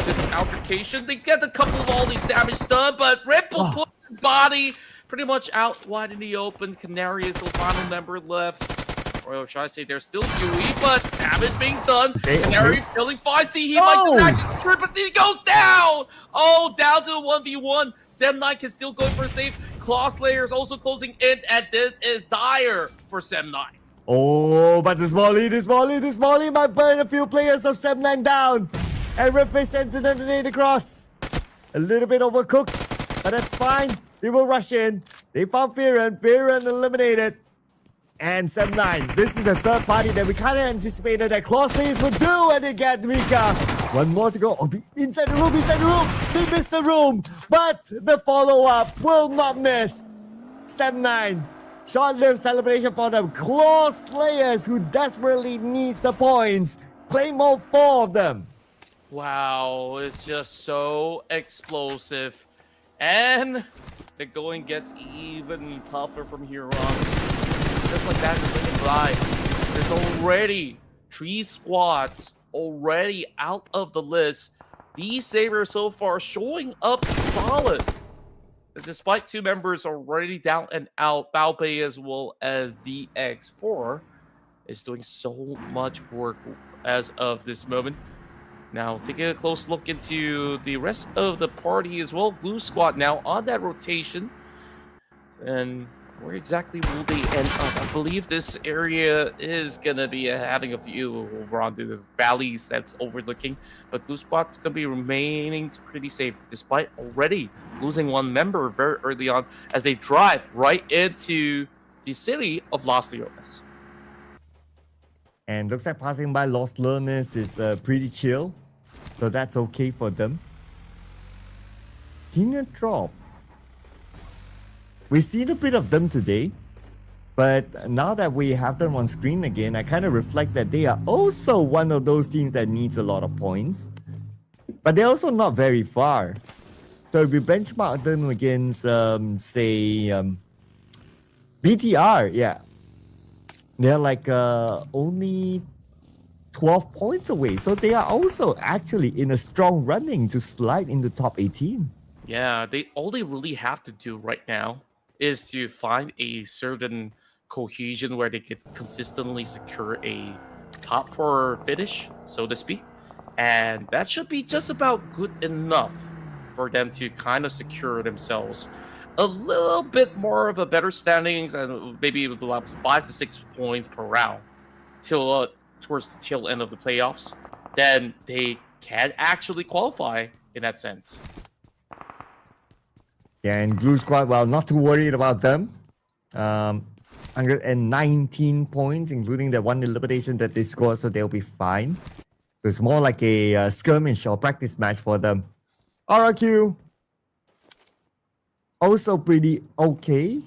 this altercation. They get a couple of all these damage done, but Ripple put his body pretty much out wide in the open. Canary is the final member left. Or should I say they're still Huey, but damage being done. Canary feeling feisty. He might just actually secure, but he goes down. Oh, down to a 1v1. Sem9 can still go for a save. Claw Slayer is also closing in, and this is dire for Sem9. Oh, but this Molly might burn a few players of Sem9 down. And Ripface sends an grenade across. A little bit overcooked, but that's fine. They will rush in. They found Fearon eliminated. And Sem9, this is the third party that we kind of anticipated that Claw Slayers would do, and they get Mika. One more to go. Oh, inside the room. They missed the room, but the follow-up will not miss. Sem9, short-lived celebration for them. Claw Slayers, who desperately needs the points, claim all 4 of them. Wow, it's just so explosive. And the going gets even tougher from here on. Just like that in the Live, there's already 3 squads already out of the list. These Sabres so far showing up solid. Despite 2 members already down and out, Baobei as well as DX4 is doing so much work as of this moment. Now, taking a close look into the rest of the party as well. Blue Squad now on that rotation. And where exactly will they end up? I believe this area is going to be having a few over on the valleys that's overlooking. But Blue Squad's going to be remaining pretty safe, despite already losing 1 member very early on as they drive right into the city of Los Leones. And looks like passing by Lost Learners is pretty chill. So that's okay for them. Tina Drop. We've seen a bit of them today. But now that we have them on screen again, I kind of reflect that they are also one of those teams that needs a lot of points. But they're also not very far. So if we benchmark them against, BTR, yeah. They're like only 12 points away. So they are also actually in a strong running to slide into top 18. Yeah, all they really have to do right now is to find a certain cohesion where they can consistently secure a top 4 finish, so to speak. And that should be just about good enough for them to kind of secure themselves a little bit more of a better standings and maybe about 5 to 6 points per round till towards the tail end of the playoffs. Then they can actually qualify in that sense. Yeah, and Blue Squad, well, not too worried about them. 119 points, including the 1 elimination that they scored, so they'll be fine. So it's more like a skirmish or practice match for them. RRQ, also pretty okay.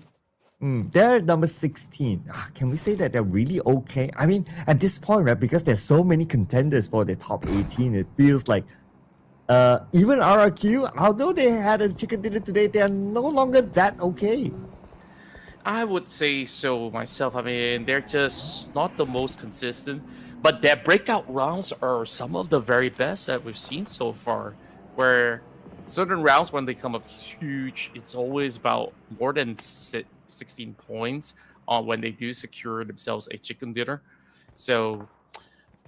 They're number 16. Can we say that they're really okay? I mean, at this point, right, because there's so many contenders for the top 18, it feels like even RRQ, although they had a chicken dinner today, they are no longer that okay. I would say so myself. I mean, they're just not the most consistent, but their breakout rounds are some of the very best that we've seen so far, where certain rounds when they come up huge, it's always about more than 16 points on when they do secure themselves a chicken dinner. So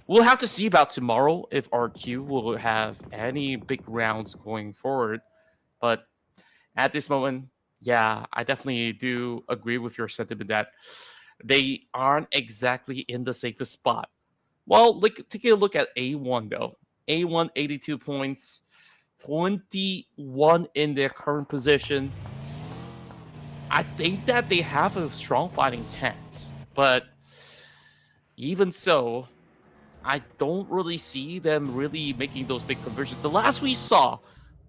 we'll have to see about tomorrow if RQ will have any big rounds going forward. But at this moment, yeah, I definitely do agree with your sentiment that they aren't exactly in the safest spot. Well, taking a look at A1 though. A1, 82 points, 21 in their current position. I think that they have a strong fighting chance, but even so, I don't really see them really making those big conversions. The last we saw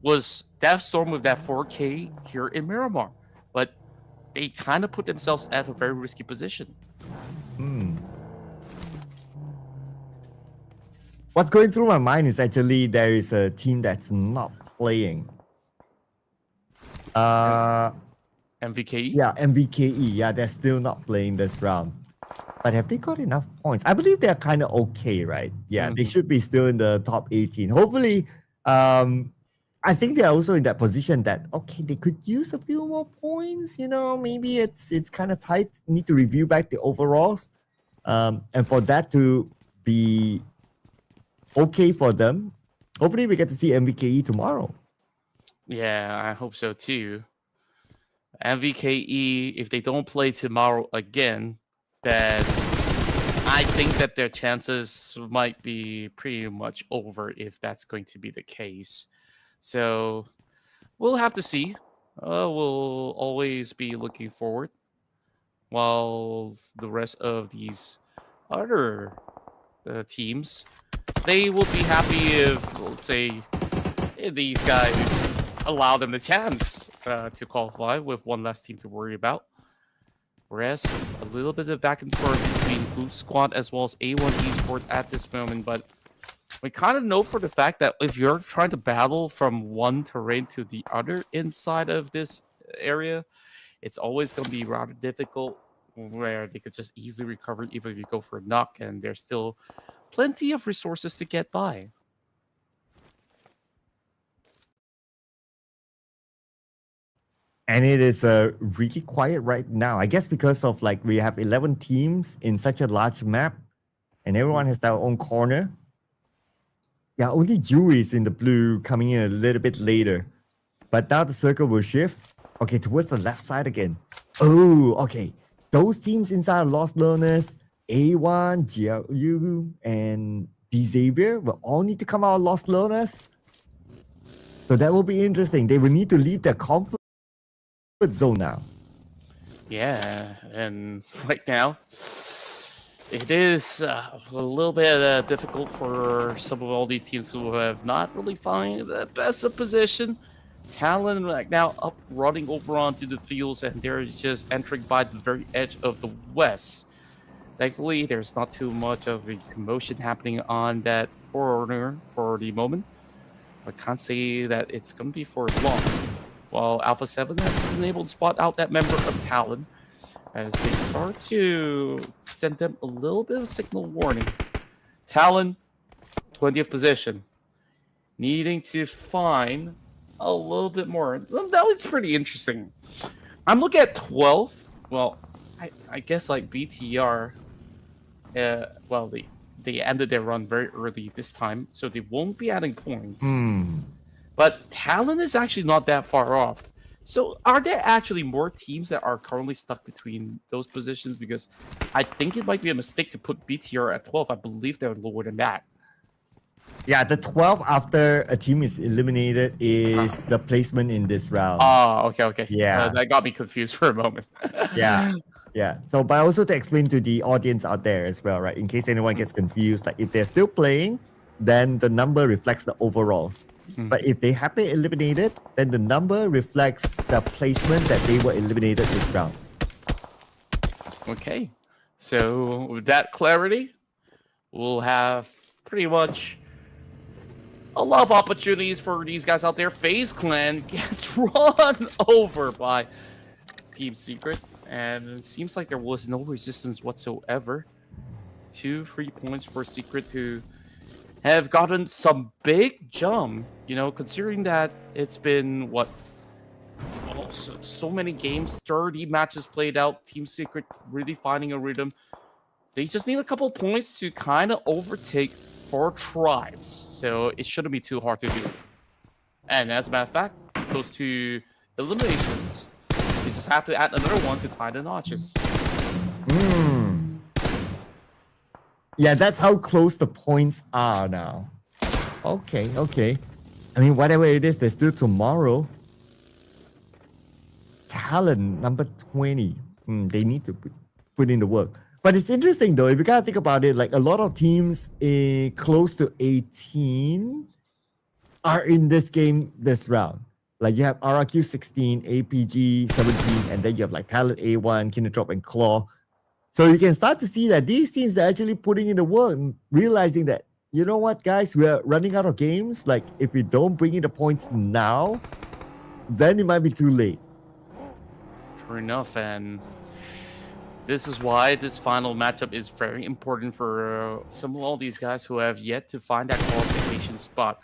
was Deathstorm with that 4K here in Miramar, but they kind of put themselves at a very risky position. What's going through my mind is actually there is a team that's not playing. Uh, MVKE? yeah, MVKE. Yeah, they're still not playing this round. But have they got enough points? I believe they're kind of okay, right? Yeah, they should be still in the top 18. Hopefully, I think they're also in that position that okay, they could use a few more points. You know, maybe it's kind of tight. Need to review back the overalls, and for that to be okay for them, hopefully we get to see MVKE tomorrow. Yeah, I hope so too. MVKE, if they don't play tomorrow again, then I think that their chances might be pretty much over if that's going to be the case. So we'll have to see. We'll always be looking forward, while the rest of these other teams, they will be happy if, let's say, if these guys allow them the chance to qualify with one less team to worry about. Whereas a little bit of back and forth between Boost Squad as well as A1 Esports at this moment, but we kind of know for the fact that if you're trying to battle from one terrain to the other inside of this area, it's always going to be rather difficult, where they could just easily recover even if you go for a knock, and there's still plenty of resources to get by. And it is really quiet right now. I guess because of like we have 11 teams in such a large map, and everyone has their own corner. Yeah, only Ju is in the blue, coming in a little bit later. But now the circle will shift. Okay, towards the left side again. Oh, okay. Those teams inside are Lost Learners, A1, GLU, and Xavier will all need to come out Lost Learners. So that will be interesting. They will need to leave their comfort zone now. Yeah, and right now, it is a little bit difficult for some of all these teams who have not really found the best of position. Talon right now up running over onto the fields, and they're just entering by the very edge of the west. Thankfully, there's not too much of a commotion happening on that corner for the moment. I can't say that it's going to be for long. While Alpha 7 has been able to spot out that member of Talon, as they start to send them a little bit of signal warning. Talon, 20th position, needing to find a little bit more. Well, that was pretty interesting. I'm looking at 12. Well, I guess like BTR, well, they ended their run very early this time, so they won't be adding points. But Talon is actually not that far off. So are there actually more teams that are currently stuck between those positions? Because I think it might be a mistake to put BTR at 12. I believe they're lower than that. Yeah, the 12 after a team is eliminated is the placement in this round. Oh, okay. Yeah. That got me confused for a moment. Yeah. So, but also to explain to the audience out there as well, right? In case anyone gets confused, like if they're still playing, then the number reflects the overalls. But if they have been eliminated, then the number reflects the placement that they were eliminated this round. Okay. So with that clarity, we'll have pretty much a lot of opportunities for these guys out there. FaZe Clan gets run over by Team Secret, and it seems like there was no resistance whatsoever. 2 free points for Secret, who have gotten some big jump, you know, considering that it's been, what, so many games, 30 matches played out, Team Secret really finding a rhythm. They just need a couple points to kind of overtake 4 tribes, so it shouldn't be too hard to do. And as a matter of fact, those 2 eliminations, they just have to add another one to tie the notches. Yeah, that's how close the points are now. Okay. I mean, whatever it is, there's still tomorrow. Talent, number 20. They need to put in the work. But it's interesting, though, if you kind of think about it, like a lot of teams close to 18 are in this game this round. Like you have RRQ 16, APG 17, and then you have like Talent A1, Kinderdrop, and Claw. So you can start to see that these teams are actually putting in the work, realizing that, you know what, guys, we're running out of games. Like, if we don't bring in the points now, then it might be too late. True enough, and this is why this final matchup is very important for some of all these guys who have yet to find that qualification spot.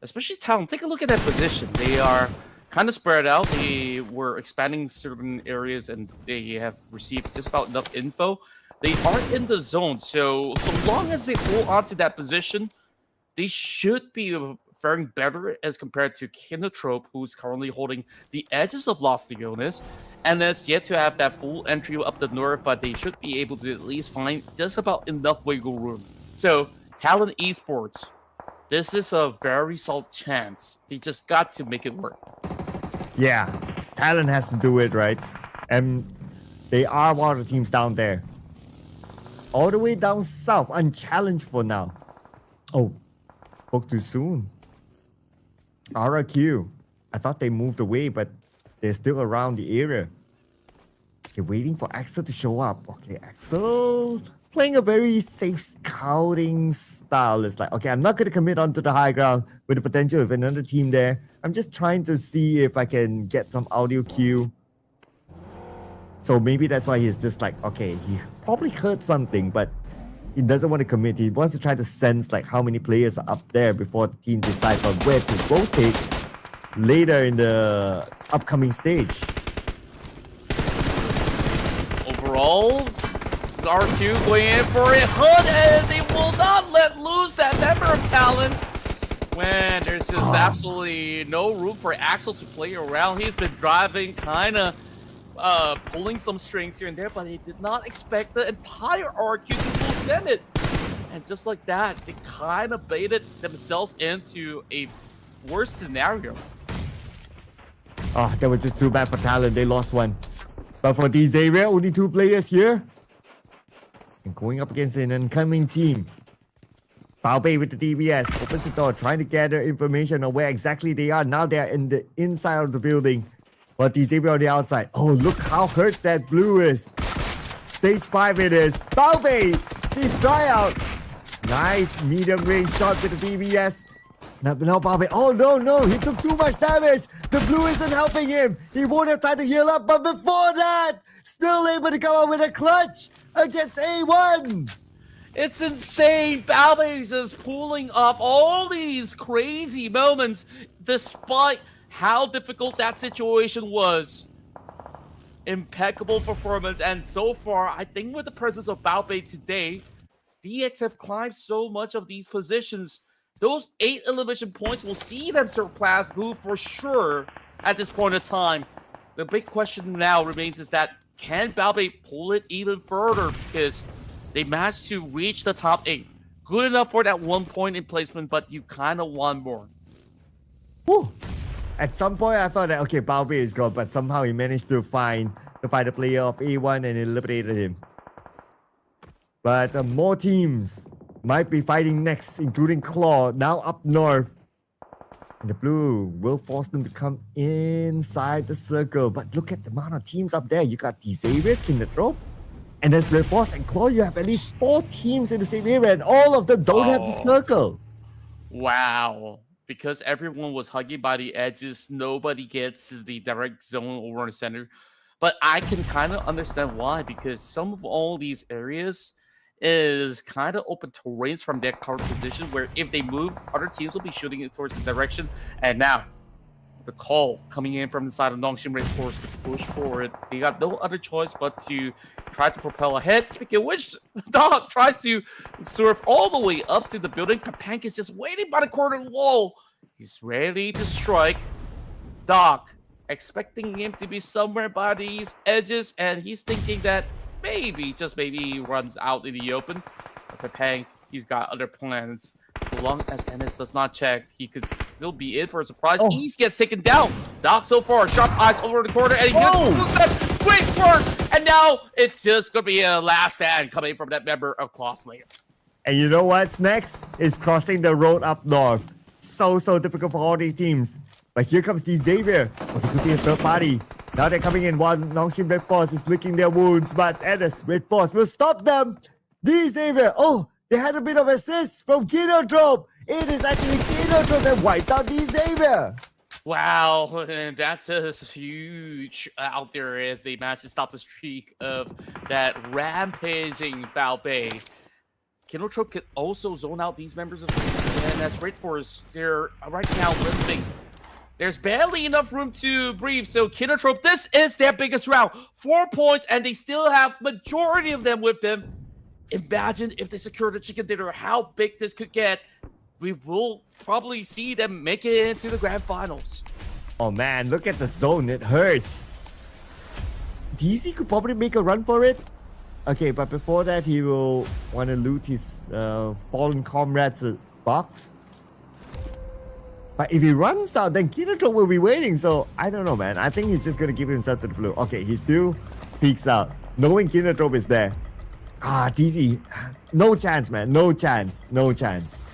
Especially Talon. Take a look at that position. They are kind of spread out. They were expanding certain areas and they have received just about enough info. They are in the zone, so long as they hold on to that position, they should be faring better as compared to Kinotrope, who's currently holding the edges of Los Leones, and has yet to have that full entry up the north, but they should be able to at least find just about enough wiggle room. So, Talon Esports, this is a very solid chance. They just got to make it work. Yeah, Talon has to do it, right? And they are one of the teams down there. All the way down south, unchallenged for now. Oh, spoke too soon. RRQ. I thought they moved away, but they're still around the area. They're waiting for Axel to show up. Okay, Axel playing a very safe scouting style. It's like, okay, I'm not going to commit onto the high ground with the potential of another team there. I'm just trying to see if I can get some audio cue. So maybe that's why he's just like, okay, he probably heard something, but he doesn't want to commit. He wants to try to sense like how many players are up there before the team decides on where to rotate later in the upcoming stage. Overall, RQ going in for a hood, and they will not let loose that member of Talon when there's just absolutely no room for Axel to play around. He's been driving, kind of pulling some strings here and there, but he did not expect the entire RQ to full send it. And just like that, they kind of baited themselves into a worse scenario. Oh, that was just too bad for Talon. They lost one. But for Xavier, only 2 players here. And going up against an incoming team. Baobei with the DBS opens the door, trying to gather information on where exactly they are. Now they are in the inside of the building. But Xavier on the outside. Oh, look how hurt that blue is. Stage 5 it is. Baobei sees tryout. Nice medium range shot with the DBS. Now Baobei. Oh, no. He took too much damage. The blue isn't helping him. He won't have time to heal up. But before that, still able to come out with a clutch against A1. It's insane. Baobei is just pulling off all these crazy moments despite how difficult that situation was. Impeccable performance, and so far, I think with the presence of Baobei today, DX have climbed so much of these positions. Those 8 elimination points will see them surpass Goo for sure at this point in time. The big question now remains is that, can Baobei pull it even further? Because they managed to reach the top 8. Good enough for that 1 point in placement, but you kind of want more. Whew. At some point, I thought that, okay, Baobei is gone, but somehow he managed to find the player of A1 and eliminated him. But more teams might be fighting next, including Claw, now up north. And the blue will force them to come inside the circle. But look at the amount of teams up there. You got Xavier, Kinotrope, and there's Red Force and Claw. You have at least 4 teams in the same area, and all of them don't have the circle. Wow. Because everyone was hugging by the edges, nobody gets the direct zone over in the center. But I can kind of understand why, because some of all these areas is kind of open terrains from their current position, where if they move, other teams will be shooting it towards the direction. And now, the call coming in from the side of Nongshim Red Force to push forward. They got no other choice but to try to propel ahead. Speaking of which, Dog tries to surf all the way up to the building. Kapank is just waiting by the corner wall. He's ready to strike. Doc expecting him to be somewhere by these edges, and he's thinking that maybe, just maybe, he runs out in the open. But Kapank, he's got other plans. So long as Ennis does not check, he could still be in for a surprise. Oh. East gets taken down. Doc so far, sharp eyes over the corner, and he gets great work. And now it's just gonna be a last stand coming from that member of Claw Slayer. And you know what's next? Is crossing the road up north. So difficult for all these teams. But here comes the Xavier. Okay, could be a third party. Now they're coming in while Nongshim Red Force is licking their wounds. But Ennis Red Force will stop them. The Xavier. Oh, they had a bit of assist from Kinotrope. It is actually Kinotrope that wiped out the Xavier. Wow, and that's a huge out there as they managed to stop the streak of that rampaging Bao Bei. Kinotrope could also zone out these members of the team, and that's Red Force. They're right now limping. There's barely enough room to breathe, so Kinotrope, this is their biggest round. 4 points, and they still have majority of them with them. Imagine if they secure the chicken dinner, how big this could get. We will probably see them make it into the grand finals. Oh man, look at the zone. It hurts. DZ could probably make a run for it. Okay, but before that, he will want to loot his fallen comrades' box. But if he runs out, then Kinotrope will be waiting. So I don't know, man. I think he's just going to give himself to the blue. Okay, he still peeks out, knowing Kinotrope is there. Ah, DZ, no chance, man. No chance. No chance.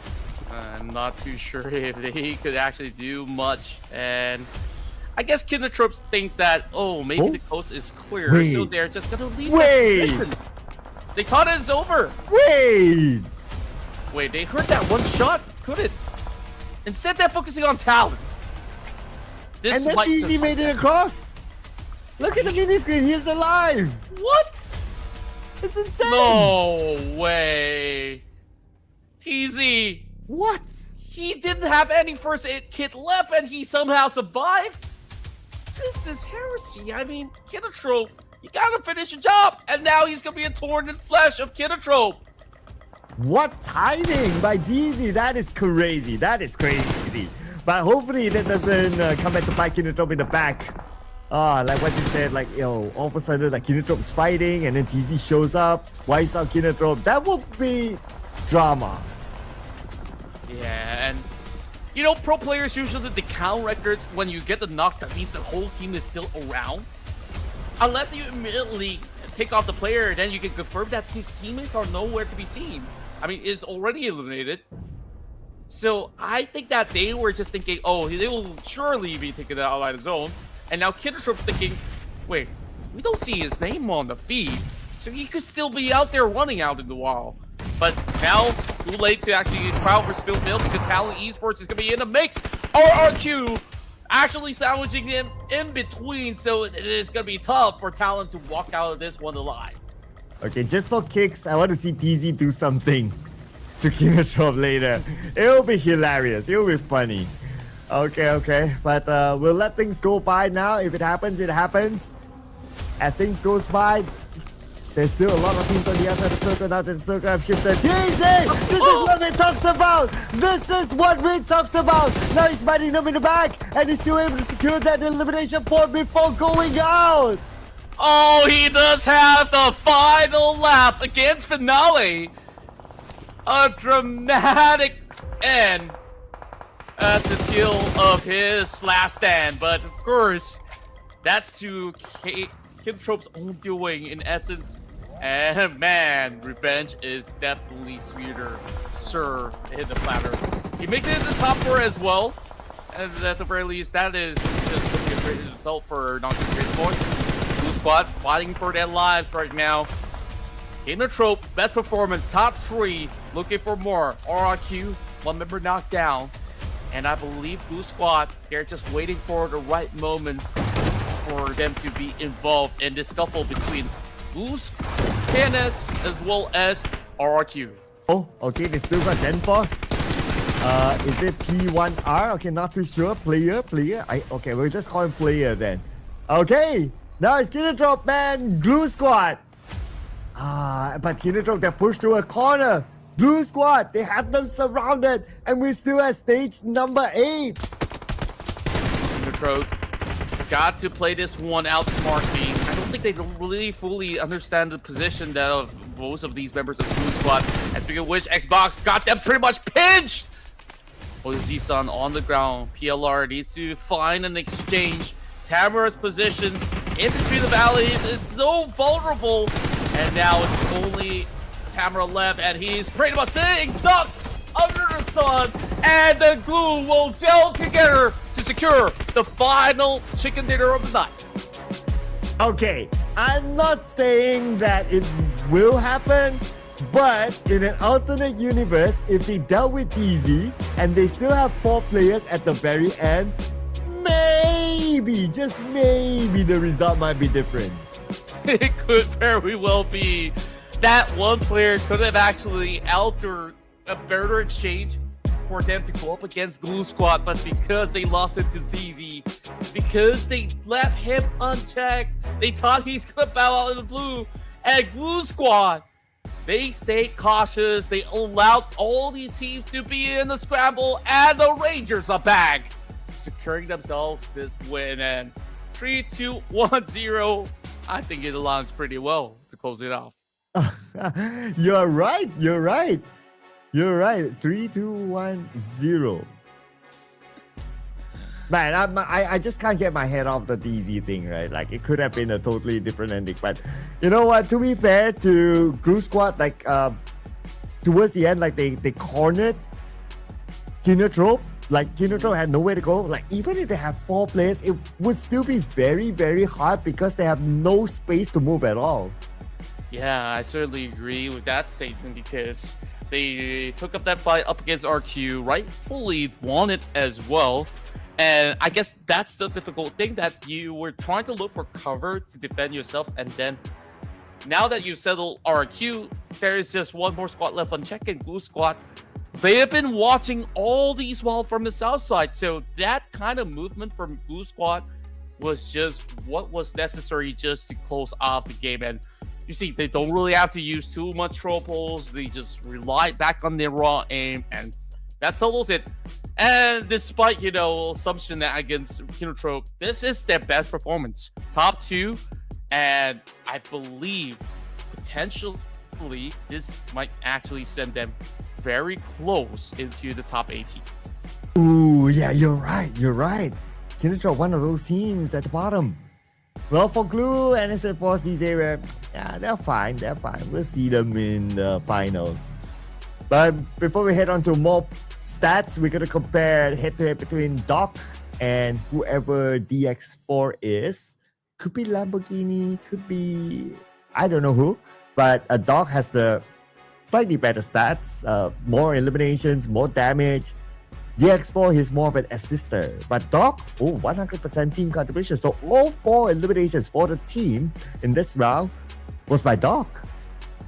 I'm not too sure if they could actually do much. And I guess Kinotrope thinks that, oh, maybe the coast is clear. Wait. So they're just going to leave Wait. that position. They thought it's over. Wait. Wait, they heard that one shot? Couldn't. Instead, they're focusing on talent. This And then might DZ just- made it across. Look at the mini screen. He's alive. What? It's insane. No way. TZ. What? He didn't have any first aid kit left and he somehow survived? This is heresy. I mean, Kinotrope, you gotta finish your job. And now he's gonna be a torn in flesh of Kinotrope. What timing by DZ? That is crazy. That is crazy. But hopefully that doesn't come back to bite Kinotrope in the back. Like what you said, like, yo, all of a sudden, like, Kinotrope's fighting and then DZ shows up, wipes out Kinotrope. That would be drama. Yeah, and you know, pro players usually they count records when you get the knock. That means the whole team is still around. Unless you immediately take off the player, then you can confirm that his teammates are nowhere to be seen. I mean, it's already eliminated. So I think that they were just thinking, oh, they will surely be taken out of the zone. And now Kinotrope's thinking, wait, we don't see his name on the feed, so he could still be out there running out in the wild. But now, too late to actually crowd for Spill Mill because Talent Esports is going to be in the mix. RRQ actually sandwiching him in between, so it is going to be tough for Talent to walk out of this one alive. Okay, just for kicks, I want to see DZ do something to Kinotrope later. It'll be hilarious. It'll be funny. Okay. But we'll let things go by now. If it happens, it happens. As things goes by, there's still a lot of teams on the outside of the circle. Now that the circle have shifted. DZ! This is what we talked about! This is what we talked about! Now he's biting them in the back, and he's still able to secure that elimination point before going out! Oh, he does have the final lap against Finale. A dramatic end at the tail of his last stand. But of course, that's to Kinotrope's own doing in essence. And man, revenge is definitely sweeter served in the platter. He makes it in the top 4 as well. And at the very least, that is just going to be a great result for non-great points. Blue Squad fighting for their lives right now. Kinotrope, best performance, top 3, looking for more. RRQ, 1 member knocked down. And I believe Blue Squad, they're just waiting for the right moment for them to be involved in this scuffle between Blue's KNS as well as RRQ. Oh, okay, they still got Gen Boss. Is it P1R? Okay, not too sure. Player. Okay, we'll just call him player then. Okay, now it's Kinotrope, man. Blue Squad. But Kinotrope, they're pushed to a corner. Blue Squad, they have them surrounded, and we're still at stage number 8. Kinotrope got to play this one out smartly. I don't think they really fully understand the position of most of these members of the Blue Squad. And speaking of which, Xbox got them pretty much pinched. Z-Sun on the ground. PLR needs to find an exchange. Tamara's position in between the valleys is so vulnerable. And now it's only Tamara left, and he's pretty much sitting stuck under the sun. And the glue will gel together to secure the final chicken dinner of the night. Okay, I'm not saying that it will happen, but in an alternate universe, if they dealt with DZ and they still have 4 players at the very end, maybe, just maybe, the result might be different. It could very well be that one player could have actually altered a better exchange for them to go up against Glue Squad, but because they lost it to ZZ, because they left him unchecked, they thought he's gonna bow out in the blue, and Glue Squad, they stayed cautious. They allowed all these teams to be in the scramble, and the Rangers are back, securing themselves this win. And 3-2-1-0. I think it aligns pretty well to close it off. You're right. 3-2-1-0. Man, I just can't get my head off the DZ thing, right? Like, it could have been a totally different ending. But you know what? To be fair to Glue Squad, like, towards the end, like, they cornered Kinotrope. Like, Kinotrope had nowhere to go. Like, even if they have 4 players, it would still be very, very hard because they have no space to move at all. Yeah, I certainly agree with that statement because they took up that fight up against RQ, rightfully won it as well. And I guess that's the difficult thing, that you were trying to look for cover to defend yourself, and then now that you've settled RQ, there is just one more squad left unchecked, and Glue Squad, they have been watching all these while from the south side, so that kind of movement from Glue Squad was just what was necessary just to close off the game. And you see, they don't really have to use too much tropos, they just rely back on their raw aim, and that settles it. And despite, some shenanigans, Kinotrope, this is their best performance. Top 2, and I believe potentially this might actually send them very close into the top 18. Ooh, yeah, you're right. Kinotrope, one of those teams at the bottom. Well, for Glue and SF Force, these area, yeah, they're fine. We'll see them in the finals. But before we head on to more stats, we're gonna compare head-to-head between Doc and whoever DX4 is. Could be Lamborghini, could be I don't know who, but Doc has the slightly better stats, more eliminations, more damage. DX4, he's more of an assister, but Doc, 100% team contribution. So all 4 eliminations for the team in this round was by Doc.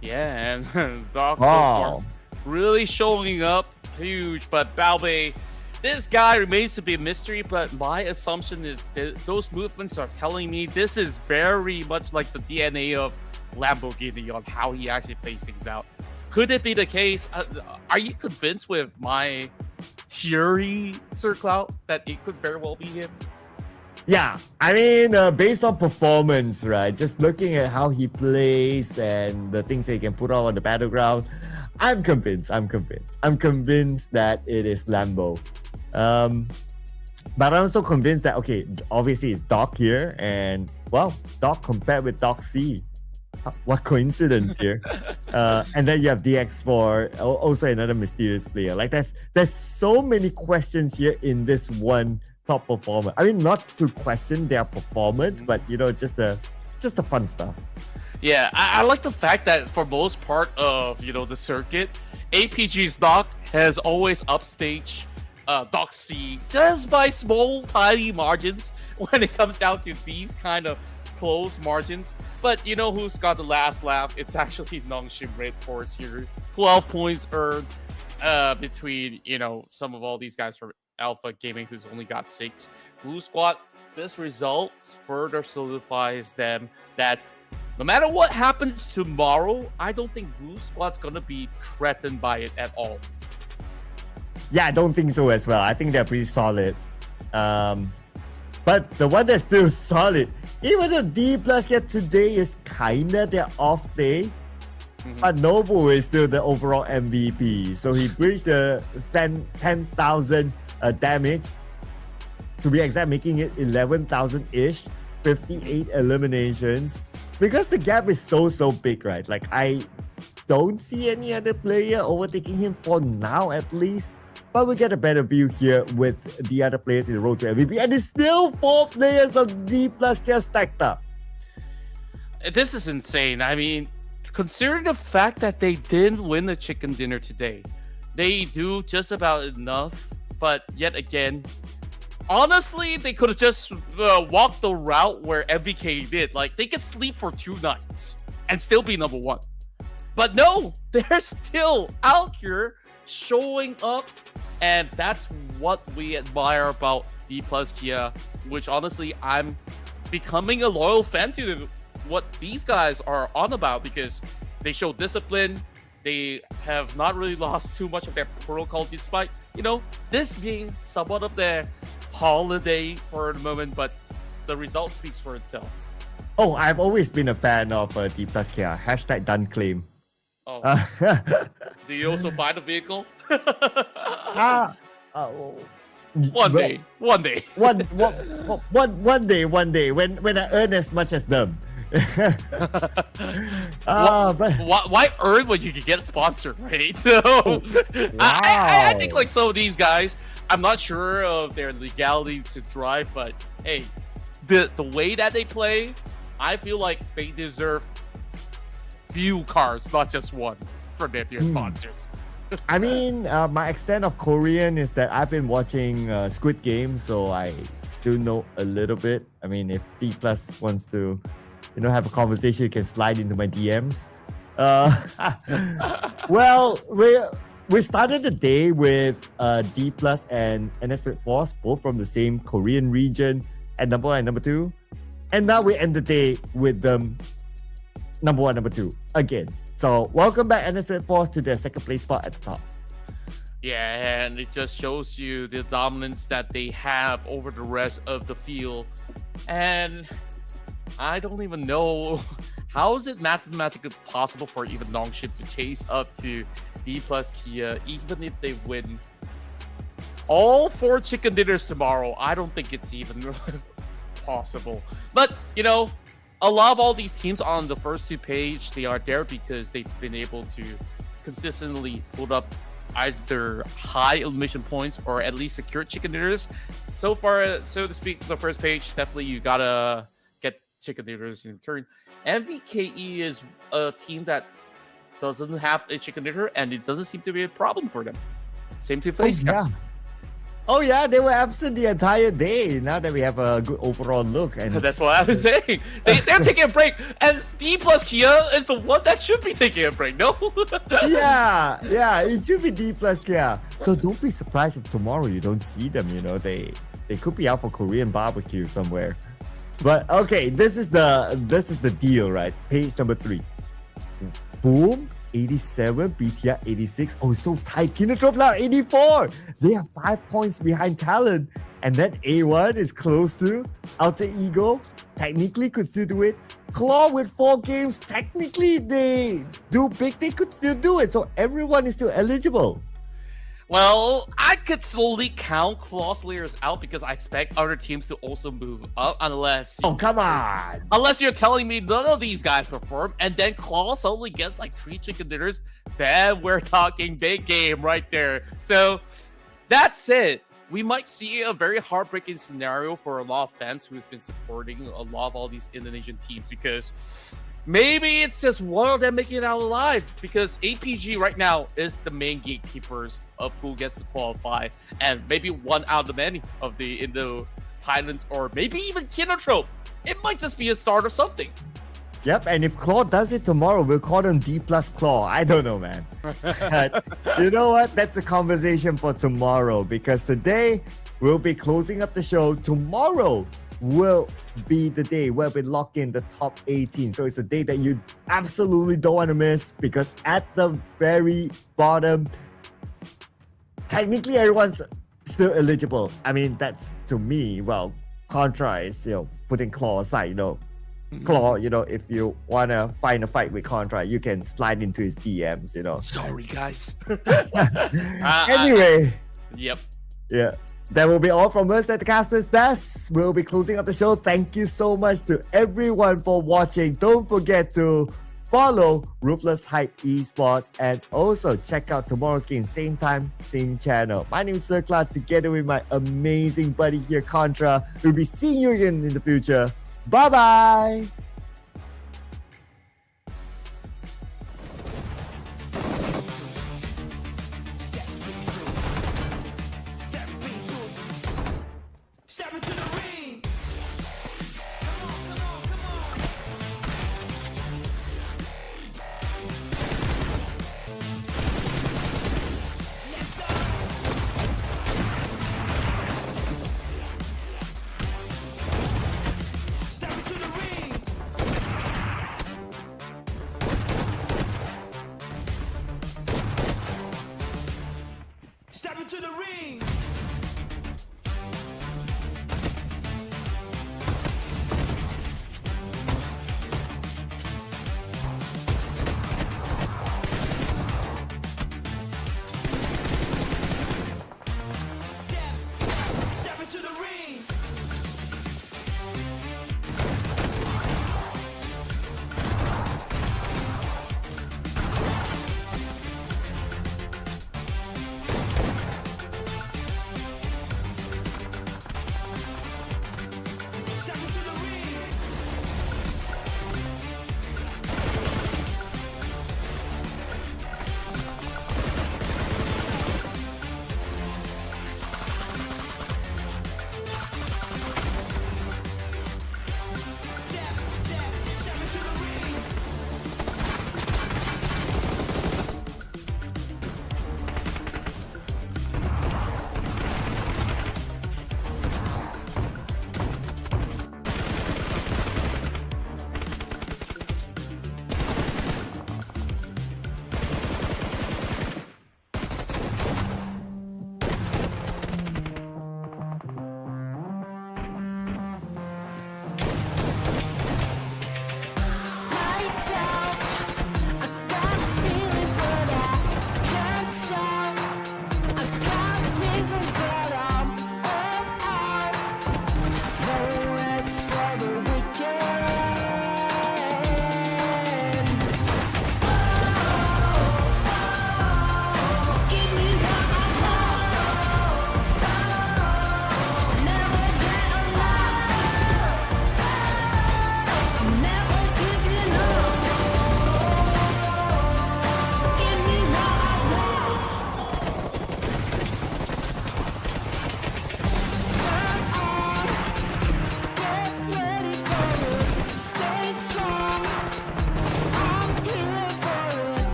Yeah, and Doc so far really showing up huge, but Balbe, this guy remains to be a mystery, but my assumption is that those movements are telling me this is very much like the DNA of Lamborghini on how he actually plays things out. Could it be the case? Are you convinced with my theory, Sir Cloud, that it could very well be him? Yeah, I mean, based on performance, right? Just looking at how he plays and the things that he can put out on the battleground, I'm convinced that it is Lambo. But I'm also convinced that, okay, obviously it's Doc here, and, well, Doc compared with Doc C. What coincidence here. And then you have DX4, also another mysterious player. Like, there's so many questions here in this one top performer. I mean, not to question their performance, but, just the fun stuff. Yeah, I like the fact that for most part of, the circuit, APG's Doc has always upstaged Doc C just by small, tiny margins when it comes down to these kind of close margins. But you know who's got the last laugh? It's actually Nongshim Red Force here. 12 points earned between, some of all these guys from Alpha Gaming who's only got 6. Glue Squad, this result further solidifies them that no matter what happens tomorrow, I don't think Glue Squad's gonna be threatened by it at all. Yeah, I don't think so as well. I think they're pretty solid. But the one that's still solid, even though D+ yet today is kinda their off day, but Nobu is still the overall MVP. So he breached the 10,000 damage. To be exact, making it 11,000-ish, 58 eliminations. Because the gap is so big, right? Like, I don't see any other player overtaking him for now, at least. But we get a better view here with the other players in the road to MVP. And it's still 4 players of D+ just stacked up. This is insane. I mean, considering the fact that they didn't win the chicken dinner today, they do just about enough. But yet again, honestly, they could have just walked the route where MVK did. Like, they could sleep for 2 nights and still be number 1. But no, they're still out here showing up, and that's what we admire about D Plus Kia, which honestly, I'm becoming a loyal fan to what these guys are on about, because they show discipline. They have not really lost too much of their protocol, despite, this being somewhat of their holiday for the moment, but the result speaks for itself. Oh, I've always been a fan of D Plus Kia. # done claim. Oh. Do you also buy the vehicle? One day. One day, when I earn as much as them. But Why earn when you can get sponsored, right? So I think like some of these guys, I'm not sure of their legality to drive, but hey, the way that they play, I feel like they deserve few cars, not just one, from their sponsors. I mean, my extent of Korean is that I've been watching Squid Game, so I do know a little bit. I mean, if D Plus wants to, have a conversation, you can slide into my DMs. Well, we started the day with D Plus and NS Red Force, both from the same Korean region, at number 1 and number 2. And now we end the day with them number 1, number 2 again. So welcome back NS Red Force to their second place spot at the top. Yeah, and it just shows you the dominance that they have over the rest of the field. And I don't even know, how is it mathematically possible for even Longship to chase up to D Plus Kia, even if they win all 4 chicken dinners tomorrow? I don't think it's even possible. But, a lot of all these teams on the first 2 page, they are there because they've been able to consistently put up either high elimination points or at least secure chicken dinners. So far, so to speak, the first page, definitely you gotta get chicken dinners in return. MVKE is a team that doesn't have a chicken dinner, and it doesn't seem to be a problem for them. Same to face. Oh yeah, they were absent the entire day. Now that we have a good overall look, and that's what I was saying. They're taking a break, and D Plus Kia is the one that should be taking a break. No. yeah, it should be D Plus Kia. So don't be surprised if tomorrow you don't see them. They could be out for Korean barbecue somewhere. But okay, this is the deal, right? Page number 3. Boom. 87, BTR 86. Oh, it's so tight. Kinotrop now 84. They are 5 points behind Talon. And then A1 is close to Alter Ego. Technically could still do it. Claw with 4 games. Technically, if they do big, they could still do it. So everyone is still eligible. Well, I could slowly count Claw Slayers out because I expect other teams to also move up unless... Oh, come on! Unless you're telling me none of these guys perform and then Claw suddenly gets like 3 chicken dinners, then we're talking big game right there. So, that's it. We might see a very heartbreaking scenario for a lot of fans who's been supporting a lot of all these Indonesian teams, because maybe it's just one of them making it out alive, because APG right now is the main gatekeepers of who gets to qualify, and maybe one out of many of the Indo-Thailands, or maybe even Kinotrope. It might just be a start of something. Yep, and if Claw does it tomorrow, we'll call them D Plus Claw. I don't know, man. You know what? That's a conversation for tomorrow, because today we'll be closing up the show. Tomorrow will be the day where we lock in the top 18. So it's a day that you absolutely don't want to miss, because at the very bottom, technically everyone's still eligible. I mean, that's, to me, well, Contra is, putting Claw aside, Claw, if you want to find a fight with Contra, you can slide into his DMs, Sorry, guys. Anyway. Yep. Yeah. That will be all from us at the Caster's Desk. We'll be closing up the show. Thank you so much to everyone for watching. Don't forget to follow Ruthless Hype Esports and also check out tomorrow's game, same time, same channel. My name is Circla, together with my amazing buddy here, Contra. We'll be seeing you again in the future. Bye-bye!